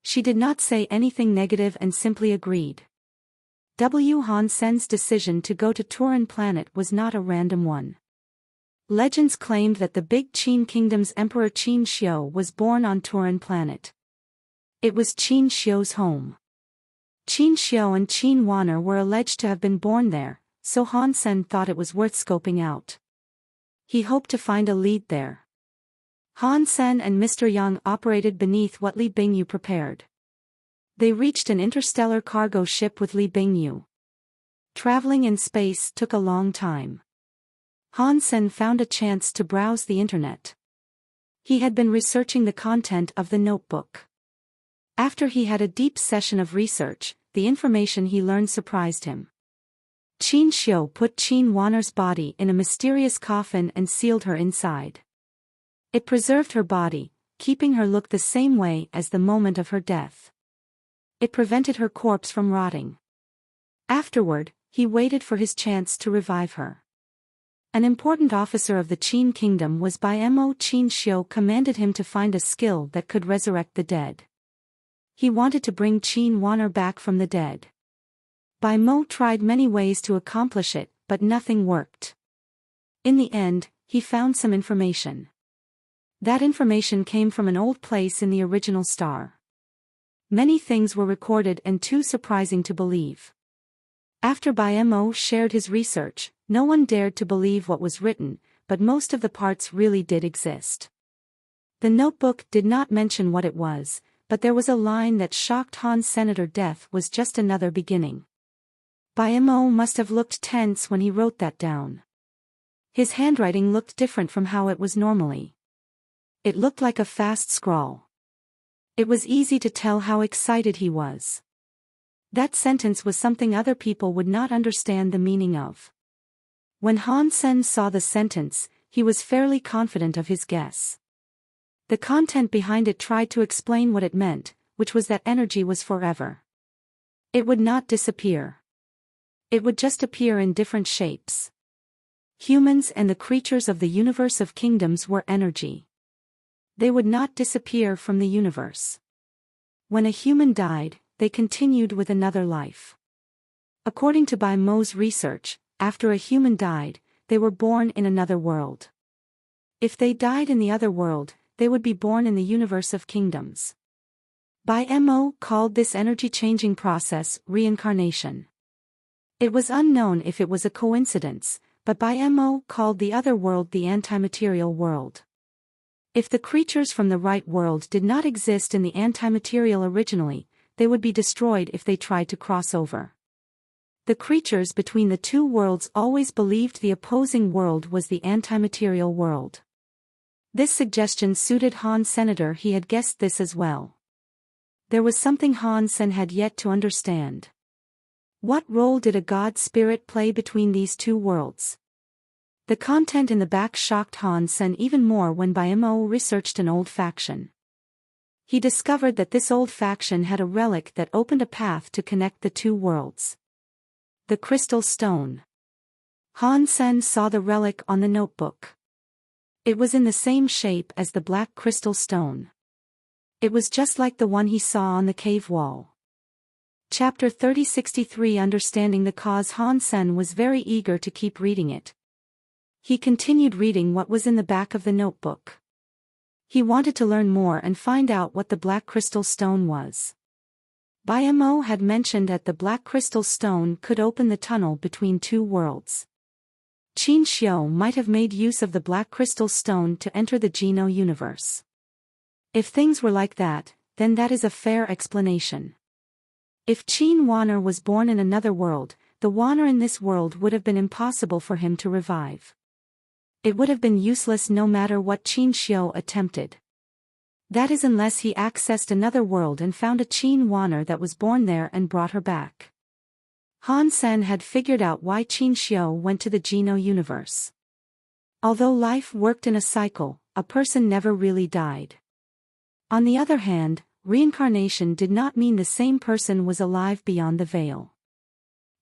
She did not say anything negative and simply agreed. Han Sen's decision to go to Turin planet was not a random one. Legends claimed that the big Qin kingdom's emperor Qin Xiu was born on Turin planet. It was Qin Xiu's home. Qin Xiu and Qin Wanner were alleged to have been born there, so Han Sen thought it was worth scoping out. He hoped to find a lead there. Han Sen and Mr. Yang operated beneath what Li Bingyu prepared. They reached an interstellar cargo ship with Li Bingyu. Traveling in space took a long time. Han Sen found a chance to browse the internet. He had been researching the content of the notebook. After he had a deep session of research, the information he learned surprised him. Qin Xiu put Qin Wanner's body in a mysterious coffin and sealed her inside. It preserved her body, keeping her look the same way as the moment of her death. It prevented her corpse from rotting. Afterward, he waited for his chance to revive her. An important officer of the Qin kingdom was Bai Mo. Qin Xiu commanded him to find a skill that could resurrect the dead. He wanted to bring Qin Wanner back from the dead. Bai Mo tried many ways to accomplish it, but nothing worked. In the end, he found some information. That information came from an old place in the original star. Many things were recorded and too surprising to believe. After Bai Mo shared his research, no one dared to believe what was written, but most of the parts really did exist. The notebook did not mention what it was, but there was a line that shocked Han Senator. Death was just another beginning. Bai Mo must have looked tense when he wrote that down. His handwriting looked different from how it was normally. It looked like a fast scrawl. It was easy to tell how excited he was. That sentence was something other people would not understand the meaning of. When Han Sen saw the sentence, he was fairly confident of his guess. The content behind it tried to explain what it meant, which was that energy was forever. It would not disappear. It would just appear in different shapes. Humans and the creatures of the universe of kingdoms were energy. They would not disappear from the universe. When a human died, they continued with another life. According to Bai Mo's research, after a human died, they were born in another world. If they died in the other world, they would be born in the universe of kingdoms. Bai Mo called this energy-changing process reincarnation. It was unknown if it was a coincidence, but Bai Mo called the other world the antimaterial world. If the creatures from the right world did not exist in the antimaterial originally, they would be destroyed if they tried to cross over. The creatures between the two worlds always believed the opposing world was the antimaterial world. This suggestion suited Han Senator. He had guessed this as well. There was something Han Sen had yet to understand. What role did a god spirit play between these two worlds? The content in the back shocked Han Sen even more when Bai Mo researched an old faction. He discovered that this old faction had a relic that opened a path to connect the two worlds. The crystal stone. Han Sen saw the relic on the notebook. It was in the same shape as the black crystal stone. It was just like the one he saw on the cave wall. Chapter 3063. Understanding the cause. Han Sen was very eager to keep reading it. He continued reading what was in the back of the notebook. He wanted to learn more and find out what the black crystal stone was. Bai Mo had mentioned that the black crystal stone could open the tunnel between two worlds. Qin Xiu might have made use of the black crystal stone to enter the Geno universe. If things were like that, then that is a fair explanation. If Qin Wanner was born in another world, the Wanner in this world would have been impossible for him to revive. It would have been useless no matter what Qin Xiu attempted. That is, unless he accessed another world and found a Qin Wanner that was born there and brought her back. Han Sen had figured out why Qin Xiu went to the Geno universe. Although life worked in a cycle, a person never really died. On the other hand, reincarnation did not mean the same person was alive beyond the veil.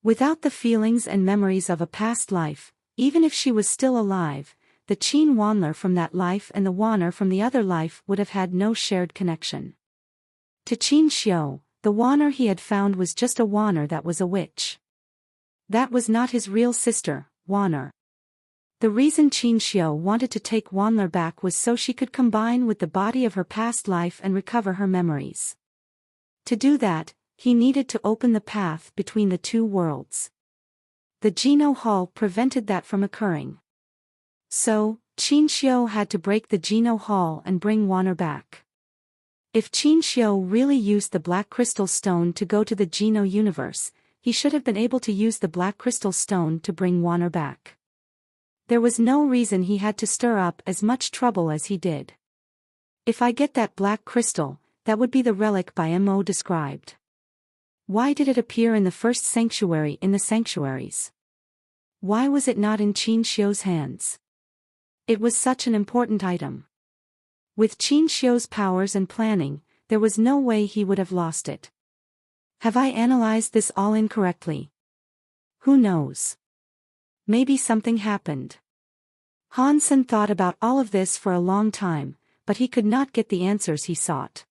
Without the feelings and memories of a past life, even if she was still alive, the Qin Wanler from that life and the Waner from the other life would have had no shared connection. To Qin Xiu, the Waner he had found was just a Waner that was a witch. That was not his real sister, Waner. The reason Qin Xiu wanted to take Wanler back was so she could combine with the body of her past life and recover her memories. To do that, he needed to open the path between the two worlds. The Geno Hall prevented that from occurring. So, Qin Xiu had to break the Geno Hall and bring Waner back. If Qin Xiu really used the Black Crystal Stone to go to the Geno universe, he should have been able to use the Black Crystal Stone to bring Waner back. There was no reason he had to stir up as much trouble as he did. If I get that black crystal, that would be the relic by Mo described. Why did it appear in the first sanctuary in the sanctuaries? Why was it not in Qin Xiu's hands? It was such an important item. With Qin Xiu's powers and planning, there was no way he would have lost it. Have I analyzed this all incorrectly? Who knows? Maybe something happened. Han Sen thought about all of this for a long time, but he could not get the answers he sought.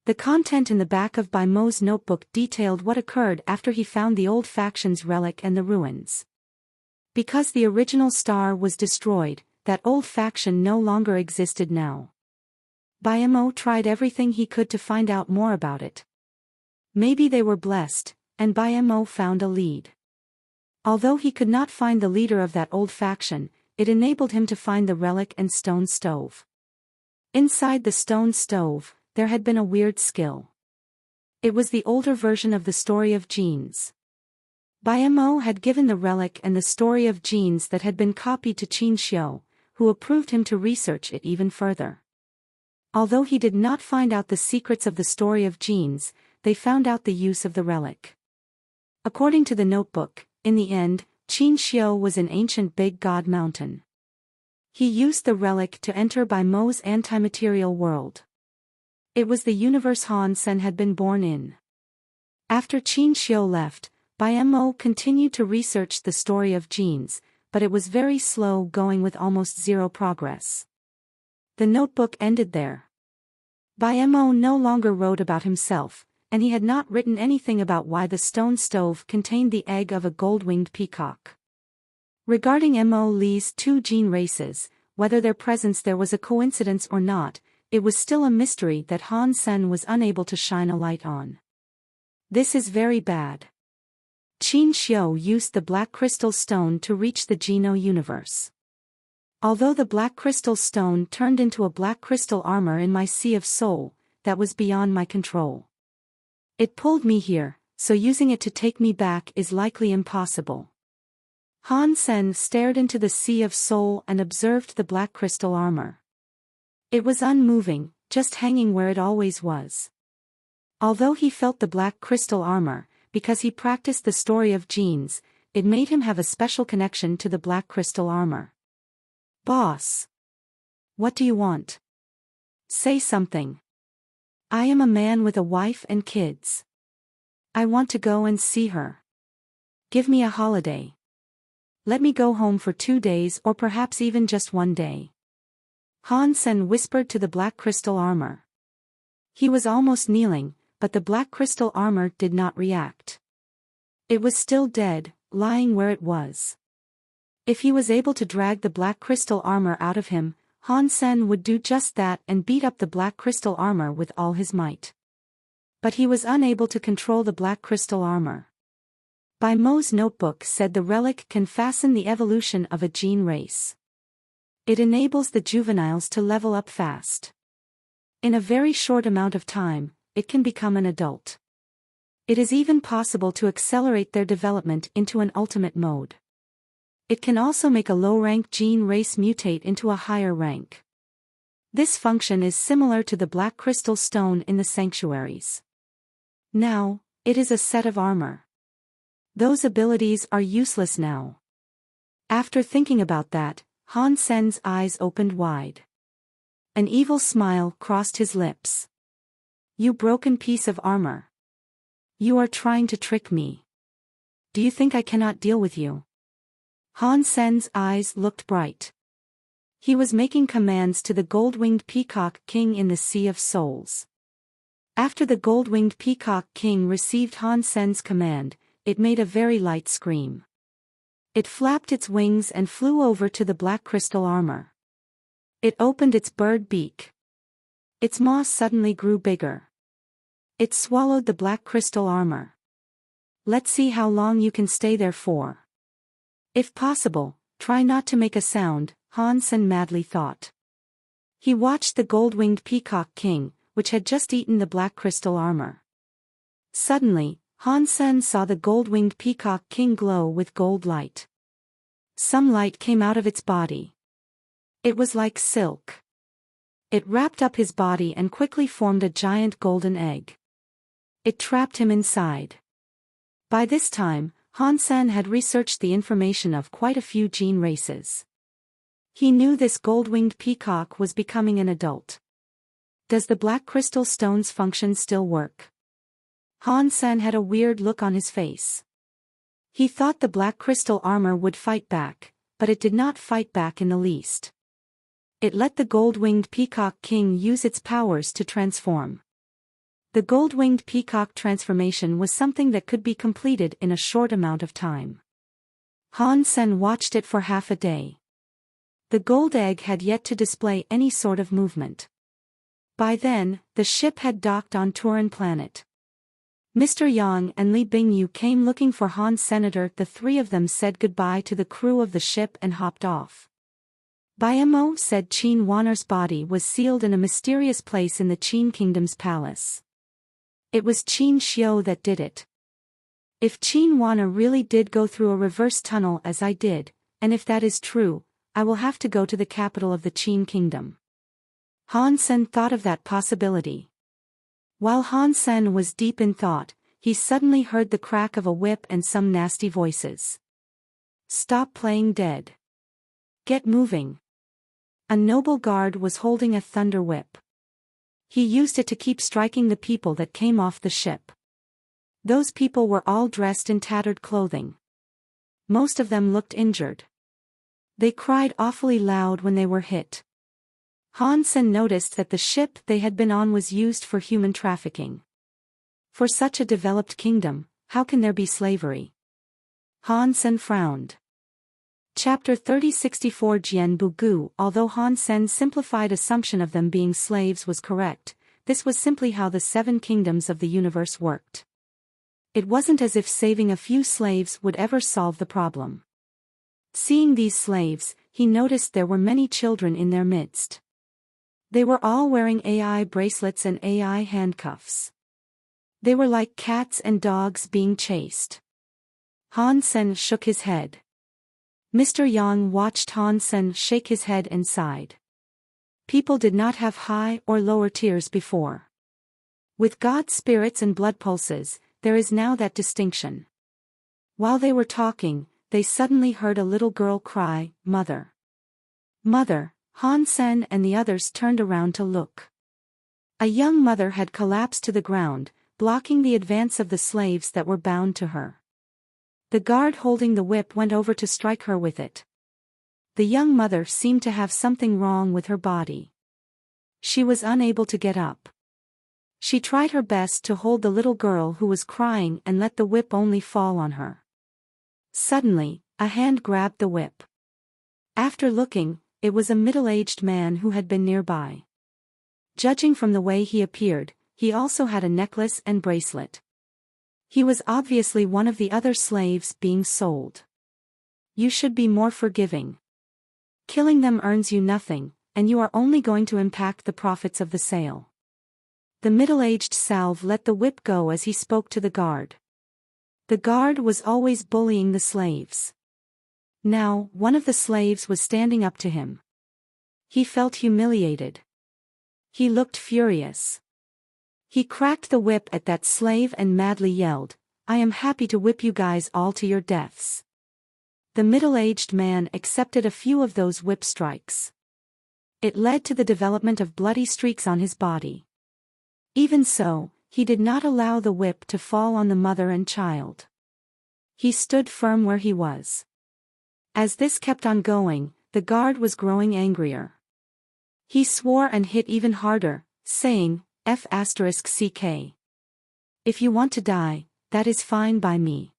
The content in the back of Bai Mo's notebook detailed what occurred after he found the old faction's relic and the ruins. Because the original star was destroyed, that old faction no longer existed now. Bai Mo tried everything he could to find out more about it. Maybe they were blessed, and Bai Mo found a lead. Although he could not find the leader of that old faction, it enabled him to find the relic and stone stove. Inside the stone stove, there had been a weird skill. It was the older version of the story of genes. Bai Mo had given the relic and the story of genes that had been copied to Qin Xiu, who approved him to research it even further. Although he did not find out the secrets of the story of genes, they found out the use of the relic. According to the notebook, in the end, Qin Xiu was in ancient Big God Mountain. He used the relic to enter Bai Mo's antimaterial world. It was the universe Han Sen had been born in. After Qin Xiu left, Bai Mo continued to research the story of genes, but it was very slow going with almost zero progress. The notebook ended there. Bai Mo no longer wrote about himself, and he had not written anything about why the stone stove contained the egg of a gold-winged peacock. Regarding Mo Li's two gene races, whether their presence there was a coincidence or not, it was still a mystery that Han Sen was unable to shine a light on. This is very bad. Qin Xiu used the Black Crystal Stone to reach the Geno universe. Although the Black Crystal Stone turned into a black crystal armor in my Sea of Soul, that was beyond my control. It pulled me here, so using it to take me back is likely impossible. Han Sen stared into the Sea of Soul and observed the black crystal armor. It was unmoving, just hanging where it always was. Although he felt the black crystal armor, because he practiced the story of genes, it made him have a special connection to the black crystal armor. Boss. What do you want? Say something. I am a man with a wife and kids. I want to go and see her. Give me a holiday. Let me go home for 2 days or perhaps even just 1 day. Han Sen whispered to the black crystal armor. He was almost kneeling, but the black crystal armor did not react. It was still dead, lying where it was. If he was able to drag the black crystal armor out of him, Han Sen would do just that and beat up the black crystal armor with all his might. But he was unable to control the black crystal armor. Bai Mo's notebook said the relic can fasten the evolution of a gene race. It enables the juveniles to level up fast. In a very short amount of time, it can become an adult. It is even possible to accelerate their development into an ultimate mode. It can also make a low-rank gene race mutate into a higher rank. This function is similar to the Black Crystal Stone in the sanctuaries. Now, it is a set of armor. Those abilities are useless now. After thinking about that, Han Sen's eyes opened wide. An evil smile crossed his lips. You broken piece of armor. You are trying to trick me. Do you think I cannot deal with you? Han Sen's eyes looked bright. He was making commands to the gold-winged peacock king in the Sea of Souls. After the gold-winged peacock king received Han Sen's command, it made a very light scream. It flapped its wings and flew over to the black crystal armor. It opened its bird beak. Its maw suddenly grew bigger. It swallowed the black crystal armor. Let's see how long you can stay there for. If possible, try not to make a sound, Han Sen madly thought. He watched the gold-winged peacock king, which had just eaten the black crystal armor. Suddenly, Han Sen saw the gold-winged peacock king glow with gold light. Some light came out of its body. It was like silk. It wrapped up his body and quickly formed a giant golden egg. It trapped him inside. By this time, Han Sen had researched the information of quite a few gene races. He knew this gold-winged peacock was becoming an adult. Does the black crystal stone's function still work? Han Sen had a weird look on his face. He thought the black crystal armor would fight back, but it did not fight back in the least. It let the gold-winged peacock king use its powers to transform. The gold-winged peacock transformation was something that could be completed in a short amount of time. Han Sen watched it for half a day. The gold egg had yet to display any sort of movement. By then, the ship had docked on Turan planet. Mr. Yang and Li Bingyu came looking for Han Senator. The three of them said goodbye to the crew of the ship and hopped off. Biamo said Qin Wanner's body was sealed in a mysterious place in the Qin Kingdom's palace. It was Qin Xiu that did it. If Qin Wanner really did go through a reverse tunnel as I did, and if that is true, I will have to go to the capital of the Qin Kingdom. Han Sen thought of that possibility. While Han Sen was deep in thought, he suddenly heard the crack of a whip and some nasty voices. Stop playing dead. Get moving. A noble guard was holding a thunder whip. He used it to keep striking the people that came off the ship. Those people were all dressed in tattered clothing. Most of them looked injured. They cried awfully loud when they were hit. Han Sen noticed that the ship they had been on was used for human trafficking. For such a developed kingdom, how can there be slavery? Han Sen frowned. Chapter 3064 Jian Bugu. Although Han Sen's simplified assumption of them being slaves was correct, this was simply how the 7 kingdoms of the universe worked. It wasn't as if saving a few slaves would ever solve the problem. Seeing these slaves, he noticed there were many children in their midst. They were all wearing AI bracelets and AI handcuffs. They were like cats and dogs being chased. Han Sen shook his head. Mr. Yang watched Han Sen shake his head and sighed. People did not have high or lower tiers before. With God spirits and blood pulses, there is now that distinction. While they were talking, they suddenly heard a little girl cry, "Mother! Mother!" Han Sen and the others turned around to look. A young mother had collapsed to the ground, blocking the advance of the slaves that were bound to her. The guard holding the whip went over to strike her with it. The young mother seemed to have something wrong with her body. She was unable to get up. She tried her best to hold the little girl who was crying and let the whip only fall on her. Suddenly, a hand grabbed the whip. After looking, it was a middle-aged man who had been nearby. Judging from the way he appeared, he also had a necklace and bracelet. He was obviously one of the other slaves being sold. You should be more forgiving. Killing them earns you nothing, and you are only going to impact the profits of the sale. The middle-aged salve let the whip go as he spoke to the guard. The guard was always bullying the slaves. Now, one of the slaves was standing up to him. He felt humiliated. He looked furious. He cracked the whip at that slave and madly yelled, "I am happy to whip you guys all to your deaths." The middle-aged man accepted a few of those whip strikes. It led to the development of bloody streaks on his body. Even so, he did not allow the whip to fall on the mother and child. He stood firm where he was. As this kept on going, the guard was growing angrier. He swore and hit even harder, saying, F***ck. If you want to die, that is fine by me.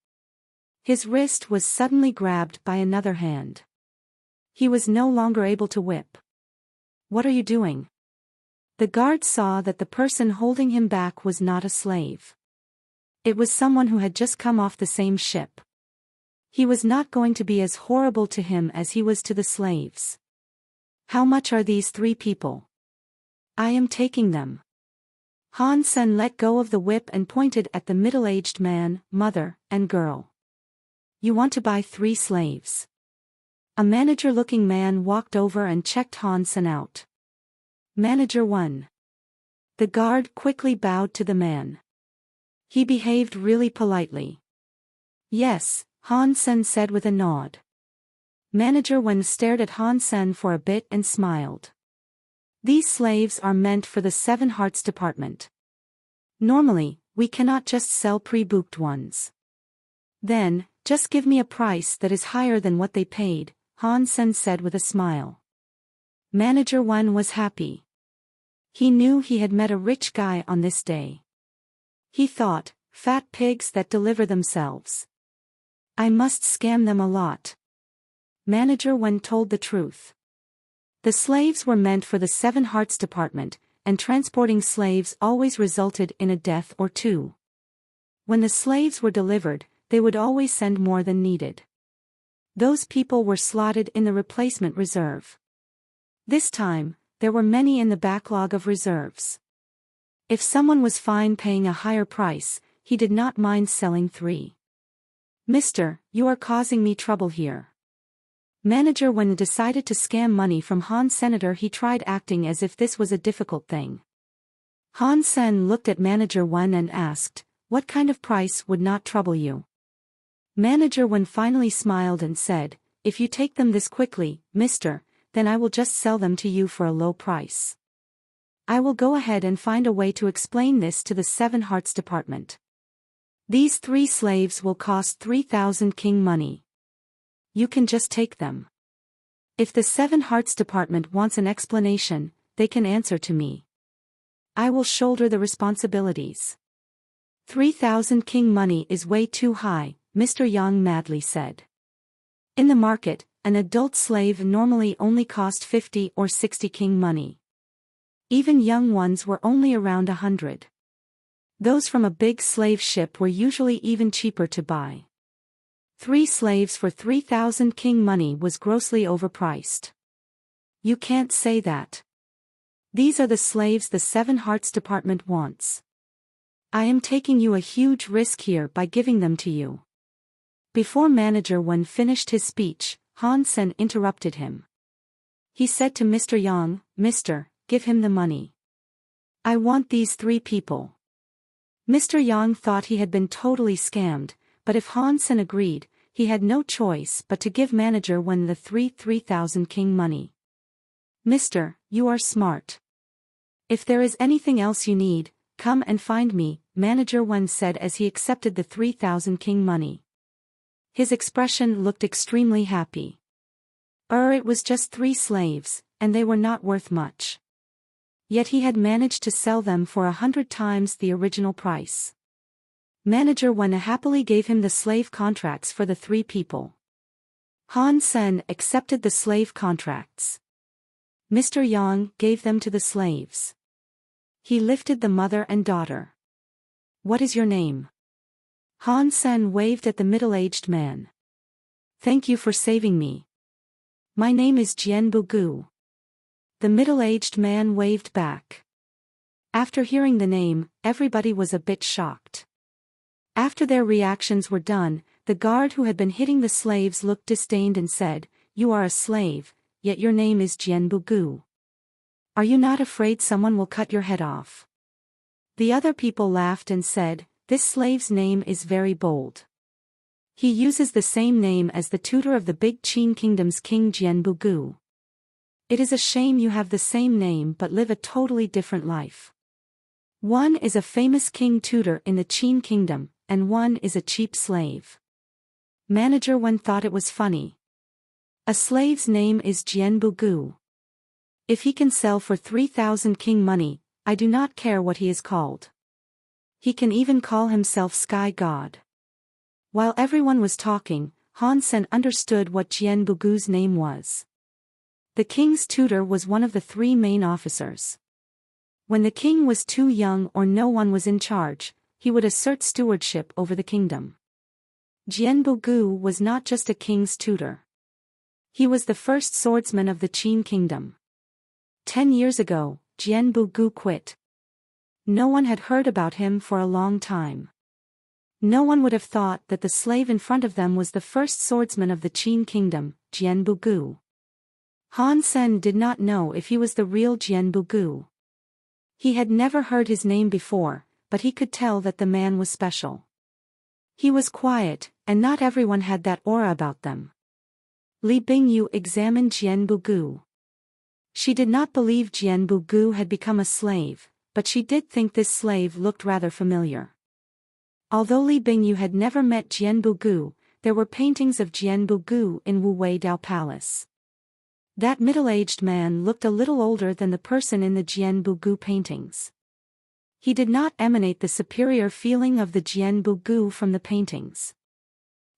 His wrist was suddenly grabbed by another hand. He was no longer able to whip. What are you doing? The guard saw that the person holding him back was not a slave. It was someone who had just come off the same ship. He was not going to be as horrible to him as he was to the slaves. How much are these 3 people? I am taking them. Han Sen let go of the whip and pointed at the middle-aged man, mother, and girl. You want to buy 3 slaves? A manager-looking man walked over and checked Han Sen out. Manager 1. The guard quickly bowed to the man. He behaved really politely. Yes, Han Sen said with a nod. Manager 1 stared at Han Sen for a bit and smiled. These slaves are meant for the 7 Hearts department. Normally, we cannot just sell pre-booked ones. Then, just give me a price that is higher than what they paid, Han Sen said with a smile. Manager 1 was happy. He knew he had met a rich guy on this day. He thought, fat pigs that deliver themselves. I must scam them a lot. Manager 1 told the truth. The slaves were meant for the 7 Hearts department, and transporting slaves always resulted in a death or 2. When the slaves were delivered, they would always send more than needed. Those people were slotted in the replacement reserve. This time, there were many in the backlog of reserves. If someone was fine paying a higher price, he did not mind selling 3. Mister, you are causing me trouble here. Manager when decided to scam money from Han Senator, he tried acting as if this was a difficult thing. Han Sen looked at Manager 1 and asked, what kind of price would not trouble you? Manager 1 finally smiled and said, if you take them this quickly, mister, then I will just sell them to you for a low price. I will go ahead and find a way to explain this to the 7 Hearts department. These 3 slaves will cost 3,000 king money. You can just take them. If the 7 Hearts department wants an explanation, they can answer to me. I will shoulder the responsibilities. 3,000 king money is way too high, Mr. Yang madly said. In the market, an adult slave normally only cost 50 or 60 king money. Even young ones were only around 100. Those from a big slave ship were usually even cheaper to buy. 3 slaves for 3,000 king money was grossly overpriced. You can't say that. These are the slaves the 7 Hearts department wants. I am taking you a huge risk here by giving them to you. Before Manager 1 finished his speech, Han Sen interrupted him. He said to Mr. Yang, Mister, give him the money. I want these 3 people. Mr. Yang thought he had been totally scammed, but if Han Sen agreed, he had no choice but to give Manager 1 the 3,000 king money. Mister, you are smart. If there is anything else you need, come and find me, Manager 1 said as he accepted the 3,000 king money. His expression looked extremely happy. It was just 3 slaves, and they were not worth much. Yet he had managed to sell them for 100 times the original price. Manager 1 happily gave him the slave contracts for the 3 people. Han Sen accepted the slave contracts. Mr. Yang gave them to the slaves. He lifted the mother and daughter. What is your name? Han Sen waved at the middle-aged man. Thank you for saving me. My name is Jian Bugu. The middle-aged man waved back. After hearing the name, everybody was a bit shocked. After their reactions were done, the guard who had been hitting the slaves looked disdained and said, You are a slave, yet your name is Jian Bugu. Are you not afraid someone will cut your head off? The other people laughed and said, This slave's name is very bold. He uses the same name as the tutor of the Big Qin Kingdom's King Jian Bugu. It is a shame you have the same name but live a totally different life. One is a famous king tutor in the Qin Kingdom, and one is a cheap slave. Manager 1 thought it was funny. A slave's name is Jianbugu. If he can sell for 3,000 king money, I do not care what he is called. He can even call himself Sky God. While everyone was talking, Han Sen understood what Jianbugu's name was. The king's tutor was one of the three main officers. When the king was too young or no one was in charge, he would assert stewardship over the kingdom. Jianbugu was not just a king's tutor. He was the first swordsman of the Qin kingdom. 10 years ago, Jianbugu quit. No one had heard about him for a long time. No one would have thought that the slave in front of them was the first swordsman of the Qin kingdom, Jianbugu. Han Sen did not know if he was the real Jianbugu. He had never heard his name before, but he could tell that the man was special. He was quiet, and not everyone had that aura about them. Li Bingyu examined Jianbugu. She did not believe Jianbugu had become a slave, but she did think this slave looked rather familiar. Although Li Bingyu had never met Jianbugu, there were paintings of Jianbugu in Wuwei Dao Palace. That middle-aged man looked a little older than the person in the Jianbugu paintings. He did not emanate the superior feeling of the Jianbugu from the paintings.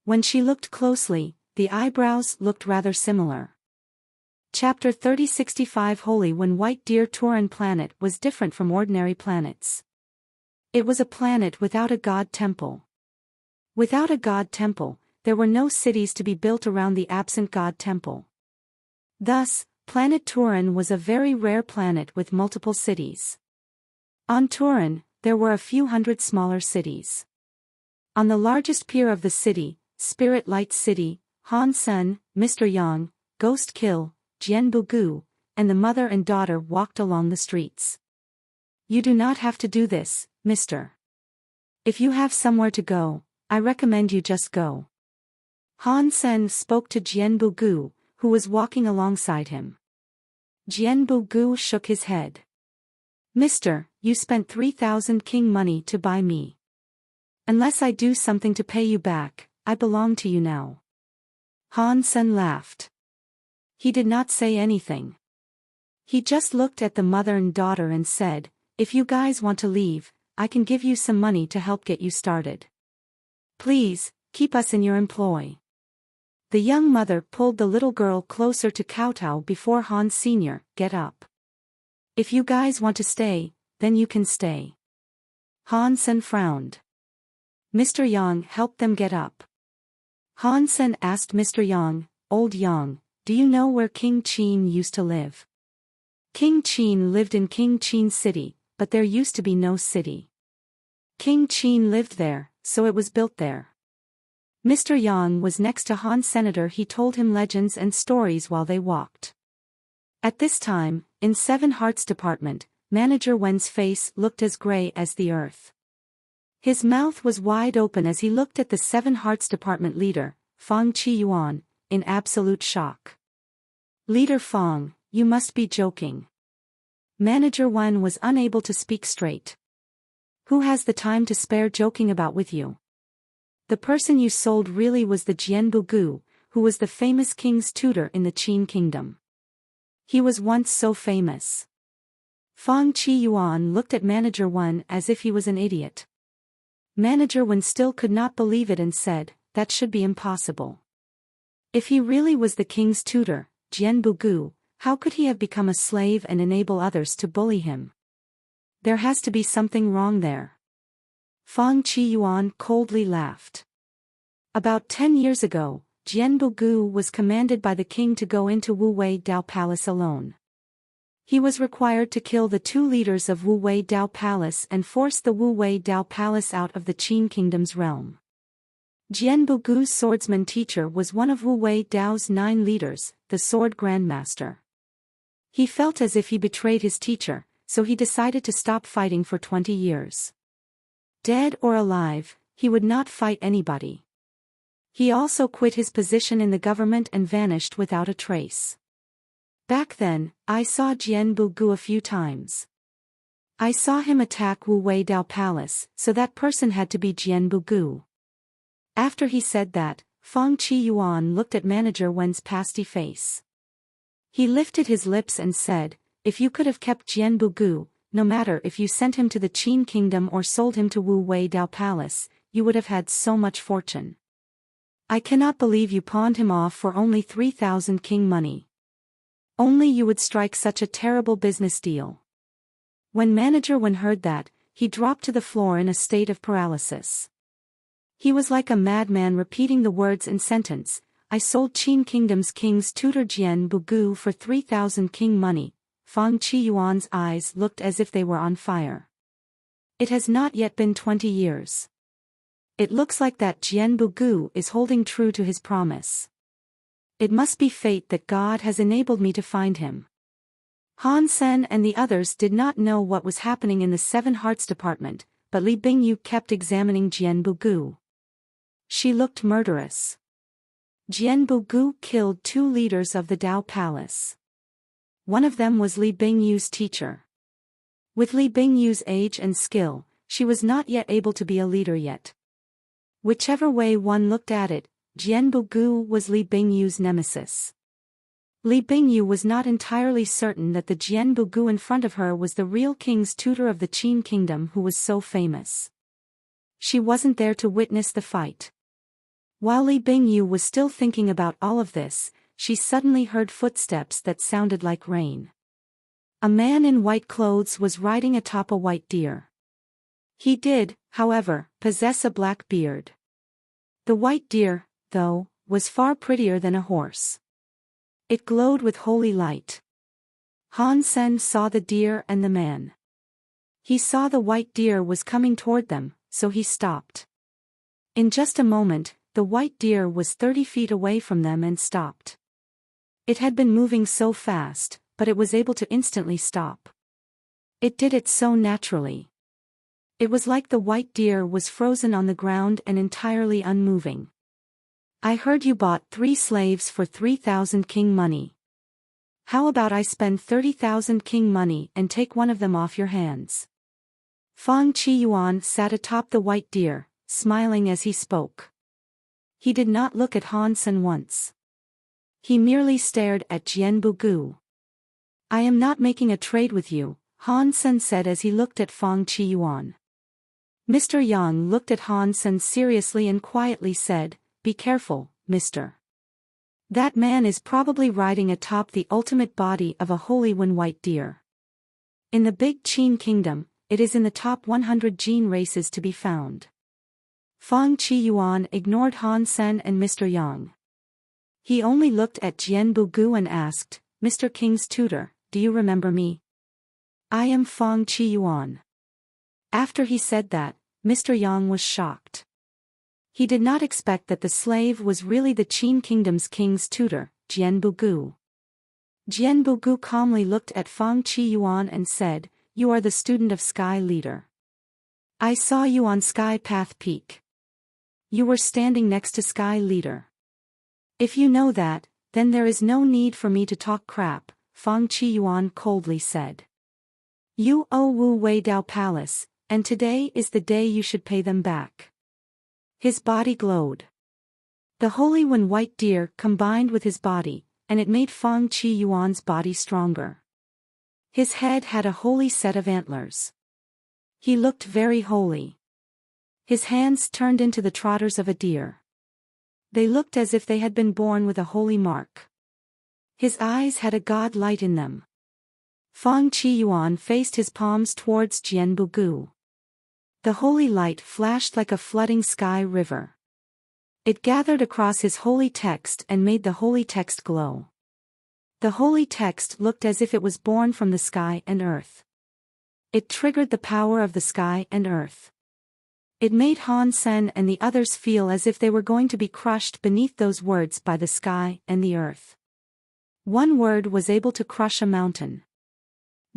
When she looked closely, the eyebrows looked rather similar. Chapter 3065 Holy When White Deer Turan planet was different from ordinary planets. It was a planet without a god temple. Without a god temple, there were no cities to be built around the absent god temple. Thus, planet Turan was a very rare planet with multiple cities. On Turan, there were a few hundred smaller cities. On the largest pier of the city, Spirit Light City, Han Sen, Mr. Yang, Ghost Kill, Jianbugu, and the mother and daughter walked along the streets. You do not have to do this, mister. If you have somewhere to go, I recommend you just go. Han Sen spoke to Jianbugu, who was walking alongside him. Jianbugu shook his head. Mister, you spent 3,000 king money to buy me. Unless I do something to pay you back, I belong to you now. Han Sen laughed. He did not say anything. He just looked at the mother and daughter and said, if you guys want to leave, I can give you some money to help get you started. Please, keep us in your employ. The young mother pulled the little girl closer to kowtow before Han Sr. Get up. If you guys want to stay, then you can stay. Han Sen frowned. Mr. Yang helped them get up. Han Sen asked Mr. Yang, Old Yang, do you know where King Qin used to live? King Qin lived in King Qin City, but there used to be no city. King Qin lived there, so it was built there. Mr. Yang was next to Han Senator. He told him legends and stories while they walked. At this time, in Seven Hearts Department, Manager Wen's face looked as gray as the earth. His mouth was wide open as he looked at the Seven Hearts Department leader, Fang Qiyuan, in absolute shock. Leader Fang, you must be joking. Manager Wen was unable to speak straight. Who has the time to spare joking about with you? The person you sold really was the Jianbugu, who was the famous king's tutor in the Qin kingdom. He was once so famous. Fang Qiyuan looked at Manager Wen as if he was an idiot. Manager Wen still could not believe it and said, that should be impossible. If he really was the king's tutor, Jianbugu, how could he have become a slave and enable others to bully him? There has to be something wrong there. Fang Qiyuan coldly laughed. About 10 years ago, Jianbugu was commanded by the king to go into Wuwei Dao Palace alone. He was required to kill the two leaders of Wuwei Dao Palace and force the Wuwei Dao Palace out of the Qin kingdom's realm. Jianbugu's swordsman teacher was one of Wuwei Dao's 9 leaders, the Sword Grandmaster. He felt as if he betrayed his teacher, so he decided to stop fighting for 20 years. Dead or alive, he would not fight anybody. He also quit his position in the government and vanished without a trace. Back then, I saw Jianbugu a few times. I saw him attack Wuwei Dao Palace, so that person had to be Jianbugu. After he said that, Fang Qiyuan looked at Manager Wen's pasty face. He lifted his lips and said, "If you could have kept Jian Bugu, no matter if you sent him to the Qin kingdom or sold him to Wu Wei Dao Palace, you would have had so much fortune. I cannot believe you pawned him off for only 3,000 king money. Only you would strike such a terrible business deal." When Manager Wen heard that, he dropped to the floor in a state of paralysis. He was like a madman repeating the words in sentence, "I sold Qin Kingdom's king's tutor Jian Bugu for 3,000 king money." Fang Qiyuan's eyes looked as if they were on fire. "It has not yet been 20 years. It looks like that Jian Bugu is holding true to his promise. It must be fate that God has enabled me to find him." Han Sen and the others did not know what was happening in the Seven Hearts department, but Li Bingyu kept examining Jian Bugu. She looked murderous. Jian Bugu killed 2 leaders of the Dao Palace. One of them was Li Bingyu's teacher. With Li Bingyu's age and skill, she was not yet able to be a leader yet. Whichever way one looked at it, Jian Bugu was Li Bingyu's nemesis. Li Bingyu was not entirely certain that the Jian Bugu in front of her was the real king's tutor of the Qin kingdom who was so famous. She wasn't there to witness the fight. While Li Bingyu was still thinking about all of this, she suddenly heard footsteps that sounded like rain. A man in white clothes was riding atop a white deer. He did, however, possess a black beard. The white deer, though, was far prettier than a horse. It glowed with holy light. Han Sen saw the deer and the man. He saw the white deer was coming toward them, so he stopped. In just a moment, the white deer was 30 feet away from them and stopped. It had been moving so fast, but it was able to instantly stop. It did it so naturally. It was like the white deer was frozen on the ground and entirely unmoving. "I heard you bought 3 slaves for 3,000 king money. How about I spend 30,000 king money and take one of them off your hands?" Fang Qiyuan sat atop the white deer, smiling as he spoke. He did not look at Han Sen once. He merely stared at Jian Bugu. "I am not making a trade with you," Han Sen said as he looked at Fang Qiyuan. Mr. Yang looked at Han Sen seriously and quietly said, "Be careful, mister. That man is probably riding atop the ultimate body of a holy one white deer. In the big Qin kingdom, it is in the top 100 gene races to be found." Fang Qiyuan ignored Han Sen and Mr. Yang. He only looked at Jian Bugu and asked, "Mr. King's tutor, do you remember me? I am Fang Qiyuan." After he said that, Mr. Yang was shocked. He did not expect that the slave was really the Qin kingdom's king's tutor, Jian Bugu. Jian Bugu calmly looked at Fang Qiyuan and said, "You are the student of Sky Leader. I saw you on Sky Path Peak. You were standing next to Sky Leader. If you know that, then there is no need for me to talk crap," Fang Qiyuan coldly said. "You owe Wu Wei Dao Palace, and today is the day you should pay them back." His body glowed. The holy one white deer combined with his body, and it made Fang Qiyuan's body stronger. His head had a holy set of antlers. He looked very holy. His hands turned into the trotters of a deer. They looked as if they had been born with a holy mark. His eyes had a god light in them. Fang Qiyuan faced his palms towards Jian Bugu. The holy light flashed like a flooding sky river. It gathered across his holy text and made the holy text glow. The holy text looked as if it was born from the sky and earth. It triggered the power of the sky and earth. It made Han Sen and the others feel as if they were going to be crushed beneath those words by the sky and the earth. One word was able to crush a mountain.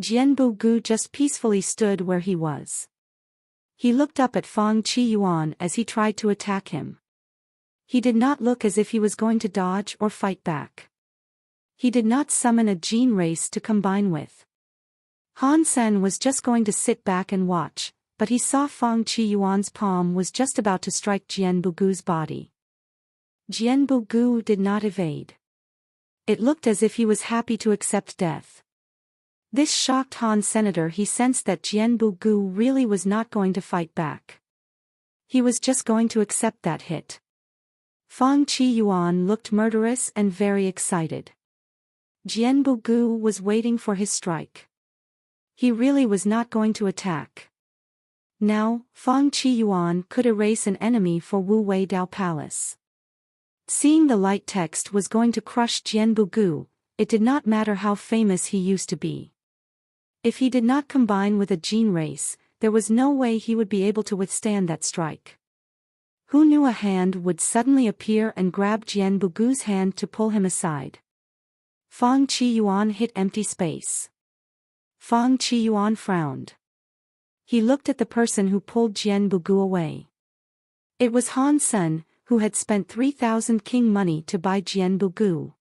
Jian Bugu just peacefully stood where he was. He looked up at Fang Qiyuan as he tried to attack him. He did not look as if he was going to dodge or fight back. He did not summon a gene race to combine with. Han Sen was just going to sit back and watch, but he saw Fang Qiyuan's palm was just about to strike Jian Bugu's body. Jianbu Gu did not evade. It looked as if he was happy to accept death. This shocked Han Senator. He sensed that Jianbu Gu really was not going to fight back. He was just going to accept that hit. Fang Qiyuan looked murderous and very excited. Jianbu Gu was waiting for his strike. He really was not going to attack. Now, Fang Qiyuan could erase an enemy for Wu Wei Dao Palace. Seeing the light text was going to crush Jianbu Gu, it did not matter how famous he used to be. If he did not combine with a gene race, there was no way he would be able to withstand that strike. Who knew a hand would suddenly appear and grab Jianbu Gu's hand to pull him aside? Fang Qiyuan hit empty space. Fang Qiyuan frowned. He looked at the person who pulled Jianbu Gu away. It was Han Sen, who had spent 3,000 king money to buy Jianbu Gu.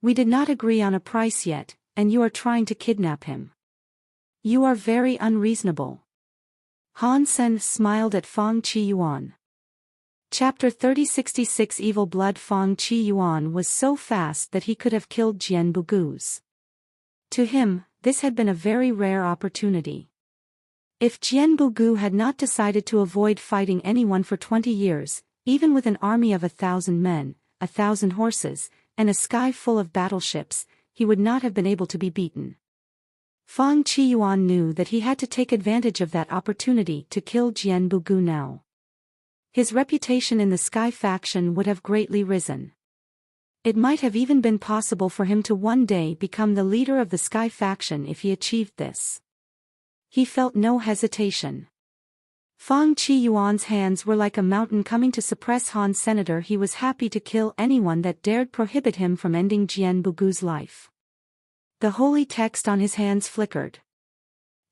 We did not agree on a price yet, and you are trying to kidnap him. You are very unreasonable. Han Sen smiled at Fang Qiyuan. Chapter 3066 Evil Blood. Fang Qiyuan was so fast that he could have killed Jianbu Gu's. To him, this had been a very rare opportunity. If Jianbu Gu had not decided to avoid fighting anyone for 20 years, even with an army of 1,000 men, 1,000 horses, and a sky full of battleships, he would not have been able to be beaten. Fang Qiyuan knew that he had to take advantage of that opportunity to kill Jianbu Gu now. His reputation in the Sky faction would have greatly risen. It might have even been possible for him to one day become the leader of the Sky faction if he achieved this. He felt no hesitation. Fang Qiyuan's hands were like a mountain coming to suppress Han Senator. He was happy to kill anyone that dared prohibit him from ending Jianbu Gu's life. The holy text on his hands flickered.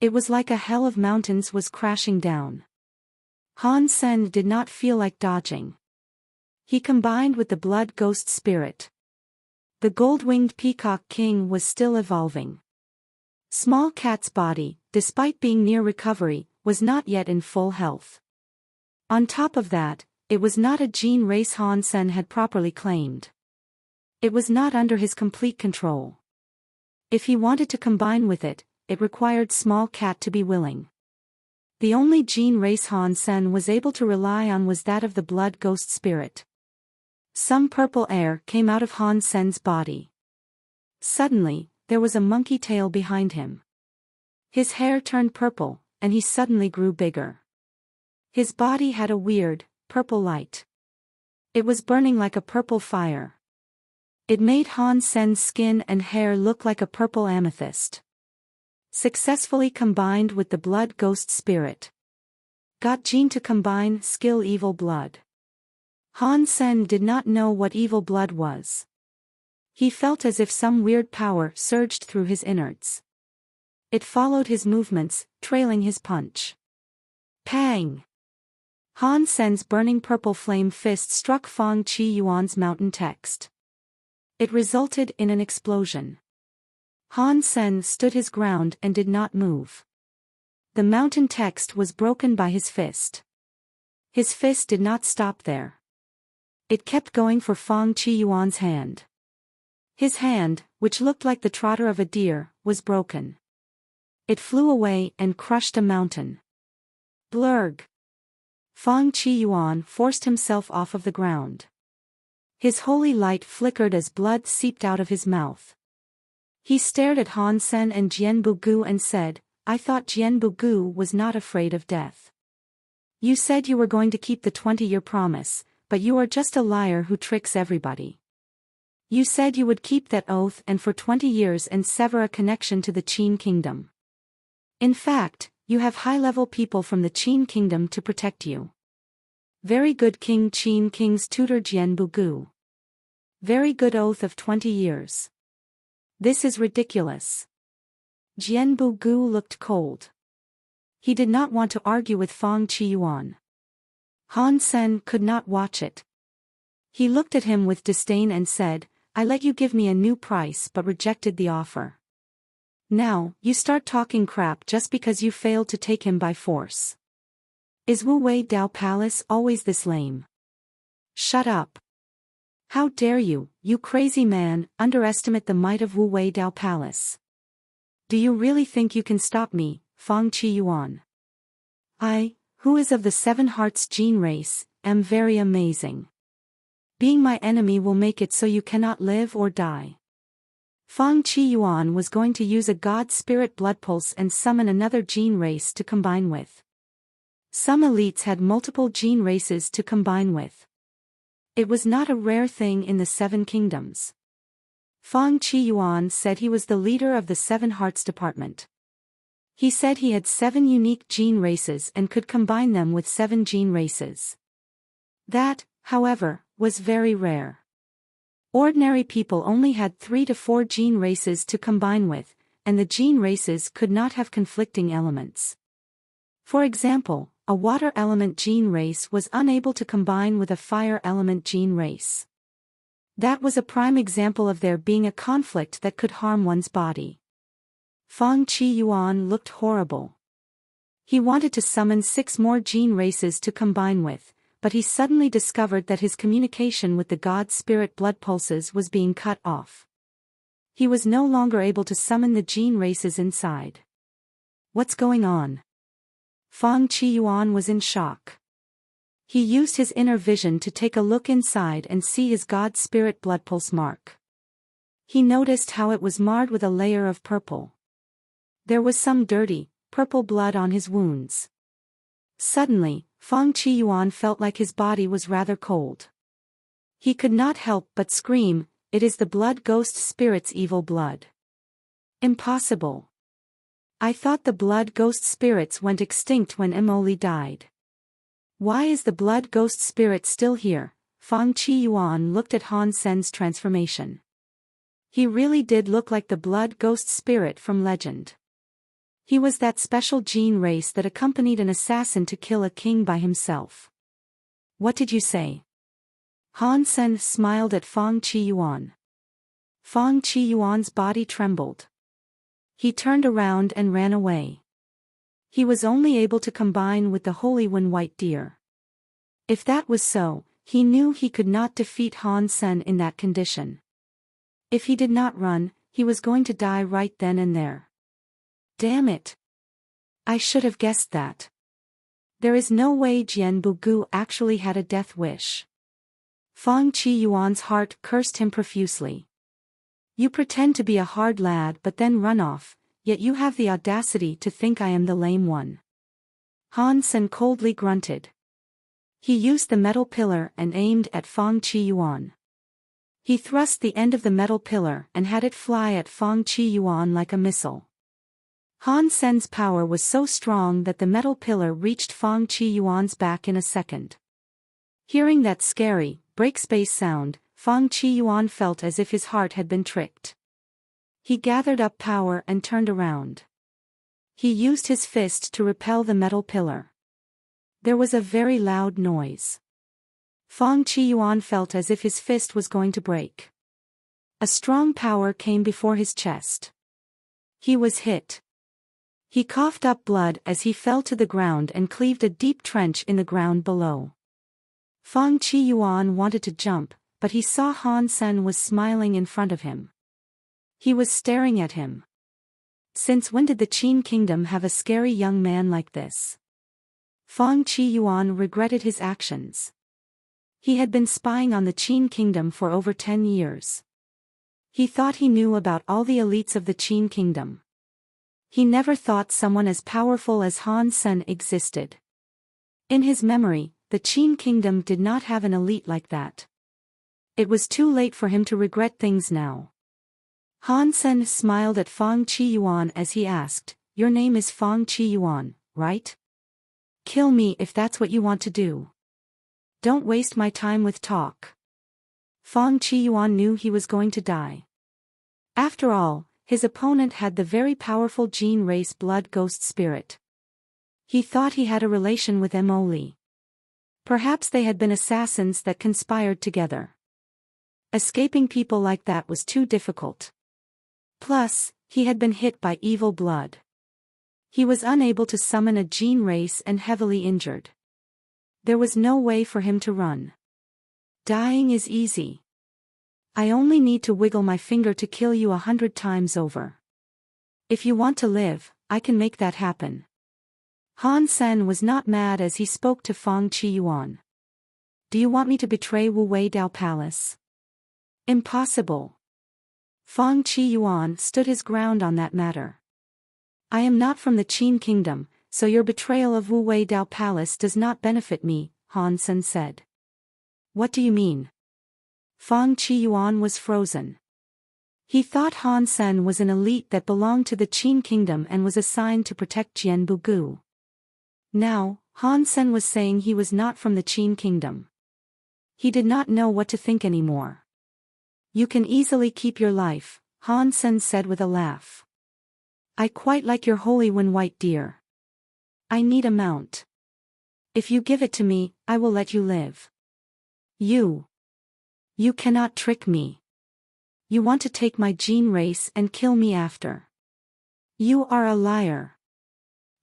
It was like a hell of mountains was crashing down. Han Sen did not feel like dodging. He combined with the blood ghost spirit. The gold-winged peacock king was still evolving. Small Cat's body, despite being near recovery, was not yet in full health. On top of that, it was not a gene race Han Sen had properly claimed. It was not under his complete control. If he wanted to combine with it, it required Small Cat to be willing. The only gene race Han Sen was able to rely on was that of the blood ghost spirit. Some purple air came out of Han Sen's body. Suddenly, there was a monkey tail behind him. His hair turned purple, and he suddenly grew bigger. His body had a weird, purple light. It was burning like a purple fire. It made Han Sen's skin and hair look like a purple amethyst. Successfully combined with the blood ghost spirit. Got gene to combine skill evil blood. Han Sen did not know what evil blood was. He felt as if some weird power surged through his innards. It followed his movements, trailing his punch. Pang! Han Sen's burning purple flame fist struck Fang Qiyuan's mountain text. It resulted in an explosion. Han Sen stood his ground and did not move. The mountain text was broken by his fist. His fist did not stop there. It kept going for Fang Qiyuan's hand. His hand, which looked like the trotter of a deer, was broken. It flew away and crushed a mountain. Blurg! Fang Qiyuan forced himself off of the ground. His holy light flickered as blood seeped out of his mouth. He stared at Han Sen and Jianbu Gu and said, "I thought Jianbu Gu was not afraid of death. You said you were going to keep the 20-year promise, but you are just a liar who tricks everybody. You said you would keep that oath and for 20 years and sever a connection to the Qin kingdom. In fact, you have high-level people from the Qin kingdom to protect you." Very good King Qin King's tutor Jianbu Gu. Very good oath of 20 years. This is ridiculous. Jianbu Gu looked cold. He did not want to argue with Fang Qiyuan. Han Sen could not watch it. He looked at him with disdain and said, "I let you give me a new price but rejected the offer. Now, you start talking crap just because you failed to take him by force. Is Wu Wei Dao Palace always this lame? Shut up." How dare you, you crazy man, underestimate the might of Wu Wei Dao Palace. Do you really think you can stop me, Fang Qiyuan? I, who is of the Seven Hearts gene race, am very amazing. Being my enemy will make it so you cannot live or die. Fang Qiyuan was going to use a god spirit blood pulse and summon another gene race to combine with. Some elites had multiple gene races to combine with. It was not a rare thing in the Seven Kingdoms. Fang Qiyuan said he was the leader of the Seven Hearts department. He said he had 7 unique gene races and could combine them with 7 gene races. That, however, was very rare. Ordinary people only had 3 to 4 gene races to combine with, and the gene races could not have conflicting elements. For example, a water element gene race was unable to combine with a fire element gene race. That was a prime example of there being a conflict that could harm one's body. Fang Qiyuan looked horrible. He wanted to summon 6 more gene races to combine with, but he suddenly discovered that his communication with the god spirit blood pulses was being cut off. He was no longer able to summon the gene races inside. What's going on? Fang Qiyuan was in shock. He used his inner vision to take a look inside and see his god spirit blood pulse mark. He noticed how it was marred with a layer of purple. There was some dirty, purple blood on his wounds. Suddenly, Fang Qiyuan felt like his body was rather cold. He could not help but scream, "It is the blood ghost spirit's evil blood." Impossible. I thought the blood ghost spirits went extinct when Emoli died. Why is the blood ghost spirit still here? Fang Qiyuan looked at Han Sen's transformation. He really did look like the blood ghost spirit from legend. He was that special gene race that accompanied an assassin to kill a king by himself. What did you say? Han Sen smiled at Fang Qiyuan. Fang Qiyuan's body trembled. He turned around and ran away. He was only able to combine with the Holy One White Deer. If that was so, he knew he could not defeat Han Sen in that condition. If he did not run, he was going to die right then and there. Damn it! I should have guessed that. There is no way Jian Bugu actually had a death wish. Fang Qiyuan's heart cursed him profusely. You pretend to be a hard lad but then run off, yet you have the audacity to think I am the lame one. Han Sen coldly grunted. He used the metal pillar and aimed at Fang Qiyuan. He thrust the end of the metal pillar and had it fly at Fang Qiyuan like a missile. Han Sen's power was so strong that the metal pillar reached Fang Qiyuan's back in a second. Hearing that scary, break space sound, Fang Qiyuan felt as if his heart had been tricked. He gathered up power and turned around. He used his fist to repel the metal pillar. There was a very loud noise. Fang Qiyuan felt as if his fist was going to break. A strong power came before his chest. He was hit. He coughed up blood as he fell to the ground and cleaved a deep trench in the ground below. Fang Qiyuan wanted to jump, but he saw Han Sen was smiling in front of him. He was staring at him. Since when did the Qin kingdom have a scary young man like this? Fang Qiyuan regretted his actions. He had been spying on the Qin kingdom for over 10 years. He thought he knew about all the elites of the Qin kingdom. He never thought someone as powerful as Han Sen existed. In his memory, the Qin kingdom did not have an elite like that. It was too late for him to regret things now. Han Sen smiled at Fang Qiyuan as he asked, "Your name is Fang Qiyuan, right? Kill me if that's what you want to do. Don't waste my time with talk." Fang Qiyuan knew he was going to die. After all, his opponent had the very powerful gene race blood ghost spirit. He thought he had a relation with Emoli. Perhaps they had been assassins that conspired together. Escaping people like that was too difficult. Plus, he had been hit by evil blood. He was unable to summon a gene race and heavily injured. There was no way for him to run. Dying is easy. I only need to wiggle my finger to kill you 100 times over. If you want to live, I can make that happen. Han Sen was not mad as he spoke to Fang Qiyuan. Do you want me to betray Wu Wei Dao Palace? Impossible. Fang Qiyuan stood his ground on that matter. I am not from the Qin kingdom, so your betrayal of Wu Wei Dao Palace does not benefit me, Han Sen said. What do you mean? Fang Qiyuan was frozen. He thought Han Sen was an elite that belonged to the Qin kingdom and was assigned to protect Jianbugu. Now, Han Sen was saying he was not from the Qin kingdom. He did not know what to think anymore. You can easily keep your life, Han Sen said with a laugh. I quite like your holy when white deer. I need a mount. If you give it to me, I will let you live. You cannot trick me. You want to take my gene race and kill me after. You are a liar.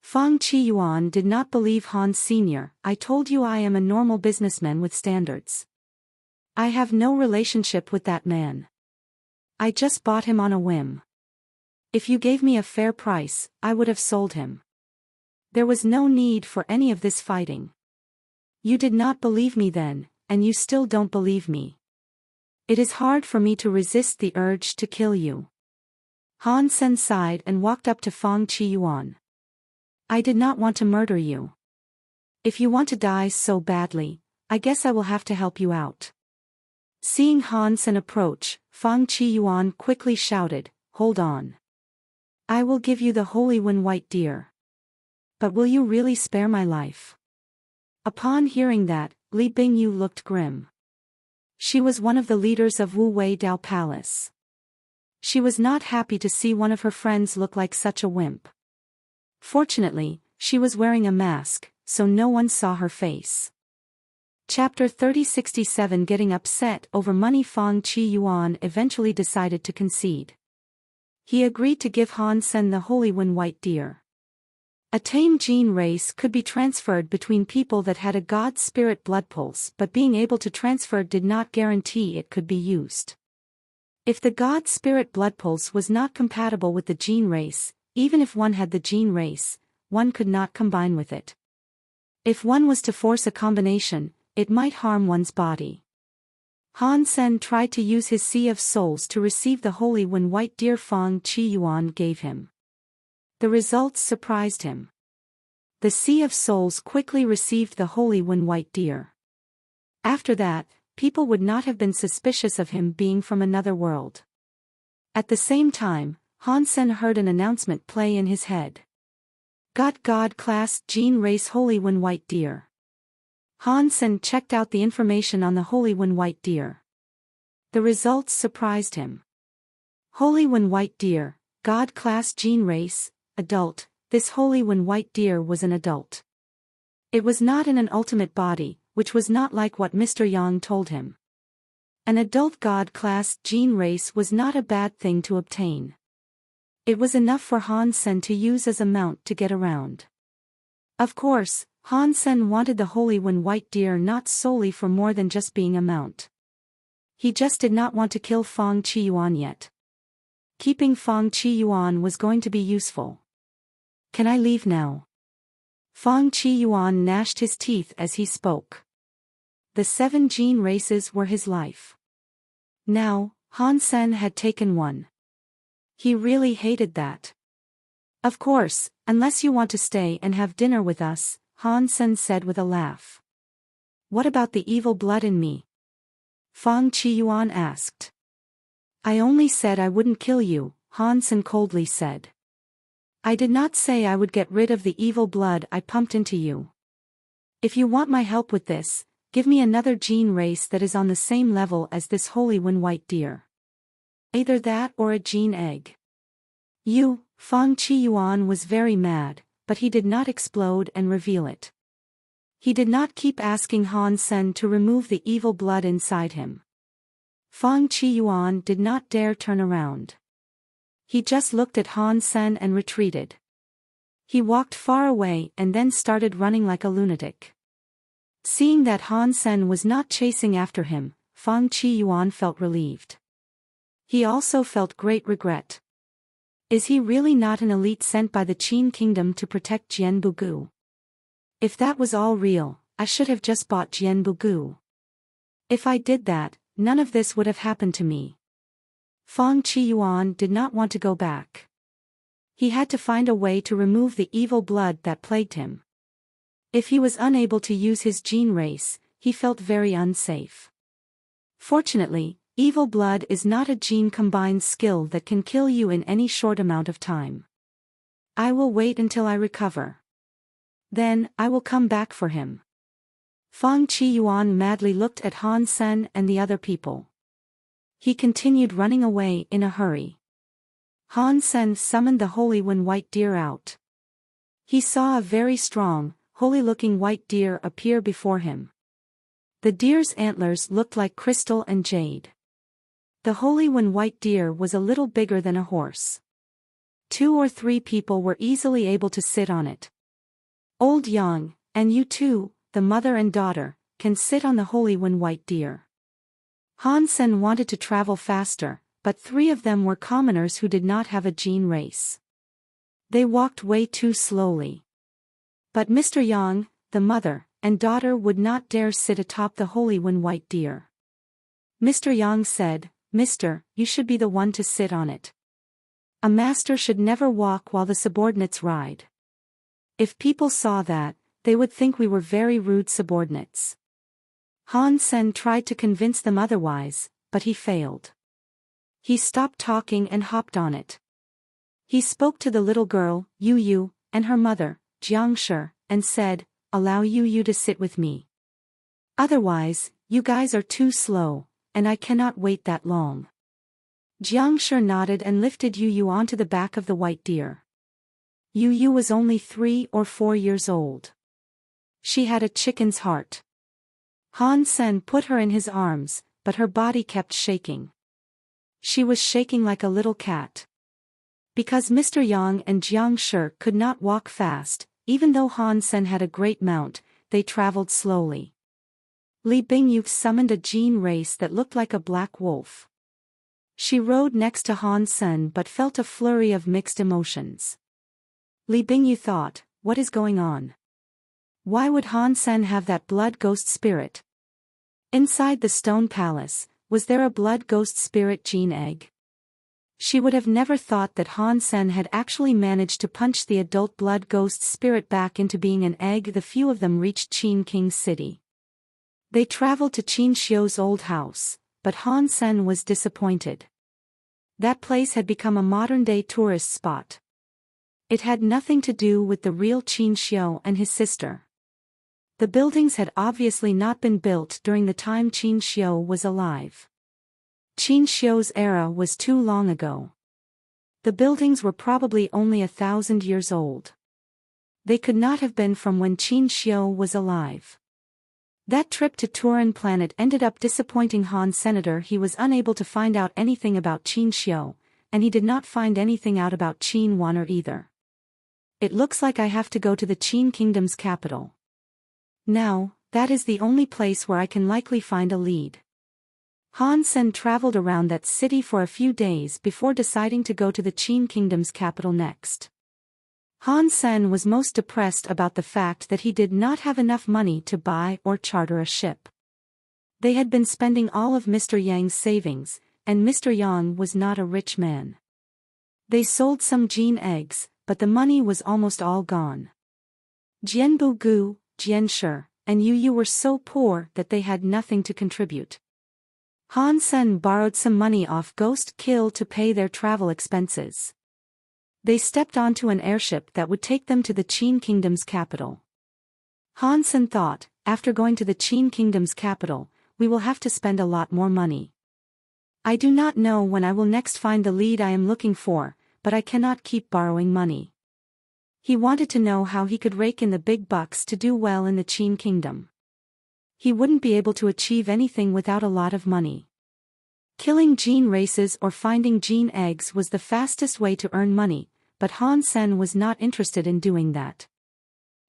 Fang Qiyuan did not believe Han Sr. I told you I am a normal businessman with standards. I have no relationship with that man. I just bought him on a whim. If you gave me a fair price, I would have sold him. There was no need for any of this fighting. You did not believe me then, and you still don't believe me. It is hard for me to resist the urge to kill you. Han Sen sighed and walked up to Fang Qiyuan. I did not want to murder you. If you want to die so badly, I guess I will have to help you out. Seeing Han Sen approach, Fang Qiyuan quickly shouted, Hold on. I will give you the holy when white deer. But will you really spare my life? Upon hearing that, Li Bingyu looked grim. She was one of the leaders of Wu Wei Dao Palace. She was not happy to see one of her friends look like such a wimp. Fortunately, she was wearing a mask, so no one saw her face. Chapter 3067 Getting upset over money. Fang Qiyuan eventually decided to concede. He agreed to give Han Sen the holy when white deer. A tame gene race could be transferred between people that had a god spirit blood pulse, but being able to transfer did not guarantee it could be used. If the god spirit blood pulse was not compatible with the gene race, even if one had the gene race, one could not combine with it. If one was to force a combination, it might harm one's body. Han Sen tried to use his Sea of Souls to receive the holy when white deer Fang Qiyuan gave him. The results surprised him. The Sea of Souls quickly received the holy when white deer. After that, people would not have been suspicious of him being from another world. At the same time, Han Sen heard an announcement play in his head. Got God class gene race holy when white deer. Han Sen checked out the information on the holy when white deer. The results surprised him. Holy when white deer, God class gene race, adult. This holy when white deer was an adult. It was not in an ultimate body, which was not like what Mr. Yang told him. An adult god class gene race was not a bad thing to obtain. It was enough for Han Sen to use as a mount to get around. Of course, Han Sen wanted the holy when white deer not solely for more than just being a mount. He just did not want to kill Fang Qiyuan yet. Keeping Fang Qiyuan was going to be useful. Can I leave now? Fang Qiyuan gnashed his teeth as he spoke. The 7 gene races were his life. Now, Han Sen had taken one. He really hated that. Of course, unless you want to stay and have dinner with us, Han Sen said with a laugh. What about the evil blood in me? Fang Qiyuan asked. I only said I wouldn't kill you, Han Sen coldly said. I did not say I would get rid of the evil blood I pumped into you. If you want my help with this, give me another gene race that is on the same level as this holy when white deer. Either that or a gene egg. Fang Qiyuan was very mad, but he did not explode and reveal it. He did not keep asking Han Sen to remove the evil blood inside him. Fang Qiyuan did not dare turn around. He just looked at Han Sen and retreated. He walked far away and then started running like a lunatic. Seeing that Han Sen was not chasing after him, Fang Qiyuan felt relieved. He also felt great regret. Is he really not an elite sent by the Qin kingdom to protect Jianbugu? If that was all real, I should have just bought Jianbugu. If I did that, none of this would have happened to me. Feng Qiyuan did not want to go back. He had to find a way to remove the evil blood that plagued him. If he was unable to use his gene race, he felt very unsafe. Fortunately, evil blood is not a gene-combined skill that can kill you in any short amount of time. I will wait until I recover. Then, I will come back for him. Feng Qiyuan madly looked at Han Sen and the other people. He continued running away in a hurry. Han Sen summoned the Holy One White Deer out. He saw a very strong, holy-looking white deer appear before him. The deer's antlers looked like crystal and jade. The Holy One White Deer was a little bigger than a horse. 2 or 3 people were easily able to sit on it. Old Yang, and you too, the mother and daughter, can sit on the Holy One White Deer. Han Sen wanted to travel faster, but 3 of them were commoners who did not have a gene race. They walked way too slowly. But Mr. Yang, the mother, and daughter would not dare sit atop the Holy One White Deer. Mr. Yang said, "Mister, you should be the one to sit on it. A master should never walk while the subordinates ride. If people saw that, they would think we were very rude subordinates." Han Sen tried to convince them otherwise, but he failed. He stopped talking and hopped on it. He spoke to the little girl, Yu Yu, and her mother, Jiangshi, and said, "Allow Yu Yu to sit with me. Otherwise, you guys are too slow, and I cannot wait that long." Jiangshi nodded and lifted Yu Yu onto the back of the white deer. Yu Yu was only 3 or 4 years old. She had a chicken's heart. Han Sen put her in his arms, but her body kept shaking. She was shaking like a little cat. Because Mr. Yang and Jiangshi could not walk fast, even though Han Sen had a great mount, they traveled slowly. Li Bingyu summoned a gene race that looked like a black wolf. She rode next to Han Sen but felt a flurry of mixed emotions. Li Bingyu thought, what is going on? Why would Han Sen have that blood ghost spirit? Inside the stone palace, was there a blood ghost spirit gene egg? She would have never thought that Han Sen had actually managed to punch the adult blood ghost spirit back into being an egg. The few of them reached Qin King's city. They traveled to Qin Xiu's old house, but Han Sen was disappointed. That place had become a modern-day tourist spot. It had nothing to do with the real Qin Xiu and his sister. The buildings had obviously not been built during the time Qin Xiu was alive. Qin Xiu's era was too long ago. The buildings were probably only 1,000 years old. They could not have been from when Qin Xiu was alive. That trip to Turin planet ended up disappointing Han Senator. He was unable to find out anything about Qin Xiu, and he did not find anything out about Qin Wan'er either. It looks like I have to go to the Qin Kingdom's capital. Now, that is the only place where I can likely find a lead. Han Sen traveled around that city for a few days before deciding to go to the Qin Kingdom's capital next. Han Sen was most depressed about the fact that he did not have enough money to buy or charter a ship. They had been spending all of Mr. Yang's savings, and Mr. Yang was not a rich man. They sold some gene eggs, but the money was almost all gone. Jianbu Gu, Jianshi, and Yu Yu were so poor that they had nothing to contribute. Han Sen borrowed some money off Ghost Kill to pay their travel expenses. They stepped onto an airship that would take them to the Qin Kingdom's capital. Han Sen thought, after going to the Qin Kingdom's capital, we will have to spend a lot more money. I do not know when I will next find the lead I am looking for, but I cannot keep borrowing money. He wanted to know how he could rake in the big bucks to do well in the Qin Kingdom. He wouldn't be able to achieve anything without a lot of money. Killing gene races or finding gene eggs was the fastest way to earn money, but Han Sen was not interested in doing that.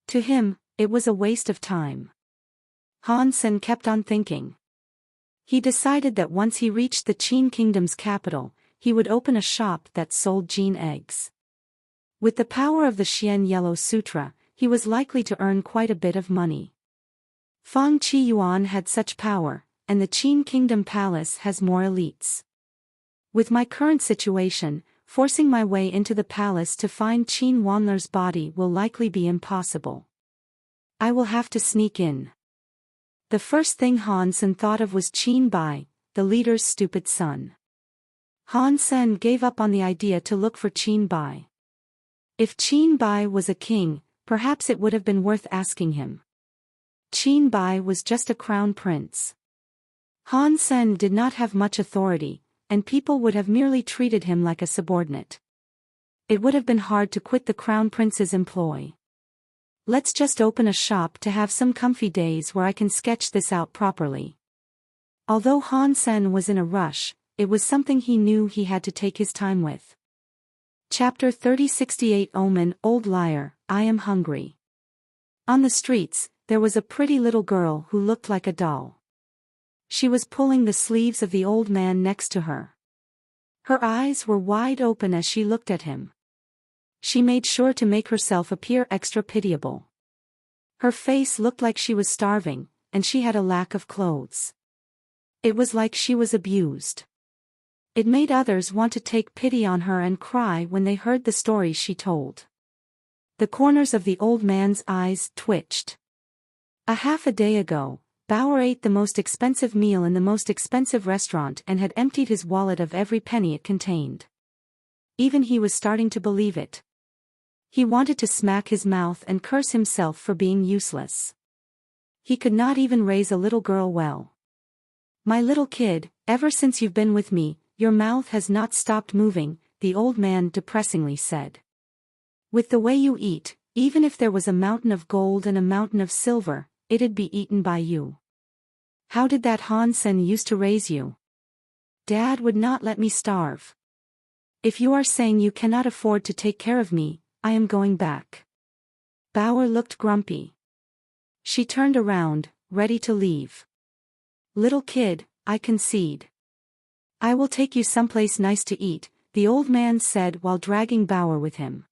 To him, it was a waste of time. Han Sen kept on thinking. He decided that once he reached the Qin Kingdom's capital, he would open a shop that sold Jin eggs. With the power of the Xian Yellow Sutra, he was likely to earn quite a bit of money. Fang Qi Yuan had such power, and the Qin Kingdom Palace has more elites. With my current situation, forcing my way into the palace to find Qin Wanler's body will likely be impossible. I will have to sneak in. The first thing Han Sen thought of was Qin Bai, the leader's stupid son. Han Sen gave up on the idea to look for Qin Bai. If Qin Bai was a king, perhaps it would have been worth asking him. Qin Bai was just a crown prince. Han Sen did not have much authority, and people would have merely treated him like a subordinate. It would have been hard to quit the crown prince's employ. Let's just open a shop to have some comfy days where I can sketch this out properly. Although Han Sen was in a rush, it was something he knew he had to take his time with. Chapter 3068 Omen, Old Liar, I am hungry. On the streets, there was a pretty little girl who looked like a doll. She was pulling the sleeves of the old man next to her. Her eyes were wide open as she looked at him. She made sure to make herself appear extra pitiable. Her face looked like she was starving, and she had a lack of clothes. It was like she was abused. It made others want to take pity on her and cry when they heard the stories she told. The corners of the old man's eyes twitched. Half a day ago, Bauer ate the most expensive meal in the most expensive restaurant and had emptied his wallet of every penny it contained. Even he was starting to believe it. He wanted to smack his mouth and curse himself for being useless. He could not even raise a little girl well. My little kid, ever since you've been with me, your mouth has not stopped moving, the old man depressingly said. With the way you eat, even if there was a mountain of gold and a mountain of silver, it'd be eaten by you. How did that Han Sen used to raise you? Dad would not let me starve. If you are saying you cannot afford to take care of me, I am going back. Bauer looked grumpy. She turned around, ready to leave. Little kid, I concede. I will take you someplace nice to eat, the old man said while dragging Bauer with him.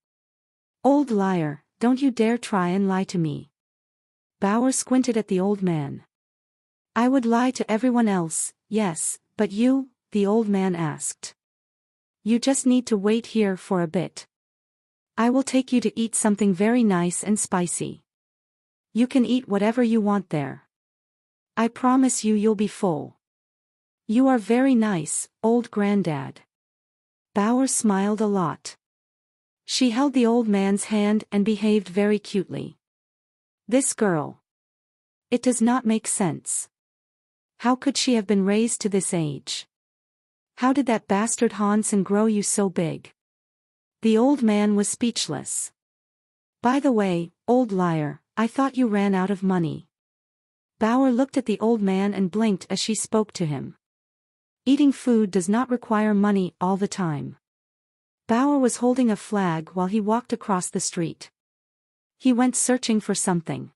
Old liar, don't you dare try and lie to me. Bauer squinted at the old man. I would lie to everyone else, yes, but you, the old man asked. You just need to wait here for a bit. I will take you to eat something very nice and spicy. You can eat whatever you want there. I promise you'll be full. You are very nice, old granddad. Bauer smiled a lot. She held the old man's hand and behaved very cutely. This girl. It does not make sense. How could she have been raised to this age? How did that bastard Hansen grow you so big? The old man was speechless. By the way, old liar, I thought you ran out of money. Bauer looked at the old man and blinked as she spoke to him. Eating food does not require money all the time. Bauer was holding a flag while he walked across the street. He went searching for something.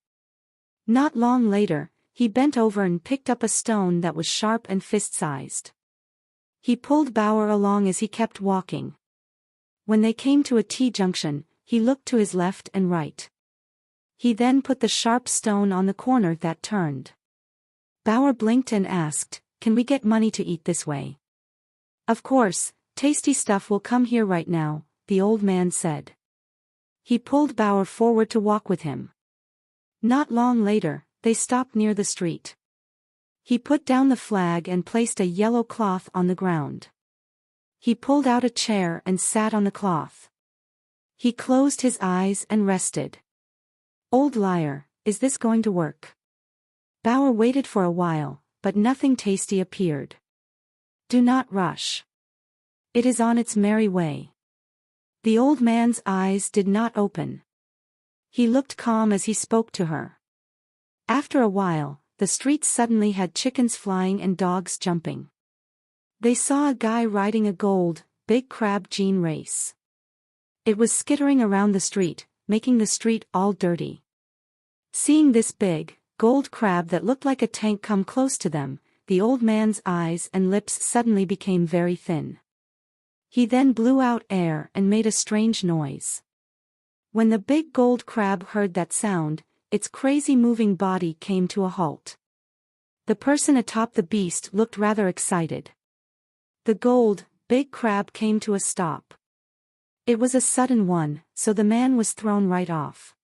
Not long later, he bent over and picked up a stone that was sharp and fist-sized. He pulled Bauer along as he kept walking. When they came to a T-junction, he looked to his left and right. He then put the sharp stone on the corner that turned. Bauer blinked and asked, "Can we get money to eat this way?" "Of course, tasty stuff will come here right now," the old man said. He pulled Bauer forward to walk with him. Not long later, they stopped near the street. He put down the flag and placed a yellow cloth on the ground. He pulled out a chair and sat on the cloth. He closed his eyes and rested. Old liar, is this going to work? Bauer waited for a while, but nothing tasty appeared. Do not rush. It is on its merry way. The old man's eyes did not open. He looked calm as he spoke to her. After a while, the streets suddenly had chickens flying and dogs jumping. They saw a guy riding a gold, big crab jean race. It was skittering around the street, making the street all dirty. Seeing this big, gold crab that looked like a tank come close to them, the old man's eyes and lips suddenly became very thin. He then blew out air and made a strange noise. When the big gold crab heard that sound, its crazy moving body came to a halt. The person atop the beast looked rather excited. The big crab came to a stop. It was a sudden one, so the man was thrown right off.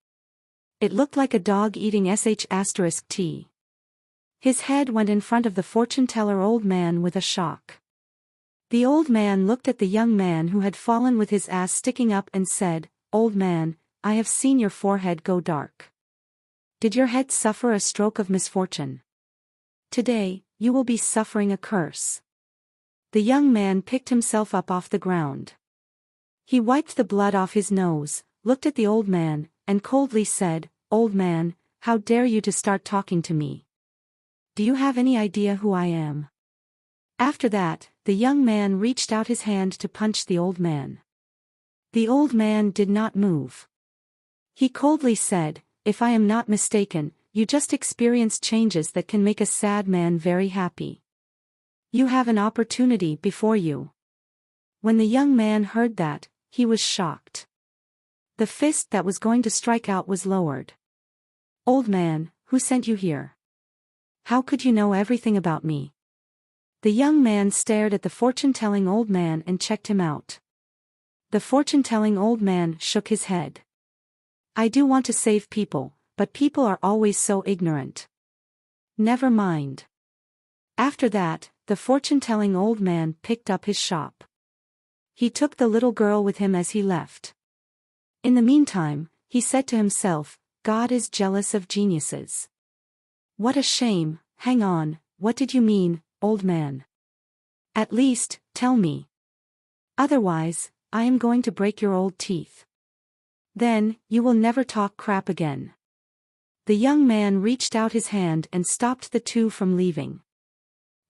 It looked like a dog eating **T. His head went in front of the fortune-teller old man with a shock. The old man looked at the young man who had fallen with his ass sticking up and said, "Old man, I have seen your forehead go dark. Did your head suffer a stroke of misfortune? Today, you will be suffering a curse." The young man picked himself up off the ground. He wiped the blood off his nose, looked at the old man, and coldly said, "Old man, how dare you to start talking to me? Do you have any idea who I am?" After that, the young man reached out his hand to punch the old man. The old man did not move. He coldly said, "If I am not mistaken, you just experienced changes that can make a sad man very happy. You have an opportunity before you." When the young man heard that, he was shocked. The fist that was going to strike out was lowered. "Old man, who sent you here? How could you know everything about me?" The young man stared at the fortune-telling old man and checked him out. The fortune-telling old man shook his head. "I do want to save people, but people are always so ignorant. Never mind." After that, the fortune-telling old man picked up his shop. He took the little girl with him as he left. In the meantime, he said to himself, "God is jealous of geniuses. What a shame. Hang on, what did you mean, old man? At least, tell me. Otherwise, I am going to break your old teeth. Then, you will never talk crap again." The young man reached out his hand and stopped the two from leaving.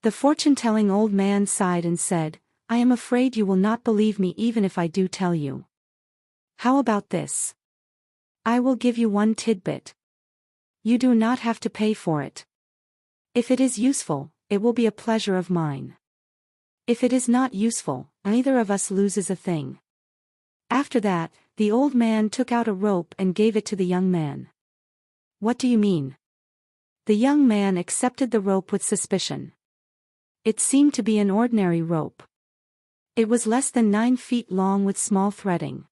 The fortune-telling old man sighed and said, "I am afraid you will not believe me even if I do tell you. How about this? I will give you one tidbit. You do not have to pay for it. If it is useful, it will be a pleasure of mine. If it is not useful, neither of us loses a thing." After that, the old man took out a rope and gave it to the young man. "What do you mean?" The young man accepted the rope with suspicion. It seemed to be an ordinary rope. It was less than 9 feet long with small threading.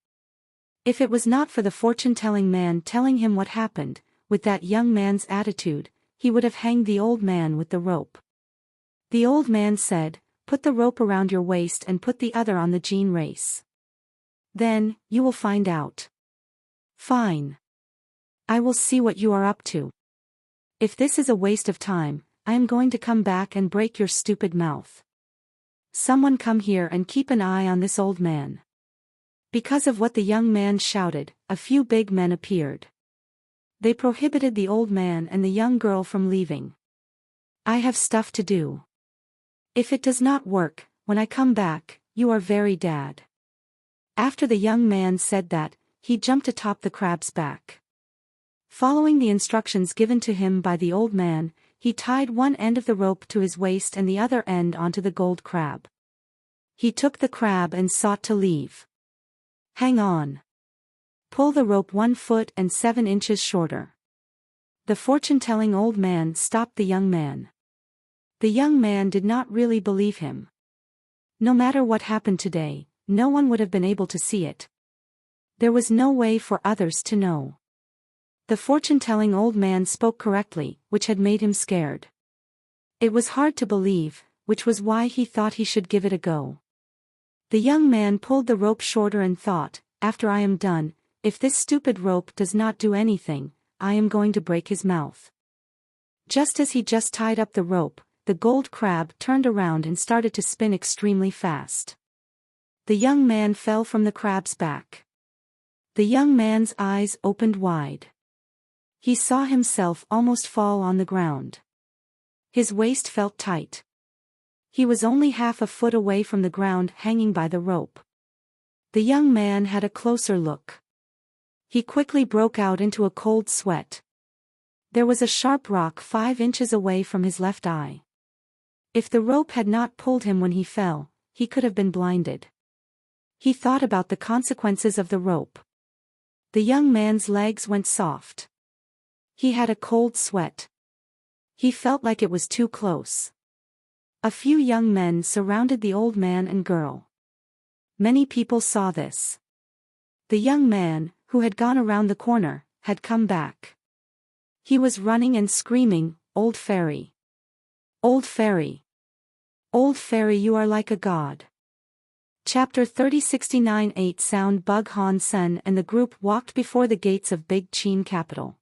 If it was not for the fortune-telling man telling him what happened, with that young man's attitude, he would have hanged the old man with the rope. The old man said, "Put the rope around your waist and put the other on the gene race. Then, you will find out." "Fine. I will see what you are up to. If this is a waste of time, I am going to come back and break your stupid mouth. Someone come here and keep an eye on this old man." Because of what the young man shouted, a few big men appeared. They prohibited the old man and the young girl from leaving. "I have stuff to do. If it does not work, when I come back, you are very bad." After the young man said that, he jumped atop the crab's back. Following the instructions given to him by the old man, he tied one end of the rope to his waist and the other end onto the gold crab. He took the crab and sought to leave. "Hang on. Pull the rope 1 foot and 7 inches shorter." The fortune-telling old man stopped the young man. The young man did not really believe him. No matter what happened today, no one would have been able to see it. There was no way for others to know. The fortune-telling old man spoke correctly, which had made him scared. It was hard to believe, which was why he thought he should give it a go. The young man pulled the rope shorter and thought, "After I am done, if this stupid rope does not do anything, I am going to break his mouth." Just as he just tied up the rope, the gold crab turned around and started to spin extremely fast. The young man fell from the crab's back. The young man's eyes opened wide. He saw himself almost fall on the ground. His waist felt tight. He was only half a foot away from the ground hanging by the rope. The young man had a closer look. He quickly broke out into a cold sweat. There was a sharp rock 5 inches away from his left eye. If the rope had not pulled him when he fell, he could have been blinded. He thought about the consequences of the rope. The young man's legs went soft. He had a cold sweat. He felt like it was too close. A few young men surrounded the old man and girl. Many people saw this. The young man, who had gone around the corner, had come back. He was running and screaming, "Old fairy! Old fairy! Old fairy, you are like a god." Chapter 3069 8 Sound Bug. Han Sen and the group walked before the gates of Big Qin capital.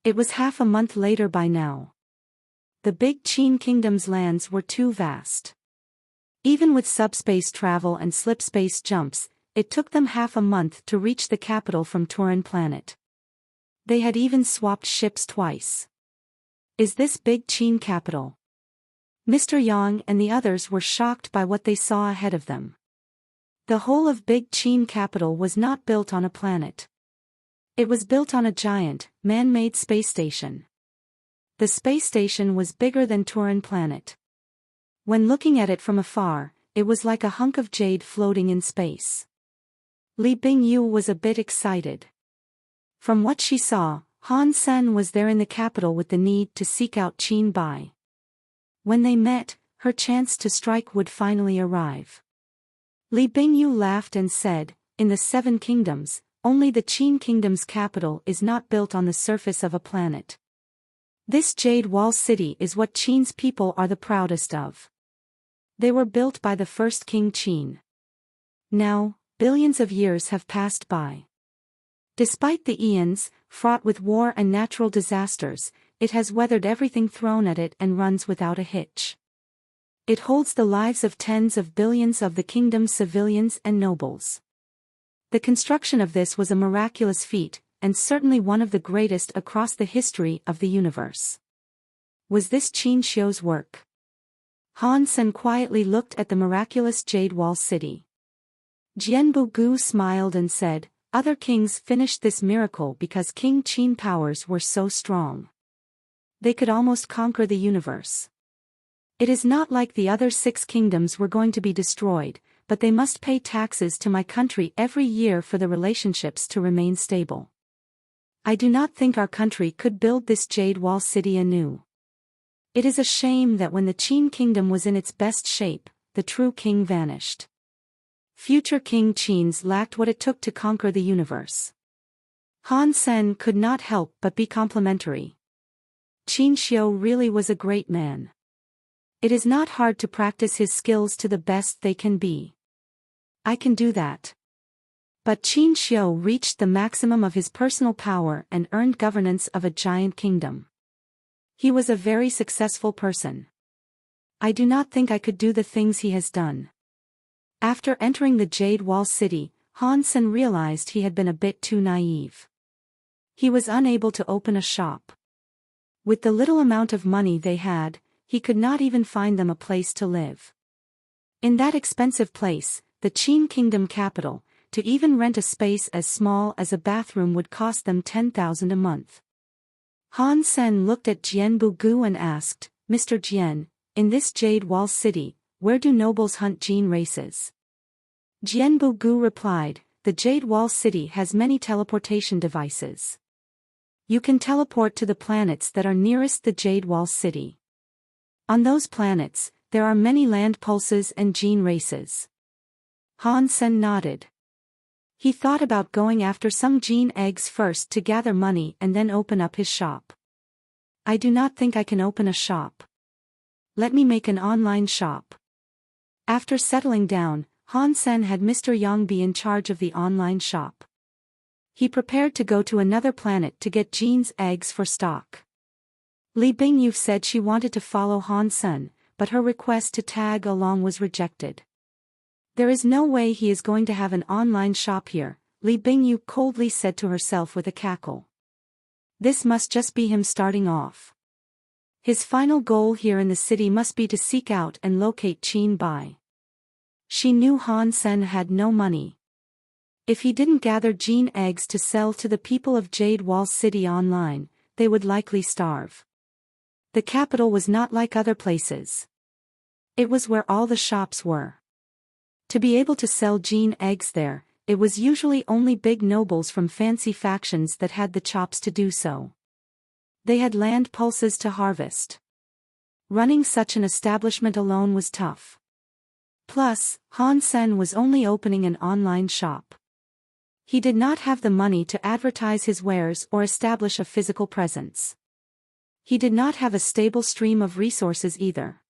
It was half a month later by now. The Big Qin kingdom's lands were too vast. Even with subspace travel and slipspace jumps, it took them half a month to reach the capital from Turin planet. They had even swapped ships twice. Is this Big Qin capital? Mr. Yang and the others were shocked by what they saw ahead of them. The whole of Big Qin capital was not built on a planet. It was built on a giant, man-made space station. The space station was bigger than Turin planet. When looking at it from afar, it was like a hunk of jade floating in space. Li Bingyu was a bit excited. From what she saw, Han Sen was there in the capital with the need to seek out Qin Bai. When they met, her chance to strike would finally arrive. Li Bingyu laughed and said, "In the Seven Kingdoms, only the Qin Kingdom's capital is not built on the surface of a planet. This Jade Wall City is what Qin's people are the proudest of. They were built by the first King Qin. Now, billions of years have passed by. Despite the eons, fraught with war and natural disasters, it has weathered everything thrown at it and runs without a hitch. It holds the lives of tens of billions of the kingdom's civilians and nobles. The construction of this was a miraculous feat, and certainly one of the greatest across the history of the universe. Was this Qin Xiu's work?" Han Sen quietly looked at the miraculous Jade Wall City. Jianbu Gu smiled and said, "Other kings finished this miracle because King Qin powers were so strong. They could almost conquer the universe. It is not like the other 6 kingdoms were going to be destroyed, but they must pay taxes to my country every year for the relationships to remain stable. I do not think our country could build this Jade Wall City anew. It is a shame that when the Qin kingdom was in its best shape, the true king vanished. Future King Qins lacked what it took to conquer the universe." Han Sen could not help but be complimentary. Qin Xiu really was a great man. It is not hard to practice his skills to the best they can be. I can do that. But Qin Xiu reached the maximum of his personal power and earned governance of a giant kingdom. He was a very successful person. I do not think I could do the things he has done. After entering the Jade Wall City, Han Sen realized he had been a bit too naive. He was unable to open a shop. With the little amount of money they had, he could not even find them a place to live. In that expensive place, the Qin Kingdom capital, to even rent a space as small as a bathroom would cost them 10,000 a month. Han Sen looked at Jianbu Gu and asked, "Mr. Jian, in this Jade Wall City, where do nobles hunt gene races?" Jianbu Gu replied, "The Jade Wall City has many teleportation devices. You can teleport to the planets that are nearest the Jade Wall City. On those planets, there are many land pulses and gene races." Han Sen nodded. He thought about going after some gene eggs first to gather money and then open up his shop. "I do not think I can open a shop. Let me make an online shop." After settling down, Han Sen had Mr. Yang be in charge of the online shop. He prepared to go to another planet to get Gene's eggs for stock. Li Bingyu said she wanted to follow Han Sen, but her request to tag along was rejected. "There is no way he is going to have an online shop here," Li Bingyu coldly said to herself with a cackle. This must just be him starting off. His final goal here in the city must be to seek out and locate Qin Bai. She knew Han Sen had no money. If he didn't gather gene eggs to sell to the people of Jade Wall City online, they would likely starve. The capital was not like other places. It was where all the shops were. To be able to sell gene eggs there, it was usually only big nobles from fancy factions that had the chops to do so. They had land pulses to harvest. Running such an establishment alone was tough. Plus, Han Sen was only opening an online shop. He did not have the money to advertise his wares or establish a physical presence. He did not have a stable stream of resources either.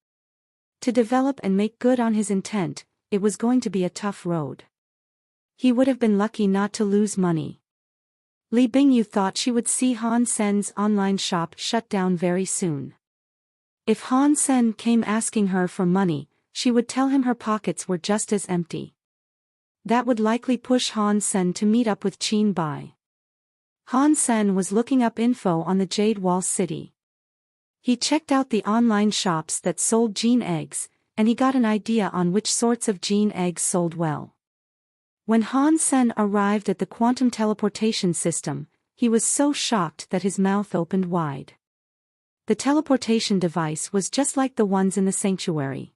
To develop and make good on his intent, it was going to be a tough road. He would have been lucky not to lose money. Li Bingyu thought she would see Han Sen's online shop shut down very soon. If Han Sen came asking her for money, she would tell him her pockets were just as empty. That would likely push Han Sen to meet up with Qin Bai. Han Sen was looking up info on the Jade Wall City. He checked out the online shops that sold gene eggs, and he got an idea on which sorts of gene eggs sold well. When Han Sen arrived at the quantum teleportation system, he was so shocked that his mouth opened wide. The teleportation device was just like the ones in the sanctuary.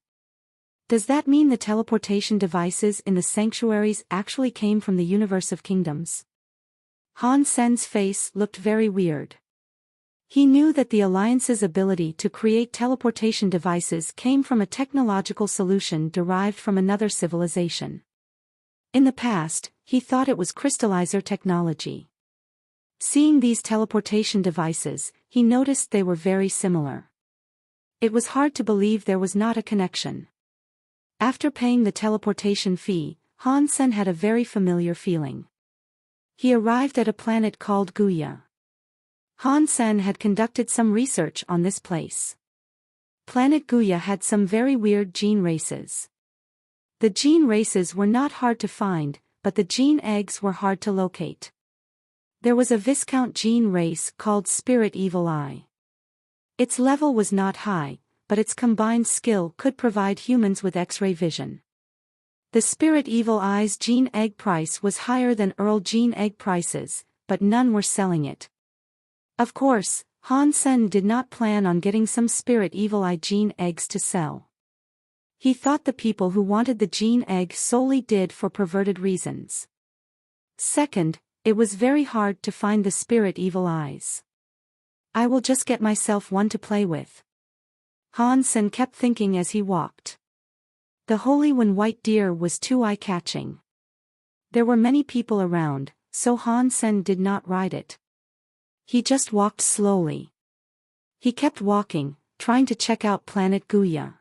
Does that mean the teleportation devices in the sanctuaries actually came from the universe of kingdoms? Han Sen's face looked very weird. He knew that the Alliance's ability to create teleportation devices came from a technological solution derived from another civilization. In the past, he thought it was crystallizer technology. Seeing these teleportation devices, he noticed they were very similar. It was hard to believe there was not a connection. After paying the teleportation fee, Han Sen had a very familiar feeling. He arrived at a planet called Wuxia. Han Sen had conducted some research on this place. Planet Wuxia had some very weird gene races. The gene races were not hard to find, but the gene eggs were hard to locate. There was a Viscount gene race called Spirit Evil Eye. Its level was not high, but its combined skill could provide humans with X-ray vision. The Spirit Evil Eye's gene egg price was higher than Earl gene egg prices, but none were selling it. Of course, Han Sen did not plan on getting some Spirit Evil Eye gene eggs to sell. He thought the people who wanted the gene egg solely did for perverted reasons. Second, it was very hard to find the Spirit Evil Eyes. I will just get myself one to play with. Han Sen kept thinking as he walked. The Holy One White Deer was too eye-catching. There were many people around, so Han Sen did not ride it. He just walked slowly. He kept walking, trying to check out Planet Wuxia.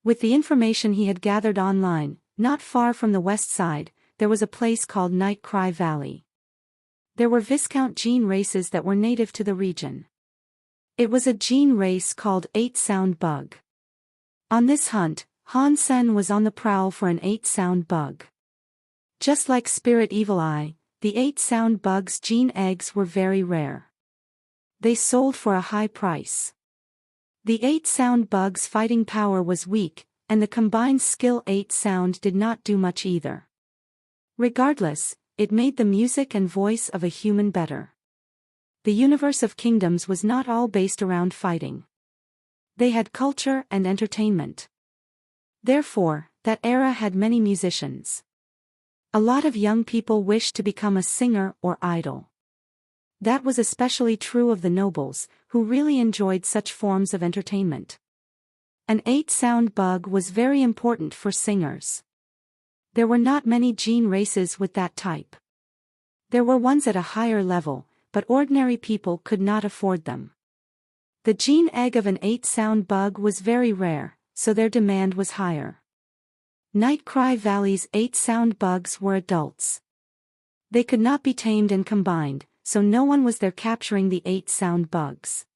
With the information he had gathered online, not far from the west side, there was a place called Night Cry Valley. There were Viscount gene races that were native to the region. It was a gene race called 8-Sound Bug. On this hunt, Han Sen was on the prowl for an 8-Sound Bug. Just like Spirit Evil Eye, the 8-Sound Bug's gene eggs were very rare. They sold for a high price. The 8-Sound Bug's fighting power was weak, and the combined skill 8-Sound did not do much either. Regardless, it made the music and voice of a human better. The universe of kingdoms was not all based around fighting. They had culture and entertainment. Therefore, that era had many musicians. A lot of young people wished to become a singer or idol. That was especially true of the nobles, who really enjoyed such forms of entertainment. An 8-Sound Bug was very important for singers. There were not many gene races with that type. There were ones at a higher level, but ordinary people could not afford them. The gene egg of an 8-Sound Bug was very rare, so their demand was higher. Night Cry Valley's 8-Sound Bugs were adults. They could not be tamed and combined, so no one was there capturing the 8-Sound Bugs.